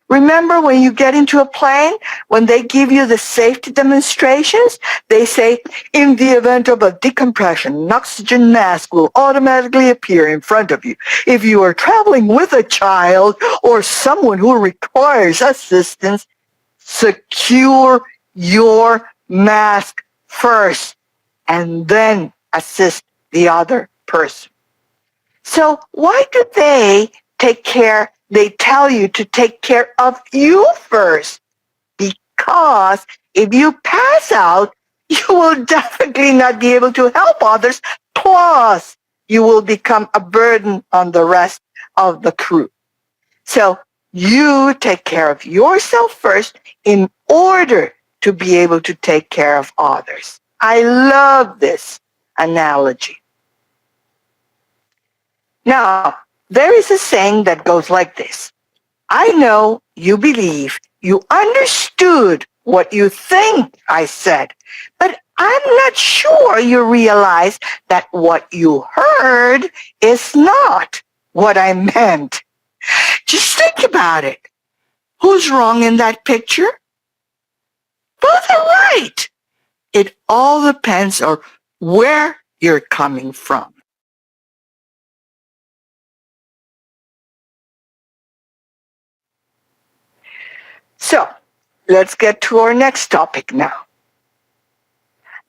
Remember when you get into a plane, when they give you the safety demonstrations, they say, in the event of a decompression, an oxygen mask will automatically appear in front of you. If you are traveling with a child or someone who requires assistance, secure your mask first and then assist the other person. So why do they tell you to take care of you first? Because if you pass out, you will definitely not be able to help others. Plus, you will become a burden on the rest of the crew. So you take care of yourself first in order to be able to take care of others. I love this analogy. Now, there is a saying that goes like this. I know you believe you understood what you think I said, but I'm not sure you realize that what you heard is not what I meant. Just think about it. Who's wrong in that picture? Both are right. It all depends on where you're coming from. So, let's get to our next topic now.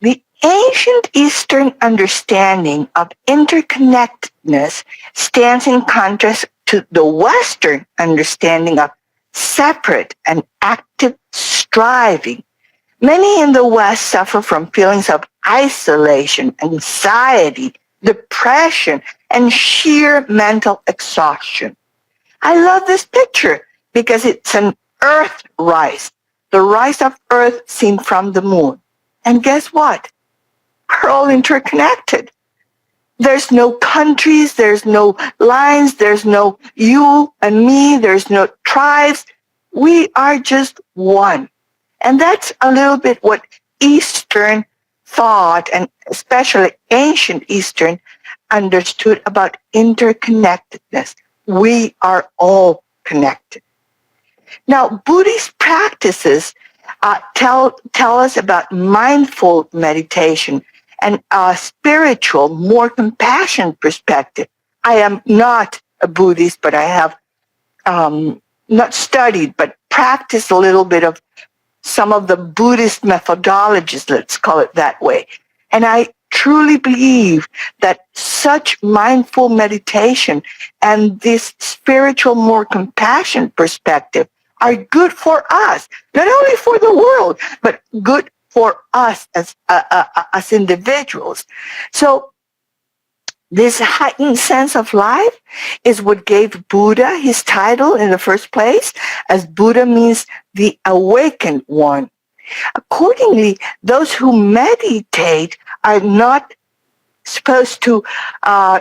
The ancient Eastern understanding of interconnectedness stands in contrast to the Western understanding of separate and active striving. Many in the West suffer from feelings of isolation, anxiety, depression, and sheer mental exhaustion. I love this picture because it's an Earth rise, the rise of Earth seen from the moon. And guess what? We're all interconnected. There's no countries, there's no lines, there's no you and me, there's no tribes. We are just one. And that's a little bit what Eastern thought, and especially ancient Eastern, understood about interconnectedness. We are all connected. Now, Buddhist practices tell us about mindful meditation and a spiritual, more compassionate perspective. I am not a Buddhist, but I have not studied, but practiced a little bit of some of the Buddhist methodologies, let's call it that way. And I truly believe that such mindful meditation and this spiritual, more compassionate perspective are good for us, not only for the world, but good for us as individuals. So this heightened sense of life is what gave Buddha his title in the first place, as Buddha means the awakened one. Accordingly, those who meditate are not supposed to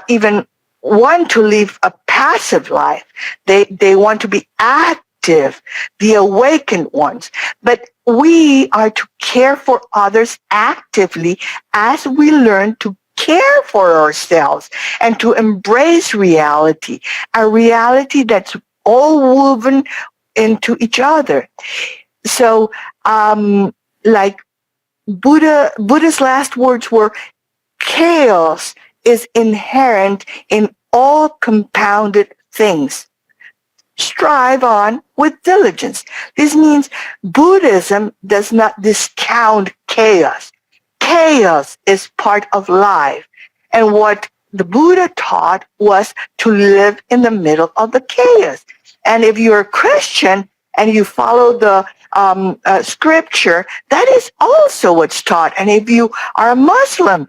even want to live a passive life. They want to be active, the awakened ones. But we are to care for others actively as we learn to care for ourselves and to embrace reality, a reality that's all woven into each other. So, like Buddha's last words were, chaos is inherent in all compounded things. Strive on with diligence. This means Buddhism does not discount chaos. Chaos is part of life. And what the Buddha taught was to live in the middle of the chaos. And if you're a Christian and you follow the scripture, that is also what's taught. And if you are a Muslim,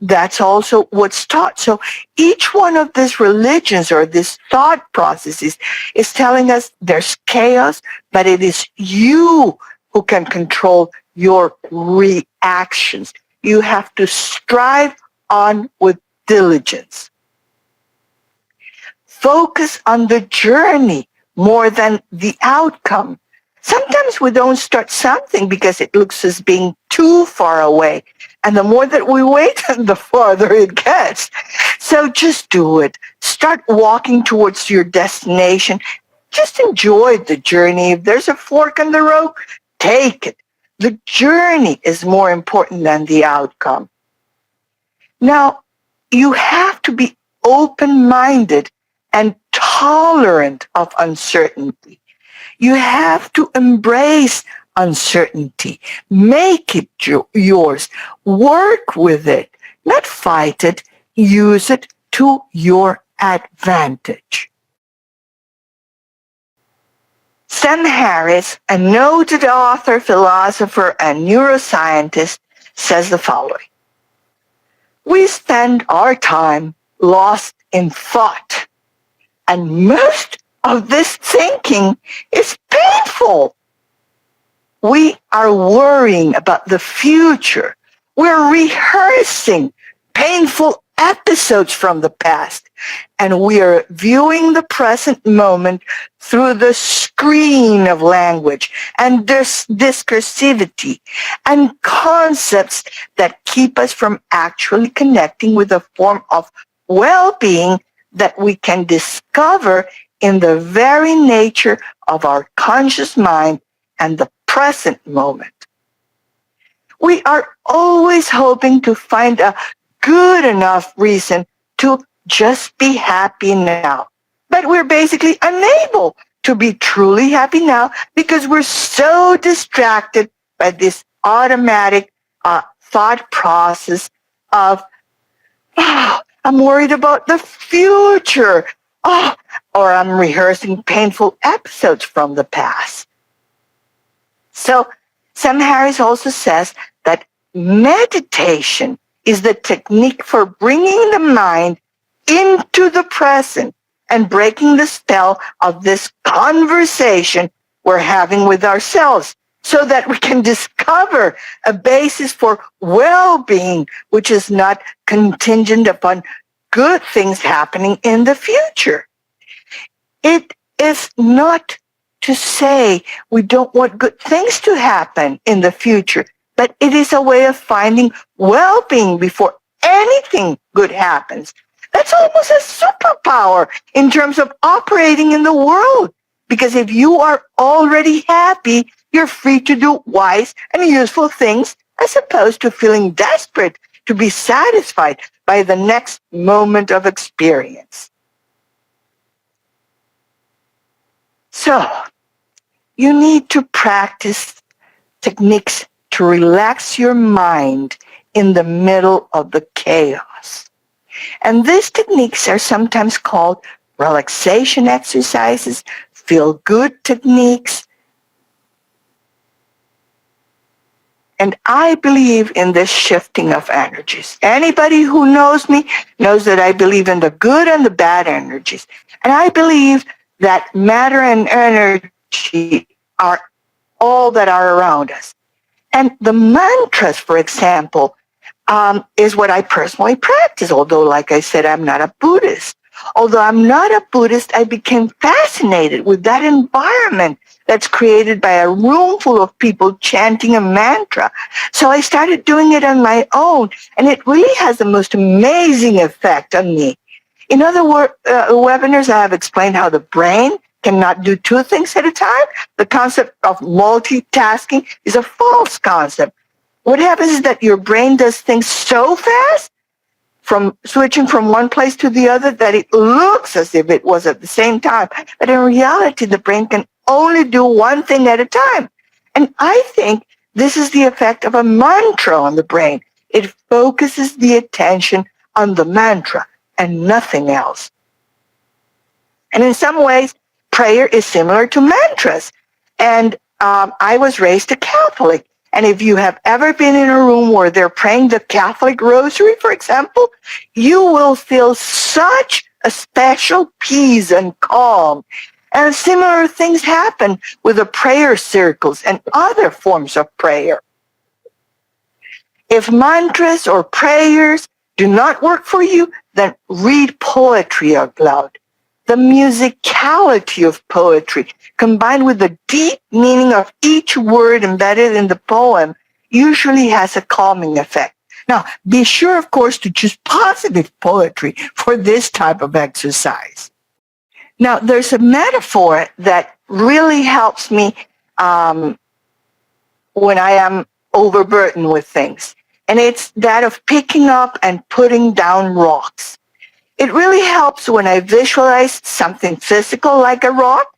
that's also what's taught. So each one of these religions or these thought processes is telling us there's chaos, but it is you who can control your reactions. You have to strive on with diligence. Focus on the journey more than the outcome. Sometimes we don't start something because it looks as being too far away. And the more that we wait, the farther it gets. So just do it. Start walking towards your destination. Just enjoy the journey. If there's a fork in the road, take it. The journey is more important than the outcome. Now, you have to be open-minded and tolerant of uncertainty. You have to embrace uncertainty. Make it yours. Work with it, not fight it. Use it to your advantage. Sam Harris, a noted author, philosopher, and neuroscientist, says the following. We spend our time lost in thought, and most of this thinking is painful. We are worrying about the future. We're rehearsing painful episodes from the past, and we are viewing the present moment through the screen of language and discursivity and concepts that keep us from actually connecting with a form of well-being that we can discover in the very nature of our conscious mind and the present moment. We are always hoping to find a good enough reason to just be happy now. But we're basically unable to be truly happy now because we're so distracted by this automatic thought process of, oh, I'm worried about the future. Oh, or I'm rehearsing painful episodes from the past. So Sam Harris also says that meditation is the technique for bringing the mind into the present and breaking the spell of this conversation we're having with ourselves so that we can discover a basis for well-being, which is not contingent upon good things happening in the future. It is not to say we don't want good things to happen in the future, but it is a way of finding well-being before anything good happens. That's almost a superpower in terms of operating in the world. Because if you are already happy, you're free to do wise and useful things as opposed to feeling desperate to be satisfied by the next moment of experience. So, you need to practice techniques to relax your mind in the middle of the chaos. And these techniques are sometimes called relaxation exercises, feel-good techniques. And I believe in this shifting of energies. Anybody who knows me knows that I believe in the good and the bad energies. And I believe that matter and energy are all that are around us. And the mantras, for example, is what I personally practice, although, like I said, I'm not a Buddhist. Although I'm not a Buddhist, I became fascinated with that environment that's created by a room full of people chanting a mantra. So I started doing it on my own, and it really has the most amazing effect on me. In other webinars, I have explained how the brain cannot do two things at a time. The concept of multitasking is a false concept. What happens is that your brain does things so fast, from switching from one place to the other, that it looks as if it was at the same time. But in reality, the brain can only do one thing at a time. And I think this is the effect of a mantra on the brain. It focuses the attention on the mantra and nothing else. And in some ways, prayer is similar to mantras. And I was raised a Catholic. And if you have ever been in a room where they're praying the Catholic rosary, for example, you will feel such a special peace and calm. And similar things happen with the prayer circles and other forms of prayer. If mantras or prayers do not work for you, then read poetry out loud. The musicality of poetry, combined with the deep meaning of each word embedded in the poem, usually has a calming effect. Now, be sure, of course, to choose positive poetry for this type of exercise. Now, there's a metaphor that really helps me when I am overburdened with things, and it's that of picking up and putting down rocks. It really helps when I visualize something physical like a rock.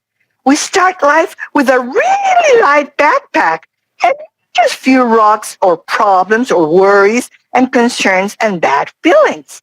We start life with a really light backpack and just few rocks or problems or worries and concerns and bad feelings.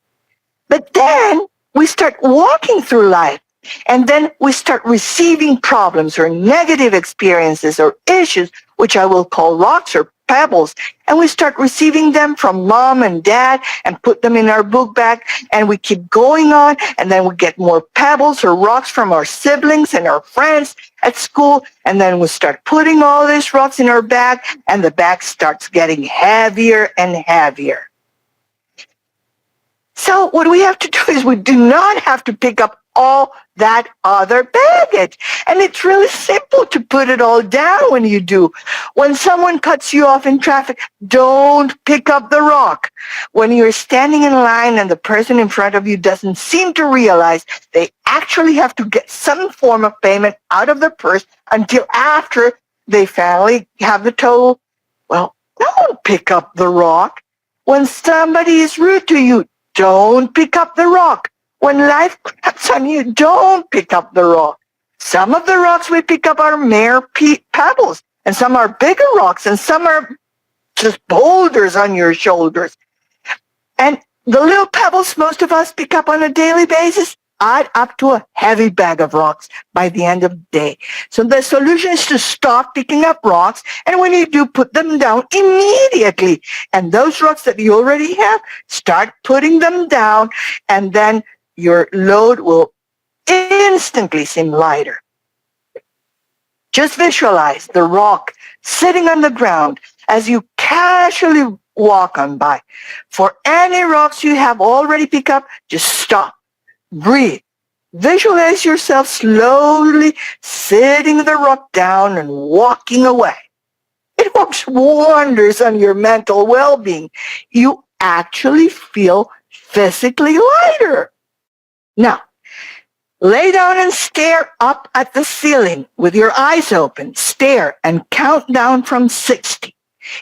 But then we start walking through life, and then we start receiving problems or negative experiences or issues, which I will call rocks or pebbles, and we start receiving them from mom and dad and put them in our book bag, and we keep going on, and then we get more pebbles or rocks from our siblings and our friends at school, and then we start putting all these rocks in our bag, and the bag starts getting heavier and heavier. So what we have to do is we do not have to pick up all that other baggage. And it's really simple to put it all down when you do. When someone cuts you off in traffic, don't pick up the rock. When you're standing in line and the person in front of you doesn't seem to realize they actually have to get some form of payment out of their purse until after they finally have the toll, well, don't pick up the rock. When somebody is rude to you, don't pick up the rock. When life craps on you, don't pick up the rock. Some of the rocks we pick up are mere pebbles, and some are bigger rocks, and some are just boulders on your shoulders. And the little pebbles most of us pick up on a daily basis, add up to a heavy bag of rocks by the end of the day. So the solution is to stop picking up rocks, and when you do, put them down immediately. And those rocks that you already have, start putting them down, and then your load will instantly seem lighter. Just visualize the rock sitting on the ground as you casually walk on by. For any rocks you have already picked up, just stop, breathe. Visualize yourself slowly sitting the rock down and walking away. It works wonders on your mental well-being. You actually feel physically lighter. Now, lay down and stare up at the ceiling with your eyes open. Stare and count down from 60.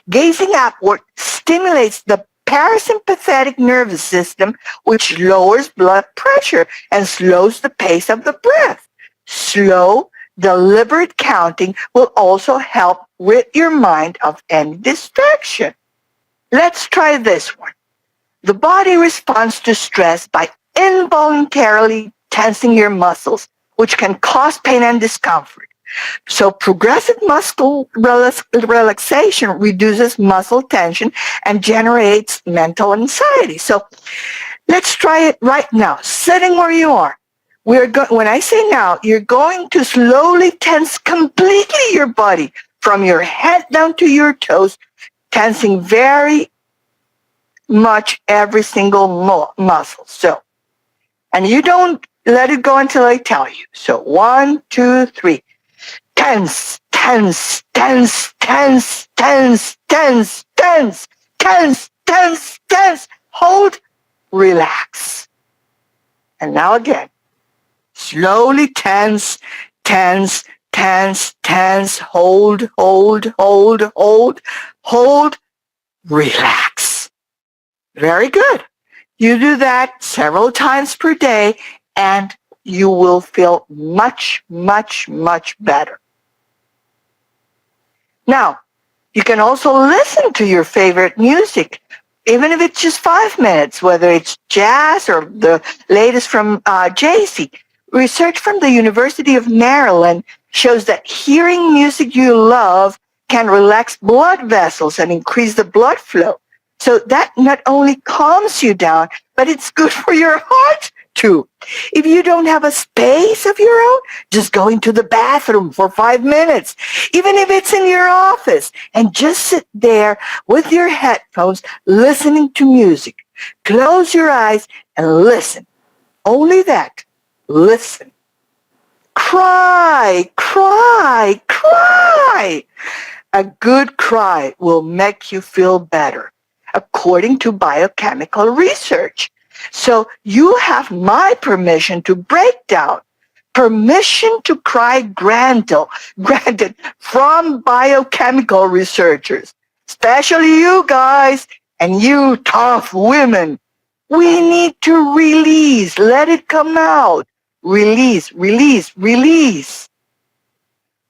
Gazing upward stimulates the parasympathetic nervous system, which lowers blood pressure and slows the pace of the breath. Slow, deliberate counting will also help rid your mind of any distraction. Let's try this one. The body responds to stress by involuntarily tensing your muscles, which can cause pain and discomfort. So progressive muscle relaxation reduces muscle tension and generates mental anxiety. So let's try it right now, sitting where you are. When I say now, you're going to slowly tense completely your body from your head down to your toes, tensing very much every single muscle. So, and you don't let it go until I tell you. So 1, 2, 3. Tense, tense, tense, tense, tense, tense, tense, tense, tense, tense. Hold, relax. And now again. Slowly tense, tense, tense, tense. Hold, hold, hold, hold, hold, relax. Very good. You do that several times per day, and you will feel much, much, much better. Now, you can also listen to your favorite music, even if it's just 5 minutes, whether it's jazz or the latest from Jay-Z. Research from the University of Maryland shows that hearing music you love can relax blood vessels and increase the blood flow. So that not only calms you down, but it's good for your heart too. If you don't have a space of your own, just go into the bathroom for 5 minutes, even if it's in your office, and just sit there with your headphones listening to music. Close your eyes and listen. Only that. Listen. Cry, cry, cry. A good cry will make you feel better, according to biochemical research. So you have my permission to break down. Permission to cry granted from biochemical researchers, especially you guys and you tough women. We need to release, let it come out. Release, release, release.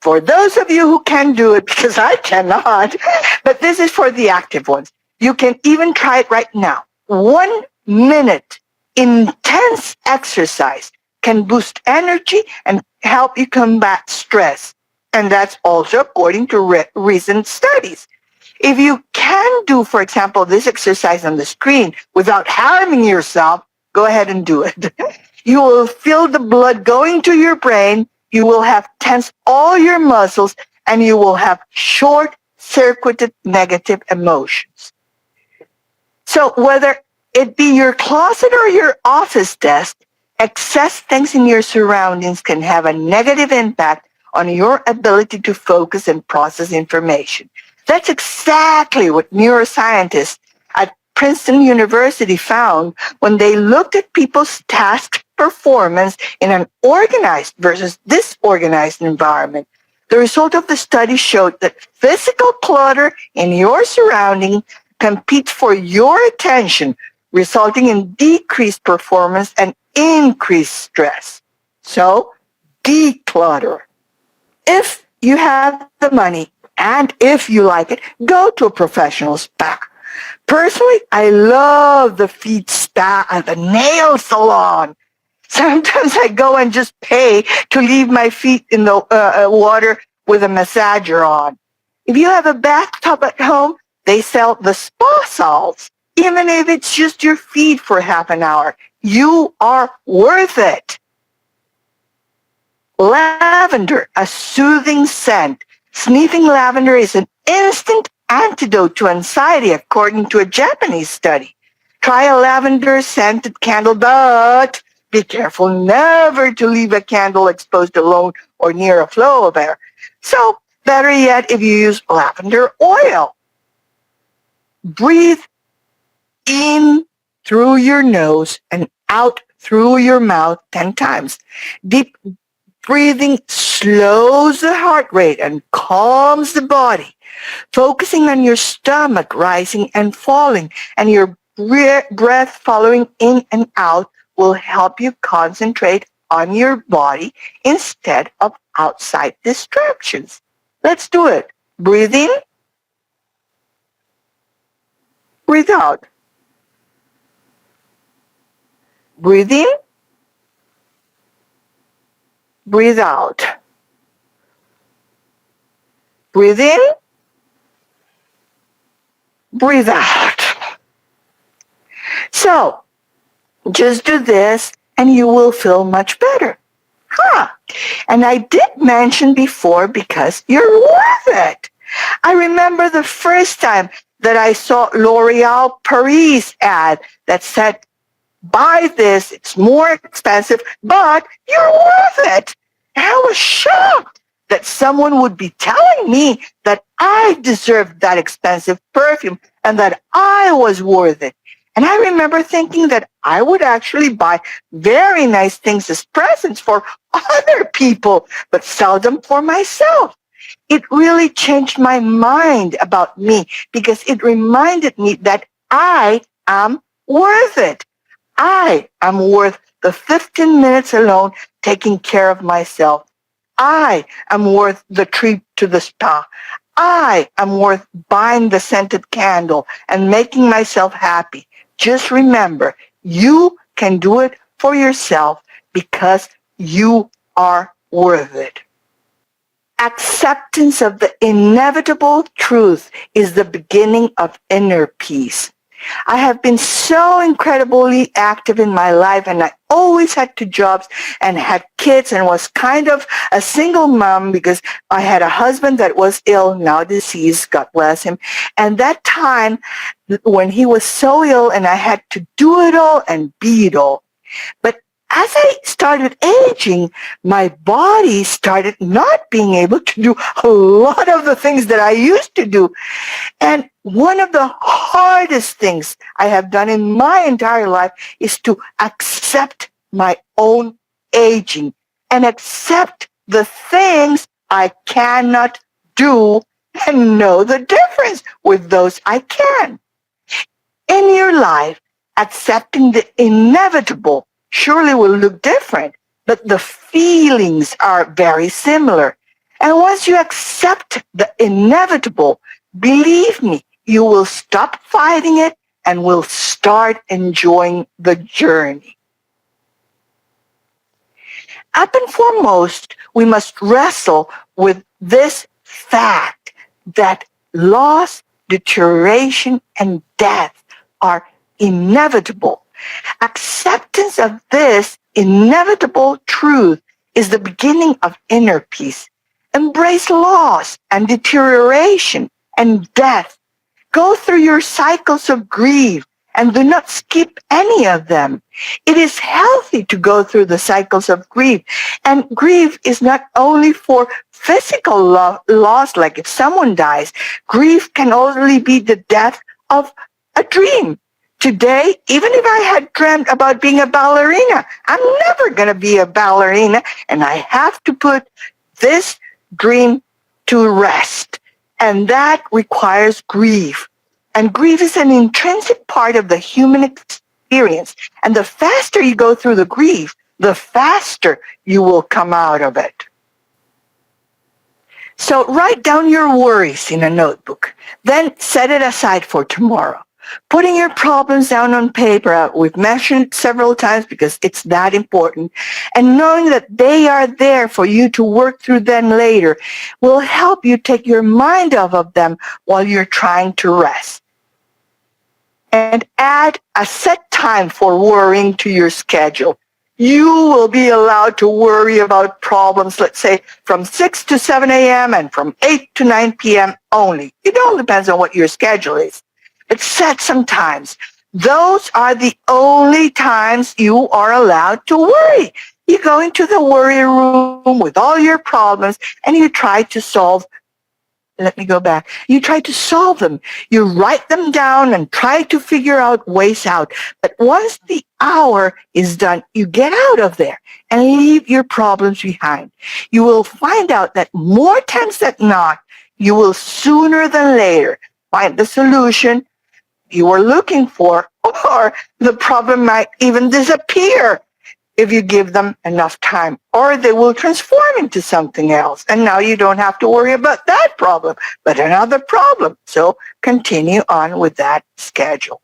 For those of you who can do it, because I cannot, but this is for the active ones. You can even try it right now. 1 minute intense exercise can boost energy and help you combat stress. And that's also according to recent studies. If you can do, for example, this exercise on the screen without harming yourself, go ahead and do it. You will feel the blood going to your brain. You will have tensed all your muscles, and you will have short-circuited negative emotions. So whether it be your closet or your office desk, excess things in your surroundings can have a negative impact on your ability to focus and process information. That's exactly what neuroscientists at Princeton University found when they looked at people's task performance in an organized versus disorganized environment. The result of the study showed that physical clutter in your surrounding competes for your attention, resulting in decreased performance and increased stress. So, declutter. If you have the money and if you like it, go to a professional spa. Personally, I love the feet spa and the nail salon. Sometimes I go and just pay to leave my feet in the water with a massager on. If you have a bathtub at home, they sell the spa salts. Even if it's just your feet for half an hour, you are worth it. Lavender, a soothing scent. Sniffing lavender is an instant antidote to anxiety, according to a Japanese study. Try a lavender scented candle, but be careful never to leave a candle exposed alone or near a flow of air. So, better yet if you use lavender oil. Breathe in through your nose and out through your mouth 10 times. Deep breathing slows the heart rate and calms the body. Focusing on your stomach rising and falling and your breath following in and out will help you concentrate on your body instead of outside distractions. Let's do it. Breathe in. Breathe out. Breathe in. Breathe out. Breathe in. Breathe out. So, just do this and you will feel much better. And I did mention before because you're worth it. I remember the first time that I saw L'Oreal Paris ad that said, buy this, it's more expensive, but you're worth it. And I was shocked that someone would be telling me that I deserved that expensive perfume and that I was worth it. And I remember thinking that I would actually buy very nice things as presents for other people, but seldom for myself. It really changed my mind about me because it reminded me that I am worth it. I am worth the 15 minutes alone taking care of myself. I am worth the trip to the spa. I am worth buying the scented candle and making myself happy. Just remember, you can do it for yourself because you are worth it. Acceptance of the inevitable truth is the beginning of inner peace. I have been so incredibly active in my life, and I always had two jobs and had kids and was kind of a single mom because I had a husband that was ill, now deceased, God bless him. And that time when he was so ill and I had to do it all and be it all. But as I started aging, my body started not being able to do a lot of the things that I used to do. And one of the hardest things I have done in my entire life is to accept my own aging and accept the things I cannot do and know the difference with those I can. In your life, accepting the inevitable surely will look different, but the feelings are very similar. And once you accept the inevitable, believe me, you will stop fighting it and will start enjoying the journey. Up and foremost, we must wrestle with this fact that loss, deterioration, and death are inevitable. Acceptance of this inevitable truth is the beginning of inner peace. Embrace loss and deterioration and death. Go through your cycles of grief and do not skip any of them. It is healthy to go through the cycles of grief. And grief is not only for physical loss, like if someone dies. Grief can only be the death of a dream. Today, even if I had dreamt about being a ballerina, I'm never going to be a ballerina, and I have to put this dream to rest. And that requires grief. And grief is an intrinsic part of the human experience. And the faster you go through the grief, the faster you will come out of it. So write down your worries in a notebook. Then set it aside for tomorrow. Putting your problems down on paper, we've mentioned it several times because it's that important, and knowing that they are there for you to work through them later will help you take your mind off of them while you're trying to rest. And add a set time for worrying to your schedule. You will be allowed to worry about problems, let's say, from 6 to 7 a.m. and from 8 to 9 p.m. only. It all depends on what your schedule is. But set some times. Those are the only times you are allowed to worry. You go into the worry room with all your problems and you try to solve. Let me go back. You try to solve them. You write them down and try to figure out ways out. But once the hour is done, you get out of there and leave your problems behind. You will find out that more times than not, you will sooner than later find the solution you were looking for, or the problem might even disappear if you give them enough time, or they will transform into something else. And now you don't have to worry about that problem, but another problem. So continue on with that schedule.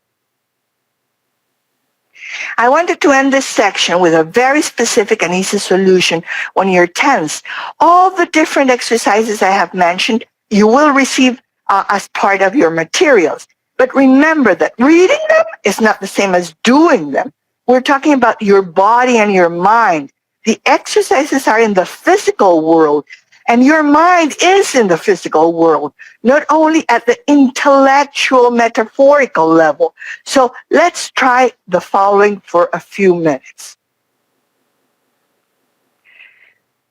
I wanted to end this section with a very specific and easy solution when you're tense. All the different exercises I have mentioned, you will receive as part of your materials. But remember that reading them is not the same as doing them. We're talking about your body and your mind. The exercises are in the physical world, and your mind is in the physical world, not only at the intellectual, metaphorical level. So let's try the following for a few minutes.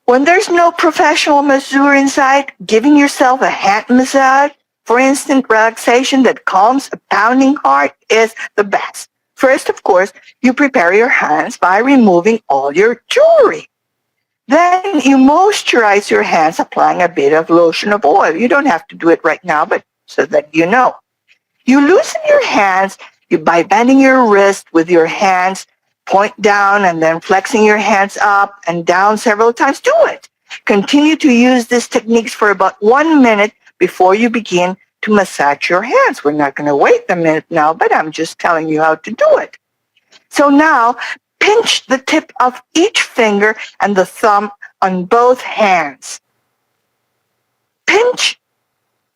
When there's no professional masseuse inside, giving yourself a hand massage for instant relaxation that calms a pounding heart is the best. First, of course, you prepare your hands by removing all your jewelry. Then you moisturize your hands, applying a bit of lotion of oil. You don't have to do it right now, but so that you know. You loosen your hands by bending your wrist with your hands, point down, and then flexing your hands up and down several times. Do it. Continue to use these techniques for about 1 minute before you begin to massage your hands. We're not going to wait a minute now, but I'm just telling you how to do it. So now, pinch the tip of each finger and the thumb on both hands. Pinch.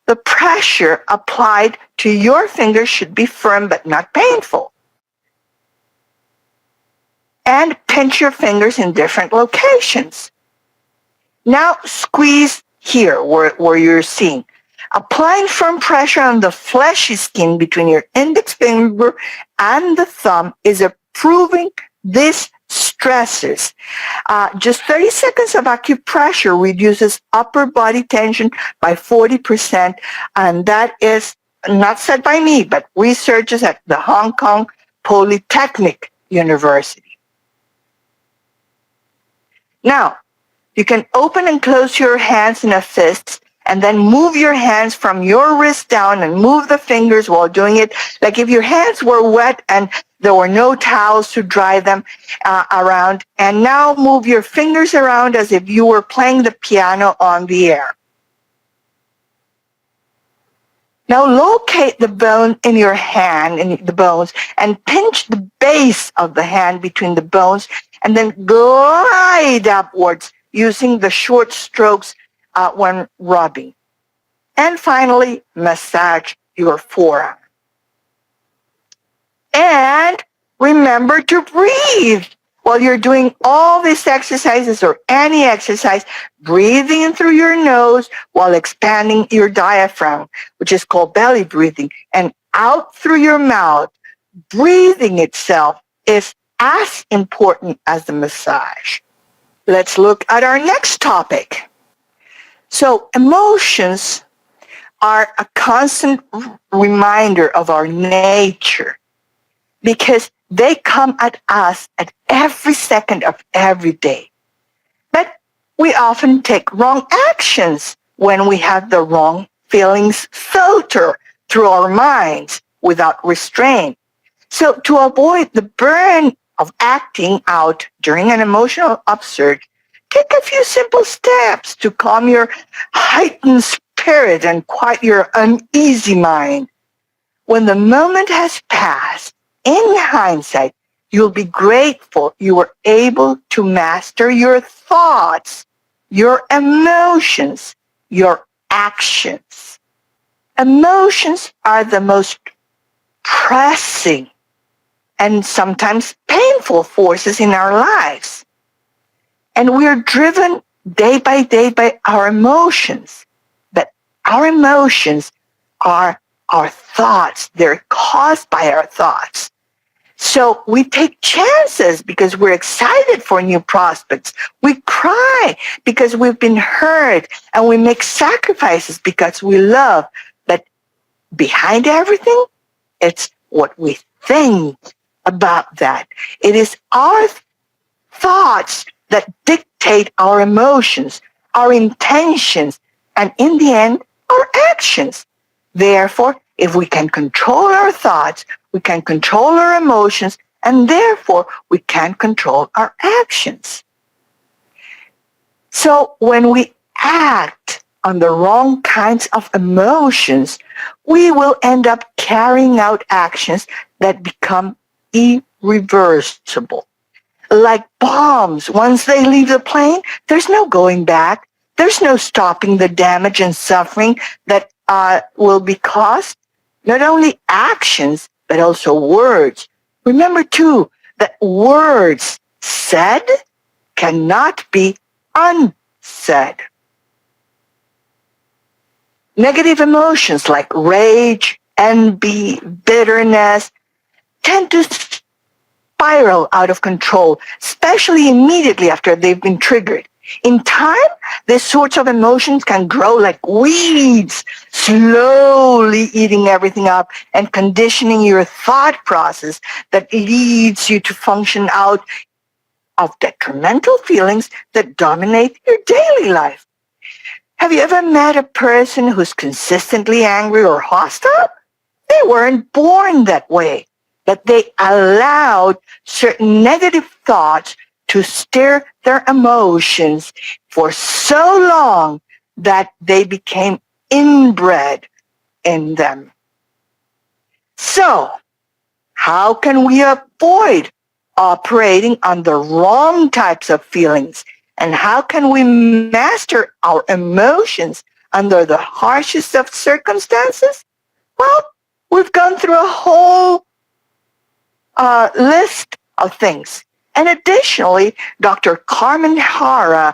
The pressure applied to your fingers should be firm but not painful. And pinch your fingers in different locations. Now squeeze here where you're seeing. Applying firm pressure on the fleshy skin between your index finger and the thumb is improving these stresses. Just 30 seconds of acupressure reduces upper body tension by 40%, and that is not said by me, but researchers at the Hong Kong Polytechnic University. Now, you can open and close your hands in a fist and then move your hands from your wrist down and move the fingers while doing it. Like if your hands were wet and there were no towels to dry them around. And now move your fingers around as if you were playing the piano on the air. Now locate the bone in your hand, in the bones, and pinch the base of the hand between the bones, and then glide upwards using the short strokes when rubbing. And finally, massage your forearm. And remember to breathe while you're doing all these exercises or any exercise, breathing in through your nose while expanding your diaphragm, which is called belly breathing, and out through your mouth. Breathing itself is as important as the massage. Let's look at our next topic. So emotions are a constant reminder of our nature because they come at us at every second of every day. But we often take wrong actions when we have the wrong feelings filter through our minds without restraint. So to avoid the burn of acting out during an emotional upsurge, take a few simple steps to calm your heightened spirit and quiet your uneasy mind. When the moment has passed, in hindsight, you'll be grateful you were able to master your thoughts, your emotions, your actions. Emotions are the most pressing and sometimes painful forces in our lives. And we're driven day by day by our emotions. But our emotions are our thoughts. They're caused by our thoughts. So we take chances because we're excited for new prospects. We cry because we've been hurt, and we make sacrifices because we love. But behind everything, it's what we think about that. It is our thoughts that dictate our emotions, our intentions, and in the end, our actions. Therefore, if we can control our thoughts, we can control our emotions, and therefore we can control our actions. So when we act on the wrong kinds of emotions, we will end up carrying out actions that become irreversible. Like bombs, once they leave the plane, there's no going back. There's no stopping the damage and suffering that will be caused. Not only actions, but also words. Remember, too, that words said cannot be unsaid. Negative emotions like rage, envy, bitterness tend to spiral out of control, especially immediately after they've been triggered. In time, these sorts of emotions can grow like weeds, slowly eating everything up and conditioning your thought process that leads you to function out of detrimental feelings that dominate your daily life. Have you ever met a person who's consistently angry or hostile? They weren't born that way, but they allowed certain negative thoughts to stir their emotions for so long that they became inbred in them. So, how can we avoid operating on the wrong types of feelings? And how can we master our emotions under the harshest of circumstances? Well, we've gone through a whole list of things. And additionally, Dr. Carmen Hara,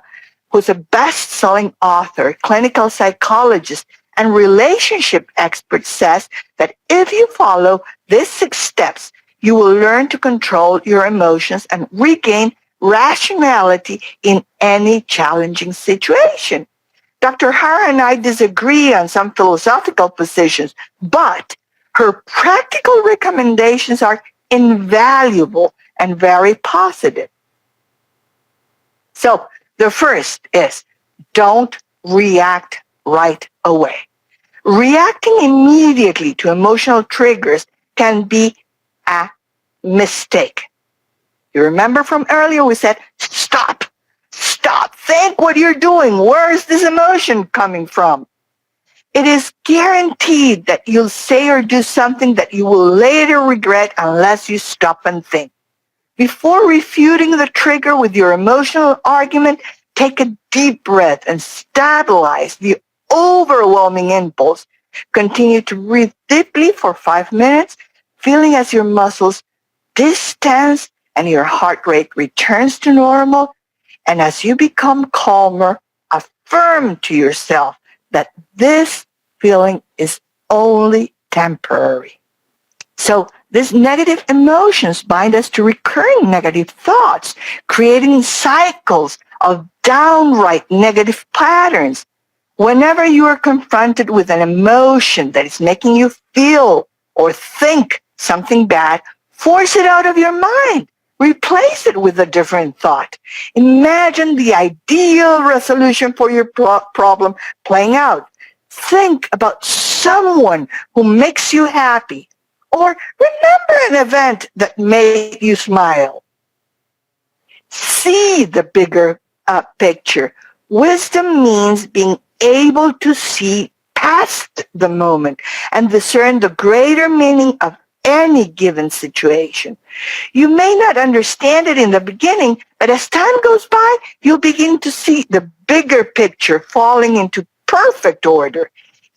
who's a best-selling author, clinical psychologist, and relationship expert, says that if you follow these 6 steps, you will learn to control your emotions and regain rationality in any challenging situation. Dr. Hara and I disagree on some philosophical positions, but her practical recommendations are invaluable and very positive. So the first is don't react right away. Reacting immediately to emotional triggers can be a mistake. You remember from earlier we said, stop, think what you're doing. Where is this emotion coming from? It is guaranteed that you'll say or do something that you will later regret unless you stop and think. Before refuting the trigger with your emotional argument, take a deep breath and stabilize the overwhelming impulse. Continue to breathe deeply for 5 minutes, feeling as your muscles distense and your heart rate returns to normal. And as you become calmer, affirm to yourself that this feeling is only temporary. So these negative emotions bind us to recurring negative thoughts, creating cycles of downright negative patterns. Whenever you are confronted with an emotion that is making you feel or think something bad, force it out of your mind. Replace it with a different thought. Imagine the ideal resolution for your problem playing out. Think about someone who makes you happy, or remember an event that made you smile. See the bigger picture. Wisdom means being able to see past the moment and discern the greater meaning of any given situation. You may not understand it in the beginning, but as time goes by, you'll begin to see the bigger picture falling into perfect order.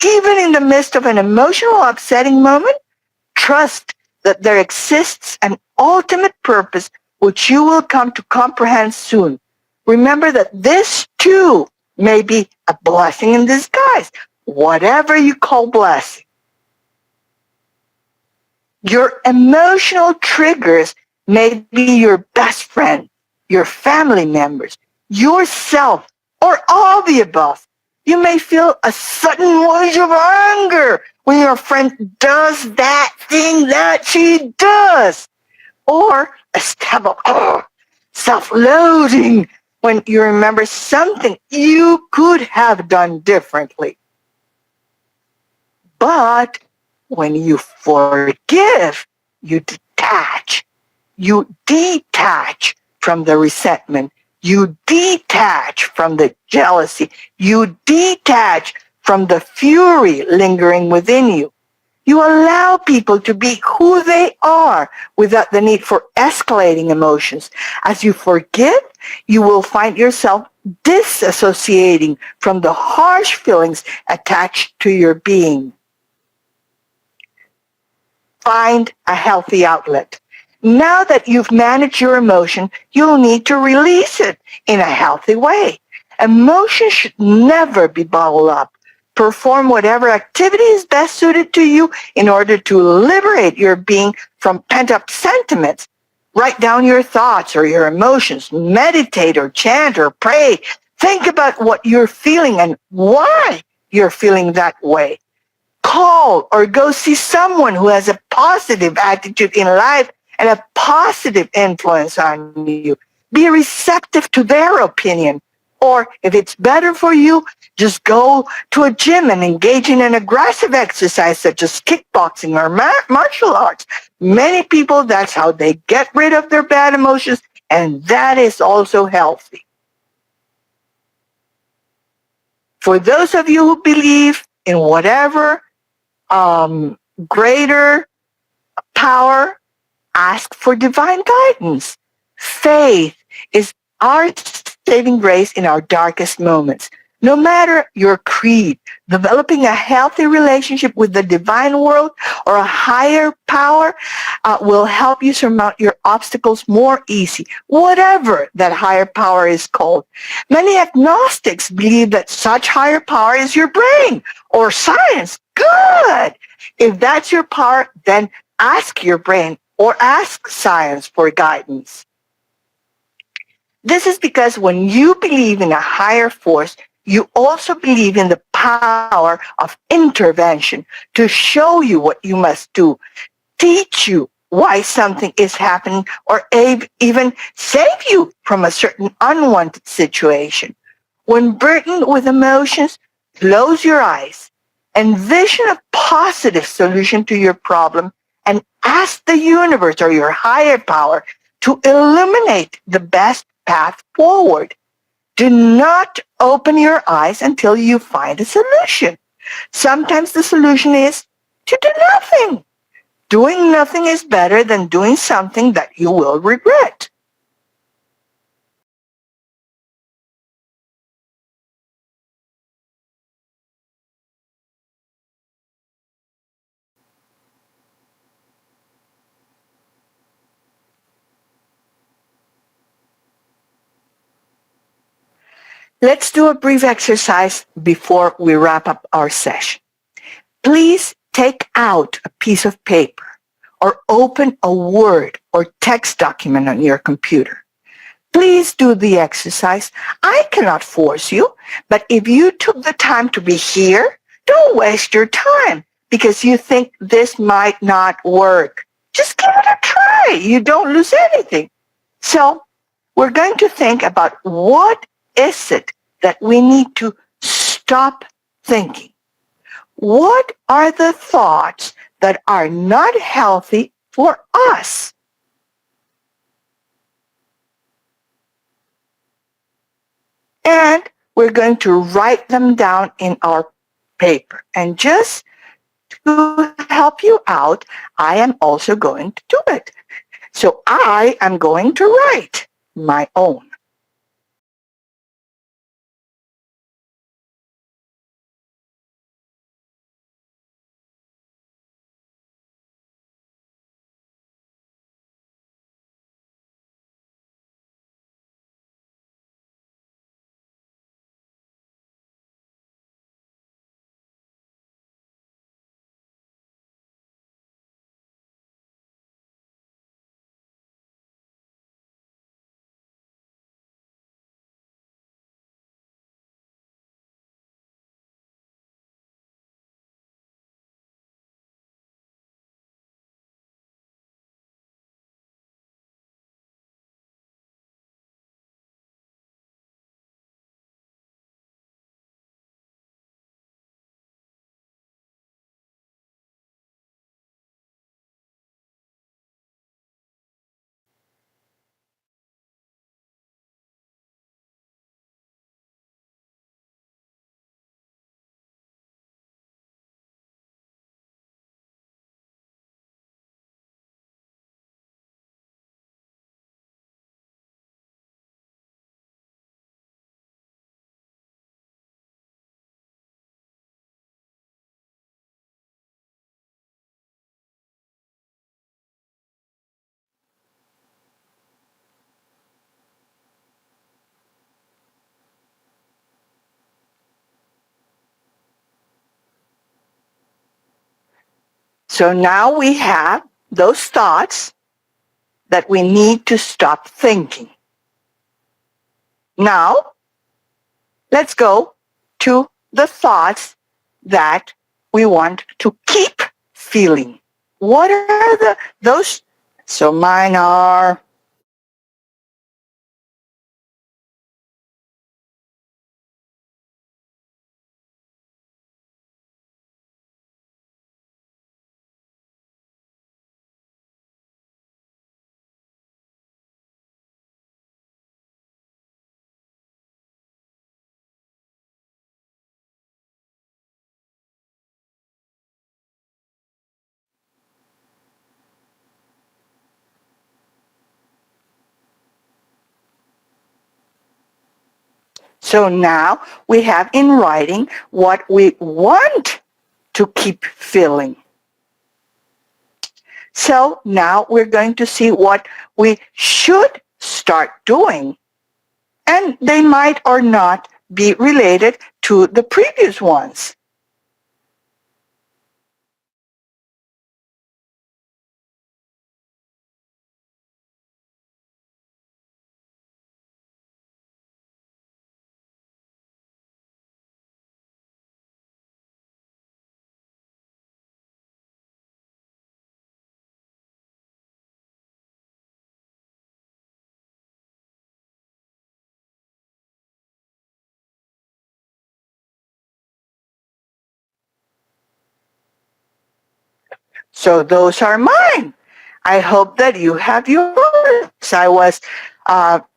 Even in the midst of an emotional, upsetting moment, trust that there exists an ultimate purpose which you will come to comprehend soon. Remember that this too may be a blessing in disguise, whatever you call blessing. Your emotional triggers may be your best friend, your family members, yourself, or all the above. You may feel a sudden wave of anger when your friend does that thing that she does, or a stab of self-loathing when you remember something you could have done differently. But when you forgive, you detach. You detach from the resentment. You detach from the jealousy. You detach from the fury lingering within you. You allow people to be who they are without the need for escalating emotions. As you forgive, you will find yourself disassociating from the harsh feelings attached to your being. Find a healthy outlet. Now that you've managed your emotion, you'll need to release it in a healthy way. Emotion should never be bottled up. Perform whatever activity is best suited to you in order to liberate your being from pent-up sentiments. Write down your thoughts or your emotions. Meditate or chant or pray. Think about what you're feeling and why you're feeling that way. Call or go see someone who has a positive attitude in life and a positive influence on you. Be receptive to their opinion. Or if it's better for you, just go to a gym and engage in an aggressive exercise such as kickboxing or martial arts. Many people, that's how they get rid of their bad emotions, and that is also healthy. For those of you who believe in whatever greater power, ask for divine guidance. Faith is our saving grace in our darkest moments. No matter your creed, developing a healthy relationship with the divine world or a higher power will help you surmount your obstacles more easy, whatever that higher power is called. Many agnostics believe that such higher power is your brain or science. Good! If that's your power, then ask your brain or ask science for guidance. This is because when you believe in a higher force, you also believe in the power of intervention to show you what you must do, teach you why something is happening, or even save you from a certain unwanted situation. When burdened with emotions, close your eyes, envision a positive solution to your problem, and ask the universe or your higher power to illuminate the best path forward. Do not open your eyes until you find a solution. Sometimes the solution is to do nothing. Doing nothing is better than doing something that you will regret. Let's do a brief exercise before we wrap up our session. Please take out a piece of paper or open a Word or text document on your computer. Please do the exercise. I cannot force you, but if you took the time to be here, don't waste your time because you think this might not work. Just give it a try. You don't lose anything. So we're going to think about what is it that we need to stop thinking. What are the thoughts that are not healthy for us? And we're going to write them down in our paper. And just to help you out, I am also going to do it. So I am going to write my own. So now we have those thoughts that we need to stop thinking. Now, let's go to the thoughts that we want to keep feeling. What are those? So mine are, so now we have in writing what we want to keep feeling. So now we're going to see what we should start doing. And they might or not be related to the previous ones. So those are mine. I hope that you have yours. I was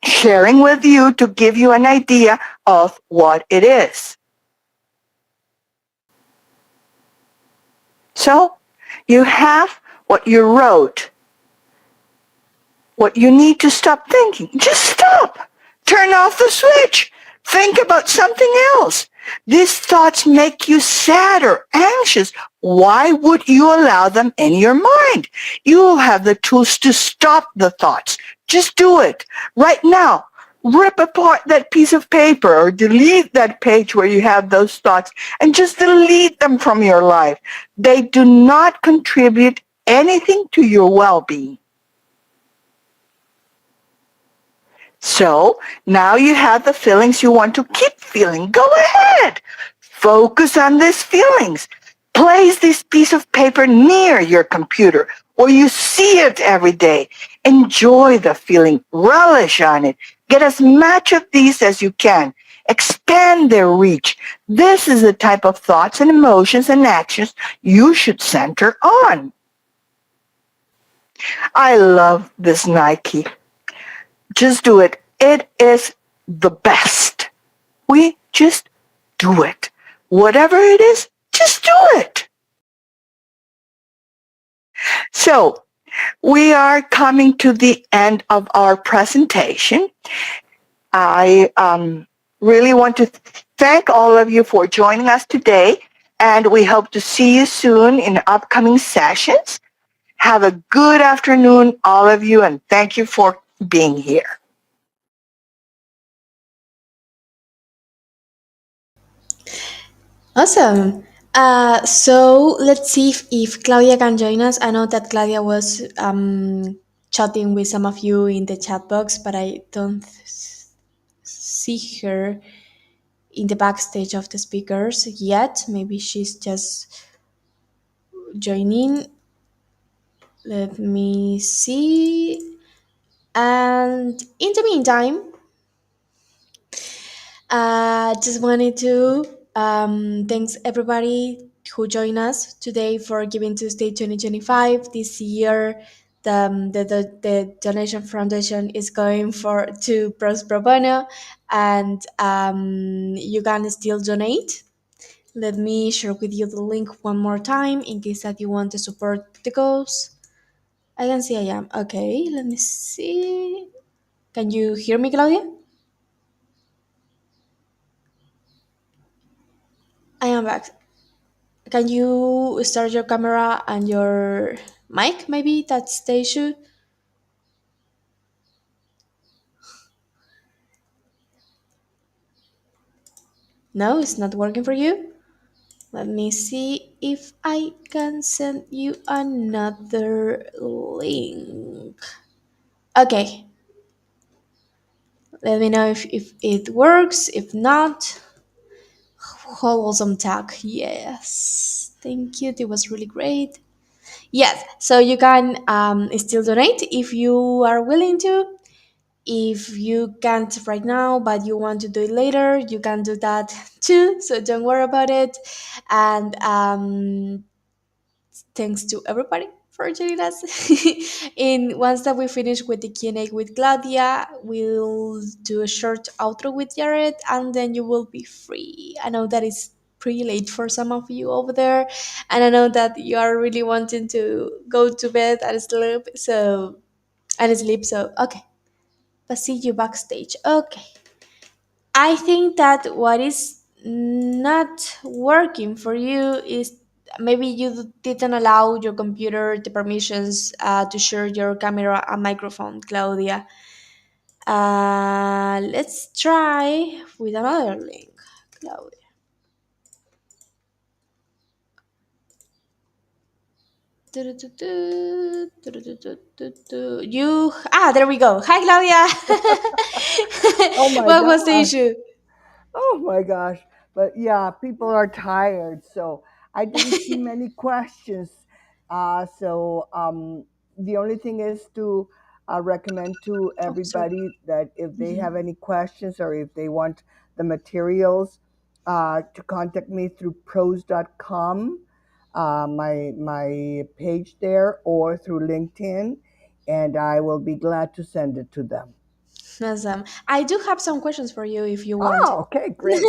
sharing with you to give you an idea of what it is. So you have what you wrote, what you need to stop thinking. Just stop. Turn off the switch. Think about something else. These thoughts make you sad or anxious. Why would you allow them in your mind? You will have the tools to stop the thoughts. Just do it right now. Rip apart that piece of paper or delete that page where you have those thoughts and just delete them from your life. They do not contribute anything to your well-being. So now you have the feelings you want to keep feeling. Go ahead. Focus on these feelings. Place this piece of paper near your computer or you see it every day. Enjoy the feeling. Relish on it. Get as much of these as you can. Expand their reach. This is the type of thoughts and emotions and actions you should center on. I love this Nike. Just do it. It is the best. We just do it. Whatever it is, just do it. So we are coming to the end of our presentation. I really want to thank all of you for joining us today, and we hope to see you soon in upcoming sessions. Have a good afternoon, all of you, and thank you for being here. Awesome. So let's see if Claudia can join us. I know that Claudia was chatting with some of you in the chat box, but I don't see her in the backstage of the speakers yet. Maybe she's just joining. Let me see. And in the meantime, just wanted to thanks everybody who joined us today for Giving Tuesday 2025. This year, the donation foundation is going for to ProZ Pro Bono, and you can still donate. Let me share with you the link one more time in case that you want to support the cause. I can see I am. Okay, let me see. Can you hear me, Claudia? I am back. Can you start your camera and your mic? Maybe that's the issue. No, it's not working for you. Let me see if I can send you another link. Okay, let me know if it works. If not, wholesome talk. Yes, thank you. It was really great. Yes, so you can still donate if you are willing to. If you can't right now, but you want to do it later, you can do that too. So don't worry about it. And thanks to everybody for joining us. And once that we finish with the Q&A with Claudia, we'll do a short outro with Jared, and then you will be free. I know that it's pretty late for some of you over there, and I know that you are really wanting to go to bed and sleep. So okay, but see you backstage. Okay. I think that what is not working for you is maybe you didn't allow your computer the permissions to share your camera and microphone, Claudia. Let's try with another link, Claudia. You there we go. Hi, Claudia. Oh my What was the gosh. issue? Oh my gosh. But yeah, people are tired. So I didn't see many questions. So the only thing is to recommend to Oh, sorry. everybody that if they Mhm. have any questions or if they want the materials, to contact me through pros.com, my page there, or through LinkedIn, and I will be glad to send it to them. Awesome. I do have some questions for you if you want. Oh, okay, great.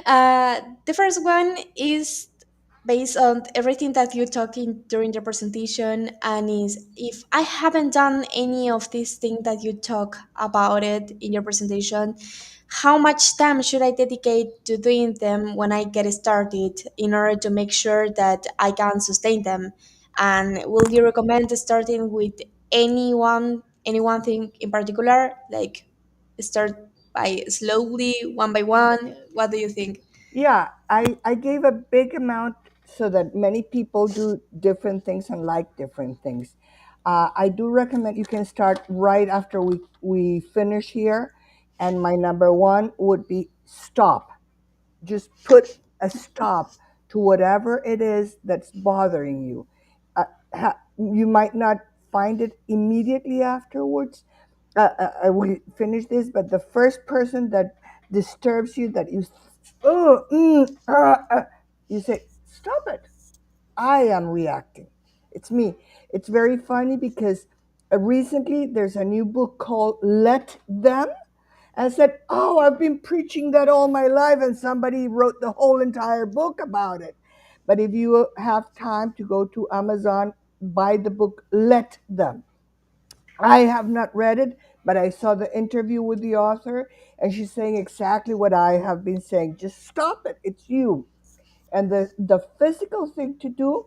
The first one is based on everything that you talked in during the presentation, and is if I haven't done any of these things that you talk about it in your presentation, how much time should I dedicate to doing them when I get started in order to make sure that I can sustain them? And will you recommend starting with any one thing in particular, like start by slowly one by one? What do you think? Yeah, I gave a big amount so that many people do different things and like different things. I do recommend you can start right after we finish here. And my number one would be stop. Just put a stop to whatever it is that's bothering you. You might not find it immediately afterwards. We finish this, but the first person that disturbs you, that you, you say, stop it. I am reacting. It's me. It's very funny because recently there's a new book called Let Them, I said, oh, I've been preaching that all my life, and somebody wrote the whole entire book about it. But if you have time to go to Amazon, buy the book, Let Them. I have not read it, but I saw the interview with the author, and she's saying exactly what I have been saying. Just stop it. It's you. And the physical thing to do,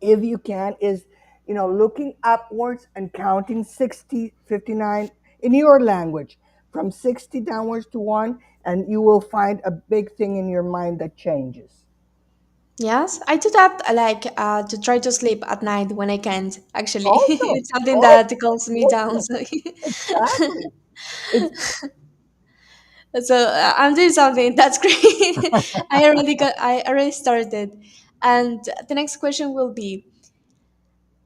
if you can, is looking upwards and counting 60, 59 in your language, from 60 downwards to 1, and you will find a big thing in your mind that changes. Yes, I do that like to try to sleep at night when I can't. Actually, Also, it's something also, that calms me down. also, So, exactly. It's I'm doing something that's great. I already started, and the next question will be: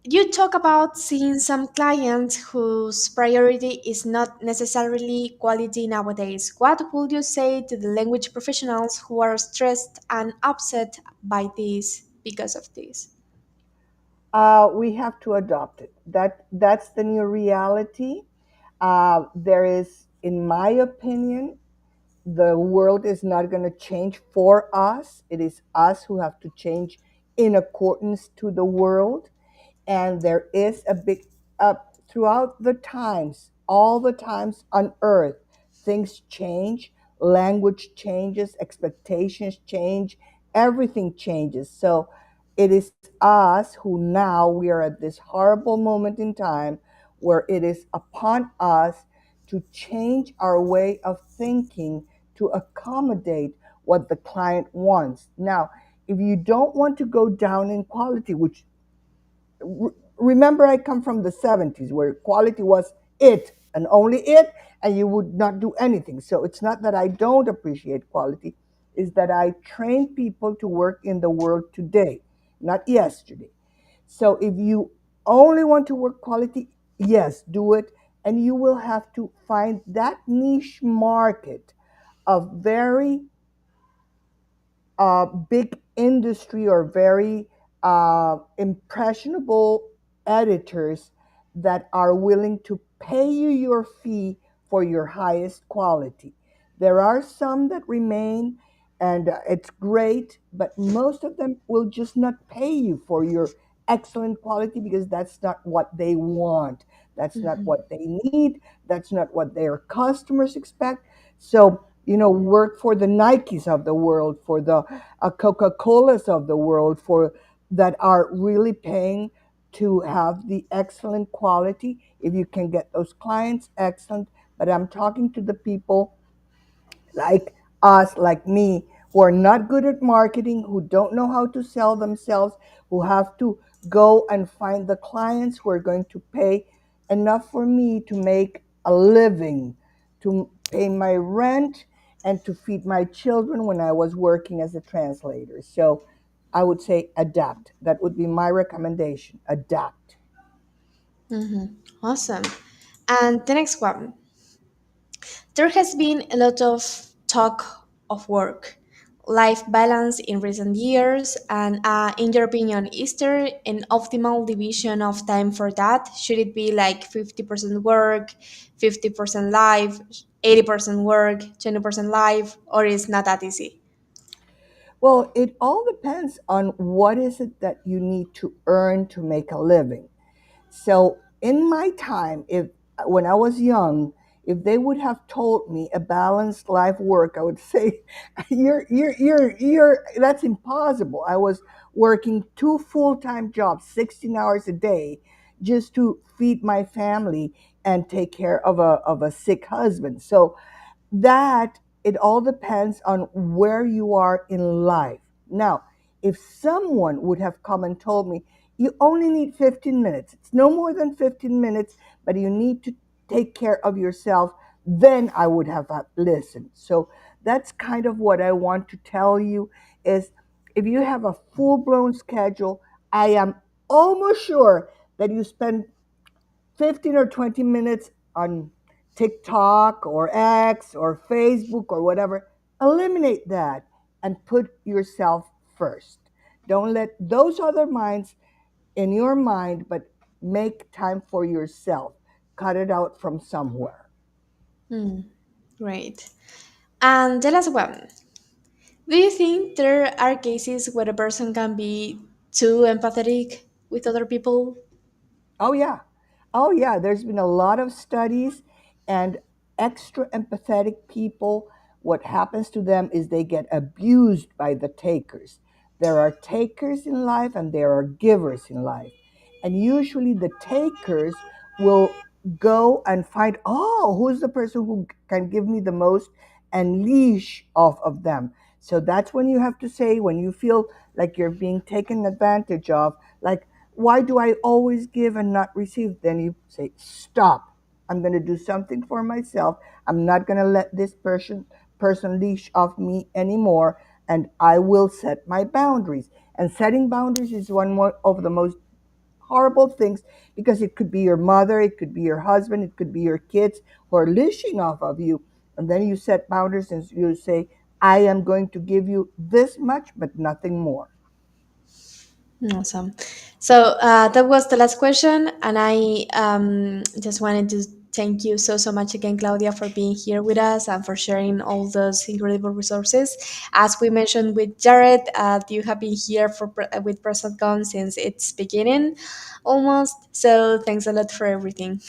you talk about seeing some clients whose priority is not necessarily quality nowadays. What would you say to the language professionals who are stressed and upset by this because of this? we have to adopt it. That's the new reality. There is, in my opinion, the world is not going to change for us. It is us who have to change in accordance to the world. And there is a big throughout the times, all the times on earth, things change, language changes, expectations change, everything changes. So it is us who now we are at this horrible moment in time where it is upon us to change our way of thinking to accommodate what the client wants. Now, if you don't want to go down in quality, which remember, I come from the 70s where quality was it and only it, and you would not do anything. So it's not that I don't appreciate quality, is that I train people to work in the world today, not yesterday. So if you only want to work quality, yes, do it. And you will have to find that niche market of very big industry or very impressionable editors that are willing to pay you your fee for your highest quality. There are some that remain, and it's great, but most of them will just not pay you for your excellent quality because that's not what they want. That's not Mhm. what they need. That's not what their customers expect. So, work for the Nikes of the world, for the Coca-Colas of the world, for that are really paying to have the excellent quality. If you can get those clients, excellent. But I'm talking to the people like us, like me, who are not good at marketing, who don't know how to sell themselves, who have to go and find the clients who are going to pay enough for me to make a living, to pay my rent, and to feed my children when I was working as a translator. So I would say adapt. That would be my recommendation. Adapt. Awesome. And the next one. There has been a lot of talk of work life balance in recent years, and in your opinion, is there an optimal division of time for that? Should it be like 50% work, 50% life, 80% work, 20% life, or is not that easy? Well, it all depends on what is it that you need to earn to make a living. So in my time, if when I was young, if they would have told me a balanced life work, I would say, you're that's impossible. I was working two full-time jobs, 16 hours a day, just to feed my family and take care of a sick husband. So that it all depends on where you are in life. Now, if someone would have come and told me, you only need 15 minutes, it's no more than 15 minutes, but you need to take care of yourself, then I would have listened. So that's kind of what I want to tell you is if you have a full-blown schedule, I am almost sure that you spend 15 or 20 minutes on TikTok or X or Facebook or whatever, eliminate that and put yourself first. Don't let those other minds in your mind, but make time for yourself. Cut it out from somewhere. Hmm. Great. And the last one. Do you think there are cases where a person can be too empathetic with other people? Oh, yeah. Oh, yeah. There's been a lot of studies, and extra empathetic people, what happens to them is they get abused by the takers. There are takers in life and there are givers in life. And usually the takers will go and find, oh, who's the person who can give me the most, and leash off of them. So that's when you have to say, when you feel like you're being taken advantage of, like, why do I always give and not receive? Then you say, stop. I'm going to do something for myself. I'm not going to let this person leash off me anymore, and I will set my boundaries. And setting boundaries is one more of the most horrible things, because it could be your mother, it could be your husband, it could be your kids who are leashing off of you. And then you set boundaries and you say, I am going to give you this much, but nothing more. Awesome. So that was the last question, and I just wanted to thank you so much again, Claudia, for being here with us and for sharing all those incredible resources. As we mentioned with Jared, you have been here with ProZ since its beginning, almost. So thanks a lot for everything.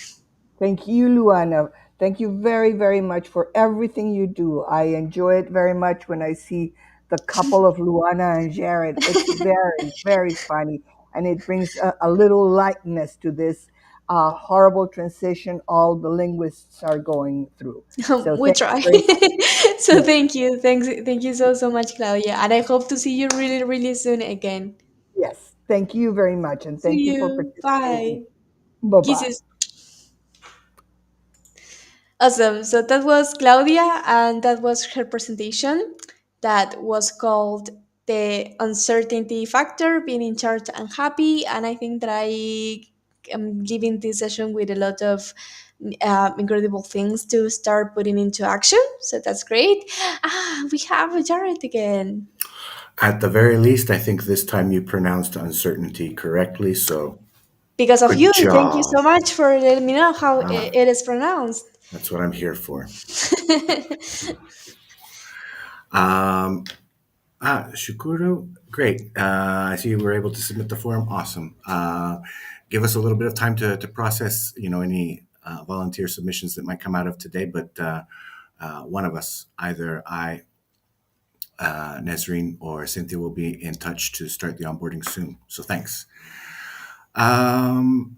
Thank you, Luana. Thank you very, very much for everything you do. I enjoy it very much when I see the couple of Luana and Jared. It's very, very funny. And it brings a little lightness to this horrible transition all the linguists are going through. So We thank try. you very much. So Yes, thank you, thank you so much, Claudia, and I hope to see you really soon again. yes. Thank you very much. And See thank you for you. participating. Bye. Bye bye. Kisses. Awesome. So that was Claudia, and that was her presentation that was called The Uncertainty Factor, Being in Charge and Happy. And I think that I am giving this session with a lot of incredible things to start putting into action. So that's great. We have Jared again. At the very least, I think this time you pronounced uncertainty correctly. So Because of good you, thank you job. so much for letting me know how Ah, it is pronounced. that's what I'm here for. Um, Shukuru, great. I see you were able to submit the form. Awesome. Give us a little bit of time to process, any volunteer submissions that might come out of today. But one of us, either I, Nesreen, or Cynthia, will be in touch to start the onboarding soon. So thanks. Um,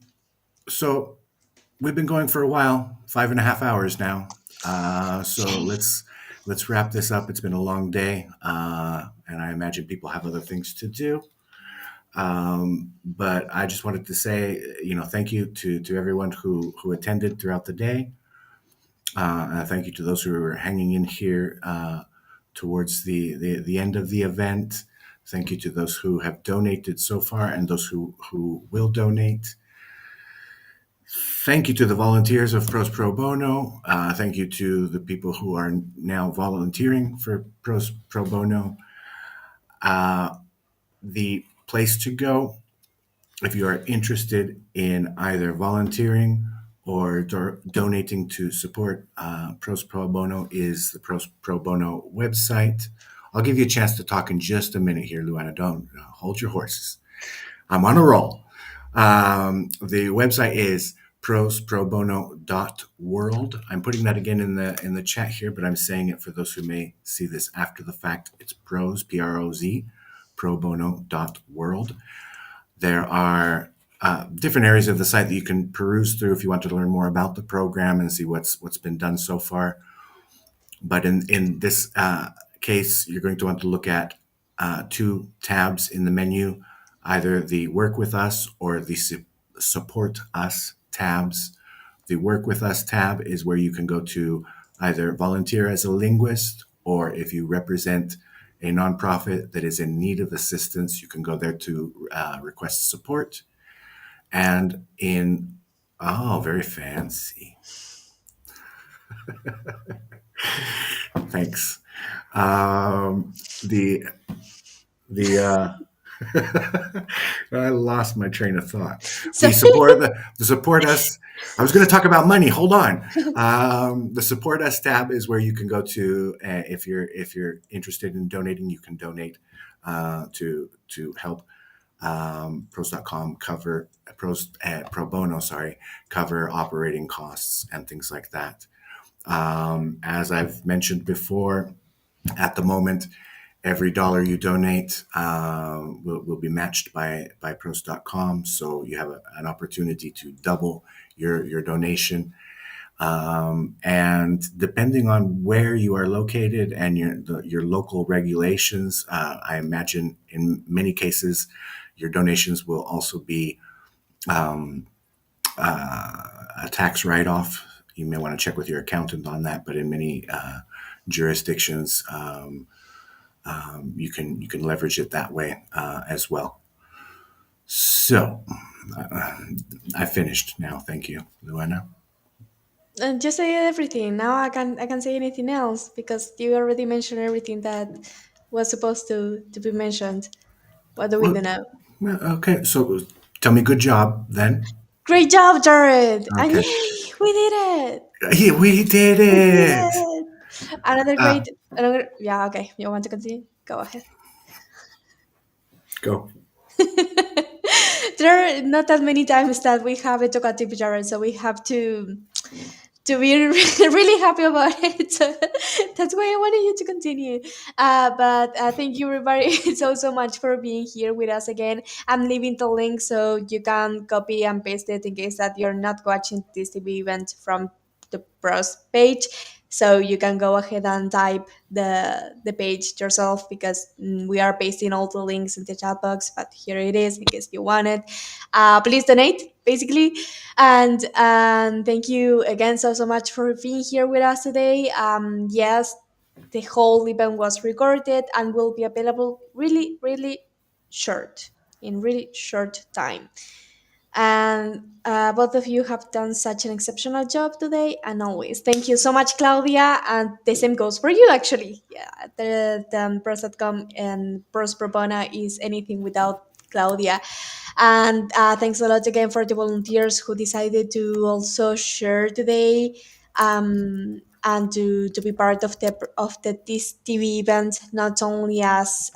so we've been going for a while, 5.5 hours now. So let's wrap this up. It's been a long day, and I imagine people have other things to do. But I just wanted to say, thank you to everyone who attended throughout the day. Thank you to those who are hanging in here towards the end of the event. Thank you to those who have donated so far and those who will donate. Thank you to the volunteers of Pros Pro Bono. Thank you to the people who are now volunteering for Pros Pro Bono. The place to go, if you are interested in either volunteering or donating to support Pros Pro Bono, is the Pros Pro Bono website. I'll give you a chance to talk in just a minute here, Luana. Don't hold your horses. I'm on a roll. The website is prosprobono.world. I'm putting that again in the chat here, but I'm saying it for those who may see this after the fact. It's PROZ, P-R-O-Z, probono.world. There are different areas of the site that you can peruse through if you want to learn more about the program and see what's been done so far. But in this case, you're going to want to look at two tabs in the menu, either the Work With Us or the Support Us tabs. The Work With Us tab is where you can go to either volunteer as a linguist, or if you represent a nonprofit that is in need of assistance, you can go there to request support. And very fancy. Thanks. The I lost my train of thought. So- The support us. I was going to talk about money. Hold on. The support us tab is where you can go to if you're interested in donating. You can donate to help ProZ.com cover pro bono. Sorry, cover operating costs and things like that. As I've mentioned before, at the moment, every dollar you donate will be matched by ProZ.com. So you have an opportunity to double your donation. And depending on where you are located and your local regulations, I imagine in many cases, your donations will also be a tax write-off. You may want to check with your accountant on that, but in many jurisdictions, you can leverage it that way as well. So I finished now. Thank you, Luana. And just say everything. Now I can say anything else because you already mentioned everything that was supposed to be mentioned. What do we do now? Well, okay, so tell me good job then. Great job, Jared! And Okay. yay, we did it! Yeah, we did it. Another great, yeah, okay. You want to continue? Go ahead. Go. There are not that many times that we have a talkative Jared, so we have to be really happy about it. So that's why I wanted you to continue. But thank you, everybody, so much for being here with us again. I'm leaving the link so you can copy and paste it in case that you're not watching this TV event from the ProZ page. So you can go ahead and type the page yourself because we are pasting all the links in the chat box. But here it is in case you want it. Please donate, basically. And thank you again so much for being here with us today. Yes, the whole event was recorded and will be available really in really short time. And both of you have done such an exceptional job today and always. Thank you so much, Claudia. And the same goes for you, actually. Yeah, the ProZ.com and ProZ Pro Bono is anything without Claudia. And thanks a lot again for the volunteers who decided to also share today and to be part of this TV event, not only as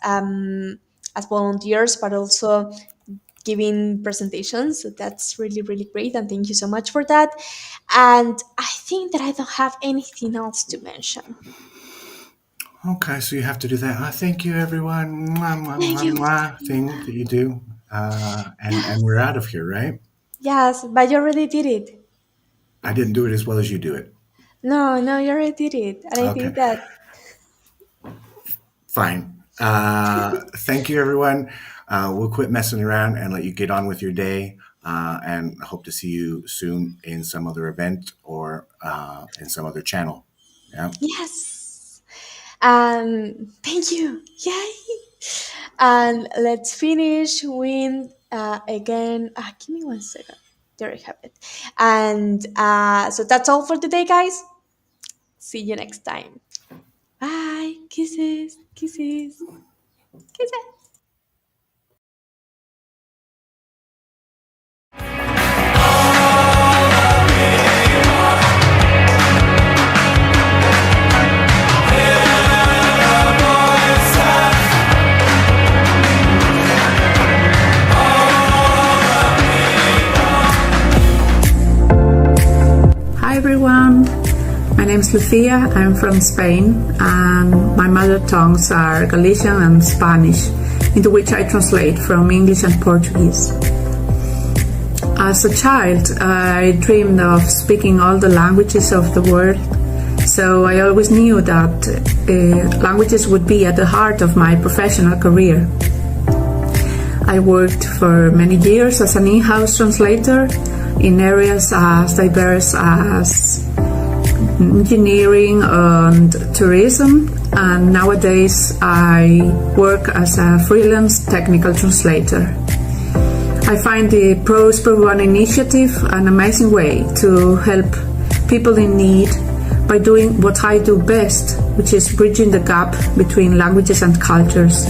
volunteers, but also giving presentations. So that's really great, and thank you so much for that. And I think that I don't have anything else to mention. Okay, so you have to do that. Thank you, everyone. Thank you. Thing that you do, and we're out of here, right? Yes, but you already did it. I didn't do it as well as you do it. No, you already did it, and I Okay. think that. Fine. Thank you, everyone. We'll quit messing around and let you get on with your day. And hope to see you soon in some other event or in some other channel. Yeah. Yes. Thank you. Yay. And let's finish with again. Give me 1 second. There I have it. And so that's all for today, guys. See you next time. Bye. Kisses. Kisses. Kisses. Hi everyone, my name is Lucia, I'm from Spain and my mother tongues are Galician and Spanish, into which I translate from English and Portuguese. As a child, I dreamed of speaking all the languages of the world, so I always knew that languages would be at the heart of my professional career. I worked for many years as an in-house translator in areas as diverse as engineering and tourism, and nowadays I work as a freelance technical translator. I find the ProZ Pro Bono initiative an amazing way to help people in need by doing what I do best, which is bridging the gap between languages and cultures.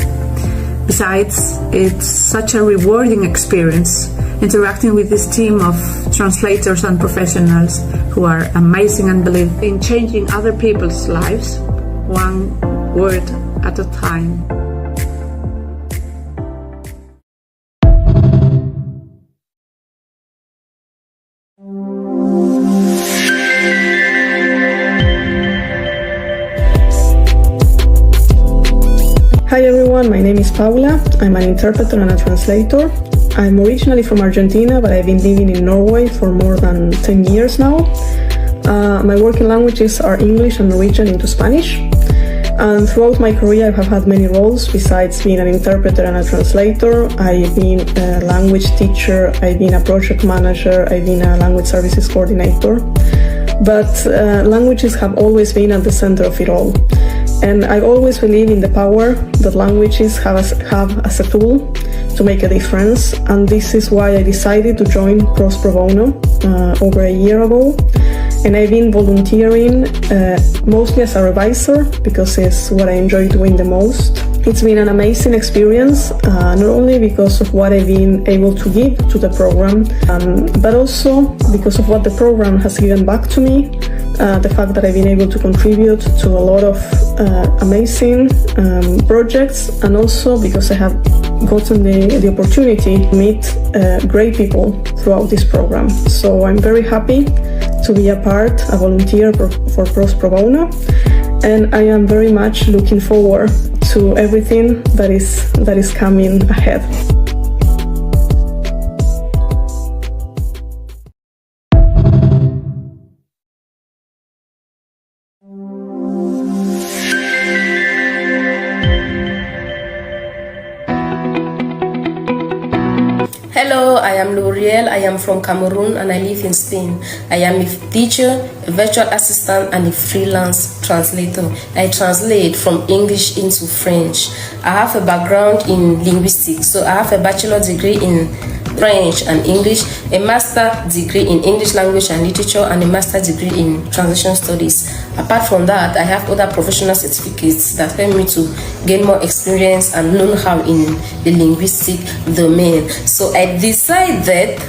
Besides, it's such a rewarding experience interacting with this team of translators and professionals who are amazing and believe in changing other people's lives, one word at a time. Hi everyone, my name is Paula. I'm an interpreter and a translator. I'm originally from Argentina, but I've been living in Norway for more than 10 years now. My working languages are English and Norwegian into Spanish. And throughout my career, I have had many roles besides being an interpreter and a translator. I've been a language teacher, I've been a project manager, I've been a language services coordinator. But languages have always been at the center of it all. And I always believe in the power that languages have as a tool to make a difference. And this is why I decided to join ProZ Pro Bono over a year ago. And I've been volunteering mostly as a revisor because it's what I enjoy doing the most. It's been an amazing experience, not only because of what I've been able to give to the program, but also because of what the program has given back to me. The fact that I've been able to contribute to a lot of amazing projects, and also because I have gotten the opportunity to meet great people throughout this program. So I'm very happy to be a volunteer for ProZ Pro Bono, and I am very much looking forward to everything that is coming ahead. Hello, I am L'Oreal. I am from Cameroon and I live in Spain. I am a teacher, a virtual assistant, and a freelance translator. I translate from English into French. I have a background in linguistics, so I have a bachelor degree in French and English, a master degree in English language and literature, and a master degree in translation studies. Apart from that, I have other professional certificates that help me to gain more experience and learn how in the linguistic domain. So I decided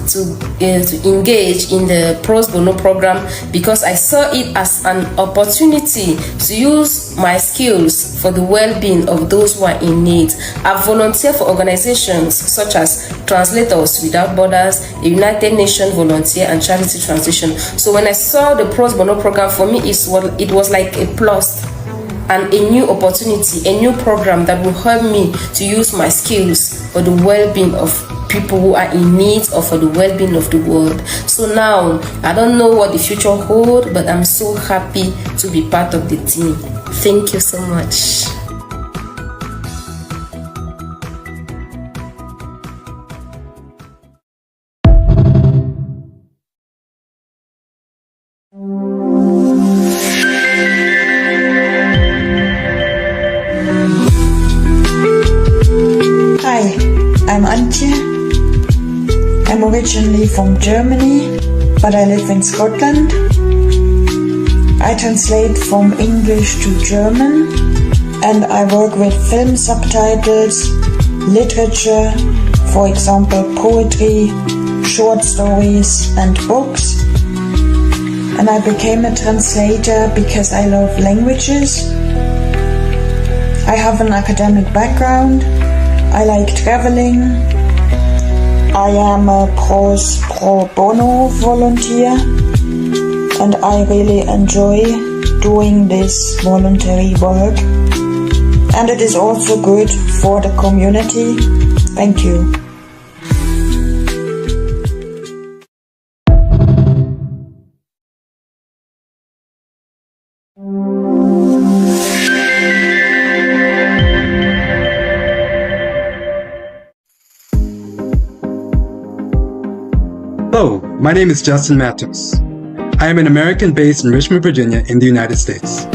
to engage in the ProZ Bono program because I saw it as an opportunity to use my skills for the well-being of those who are in need. I volunteer for organizations such as Translators Without Borders, a United Nations volunteer, and charity translation. So when I saw the ProZ Bono program, for me it was like a plus and a new opportunity, a new program that will help me to use my skills for the well-being of people who are in need or for the well-being of the world. So now, I don't know what the future holds, but I'm so happy to be part of the team. Thank you so much. Hi, I'm Antje. I'm originally from Germany, but I live in Scotland. I translate from English to German, and I work with film subtitles, literature, for example poetry, short stories and books. And I became a translator because I love languages. I have an academic background. I like traveling. I am a ProZ Pro Bono volunteer, and I really enjoy doing this voluntary work. And it is also good for the community. Thank you. Hello, my name is Justin Matos. I am an American based in Richmond, Virginia in the United States.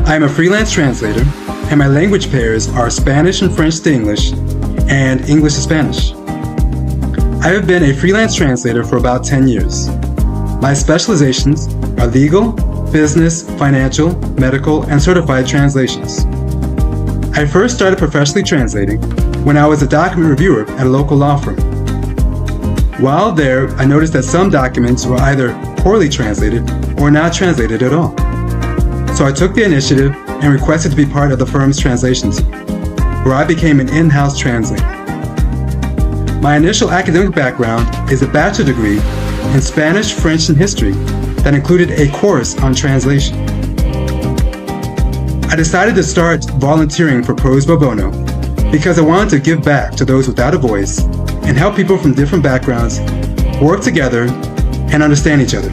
I am a freelance translator, and my language pairs are Spanish and French to English, and English to Spanish. I have been a freelance translator for about 10 years. My specializations are legal, business, financial, medical, and certified translations. I first started professionally translating when I was a document reviewer at a local law firm. While there, I noticed that some documents were either poorly translated or not translated at all. So I took the initiative and requested to be part of the firm's translation team, where I became an in-house translator. My initial academic background is a bachelor degree in Spanish, French, and history that included a course on translation. I decided to start volunteering for ProZ Pro Bono because I wanted to give back to those without a voice and help people from different backgrounds work together and understand each other.